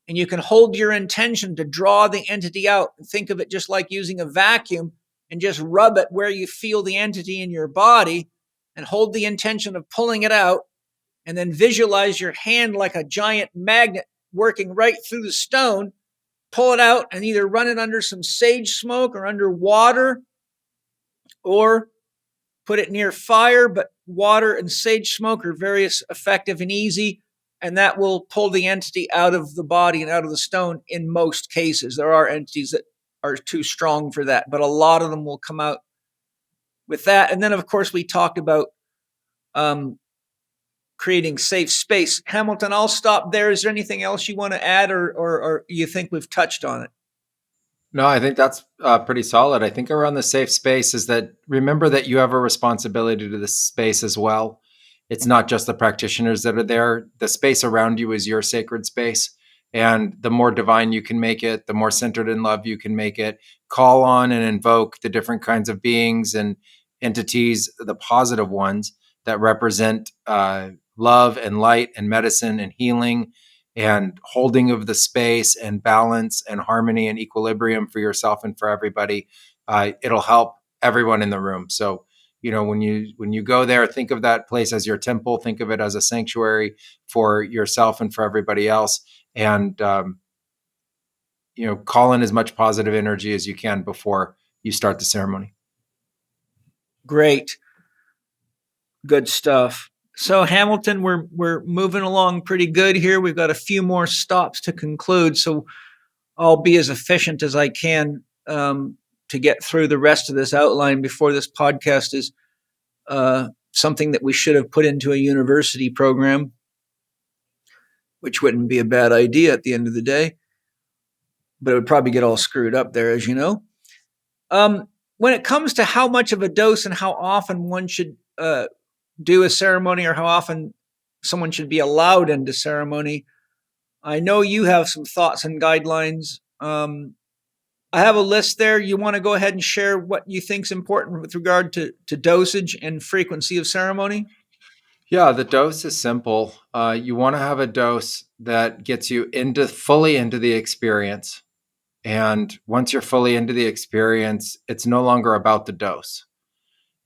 And you can hold your intention to draw the entity out, and think of it just like using a vacuum, and just rub it where you feel the entity in your body, and hold the intention of pulling it out, and then visualize your hand like a giant magnet working right through the stone. Pull it out and either run it under some sage smoke or under water, or Put it near fire, but water and sage smoke are very effective and easy, and that will pull the entity out of the body and out of the stone in most cases. There are entities that are too strong for that, but a lot of them will come out with that. And then, of course, we talked about creating safe space. Hamilton, I'll stop there. Is there anything else you want to add, or you think we've touched on it? No, I think that's pretty solid. I think around the safe space is that remember that you have a responsibility to the space as well. It's not just the practitioners that are there. The space around you is your sacred space. And the more divine you can make it, the more centered in love you can make it. Call on and invoke the different kinds of beings and entities, the positive ones that represent love and light and medicine and healing and holding of the space and balance and harmony and equilibrium for yourself and for everybody. It'll help everyone in the room. So, when you go there, think of that place as your temple. Think of it as a sanctuary for yourself and for everybody else. And call in as much positive energy as you can before you start the ceremony. Great, good stuff. So Hamilton, we're moving along pretty good here. We've got a few more stops to conclude, so I'll be as efficient as I can to get through the rest of this outline before this podcast is something that we should have put into a university program, which wouldn't be a bad idea at the end of the day, but it would probably get all screwed up there, as you know. When it comes to how much of a dose and how often one should do a ceremony, or how often someone should be allowed into ceremony, I know you have some thoughts and guidelines. I have a list there. You want to go ahead and share what you think is important with regard to dosage and frequency of ceremony? Yeah, the dose is simple. You want to have a dose that gets you fully into the experience. And once you're fully into the experience, it's no longer about the dose.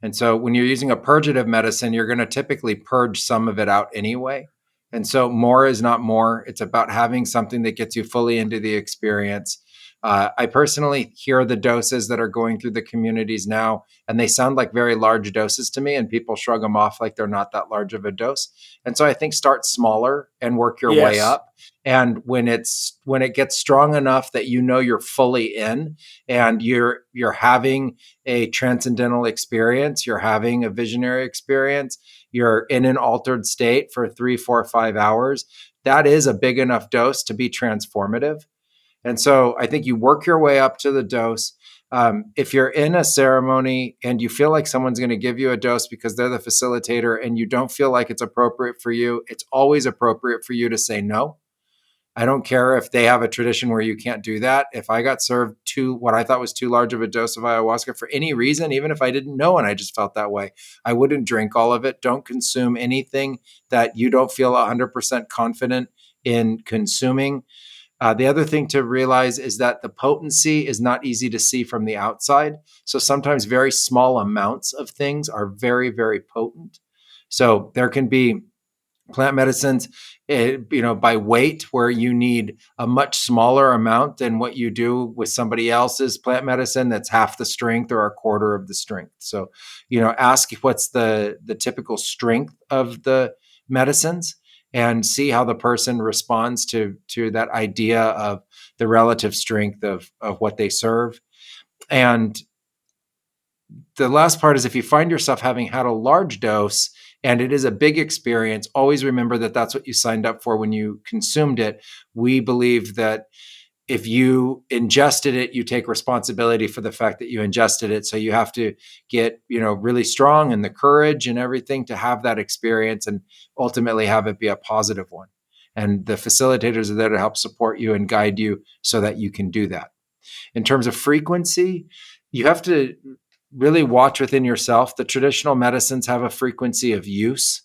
And so when you're using a purgative medicine, you're going to typically purge some of it out anyway. And so more is not more. It's about having something that gets you fully into the experience. I personally hear the doses that are going through the communities now, and they sound like very large doses to me, and people shrug them off like they're not that large of a dose. And so I think start smaller and work your way up. And when it gets strong enough that you're fully in and you're having a transcendental experience, you're having a visionary experience, you're in an altered state for 3, 4, 5 hours, that is a big enough dose to be transformative. And so I think you work your way up to the dose. If you're in a ceremony and you feel like someone's going to give you a dose because they're the facilitator and you don't feel like it's appropriate for you, it's always appropriate for you to say no. I don't care if they have a tradition where you can't do that. If I got served what I thought was too large of a dose of ayahuasca for any reason, even if I didn't know and I just felt that way, I wouldn't drink all of it. Don't consume anything that you don't feel 100% confident in consuming. The other thing to realize is that the potency is not easy to see from the outside. So sometimes very small amounts of things are very, very potent. So there can be plant medicines, by weight, where you need a much smaller amount than what you do with somebody else's plant medicine that's half the strength or a quarter of the strength. So, ask what's the typical strength of the medicines and see how the person responds to that idea of the relative strength of what they serve. And the last part is, if you find yourself having had a large dose and it is a big experience, always remember that that's what you signed up for when you consumed it. We believe that if you ingested it, you take responsibility for the fact that you ingested it. So you have to get, really strong and the courage and everything to have that experience and ultimately have it be a positive one. And the facilitators are there to help support you and guide you so that you can do that. In terms of frequency, you have to really watch within yourself. The traditional medicines have a frequency of use.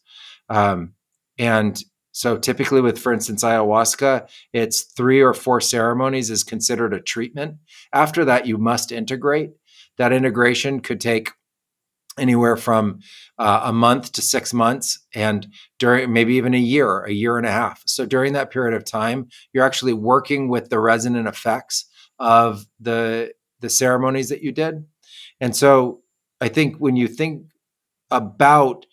And so typically with, for instance, ayahuasca, it's 3 or 4 ceremonies is considered a treatment. After that, you must integrate. That integration could take anywhere from a month to 6 months, and during maybe even a year and a half. So during that period of time, you're actually working with the resonant effects of the ceremonies that you did. And so I think when you think about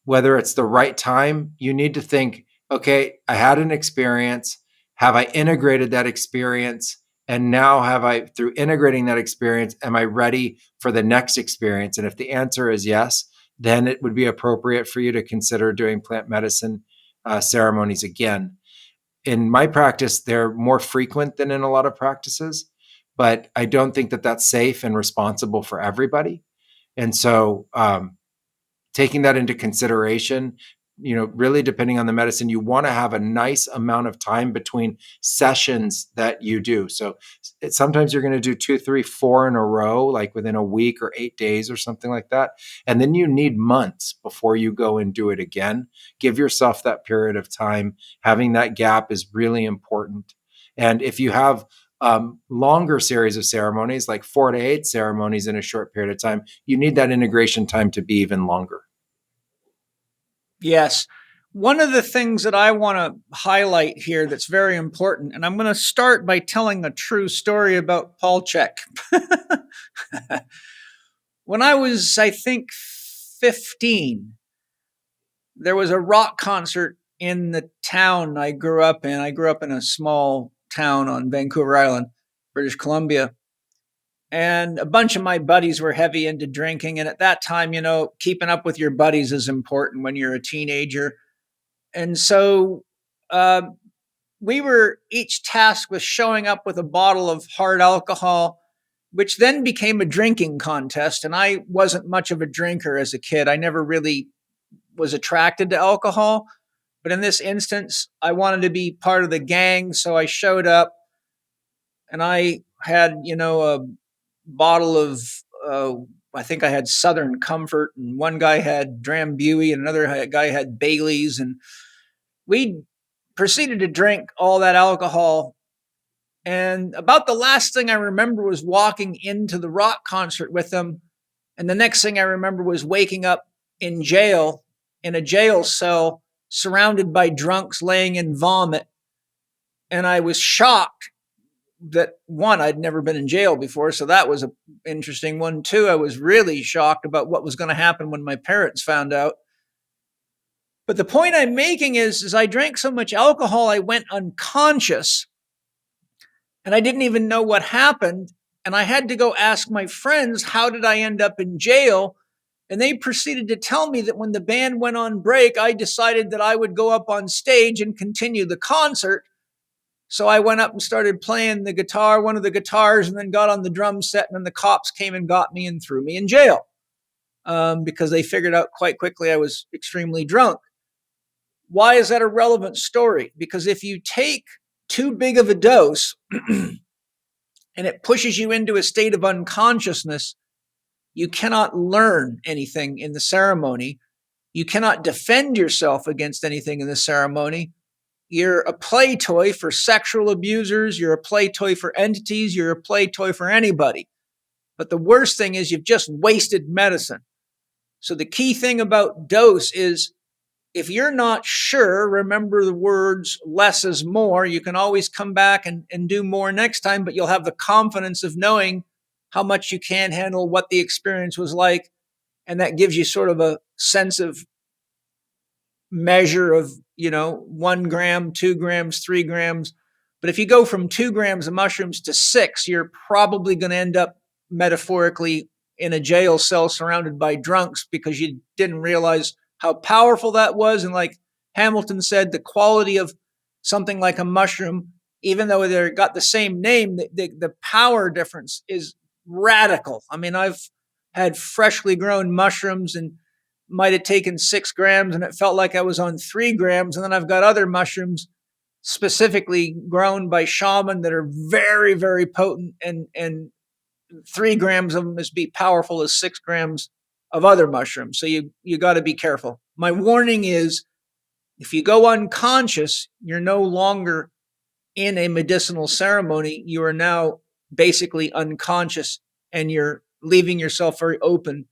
whether it's the right time. You need to think, okay, I had an experience. Have I integrated that experience? And now through integrating that experience, am I ready for the next experience? And if the answer is yes, then it would be appropriate for you to consider doing plant medicine ceremonies again. In my practice, they're more frequent than in a lot of practices, but I don't think that that's safe and responsible for everybody. And so, taking that into consideration, really depending on the medicine, you want to have a nice amount of time between sessions that you do. So sometimes you're going to do 2, 3, 4 in a row, like within a week or 8 days or something like that. And then you need months before you go and do it again. Give yourself that period of time. Having that gap is really important. And if you have longer series of ceremonies, like 4 to 8 ceremonies in a short period of time, you need that integration time to be even longer. Yes. One of the things that I want to highlight here that's very important, and I'm going to start by telling a true story about Paul Chek. When I was, I think, 15, there was a rock concert in the town I grew up in. I grew up in a small town on Vancouver Island, British Columbia. And a bunch of my buddies were heavy into drinking. And at that time, keeping up with your buddies is important when you're a teenager. And so we were each tasked with showing up with a bottle of hard alcohol, which then became a drinking contest. And I wasn't much of a drinker as a kid. I never really was attracted to alcohol. But in this instance, I wanted to be part of the gang. So I showed up and I had, a bottle of, I think I had Southern Comfort, and one guy had Drambuie, and another guy had Bailey's. And we proceeded to drink all that alcohol. And about the last thing I remember was walking into the rock concert with them. And the next thing I remember was waking up in jail, in a jail cell, surrounded by drunks laying in vomit. And I was shocked that, one, I'd never been in jail before. So that was an interesting one. Two, I was really shocked about what was going to happen when my parents found out. But the point I'm making is I drank so much alcohol, I went unconscious. And I didn't even know what happened. And I had to go ask my friends, how did I end up in jail? And they proceeded to tell me that when the band went on break, I decided that I would go up on stage and continue the concert. So I went up and started playing the guitar, one of the guitars, and then got on the drum set. And then the cops came and got me and threw me in jail because they figured out quite quickly I was extremely drunk. Why is that a relevant story? Because if you take too big of a dose and it pushes you into a state of unconsciousness, you cannot learn anything in the ceremony. You cannot defend yourself against anything in the ceremony. You're a play toy for sexual abusers. You're a play toy for entities. You're a play toy for anybody. But the worst thing is you've just wasted medicine. So the key thing about dose is, if you're not sure, remember the words, less is more. You can always come back and do more next time, but you'll have the confidence of knowing how much you can handle, what the experience was like. And that gives you sort of a sense of measure of, 1 gram, 2 grams, 3 grams. But if you go from 2 grams of mushrooms to 6, you're probably going to end up metaphorically in a jail cell surrounded by drunks because you didn't realize how powerful that was. And like Hamilton said, the quality of something like a mushroom, even though they've got the same name, the power difference is radical. I mean, I've had freshly grown mushrooms and might have taken 6 grams and it felt like I was on 3 grams. And then I've got other mushrooms specifically grown by shaman that are very, very potent, and 3 grams of them is be powerful as 6 grams of other mushrooms. So you got to be careful. My warning is, if you go unconscious, you're no longer in a medicinal ceremony. You are now basically unconscious, and you're leaving yourself very open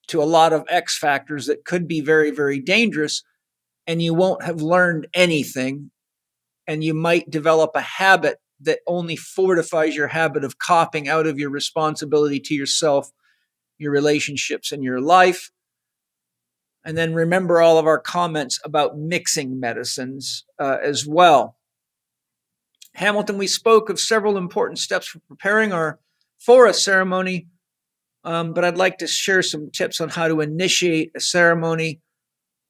to a lot of X factors that could be very, very dangerous, and you won't have learned anything, and you might develop a habit that only fortifies your habit of copping out of your responsibility to yourself, your relationships, and your life. And then remember all of our comments about mixing medicines as well. Hamilton, we spoke of several important steps for preparing for a ceremony, but I'd like to share some tips on how to initiate a ceremony.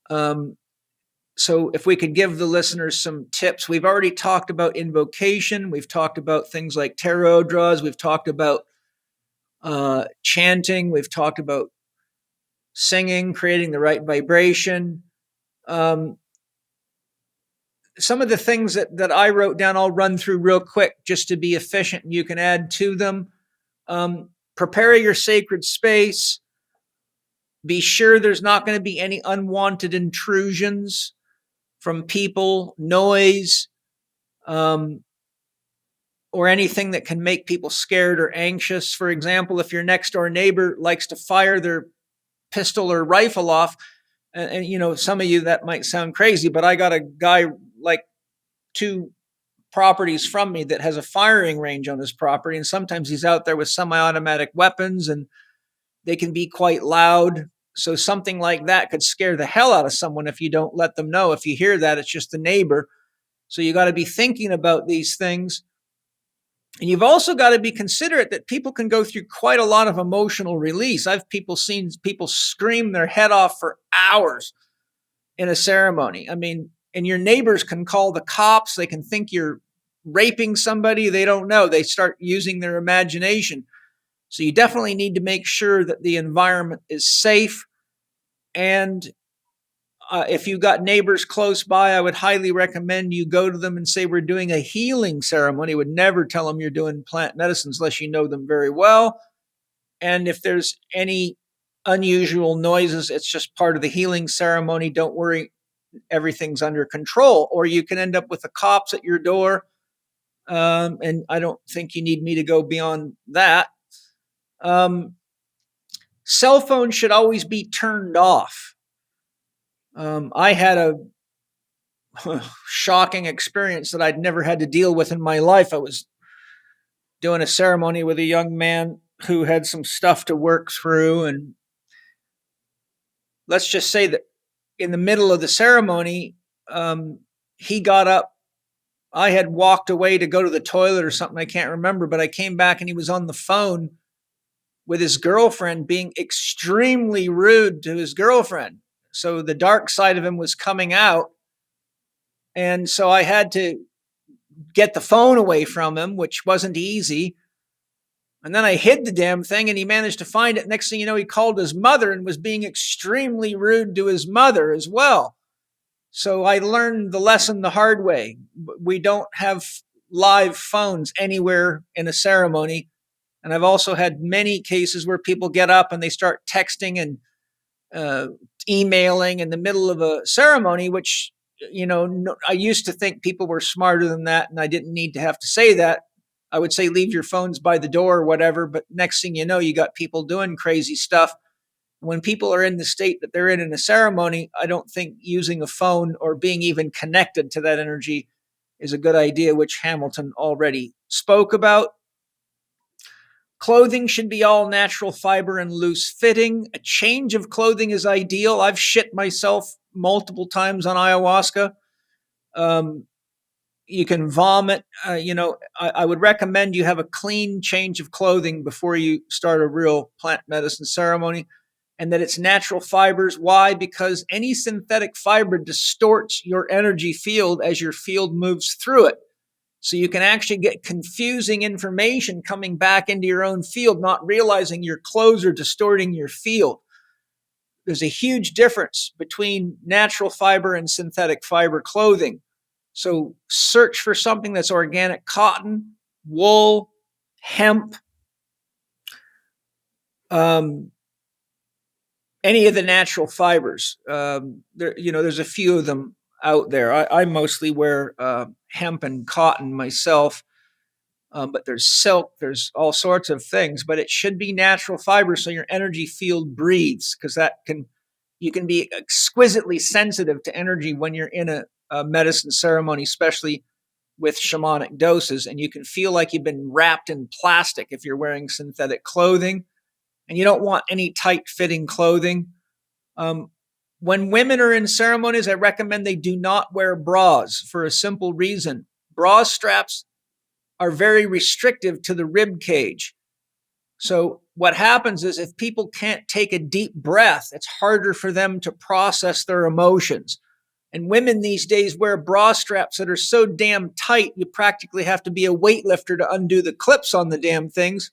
So if we could give the listeners some tips. We've already talked about invocation. We've talked about things like tarot draws. We've talked about chanting. We've talked about singing, creating the right vibration. Some of the things that I wrote down, I'll run through real quick just to be efficient, and you can add to them. Prepare your sacred space. Be sure there's not going to be any unwanted intrusions from people, noise, or anything that can make people scared or anxious. For example, if your next door neighbor likes to fire their pistol or rifle off, and you know, some of you, that might sound crazy, but I got a guy like 2 properties from me that has a firing range on his property, and sometimes he's out there with semi-automatic weapons, and they can be quite loud. So something like that could scare the hell out of someone if you don't let them know. If you hear that, it's just the neighbor. So you got to be thinking about these things. And you've also got to be considerate that people can go through quite a lot of emotional release. I've seen people scream their head off for hours in a ceremony. I mean, and your neighbors can call the cops. They can think you're raping somebody. They don't know. They start using their imagination. So you definitely need to make sure that the environment is safe. And if you've got neighbors close by, I would highly recommend you go to them and say, we're doing a healing ceremony. I would never tell them you're doing plant medicines unless you know them very well. And if there's any unusual noises, it's just part of the healing ceremony. Don't worry, everything's under control. Or you can end up with the cops at your door. And I don't think you need me to go beyond that. Cell phones should always be turned off. I had a shocking experience that I'd never had to deal with in my life. I was doing a ceremony with a young man who had some stuff to work through. And let's just say that in the middle of the ceremony, he got up. I had walked away to go to the toilet or something. I can't remember, but I came back and he was on the phone with his girlfriend, being extremely rude to his girlfriend. So the dark side of him was coming out. And so I had to get the phone away from him, which wasn't easy. And then I hid the damn thing and he managed to find it. Next thing you know, he called his mother and was being extremely rude to his mother as well. So I learned the lesson the hard way. We don't have live phones anywhere in a ceremony. And I've also had many cases where people get up and they start texting and emailing in the middle of a ceremony, which, you know, I used to think people were smarter than that, and I didn't need to have to say that. I would say leave your phones by the door or whatever, but next thing you know, you got people doing crazy stuff. When people are in the state that they're in a ceremony, I don't think using a phone or being even connected to that energy is a good idea, which Hamilton already spoke about. Clothing should be all natural fiber and loose fitting. A change of clothing is ideal. I've shit myself multiple times on ayahuasca. You can vomit. I would recommend you have a clean change of clothing before you start a real plant medicine ceremony, and that it's natural fibers. Why? Because any synthetic fiber distorts your energy field as your field moves through it. So you can actually get confusing information coming back into your own field, not realizing your clothes are distorting your field. There's a huge difference between natural fiber and synthetic fiber clothing. So search for something that's organic cotton, wool, hemp, any of the natural fibers. There's a few of them out there. I mostly wear hemp and cotton myself, but there's silk, there's all sorts of things, but it should be natural fiber so your energy field breathes, because you can be exquisitely sensitive to energy when you're in a medicine ceremony, especially with shamanic doses, and you can feel like you've been wrapped in plastic if you're wearing synthetic clothing, and you don't want any tight-fitting clothing. When women are in ceremonies, I recommend they do not wear bras for a simple reason. Bra straps are very restrictive to the rib cage. So what happens is if people can't take a deep breath, it's harder for them to process their emotions. And women these days wear bra straps that are so damn tight, you practically have to be a weightlifter to undo the clips on the damn things.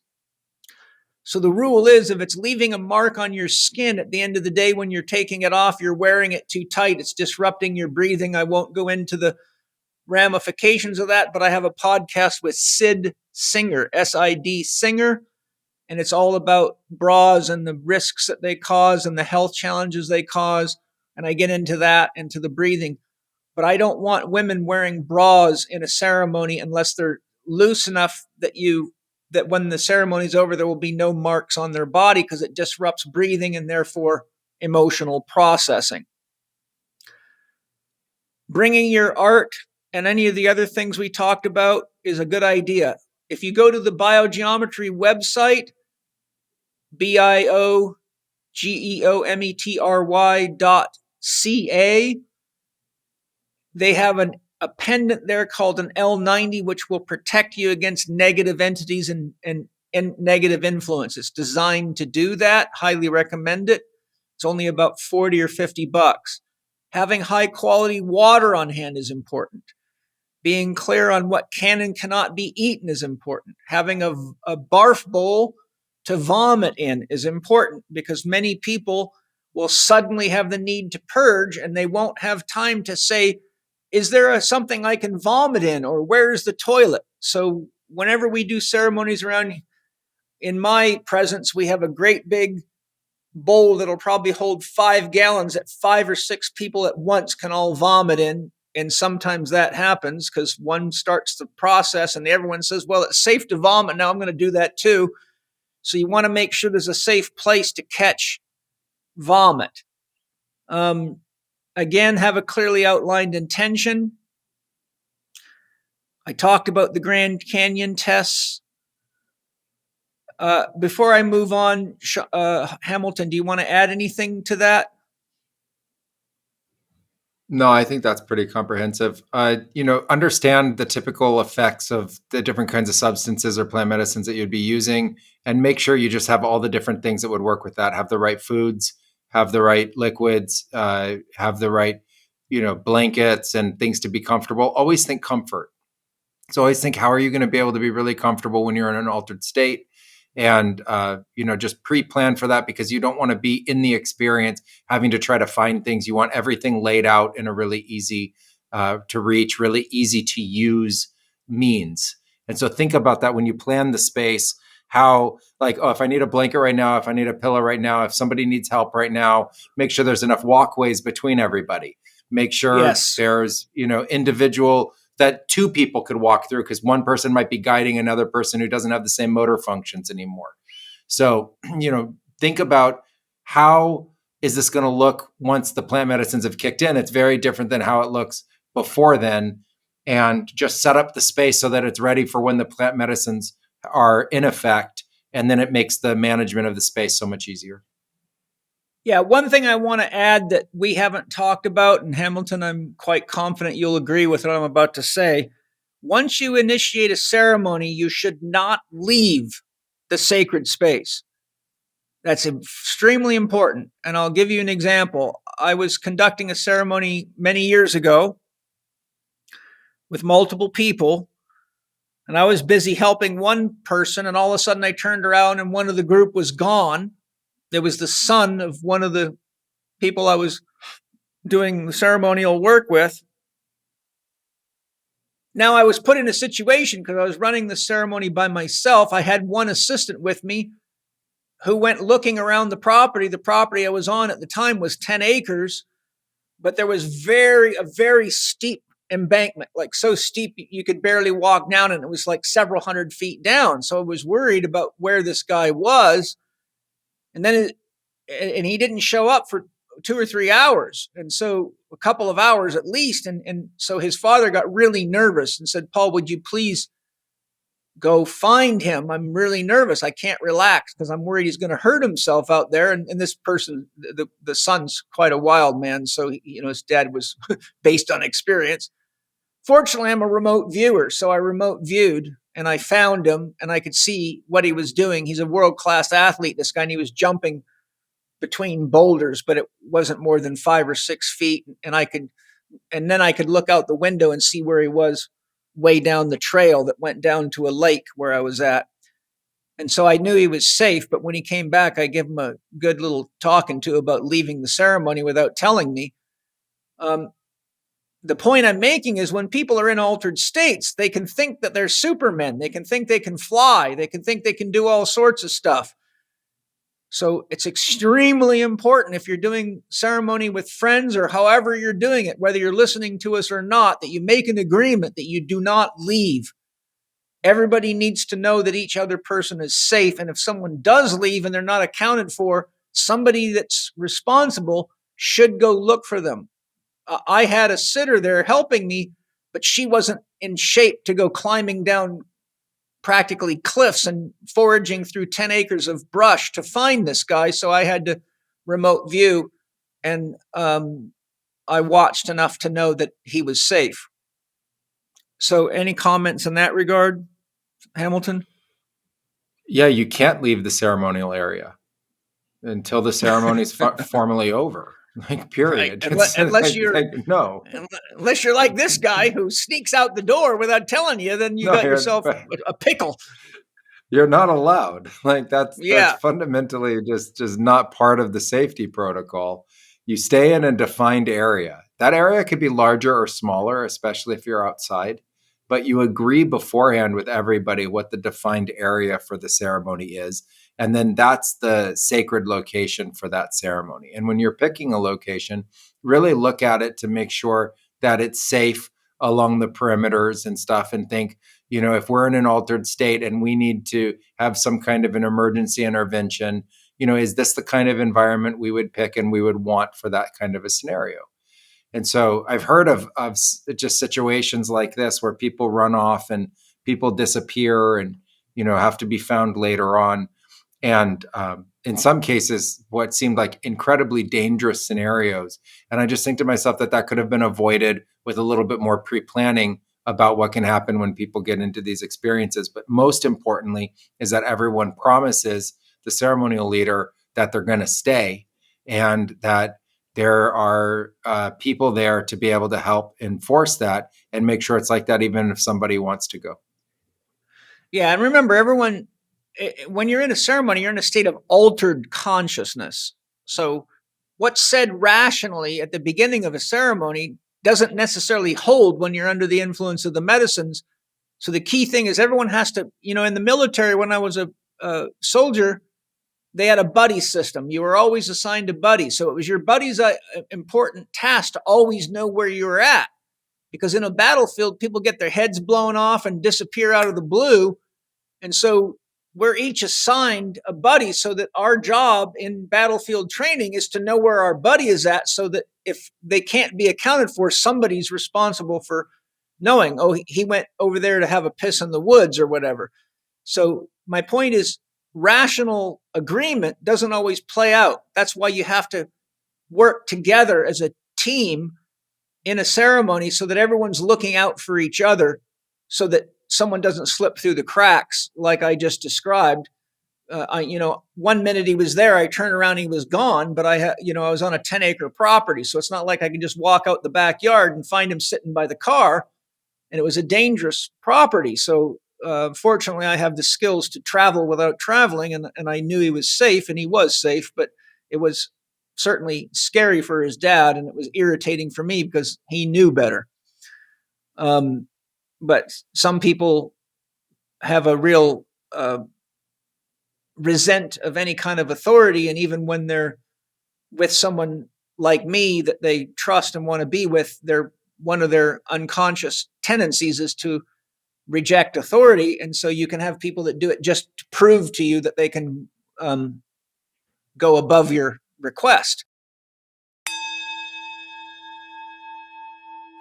So the rule is if it's leaving a mark on your skin at the end of the day when you're taking it off, you're wearing it too tight, it's disrupting your breathing. I won't go into the ramifications of that, but I have a podcast with Sid Singer, S-I-D Singer, and it's all about bras and the risks that they cause and the health challenges they cause. And I get into that, into the breathing. But I don't want women wearing bras in a ceremony unless they're loose enough that when the ceremony's over, there will be no marks on their body because it disrupts breathing and therefore emotional processing. Bringing your art and any of the other things we talked about is a good idea. If you go to the biogeometry website, biogeometry.ca, they have a pendant there called an L90, which will protect you against negative entities and negative influences. Designed to do that. Highly recommend it. It's only about 40 or 50 bucks. Having high quality water on hand is important. Being clear on what can and cannot be eaten is important. Having a barf bowl to vomit in is important because many people will suddenly have the need to purge and they won't have time to say, is there something I can vomit in, or where's the toilet? So whenever we do ceremonies around, in my presence, we have a great big bowl that'll probably hold 5 gallons that 5 or 6 people at once can all vomit in. And sometimes that happens because one starts the process and everyone says, well, it's safe to vomit. Now I'm going to do that too. So you want to make sure there's a safe place to catch vomit. Again, have a clearly outlined intention. I talked about the Grand Canyon tests. Before I move on, Hamilton, do you want to add anything to that? No, I think that's pretty comprehensive. Understand the typical effects of the different kinds of substances or plant medicines that you'd be using, and make sure you just have all the different things that would work with that. Have the right foods, have the right liquids, have the right, blankets and things to be comfortable. Always think comfort. So always think, how are you going to be able to be really comfortable when you're in an altered state? And, just pre-plan for that, because you don't want to be in the experience having to try to find things. You want everything laid out in a really easy to reach, really easy to use means. And so think about that when you plan the space, how if I need a blanket right now, if I need a pillow right now, if somebody needs help right now, make sure there's enough walkways between everybody. Make sure there's, individual that 2 people could walk through, because one person might be guiding another person who doesn't have the same motor functions anymore. So, think about how is this going to look once the plant medicines have kicked in. It's very different than how it looks before then. And just set up the space so that it's ready for when the plant medicines are in effect. And then it makes the management of the space so much easier. Yeah, one thing I want to add that we haven't talked about, and Hamilton, I'm quite confident you'll agree with what I'm about to say. Once you initiate a ceremony, you should not leave the sacred space. That's extremely important. And I'll give you an example. I was conducting a ceremony many years ago with multiple people, and I was busy helping one person, and all of a sudden I turned around and one of the group was gone. There was the son of one of the people I was doing the ceremonial work with. Now I was put in a situation because I was running the ceremony by myself. I had one assistant with me who went looking around the property. The property I was on at the time was 10 acres, but there was a very steep embankment, like so steep you could barely walk down, and it was like several hundred feet down. So I was worried about where this guy was. And then and he didn't show up for 2 or 3 hours. And so a couple of hours at least. And so his father got really nervous and said, Paul, would you please go find him. I'm really nervous. I can't relax because I'm worried he's going to hurt himself out there. And this person, the son's quite a wild man. So, his dad was based on experience. Fortunately, I'm a remote viewer. So I remote viewed and I found him and I could see what he was doing. He's a world-class athlete, this guy, and he was jumping between boulders, but it wasn't more than 5 or 6 feet. And then I could look out the window and see where he was way down the trail that went down to a lake where I was at. And so I knew he was safe, but when he came back, I gave him a good little talking to about leaving the ceremony without telling me. The point I'm making is when people are in altered states, they can think that they're supermen. They can think they can fly. They can think they can do all sorts of stuff. So it's extremely important if you're doing ceremony with friends or however you're doing it, whether you're listening to us or not, that you make an agreement that you do not leave. Everybody needs to know that each other person is safe. And if someone does leave and they're not accounted for, somebody that's responsible should go look for them. I had a sitter there helping me, but she wasn't in shape to go climbing down practically cliffs and foraging through 10 acres of brush to find this guy. So I had to remote view, and I watched enough to know that he was safe. So any comments in that regard, Hamilton? Yeah, you can't leave the ceremonial area until the ceremony is formally over. Like, period. Right. Unless no. Unless you're like this guy who sneaks out the door without telling you, then you got yourself a pickle. You're not allowed. Like that's fundamentally just not part of the safety protocol. You stay in a defined area. That area could be larger or smaller, especially if you're outside, but you agree beforehand with everybody what the defined area for the ceremony is. And then that's the sacred location for that ceremony. And when you're picking a location, really look at it to make sure that it's safe along the perimeters and stuff, and think, if we're in an altered state and we need to have some kind of an emergency intervention, is this the kind of environment we would pick and we would want for that kind of a scenario? And so I've heard of just situations like this where people run off and people disappear and, have to be found later on. And in some cases, what seemed like incredibly dangerous scenarios. And I just think to myself that could have been avoided with a little bit more pre-planning about what can happen when people get into these experiences. But most importantly is that everyone promises the ceremonial leader that they're going to stay and that there are people there to be able to help enforce that and make sure it's like that even if somebody wants to go. Yeah, and remember, everyone, when you're in a ceremony, you're in a state of altered consciousness. So what's said rationally at the beginning of a ceremony doesn't necessarily hold when you're under the influence of the medicines. So the key thing is everyone has to, in the military, when I was a soldier, they had a buddy system. You were always assigned a buddy. So it was your buddy's important task to always know where you were at. Because in a battlefield, people get their heads blown off and disappear out of the blue. And so we're each assigned a buddy, so that our job in battlefield training is to know where our buddy is at, so that if they can't be accounted for, somebody's responsible for knowing, he went over there to have a piss in the woods or whatever. So my point is, rational agreement doesn't always play out. That's why you have to work together as a team in a ceremony so that everyone's looking out for each other, so that someone doesn't slip through the cracks like I just described. 1 minute he was there, I turned around, he was gone, but I was on a 10-acre property. So it's not like I could just walk out the backyard and find him sitting by the car. And it was a dangerous property. So fortunately, I have the skills to travel without traveling. And I knew he was safe, and he was safe, but it was certainly scary for his dad. And it was irritating for me because he knew better. But some people have a real resent of any kind of authority. And even when they're with someone like me that they trust and want to be with, one of their unconscious tendencies is to reject authority. And so you can have people that do it just to prove to you that they can go above your request.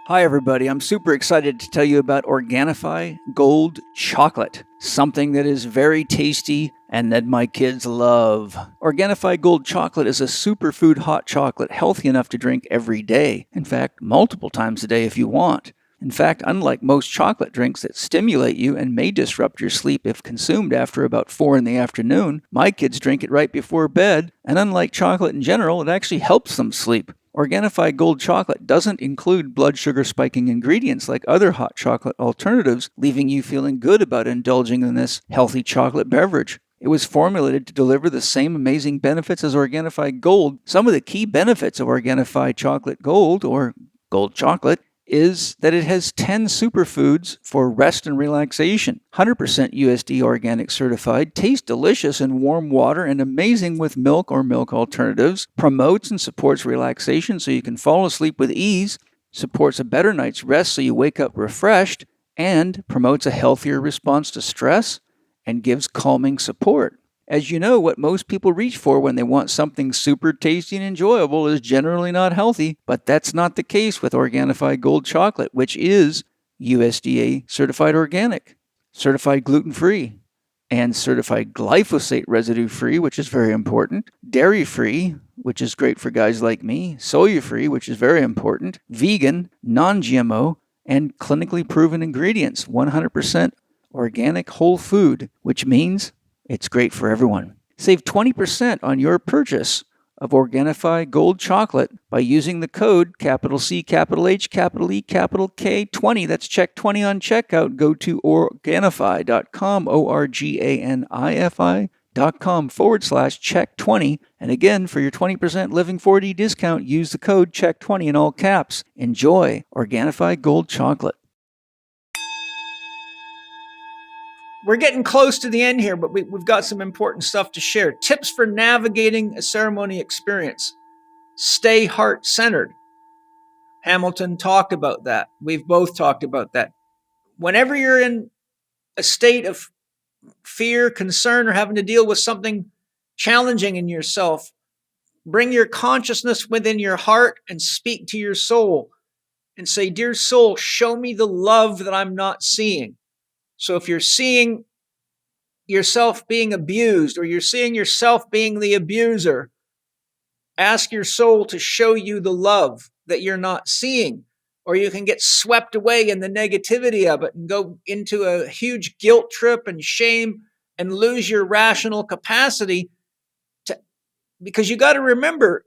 Hi, everybody. I'm super excited to tell you about Organifi Gold Chocolate, something that is very tasty and that my kids love. Organifi Gold Chocolate is a superfood hot chocolate healthy enough to drink every day. In fact, multiple times a day if you want. In fact, unlike most chocolate drinks that stimulate you and may disrupt your sleep if consumed after about 4 in the afternoon, my kids drink it right before bed, and unlike chocolate in general, it actually helps them sleep. Organifi Gold Chocolate doesn't include blood sugar spiking ingredients like other hot chocolate alternatives, leaving you feeling good about indulging in this healthy chocolate beverage. It was formulated to deliver the same amazing benefits as Organifi Gold. Some of the key benefits of Organifi Chocolate Gold, or Gold Chocolate, is that it has 10 superfoods for rest and relaxation. 100% USD organic certified, tastes delicious in warm water and amazing with milk or milk alternatives, promotes and supports relaxation so you can fall asleep with ease, supports a better night's rest so you wake up refreshed, and promotes a healthier response to stress and gives calming support. As you know, what most people reach for when they want something super tasty and enjoyable is generally not healthy, but that's not the case with Organifi Gold Chocolate, which is USDA certified organic, certified gluten-free, and certified glyphosate residue-free, which is very important, dairy-free, which is great for guys like me, soya-free, which is very important, vegan, non-GMO, and clinically proven ingredients, 100% organic whole food, which means it's great for everyone. Save 20% on your purchase of Organifi Gold Chocolate by using the code capital C, capital H, capital E, capital K 20. That's Chek 20 on checkout. Go to Organifi.com, Organifi.com/Chek20. And again, for your 20% Living 4D discount, use the code Chek20 in all caps. Enjoy Organifi Gold Chocolate. We're getting close to the end here, but we've got some important stuff to share. Tips for navigating a ceremony experience. Stay heart-centered. Hamilton talked about that. We've both talked about that. Whenever you're in a state of fear, concern, or having to deal with something challenging in yourself, bring your consciousness within your heart and speak to your soul and say, "Dear soul, show me the love that I'm not seeing." So if you're seeing yourself being abused or you're seeing yourself being the abuser, ask your soul to show you the love that you're not seeing. Or you can get swept away in the negativity of it and go into a huge guilt trip and shame and lose your rational capacity because you got to remember,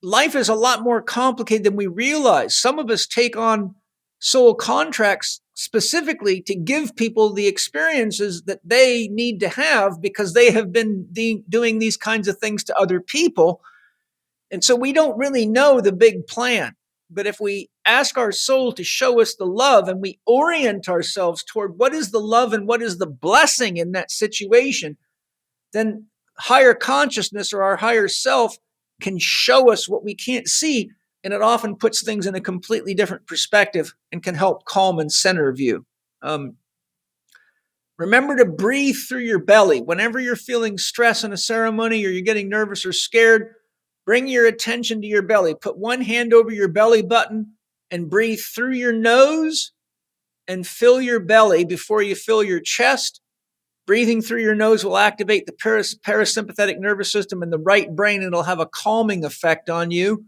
life is a lot more complicated than we realize. Some of us take on soul contracts specifically to give people the experiences that they need to have because they have been doing these kinds of things to other people. And so we don't really know the big plan. But if we ask our soul to show us the love and we orient ourselves toward what is the love and what is the blessing in that situation, then higher consciousness or our higher self can show us what we can't see. And it often puts things in a completely different perspective and can help calm and center you. Remember to breathe through your belly. Whenever you're feeling stress in a ceremony or you're getting nervous or scared, bring your attention to your belly. Put one hand over your belly button and breathe through your nose and fill your belly before you fill your chest. Breathing through your nose will activate the parasympathetic nervous system in the right brain. It'll have a calming effect on you.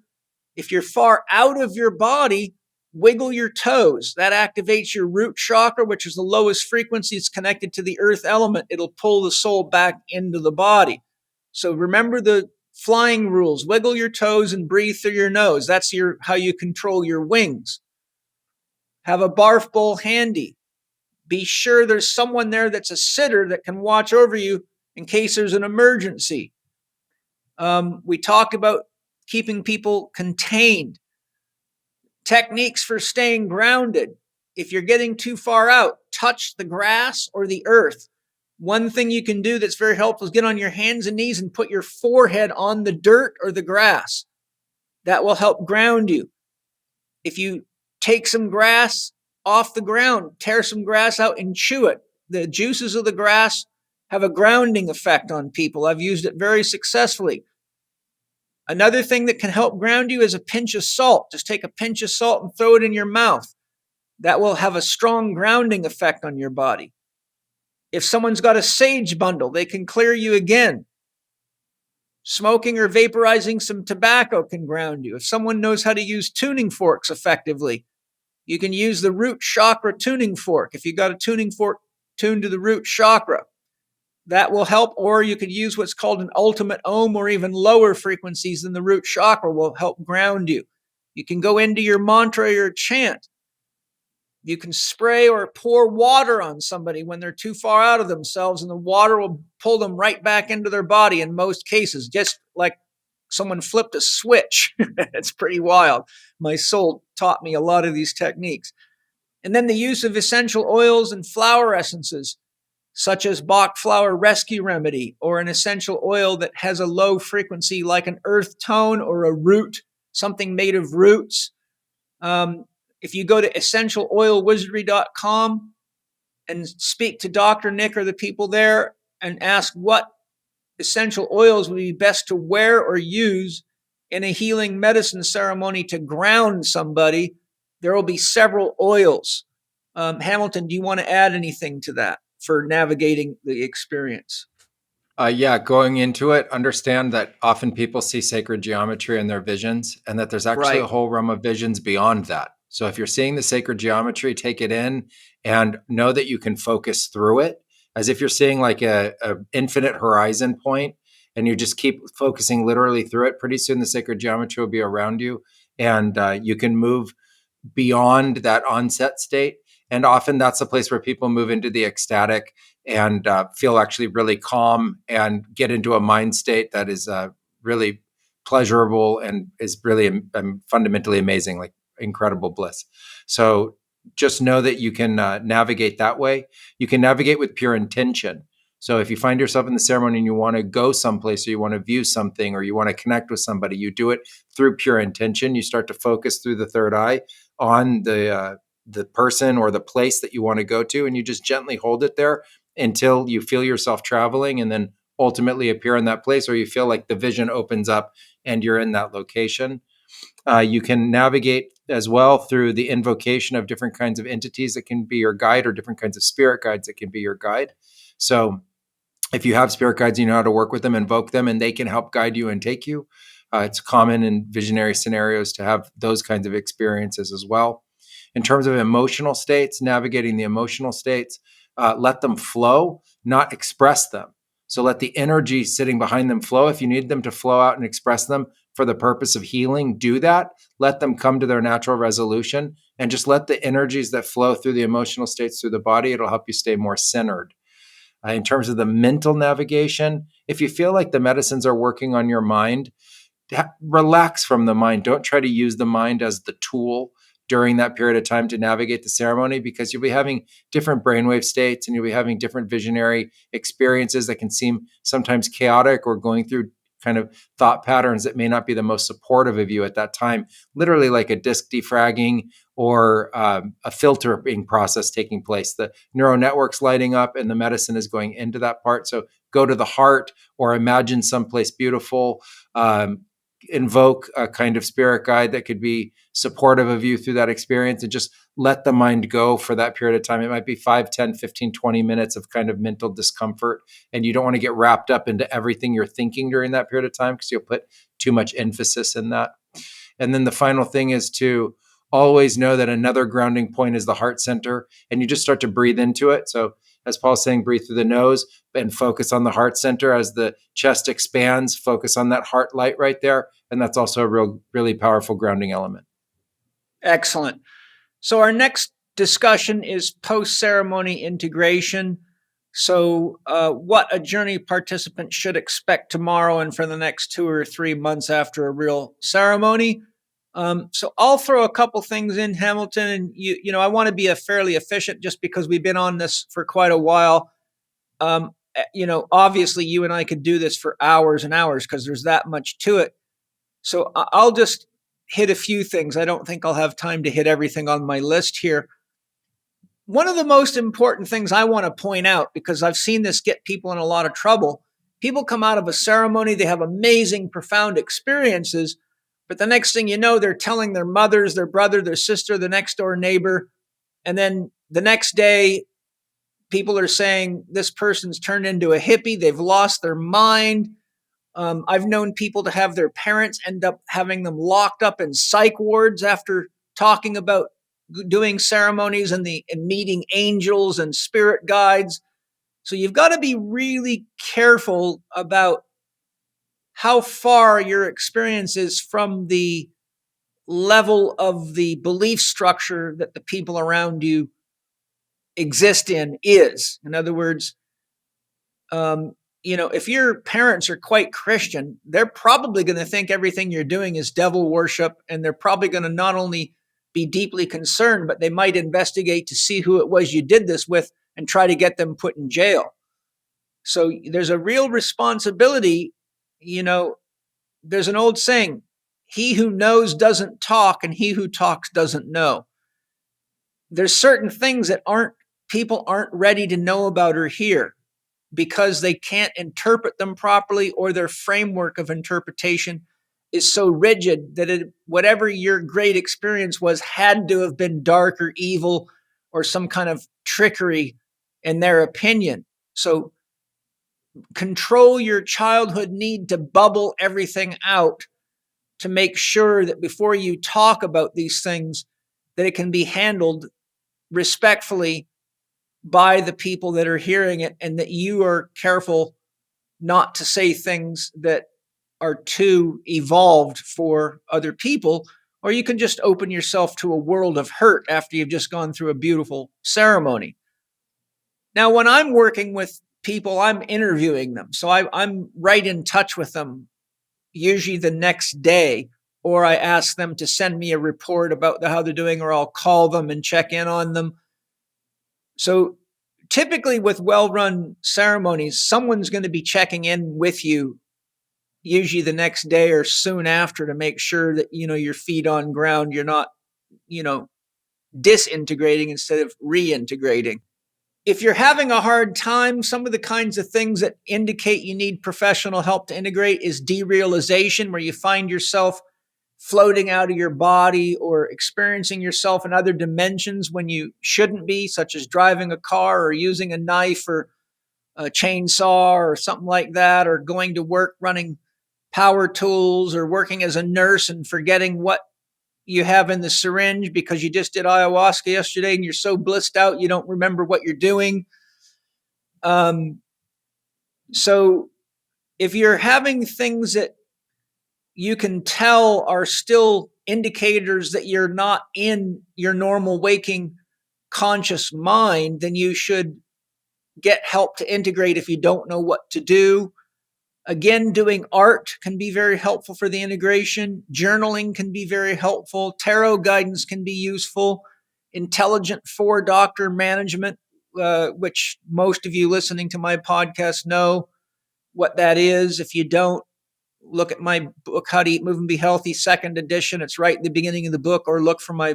If you're far out of your body, wiggle your toes. That activates your root chakra, which is the lowest frequency. It's connected to the earth element. It'll pull the soul back into the body. So remember the flying rules. Wiggle your toes and breathe through your nose. That's how you control your wings. Have a barf bowl handy. Be sure there's someone there that's a sitter that can watch over you in case there's an emergency. We talk about keeping people contained. Techniques for staying grounded. If you're getting too far out, touch the grass or the earth. One thing you can do that's very helpful is get on your hands and knees and put your forehead on the dirt or the grass. That will help ground you. If you take some grass off the ground, tear some grass out and chew it. The juices of the grass have a grounding effect on people. I've used it very successfully. Another thing that can help ground you is a pinch of salt. Just take a pinch of salt and throw it in your mouth. That will have a strong grounding effect on your body. If someone's got a sage bundle, they can clear you again. Smoking or vaporizing some tobacco can ground you. If someone knows how to use tuning forks effectively, you can use the root chakra tuning fork. If you got a tuning fork tuned to the root chakra, that will help. Or you could use what's called an ultimate ohm, or even lower frequencies than the root chakra will help ground you. You can go into your mantra or your chant. You can spray or pour water on somebody when they're too far out of themselves, and the water will pull them right back into their body in most cases, just like someone flipped a switch. It's pretty wild. My soul taught me a lot of these techniques. And then the use of essential oils and flower essences, such as Bach Flower Rescue Remedy, or an essential oil that has a low frequency like an earth tone or a root, something made of roots. If you go to essentialoilwizardry.com and speak to Dr. Nick or the people there and ask what essential oils would be best to wear or use in a healing medicine ceremony to ground somebody, there will be several oils. Hamilton, do you want to add anything to that for navigating the experience? Yeah, going into it, understand that often people see sacred geometry in their visions, and that there's actually Right. a whole realm of visions beyond that. So if you're seeing the sacred geometry, take it in and know that you can focus through it as if you're seeing like a infinite horizon point, and you just keep focusing literally through it. Pretty soon the sacred geometry will be around you, and you can move beyond that onset state. And often that's a place where people move into the ecstatic and feel actually really calm and get into a mind state that is really pleasurable and is really fundamentally amazing, like incredible bliss. So just know that you can navigate that way. You can navigate with pure intention. So if you find yourself in the ceremony and you want to go someplace, or you want to view something, or you want to connect with somebody, you do it through pure intention. You start to focus through the third eye on the person or the place that you want to go to, and you just gently hold it there until you feel yourself traveling, and then ultimately appear in that place, or you feel like the vision opens up and you're in that location. You can navigate as well through the invocation of different kinds of entities that can be your guide, or different kinds of spirit guides that can be your guide. So if you have spirit guides, you know how to work with them, invoke them, and they can help guide you and take you. It's common in visionary scenarios to have those kinds of experiences as well. In terms of emotional states, navigating the emotional states, let them flow, not express them. So let the energy sitting behind them flow. If you need them to flow out and express them for the purpose of healing, do that. Let them come to their natural resolution, and just let the energies that flow through the emotional states through the body. It'll help you stay more centered. In terms of the mental navigation, if you feel like the medicines are working on your mind, relax from the mind. Don't try to use the mind as the tool during that period of time to navigate the ceremony, because you'll be having different brainwave states, and you'll be having different visionary experiences that can seem sometimes chaotic, or going through kind of thought patterns that may not be the most supportive of you at that time, literally like a disk defragging or a filtering process taking place. The neural network's lighting up and the medicine is going into that part. So go to the heart, or imagine someplace beautiful. Invoke a kind of spirit guide that could be supportive of you through that experience, and just let the mind go for that period of time. It might be 5, 10, 15, 20 minutes of kind of mental discomfort. And you don't want to get wrapped up into everything you're thinking during that period of time, because you'll put too much emphasis in that. And then the final thing is to always know that another grounding point is the heart center, and you just start to breathe into it. So as Paul's saying, breathe through the nose and focus on the heart center. As the chest expands, focus on that heart light right there. And that's also a really powerful grounding element. Excellent. So our next discussion is post-ceremony integration. So what a journey participant should expect tomorrow and for the next 2 or 3 months after a real ceremony. So I'll throw a couple things in, Hamilton, and you know, I want to be fairly efficient, just because we've been on this for quite a while. You know, obviously you and I could do this for hours and hours, because there's that much to it. So I'll just hit a few things. I don't think I'll have time to hit everything on my list here. One of the most important things I want to point out, because I've seen this get people in a lot of trouble, People come out of a ceremony, they have amazing, profound experiences, but the next thing you know, they're telling their mothers, their brother, their sister, the next door neighbor. And then the next day, people are saying this person's turned into a hippie. They've lost their mind. I've known people to have their parents end up having them locked up in psych wards after talking about doing ceremonies and meeting angels and spirit guides. So you've got to be really careful about how far your experience is from the level of the belief structure that the people around you exist in is. In other words, if your parents are quite Christian, they're probably going to think everything you're doing is devil worship, and they're probably going to not only be deeply concerned, but they might investigate to see who it was you did this with and try to get them put in jail. So there's a real responsibility. There's an old saying, he who knows doesn't talk, and he who talks doesn't know. There's certain things that people aren't ready to know about or hear because they can't interpret them properly, or their framework of interpretation is so rigid that whatever your great experience was had to have been dark or evil or some kind of trickery in their opinion. So control your childhood need to bubble everything out to make sure that before you talk about these things, that it can be handled respectfully by the people that are hearing it, and that you are careful not to say things that are too evolved for other people, or you can just open yourself to a world of hurt after you've just gone through a beautiful ceremony. Now, when I'm working with people, I'm interviewing them. So I'm right in touch with them, usually the next day, or I ask them to send me a report about how they're doing, or I'll call them and check in on them. So typically with well-run ceremonies, someone's going to be checking in with you usually the next day or soon after to make sure that, your feet on ground, you're not, disintegrating instead of reintegrating. If you're having a hard time, some of the kinds of things that indicate you need professional help to integrate is derealization, where you find yourself floating out of your body or experiencing yourself in other dimensions when you shouldn't be, such as driving a car or using a knife or a chainsaw or something like that, or going to work running power tools, or working as a nurse and forgetting what you have in the syringe because you just did ayahuasca yesterday and you're so blissed out you don't remember what you're doing. So if you're having things that you can tell are still indicators that you're not in your normal waking conscious mind, then you should get help to integrate if you don't know what to do. Again, doing art can be very helpful for the integration. Journaling can be very helpful. Tarot guidance can be useful. Intelligent four-doctor management, which most of you listening to my podcast know what that is. If you don't, look at my book, How to Eat, Move, and Be Healthy, second edition. It's right at the beginning of the book, or look for my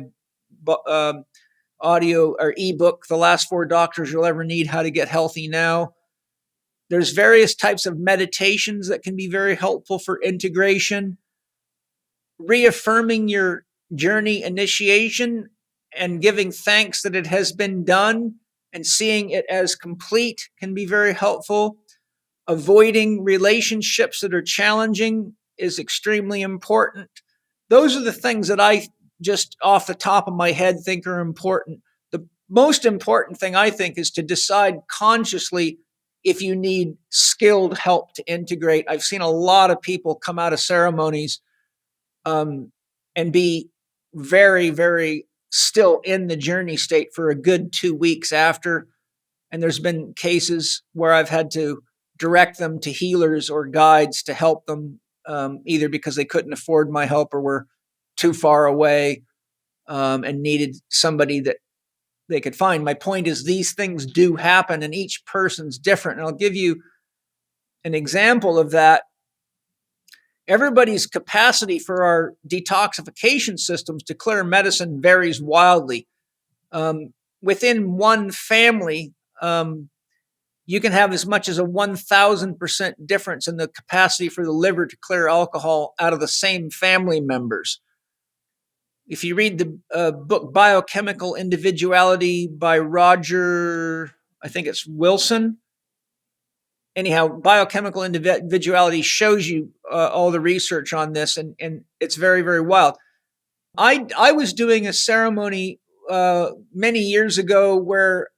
audio or ebook, The Last Four Doctors You'll Ever Need, How to Get Healthy Now. There's various types of meditations that can be very helpful for integration. Reaffirming your journey initiation and giving thanks that it has been done and seeing it as complete can be very helpful. Avoiding relationships that are challenging is extremely important. Those are the things that I just off the top of my head think are important. The most important thing I think is to decide consciously if you need skilled help to integrate. I've seen a lot of people come out of ceremonies and be very, very still in the journey state for a good 2 weeks after. And there's been cases where I've had to direct them to healers or guides to help them, either because they couldn't afford my help or were too far away and needed somebody that they could find. My point is these things do happen and each person's different. And I'll give you an example of that. Everybody's capacity for our detoxification systems to clear medicine varies wildly. Within one family, you can have as much as a 1,000% difference in the capacity for the liver to clear alcohol out of the same family members. If you read the book Biochemical Individuality by Roger, I think it's Wilson. Anyhow, biochemical individuality shows you all the research on this, and it's very, very wild. I was doing a ceremony many years ago where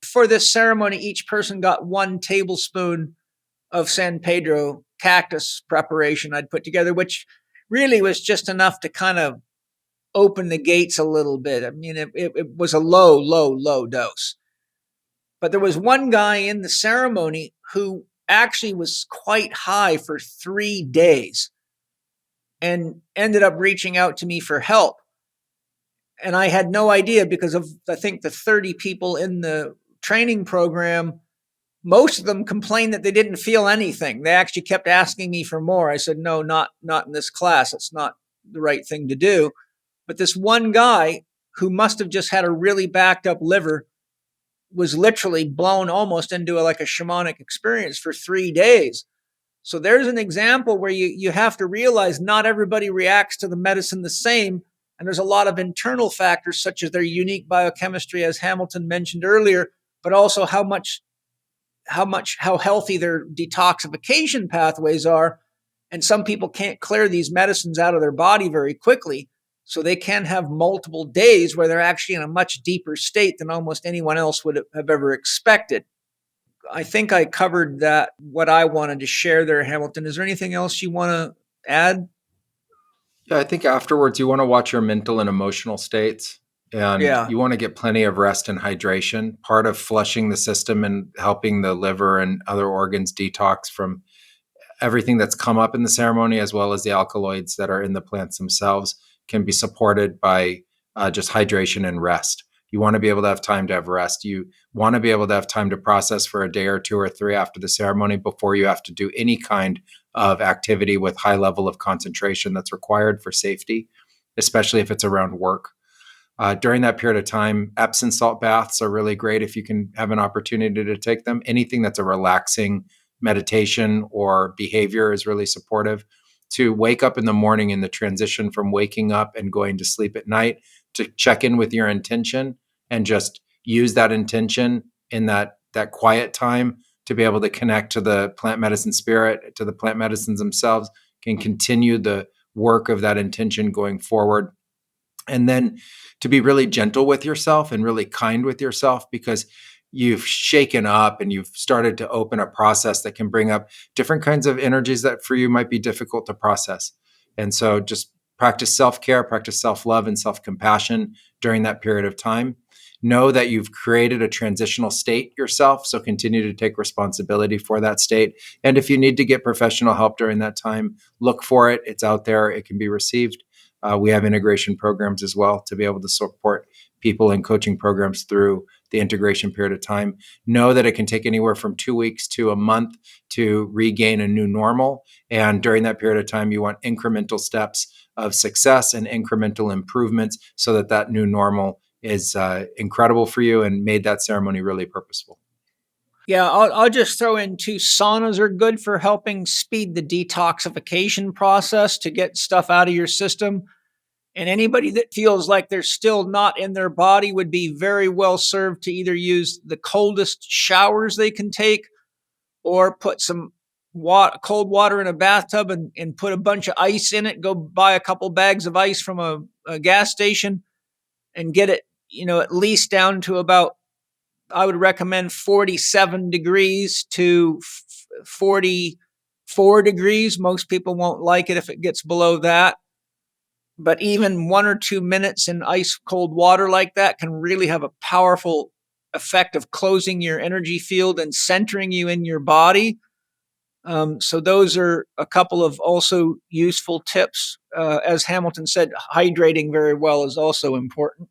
for this ceremony, each person got 1 tablespoon of San Pedro cactus preparation I'd put together, which really was just enough to kind of open the gates a little bit. I mean, it was a low dose. But there was one guy in the ceremony who actually was quite high for 3 days and ended up reaching out to me for help. And I had no idea because of, I think, the 30 people in the training program. Most of them complained that they didn't feel anything. They actually kept asking me for more. I said, no, not in this class. It's not the right thing to do. But this one guy who must have just had a really backed up liver was literally blown almost into like a shamanic experience for 3 days. So there's an example where you have to realize not everybody reacts to the medicine the same. And there's a lot of internal factors such as their unique biochemistry, as Hamilton mentioned earlier, but also how healthy their detoxification pathways are. And some people can't clear these medicines out of their body very quickly. So they can have multiple days where they're actually in a much deeper state than almost anyone else would have ever expected. I think I covered that, what I wanted to share there, Hamilton. Is there anything else you want to add? Yeah, I think afterwards you want to watch your mental and emotional states, and you want to get plenty of rest and hydration. Part of flushing the system and helping the liver and other organs detox from everything that's come up in the ceremony, as well as the alkaloids that are in the plants themselves, can be supported by just hydration and rest. You want to be able to have time to have rest. You want to be able to have time to process for a day or 2 or 3 after the ceremony before you have to do any kind of activity with high level of concentration that's required for safety, especially if it's around work. During that period of time, Epsom salt baths are really great if you can have an opportunity to take them. Anything that's a relaxing meditation or behavior is really supportive. To wake up in the morning, in the transition from waking up and going to sleep at night, to check in with your intention and just use that intention in that quiet time to be able to connect to the plant medicine spirit, to the plant medicines themselves, can continue the work of that intention going forward. And then to be really gentle with yourself and really kind with yourself, because you've shaken up and you've started to open a process that can bring up different kinds of energies that for you might be difficult to process. And so just practice self-care, practice self-love and self-compassion during that period of time. Know that you've created a transitional state yourself, so continue to take responsibility for that state. And if you need to get professional help during that time, look for it. It's out there. It can be received. We have integration programs as well to be able to support people in coaching programs through the integration period of time. Know that it can take anywhere from 2 weeks to a month to regain a new normal. And during that period of time, you want incremental steps of success and incremental improvements so that that new normal is incredible for you and made that ceremony really purposeful. Yeah, I'll just throw in too, saunas are good for helping speed the detoxification process to get stuff out of your system. And anybody that feels like they're still not in their body would be very well served to either use the coldest showers they can take or put some cold water in a bathtub and put a bunch of ice in it. Go buy a couple bags of ice from a gas station and get it, at least down to about, I would recommend 47 degrees to 44 degrees. Most people won't like it if it gets below that. But even 1 or 2 minutes in ice cold water like that can really have a powerful effect of closing your energy field and centering you in your body. So those are a couple of also useful tips. As Hamilton said, hydrating very well is also important.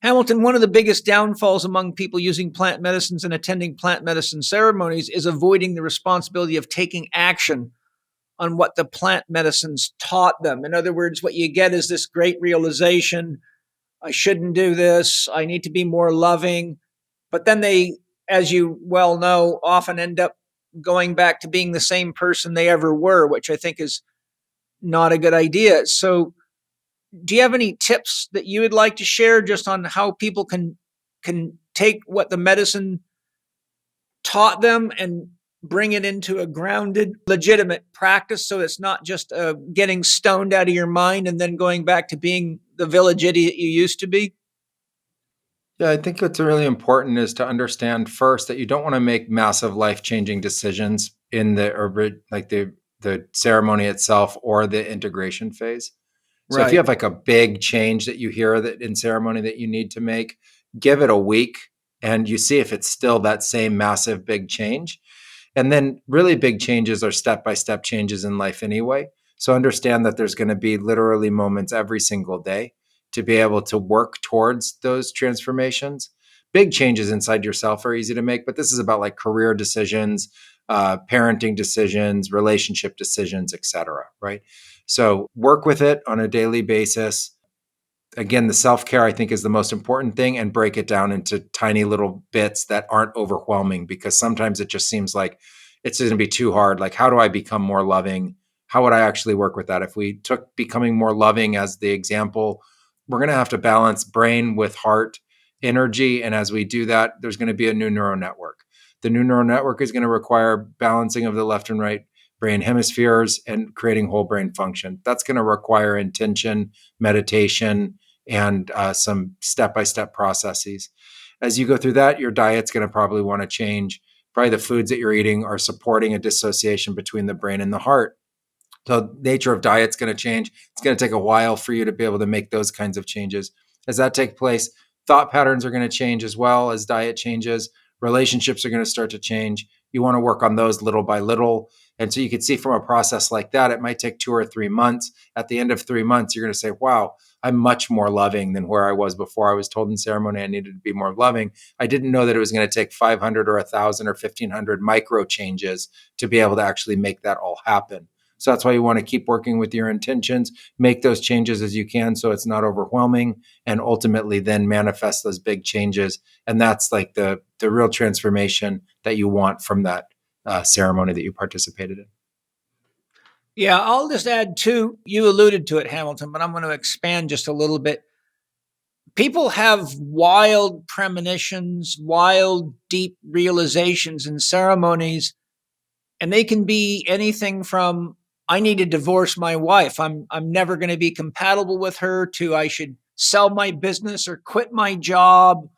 Hamilton, one of the biggest downfalls among people using plant medicines and attending plant medicine ceremonies is avoiding the responsibility of taking action on what the plant medicines taught them. In other words, what you get is this great realization, I shouldn't do this, I need to be more loving. But then they as you well know, often end up going back to being the same person they ever were, which I think is not a good idea. So do you have any tips that you would like to share just on how people can take what the medicine taught them and bring it into a grounded, legitimate practice, so it's not just getting stoned out of your mind and then going back to being the village idiot you used to be? Yeah, I think what's really important is to understand first that you don't want to make massive life-changing decisions in the ceremony itself or the integration phase. So if you Right. have like a big change that you hear that in ceremony that you need to make, give it a week and you see if it's still that same massive big change. And then really big changes are step-by-step changes in life anyway. So understand that there's going to be literally moments every single day to be able to work towards those transformations. Big changes inside yourself are easy to make, but this is about like career decisions, parenting decisions, relationship decisions, etc. Right? So work with it on a daily basis. Again, the self-care I think is the most important thing, and break it down into tiny little bits that aren't overwhelming, because sometimes it just seems like it's going to be too hard. Like, how do I become more loving? How would I actually work with that? If we took becoming more loving as the example, we're going to have to balance brain with heart energy. And as we do that, there's going to be a new neural network. The new neural network is going to require balancing of the left and right brain hemispheres and creating whole brain function. That's going to require intention, meditation, and some step-by-step processes. As you go through that, your diet's going to probably want to change. Probably the foods that you're eating are supporting a dissociation between the brain and the heart. So nature of diet's going to change. It's going to take a while for you to be able to make those kinds of changes. As that takes place, thought patterns are going to change as well as diet changes. Relationships are going to start to change. You want to work on those little by little. And so you can see from a process like that, it might take 2 or 3 months. At the end of 3 months, you're going to say, wow, I'm much more loving than where I was before. I was told in ceremony I needed to be more loving. I didn't know that it was going to take 500 or 1,000 or 1,500 micro changes to be able to actually make that all happen. So that's why you want to keep working with your intentions, make those changes as you can so it's not overwhelming, and ultimately then manifest those big changes. And that's like the real transformation that you want from that ceremony that you participated in. Yeah, I'll just add too, you alluded to it, Hamilton, but I'm going to expand just a little bit. People have wild premonitions, wild, deep realizations in ceremonies, and they can be anything from I need to divorce my wife, I'm never going to be compatible with her, to I should sell my business or quit my job,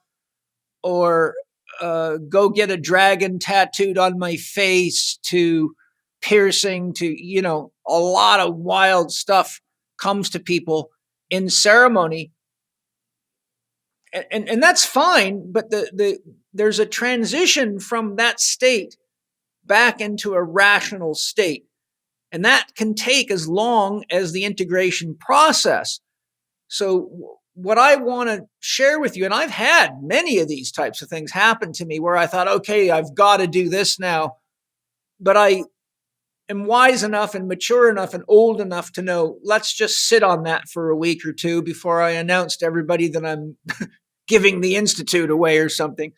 or go get a dragon tattooed on my face, to piercing, to a lot of wild stuff comes to people in ceremony. And that's fine, but there's a transition from that state back into a rational state. And that can take as long as the integration process. So what I want to share with you, and I've had many of these types of things happen to me where I thought, okay, I've got to do this now. But I am wise enough and mature enough and old enough to know, let's just sit on that for a week or two before I announce to everybody that I'm giving the institute away or something.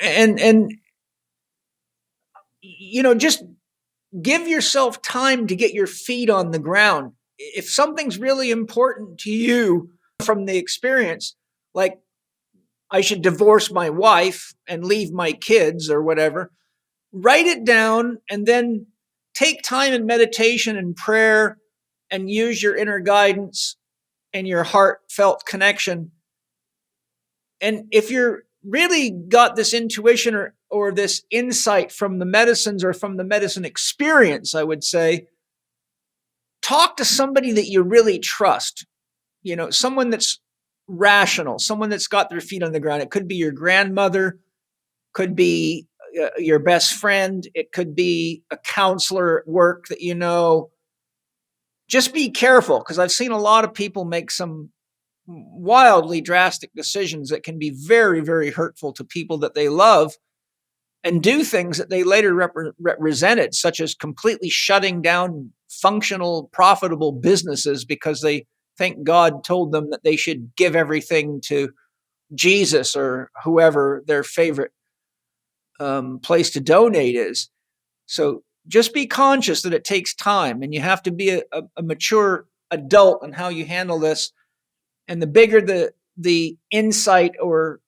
And just give yourself time to get your feet on the ground. If something's really important to you from the experience, like I should divorce my wife and leave my kids or whatever, write it down and then take time in meditation and prayer and use your inner guidance and your heartfelt connection. And if you're really got this intuition or this insight from the medicines or from the medicine experience, I would say, talk to somebody that you really trust, someone that's rational, someone that's got their feet on the ground. It could be your grandmother, could be your best friend, it could be a counselor at work that you know. Just be careful, because I've seen a lot of people make some wildly drastic decisions that can be very, very hurtful to people that they love, and do things that they later resented, such as completely shutting down functional, profitable businesses because they think God told them that they should give everything to Jesus or whoever their favorite place to donate is. So just be conscious that it takes time, and you have to be a mature adult in how you handle this. And the bigger the insight or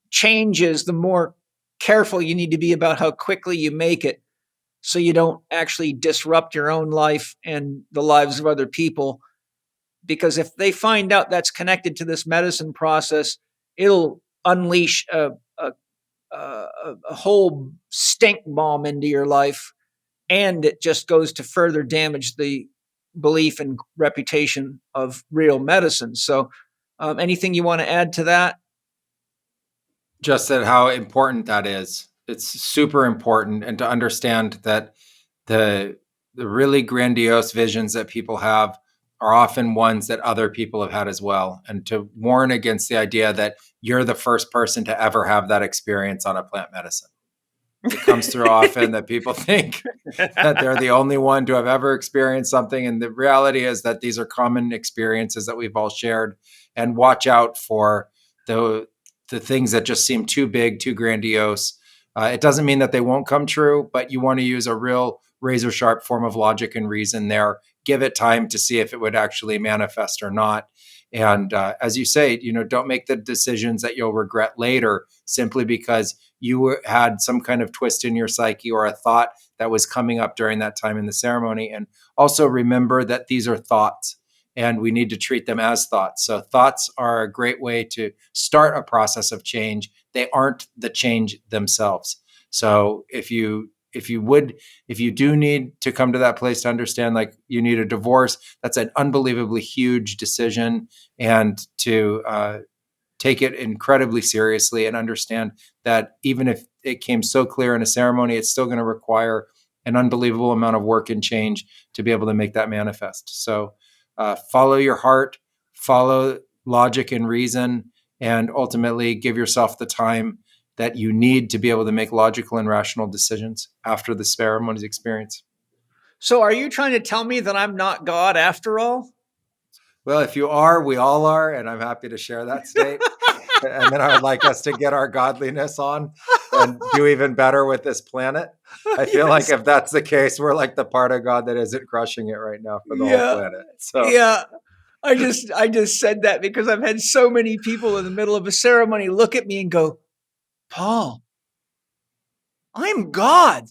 changes, the more careful you need to be about how quickly you make it, so you don't actually disrupt your own life and the lives of other people. Because if they find out that's connected to this medicine process, it'll unleash a whole stink bomb into your life, and it just goes to further damage the belief and reputation of real medicine. So, anything you want to add to that? Just that how important that is. It's super important, and to understand that the really grandiose visions that people have are often ones that other people have had as well, and to warn against the idea that you're the first person to ever have that experience on a plant medicine. It comes through often that people think that they're the only one to have ever experienced something. And the reality is that these are common experiences that we've all shared. And watch out for the things that just seem too big, too grandiose. It doesn't mean that they won't come true, but you want to use a real razor sharp form of logic and reason there. Give it time to see if it would actually manifest or not. And as you say, don't make the decisions that you'll regret later simply because you had some kind of twist in your psyche or a thought that was coming up during that time in the ceremony. And also remember that these are thoughts, and we need to treat them as thoughts. So thoughts are a great way to start a process of change. They aren't the change themselves. So if you do need to come to that place to understand, like, you need a divorce, that's an unbelievably huge decision, and to take it incredibly seriously and understand that even if it came so clear in a ceremony, it's still going to require an unbelievable amount of work and change to be able to make that manifest. So follow your heart, follow logic and reason, and ultimately give yourself the time that you need to be able to make logical and rational decisions after the ceremony's experience. So are you trying to tell me that I'm not God after all? Well, if you are, we all are, and I'm happy to share that state. And then I would like us to get our godliness on and do even better with this planet. I feel like if that's the case, we're like the part of God that isn't crushing it right now for the whole planet. So yeah. I just said that because I've had so many people in the middle of a ceremony look at me and go, Paul, I'm God.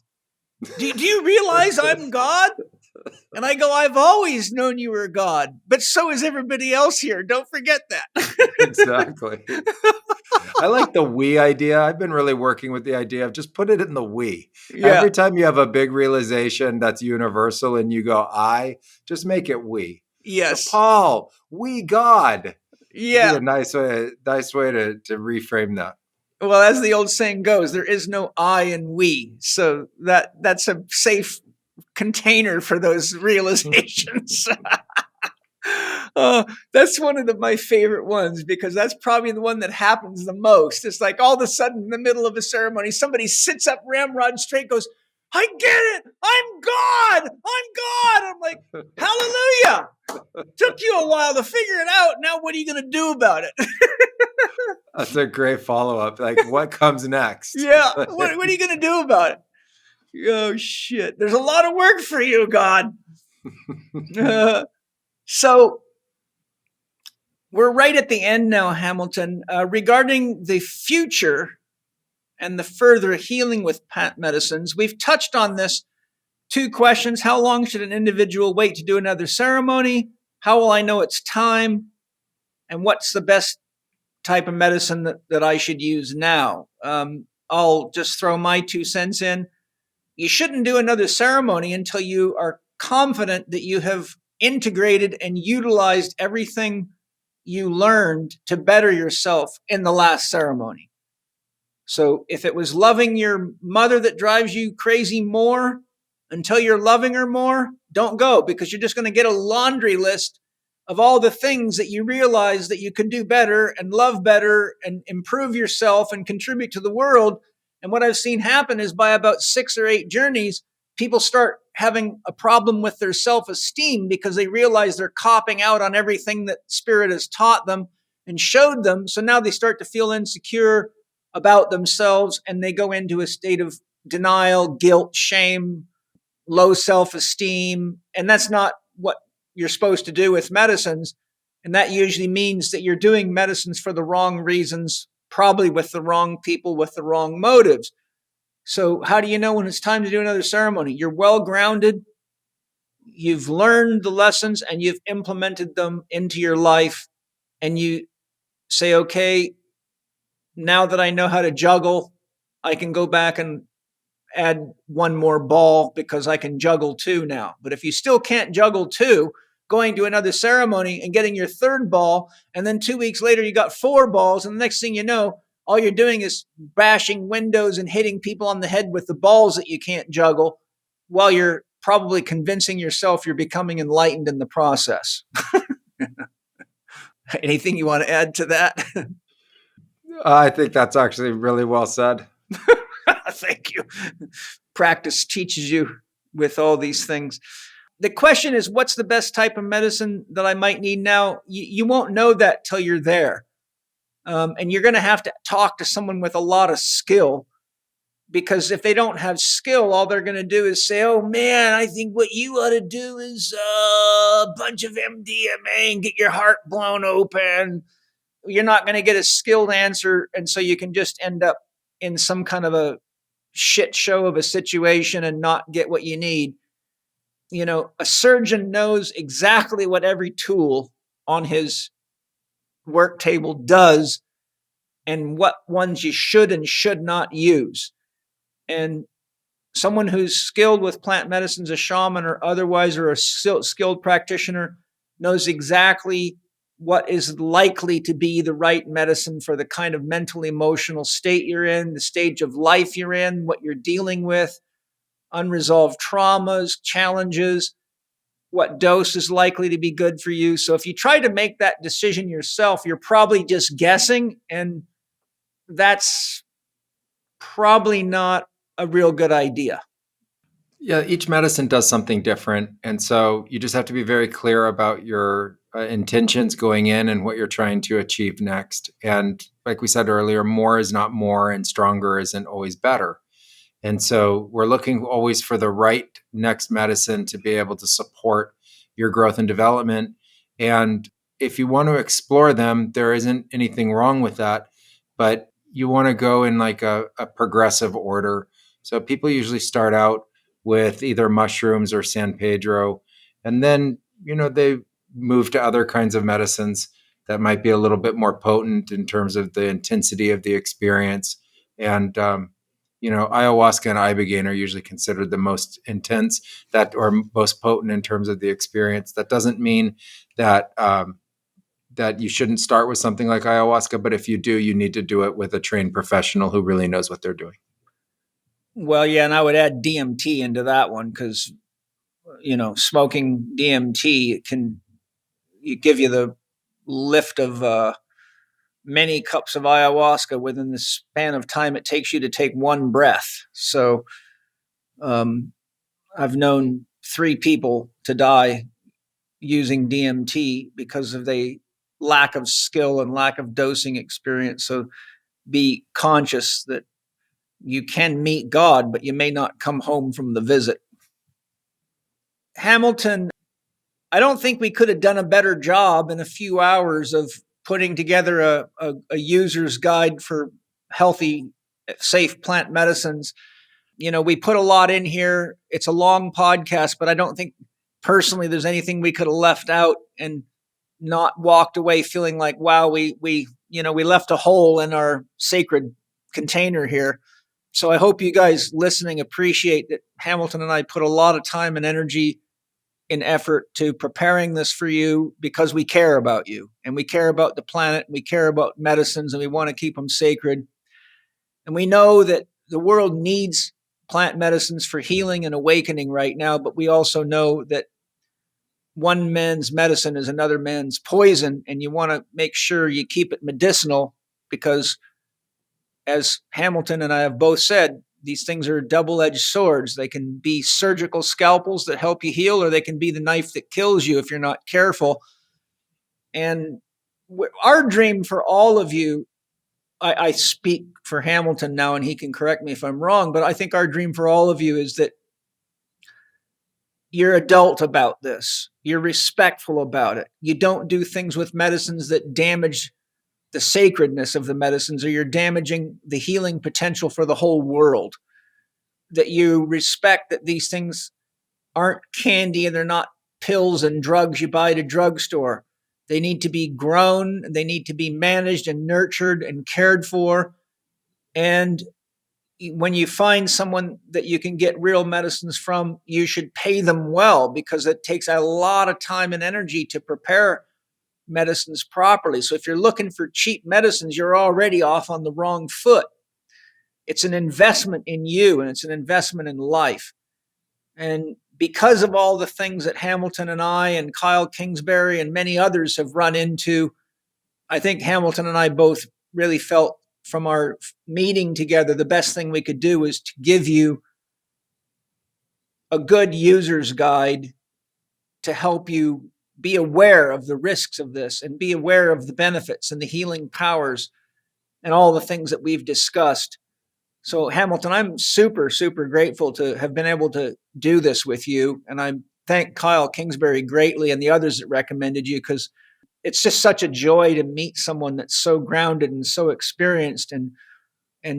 Do you realize I'm God? And I go, I've always known you were God, but so is everybody else here. Don't forget that. Exactly. I like the we idea. I've been really working with the idea of just put it in the we. Yeah. Every time you have a big realization that's universal and you go, just make it we. Yes. So, Paul, we God. Yeah. It'd be a nice way to reframe that. Well, as the old saying goes, there is no I in we. So that's a safe container for those realizations. That's one of my favorite ones, because that's probably the one that happens the most. It's like all of a sudden in the middle of a ceremony, somebody sits up ramrod straight, goes, I get it. I'm God. I'm like, hallelujah. Took you a while to figure it out. Now what are you going to do about it? That's a great follow-up. Like, what comes next? Yeah. What are you going to do about it? Oh, shit. There's a lot of work for you, God. So we're right at the end now, Hamilton. Regarding the future and the further healing with plant medicines, we've touched on this. 2 questions. How long should an individual wait to do another ceremony? How will I know it's time? And what's the best type of medicine that I should use now? I'll just throw my 2 cents in. You shouldn't do another ceremony until you are confident that you have integrated and utilized everything you learned to better yourself in the last ceremony. So if it was loving your mother that drives you crazy more, until you're loving her more, don't go, because you're just going to get a laundry list of all the things that you realize that you could do better and love better and improve yourself and contribute to the world. And what I've seen happen is by about 6 or 8 journeys, people start having a problem with their self-esteem because they realize they're copping out on everything that Spirit has taught them. and showed them. So now they start to feel insecure about themselves, and they go into a state of denial, guilt, shame, low self-esteem. And that's not what you're supposed to do with medicines. And that usually means that you're doing medicines for the wrong reasons, probably with the wrong people, with the wrong motives. So how do you know when it's time to do another ceremony? You're well grounded, you've learned the lessons, and you've implemented them into your life. And you say, okay, now that I know how to juggle, I can go back and add one more ball because I can juggle two now. But if you still can't juggle two, going to another ceremony and getting your third ball, and then 2 weeks later you got four balls, and the next thing you know, all you're doing is bashing windows and hitting people on the head with the balls that you can't juggle, while you're probably convincing yourself you're becoming enlightened in the process. Anything you want to add to that? I think that's actually really well said. Thank you. Practice teaches you with all these things. The question is, what's the best type of medicine that I might need now? You won't know that till you're there. And you're going to have to talk to someone with a lot of skill, because if they don't have skill, all they're going to do is say, oh man, I think what you ought to do is a bunch of MDMA and get your heart blown open. You're not going to get a skilled answer. And so you can just end up in some kind of a shit show of a situation and not get what you need. You know, a surgeon knows exactly what every tool on his work table does and what ones you should and should not use. And someone who's skilled with plant medicines, a shaman or otherwise, or a skilled practitioner, knows exactly what is likely to be the right medicine for the kind of mental, emotional state you're in, the stage of life you're in, what you're dealing with, unresolved traumas, challenges, what dose is likely to be good for you. So if you try to make that decision yourself, you're probably just guessing, and that's probably not a real good idea. Yeah, each medicine does something different. And so you just have to be very clear about your intentions going in and what you're trying to achieve next. And like we said earlier, more is not more, and stronger isn't always better. And so we're looking always for the right next medicine to be able to support your growth and development. And if you want to explore them, there isn't anything wrong with that, but you want to go in like a progressive order. So people usually start out with either mushrooms or San Pedro, and then, they move to other kinds of medicines that might be a little bit more potent in terms of the intensity of the experience. And, ayahuasca and ibogaine are usually considered the most intense, that or most potent in terms of the experience. That doesn't mean that that you shouldn't start with something like ayahuasca, but if you do, you need to do it with a trained professional who really knows what they're doing. Well, yeah, and I would add DMT into that one, because, smoking DMT can give you the lift of many cups of ayahuasca within the span of time it takes you to take one breath. So I've known 3 people to die using DMT because of the lack of skill and lack of dosing experience. So be conscious that you can meet God, but you may not come home from the visit. Hamilton, I don't think we could have done a better job in a few hours of putting together a user's guide for healthy, safe plant medicines. We put a lot in here. It's a long podcast, but I don't think personally there's anything we could have left out and not walked away feeling like, wow, we left a hole in our sacred container here. So I hope you guys listening appreciate that Hamilton and I put a lot of time and energy and effort to preparing this for you, because we care about you and we care about the planet. And we care about medicines, and we want to keep them sacred. And we know that the world needs plant medicines for healing and awakening right now, but we also know that one man's medicine is another man's poison, and you want to make sure you keep it medicinal, because as Hamilton and I have both said, these things are double-edged swords. They can be surgical scalpels that help you heal, or they can be the knife that kills you if you're not careful. And our dream for all of you, I speak for Hamilton now, and he can correct me if I'm wrong, but I think our dream for all of you is that you're adult about this. You're respectful about it. You don't do things with medicines that damage the sacredness of the medicines, or you're damaging the healing potential for the whole world. That you respect that these things aren't candy and they're not pills and drugs you buy at a drugstore. They need to be grown, they need to be managed and nurtured and cared for. And when you find someone that you can get real medicines from, you should pay them well, because it takes a lot of time and energy to prepare medicines properly. So if you're looking for cheap medicines, you're already off on the wrong foot. It's an investment in you, and it's an investment in life. And because of all the things that Hamilton and I and Kyle Kingsbury and many others have run into, I think Hamilton and I both really felt from our meeting together, the best thing we could do is to give you a good user's guide to help you be aware of the risks of this and be aware of the benefits and the healing powers and all the things that we've discussed. So Hamilton, I'm super, super grateful to have been able to do this with you. And I thank Kyle Kingsbury greatly and the others that recommended you, because it's just such a joy to meet someone that's so grounded and so experienced and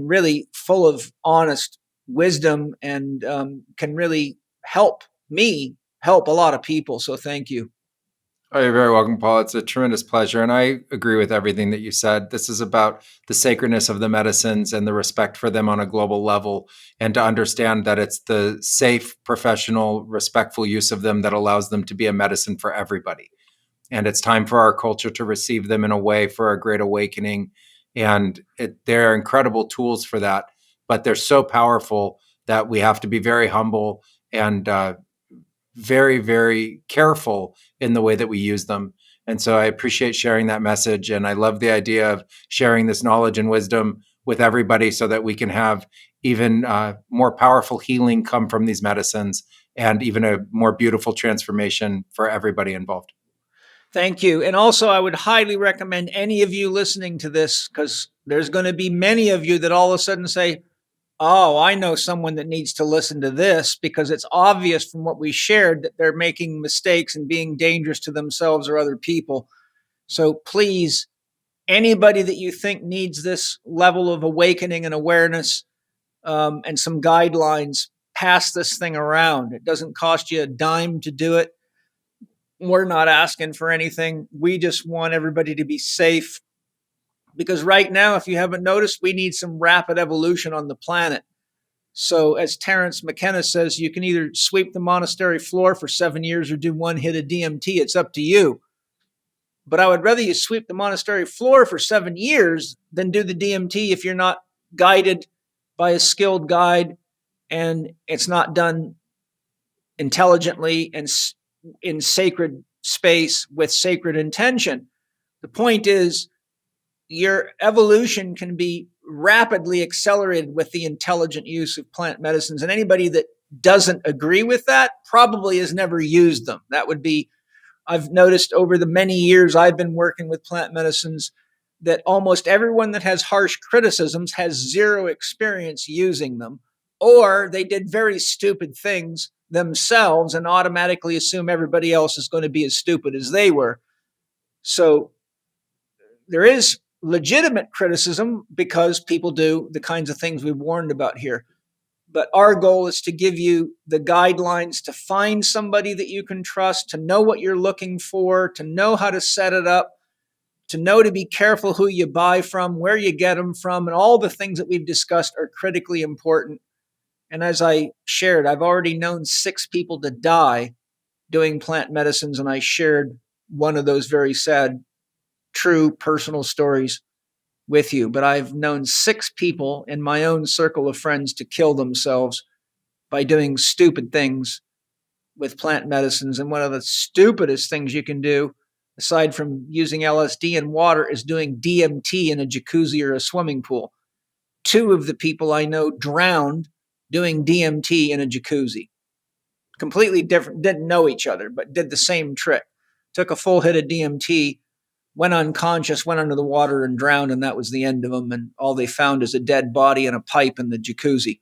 really full of honest wisdom, and can really help me help a lot of people. So thank you. Oh, you're very welcome, Paul. It's a tremendous pleasure. And I agree with everything that you said. This is about the sacredness of the medicines and the respect for them on a global level, and to understand that it's the safe, professional, respectful use of them that allows them to be a medicine for everybody. And it's time for our culture to receive them in a way for a great awakening. And they're incredible tools for that, but they're so powerful that we have to be very humble and very, very careful in the way that we use them. And so I appreciate sharing that message. And I love the idea of sharing this knowledge and wisdom with everybody so that we can have even more powerful healing come from these medicines, and even a more beautiful transformation for everybody involved. Thank you. And also, I would highly recommend any of you listening to this, because there's going to be many of you that all of a sudden say, oh, I know someone that needs to listen to this, because it's obvious from what we shared that they're making mistakes and being dangerous to themselves or other people. So please, anybody that you think needs this level of awakening and awareness, and some guidelines, pass this thing around. It doesn't cost you a dime to do it. We're not asking for anything. We just want everybody to be safe, because right now, if you haven't noticed, we need some rapid evolution on the planet. So as Terence McKenna says, you can either sweep the monastery floor for 7 years or do one hit of DMT. It's up to you. But I would rather you sweep the monastery floor for 7 years than do the DMT if you're not guided by a skilled guide and it's not done intelligently and in sacred space with sacred intention. The point is, your evolution can be rapidly accelerated with the intelligent use of plant medicines. And anybody that doesn't agree with that probably has never used them. That would be, I've noticed over the many years I've been working with plant medicines, that almost everyone that has harsh criticisms has zero experience using them, or they did very stupid things themselves and automatically assume everybody else is going to be as stupid as they were. So there is legitimate criticism because people do the kinds of things we warned about here. But our goal is to give you the guidelines to find somebody that you can trust, to know what you're looking for, to know how to set it up, to know to be careful who you buy from, where you get them from, and all the things that we've discussed are critically important. And as I shared, I've already known 6 people to die doing plant medicines, and I shared one of those very sad, true personal stories with you. But I've known 6 people in my own circle of friends to kill themselves by doing stupid things with plant medicines. And one of the stupidest things you can do, aside from using LSD in water, is doing DMT in a jacuzzi or a swimming pool. 2 of the people I know drowned doing DMT in a jacuzzi. Completely different, didn't know each other, but did the same trick. Took a full hit of DMT went unconscious, went under the water and drowned, and that was the end of them. And all they found is a dead body and a pipe in the jacuzzi.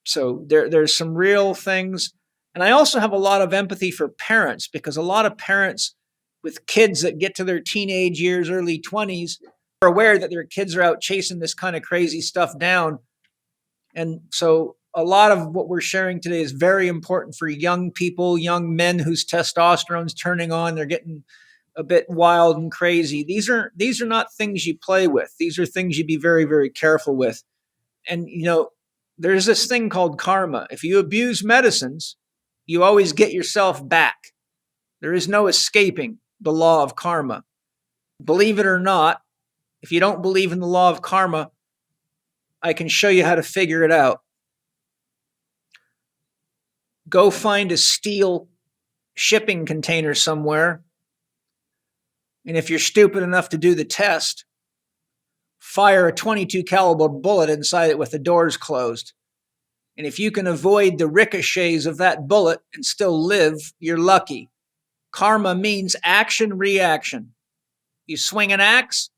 So there's some real things. And I also have a lot of empathy for parents, because a lot of parents with kids that get to their teenage years, early 20s, are aware that their kids are out chasing this kind of crazy stuff down. And so a lot of what we're sharing today is very important for young people, young men whose testosterone's turning on. They're getting a bit wild and crazy. These are not things you play with. These are things you be very, very careful with. And, there's this thing called karma. If you abuse medicines, you always get yourself back. There is no escaping the law of karma. Believe it or not, if you don't believe in the law of karma, I can show you how to figure it out. Go find a steel shipping container somewhere, and if you're stupid enough to do the test, fire a 22 caliber bullet inside it with the doors closed. And if you can avoid the ricochets of that bullet and still live, you're lucky. Karma means action, reaction. You swing an axe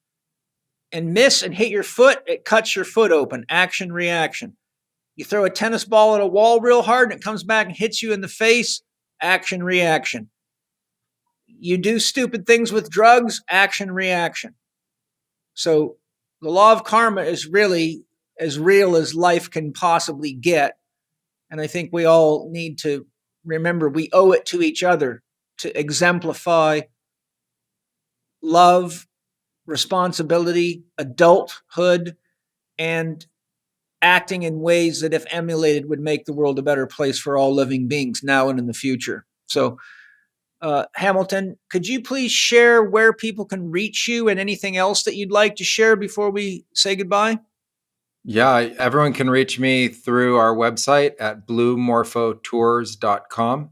and miss and hit your foot, it cuts your foot open. Action, reaction. You throw a tennis ball at a wall real hard and it comes back and hits you in the face. Action, reaction. You do stupid things with drugs. Action, reaction. So the law of karma is really as real as life can possibly get. And I think we all need to remember we owe it to each other to exemplify love, responsibility, adulthood, and acting in ways that, if emulated, would make the world a better place for all living beings now and in the future. So, Hamilton, could you please share where people can reach you and anything else that you'd like to share before we say goodbye? Yeah, everyone can reach me through our website at bluemorphotours.com.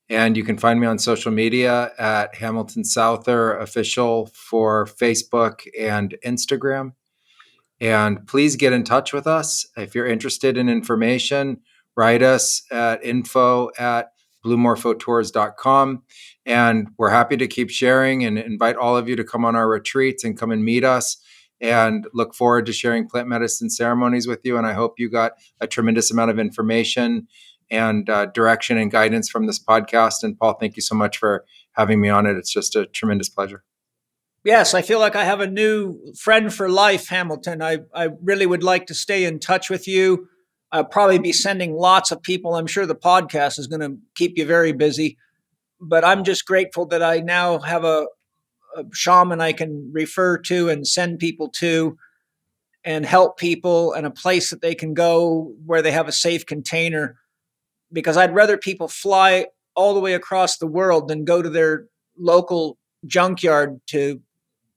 And you can find me on social media at Hamilton Souther Official for Facebook and Instagram. And please get in touch with us. If you're interested in information, write us at info@bluemorphotours.com. And we're happy to keep sharing and invite all of you to come on our retreats and come and meet us, and look forward to sharing plant medicine ceremonies with you. And I hope you got a tremendous amount of information and direction and guidance from this podcast. And Paul, thank you so much for having me on it. It's just a tremendous pleasure. Yes, I feel like I have a new friend for life, Hamilton. I really would like to stay in touch with you. I'll probably be sending lots of people. I'm sure the podcast is going to keep you very busy. But I'm just grateful that I now have a shaman I can refer to and send people to and help people, and a place that they can go where they have a safe container. Because I'd rather people fly all the way across the world than go to their local junkyard to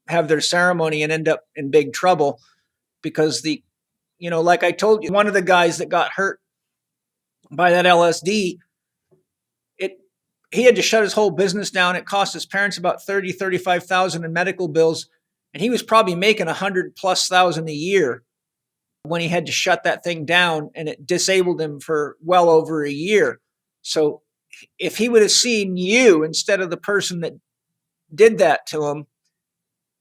have their ceremony and end up in big trouble. Because like I told you, one of the guys that got hurt by that LSD, he had to shut his whole business down. It cost his parents about $35,000 in medical bills. And he was probably making $100,000+ a year when he had to shut that thing down, and it disabled him for well over a year. So if he would have seen you instead of the person that did that to him,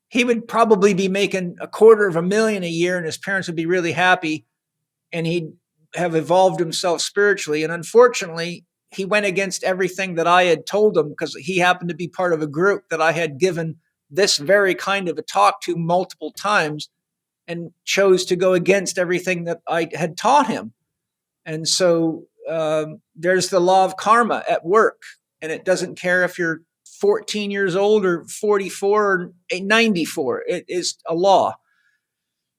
he would probably be making $250,000 a year, and his parents would be really happy, and he'd have evolved himself spiritually. And unfortunately, he went against everything that I had told him, because he happened to be part of a group that I had given this very kind of a talk to multiple times, and chose to go against everything that I had taught him. And so there's the law of karma at work, and it doesn't care if you're 14 years old or 44 or 94. It is a law.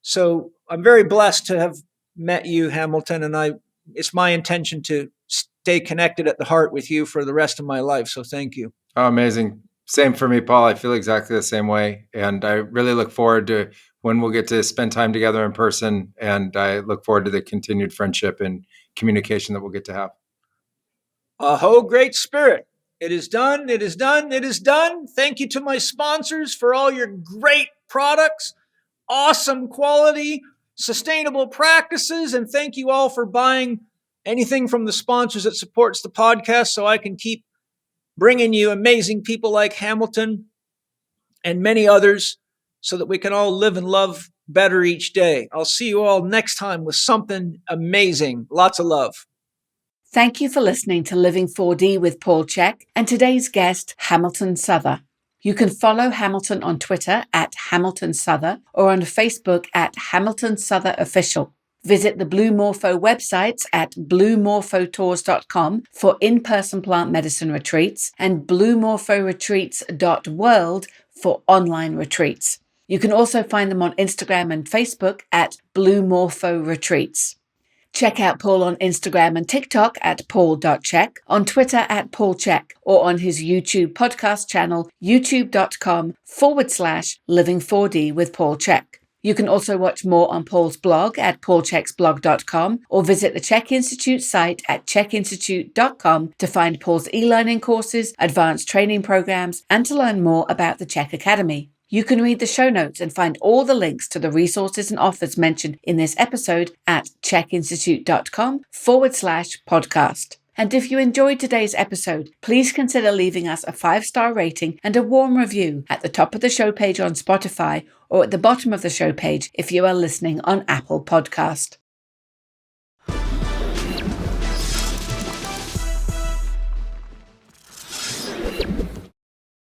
So I'm very blessed to have met you, Hamilton, and it's my intention to stay connected at the heart with you for the rest of my life. So thank you. Oh, amazing. Same for me, Paul. I feel exactly the same way. And I really look forward to when we'll get to spend time together in person. And I look forward to the continued friendship and communication that we'll get to have. Aho, Great Spirit. It is done. It is done. It is done. Thank you to my sponsors for all your great products, awesome quality, sustainable practices. And thank you all for buying anything from the sponsors that supports the podcast, so I can keep bringing you amazing people like Hamilton and many others so that we can all live and love better each day. I'll see you all next time with something amazing. Lots of love. Thank you for listening to Living 4D with Paul Chek and today's guest, Hamilton Souther. You can follow Hamilton on Twitter at Hamilton Souther or on Facebook at Hamilton Souther Official. Visit the Blue Morpho websites at bluemorphotours.com for in-person plant medicine retreats and bluemorphoretreats.world for online retreats. You can also find them on Instagram and Facebook at Blue Morpho Retreats. Check out Paul on Instagram and TikTok at paul.chek, on Twitter at paulchek, or on his YouTube podcast channel, youtube.com/living4d with Paul Chek. You can also watch more on Paul's blog at paulcheksblog.com or visit the Chek Institute site at chekinstitute.com to find Paul's e-learning courses, advanced training programs, and to learn more about the Chek Academy. You can read the show notes and find all the links to the resources and offers mentioned in this episode at chekinstitute.com/podcast. And if you enjoyed today's episode, please consider leaving us a 5-star rating and a warm review at the top of the show page on Spotify or at the bottom of the show page if you are listening on Apple Podcast.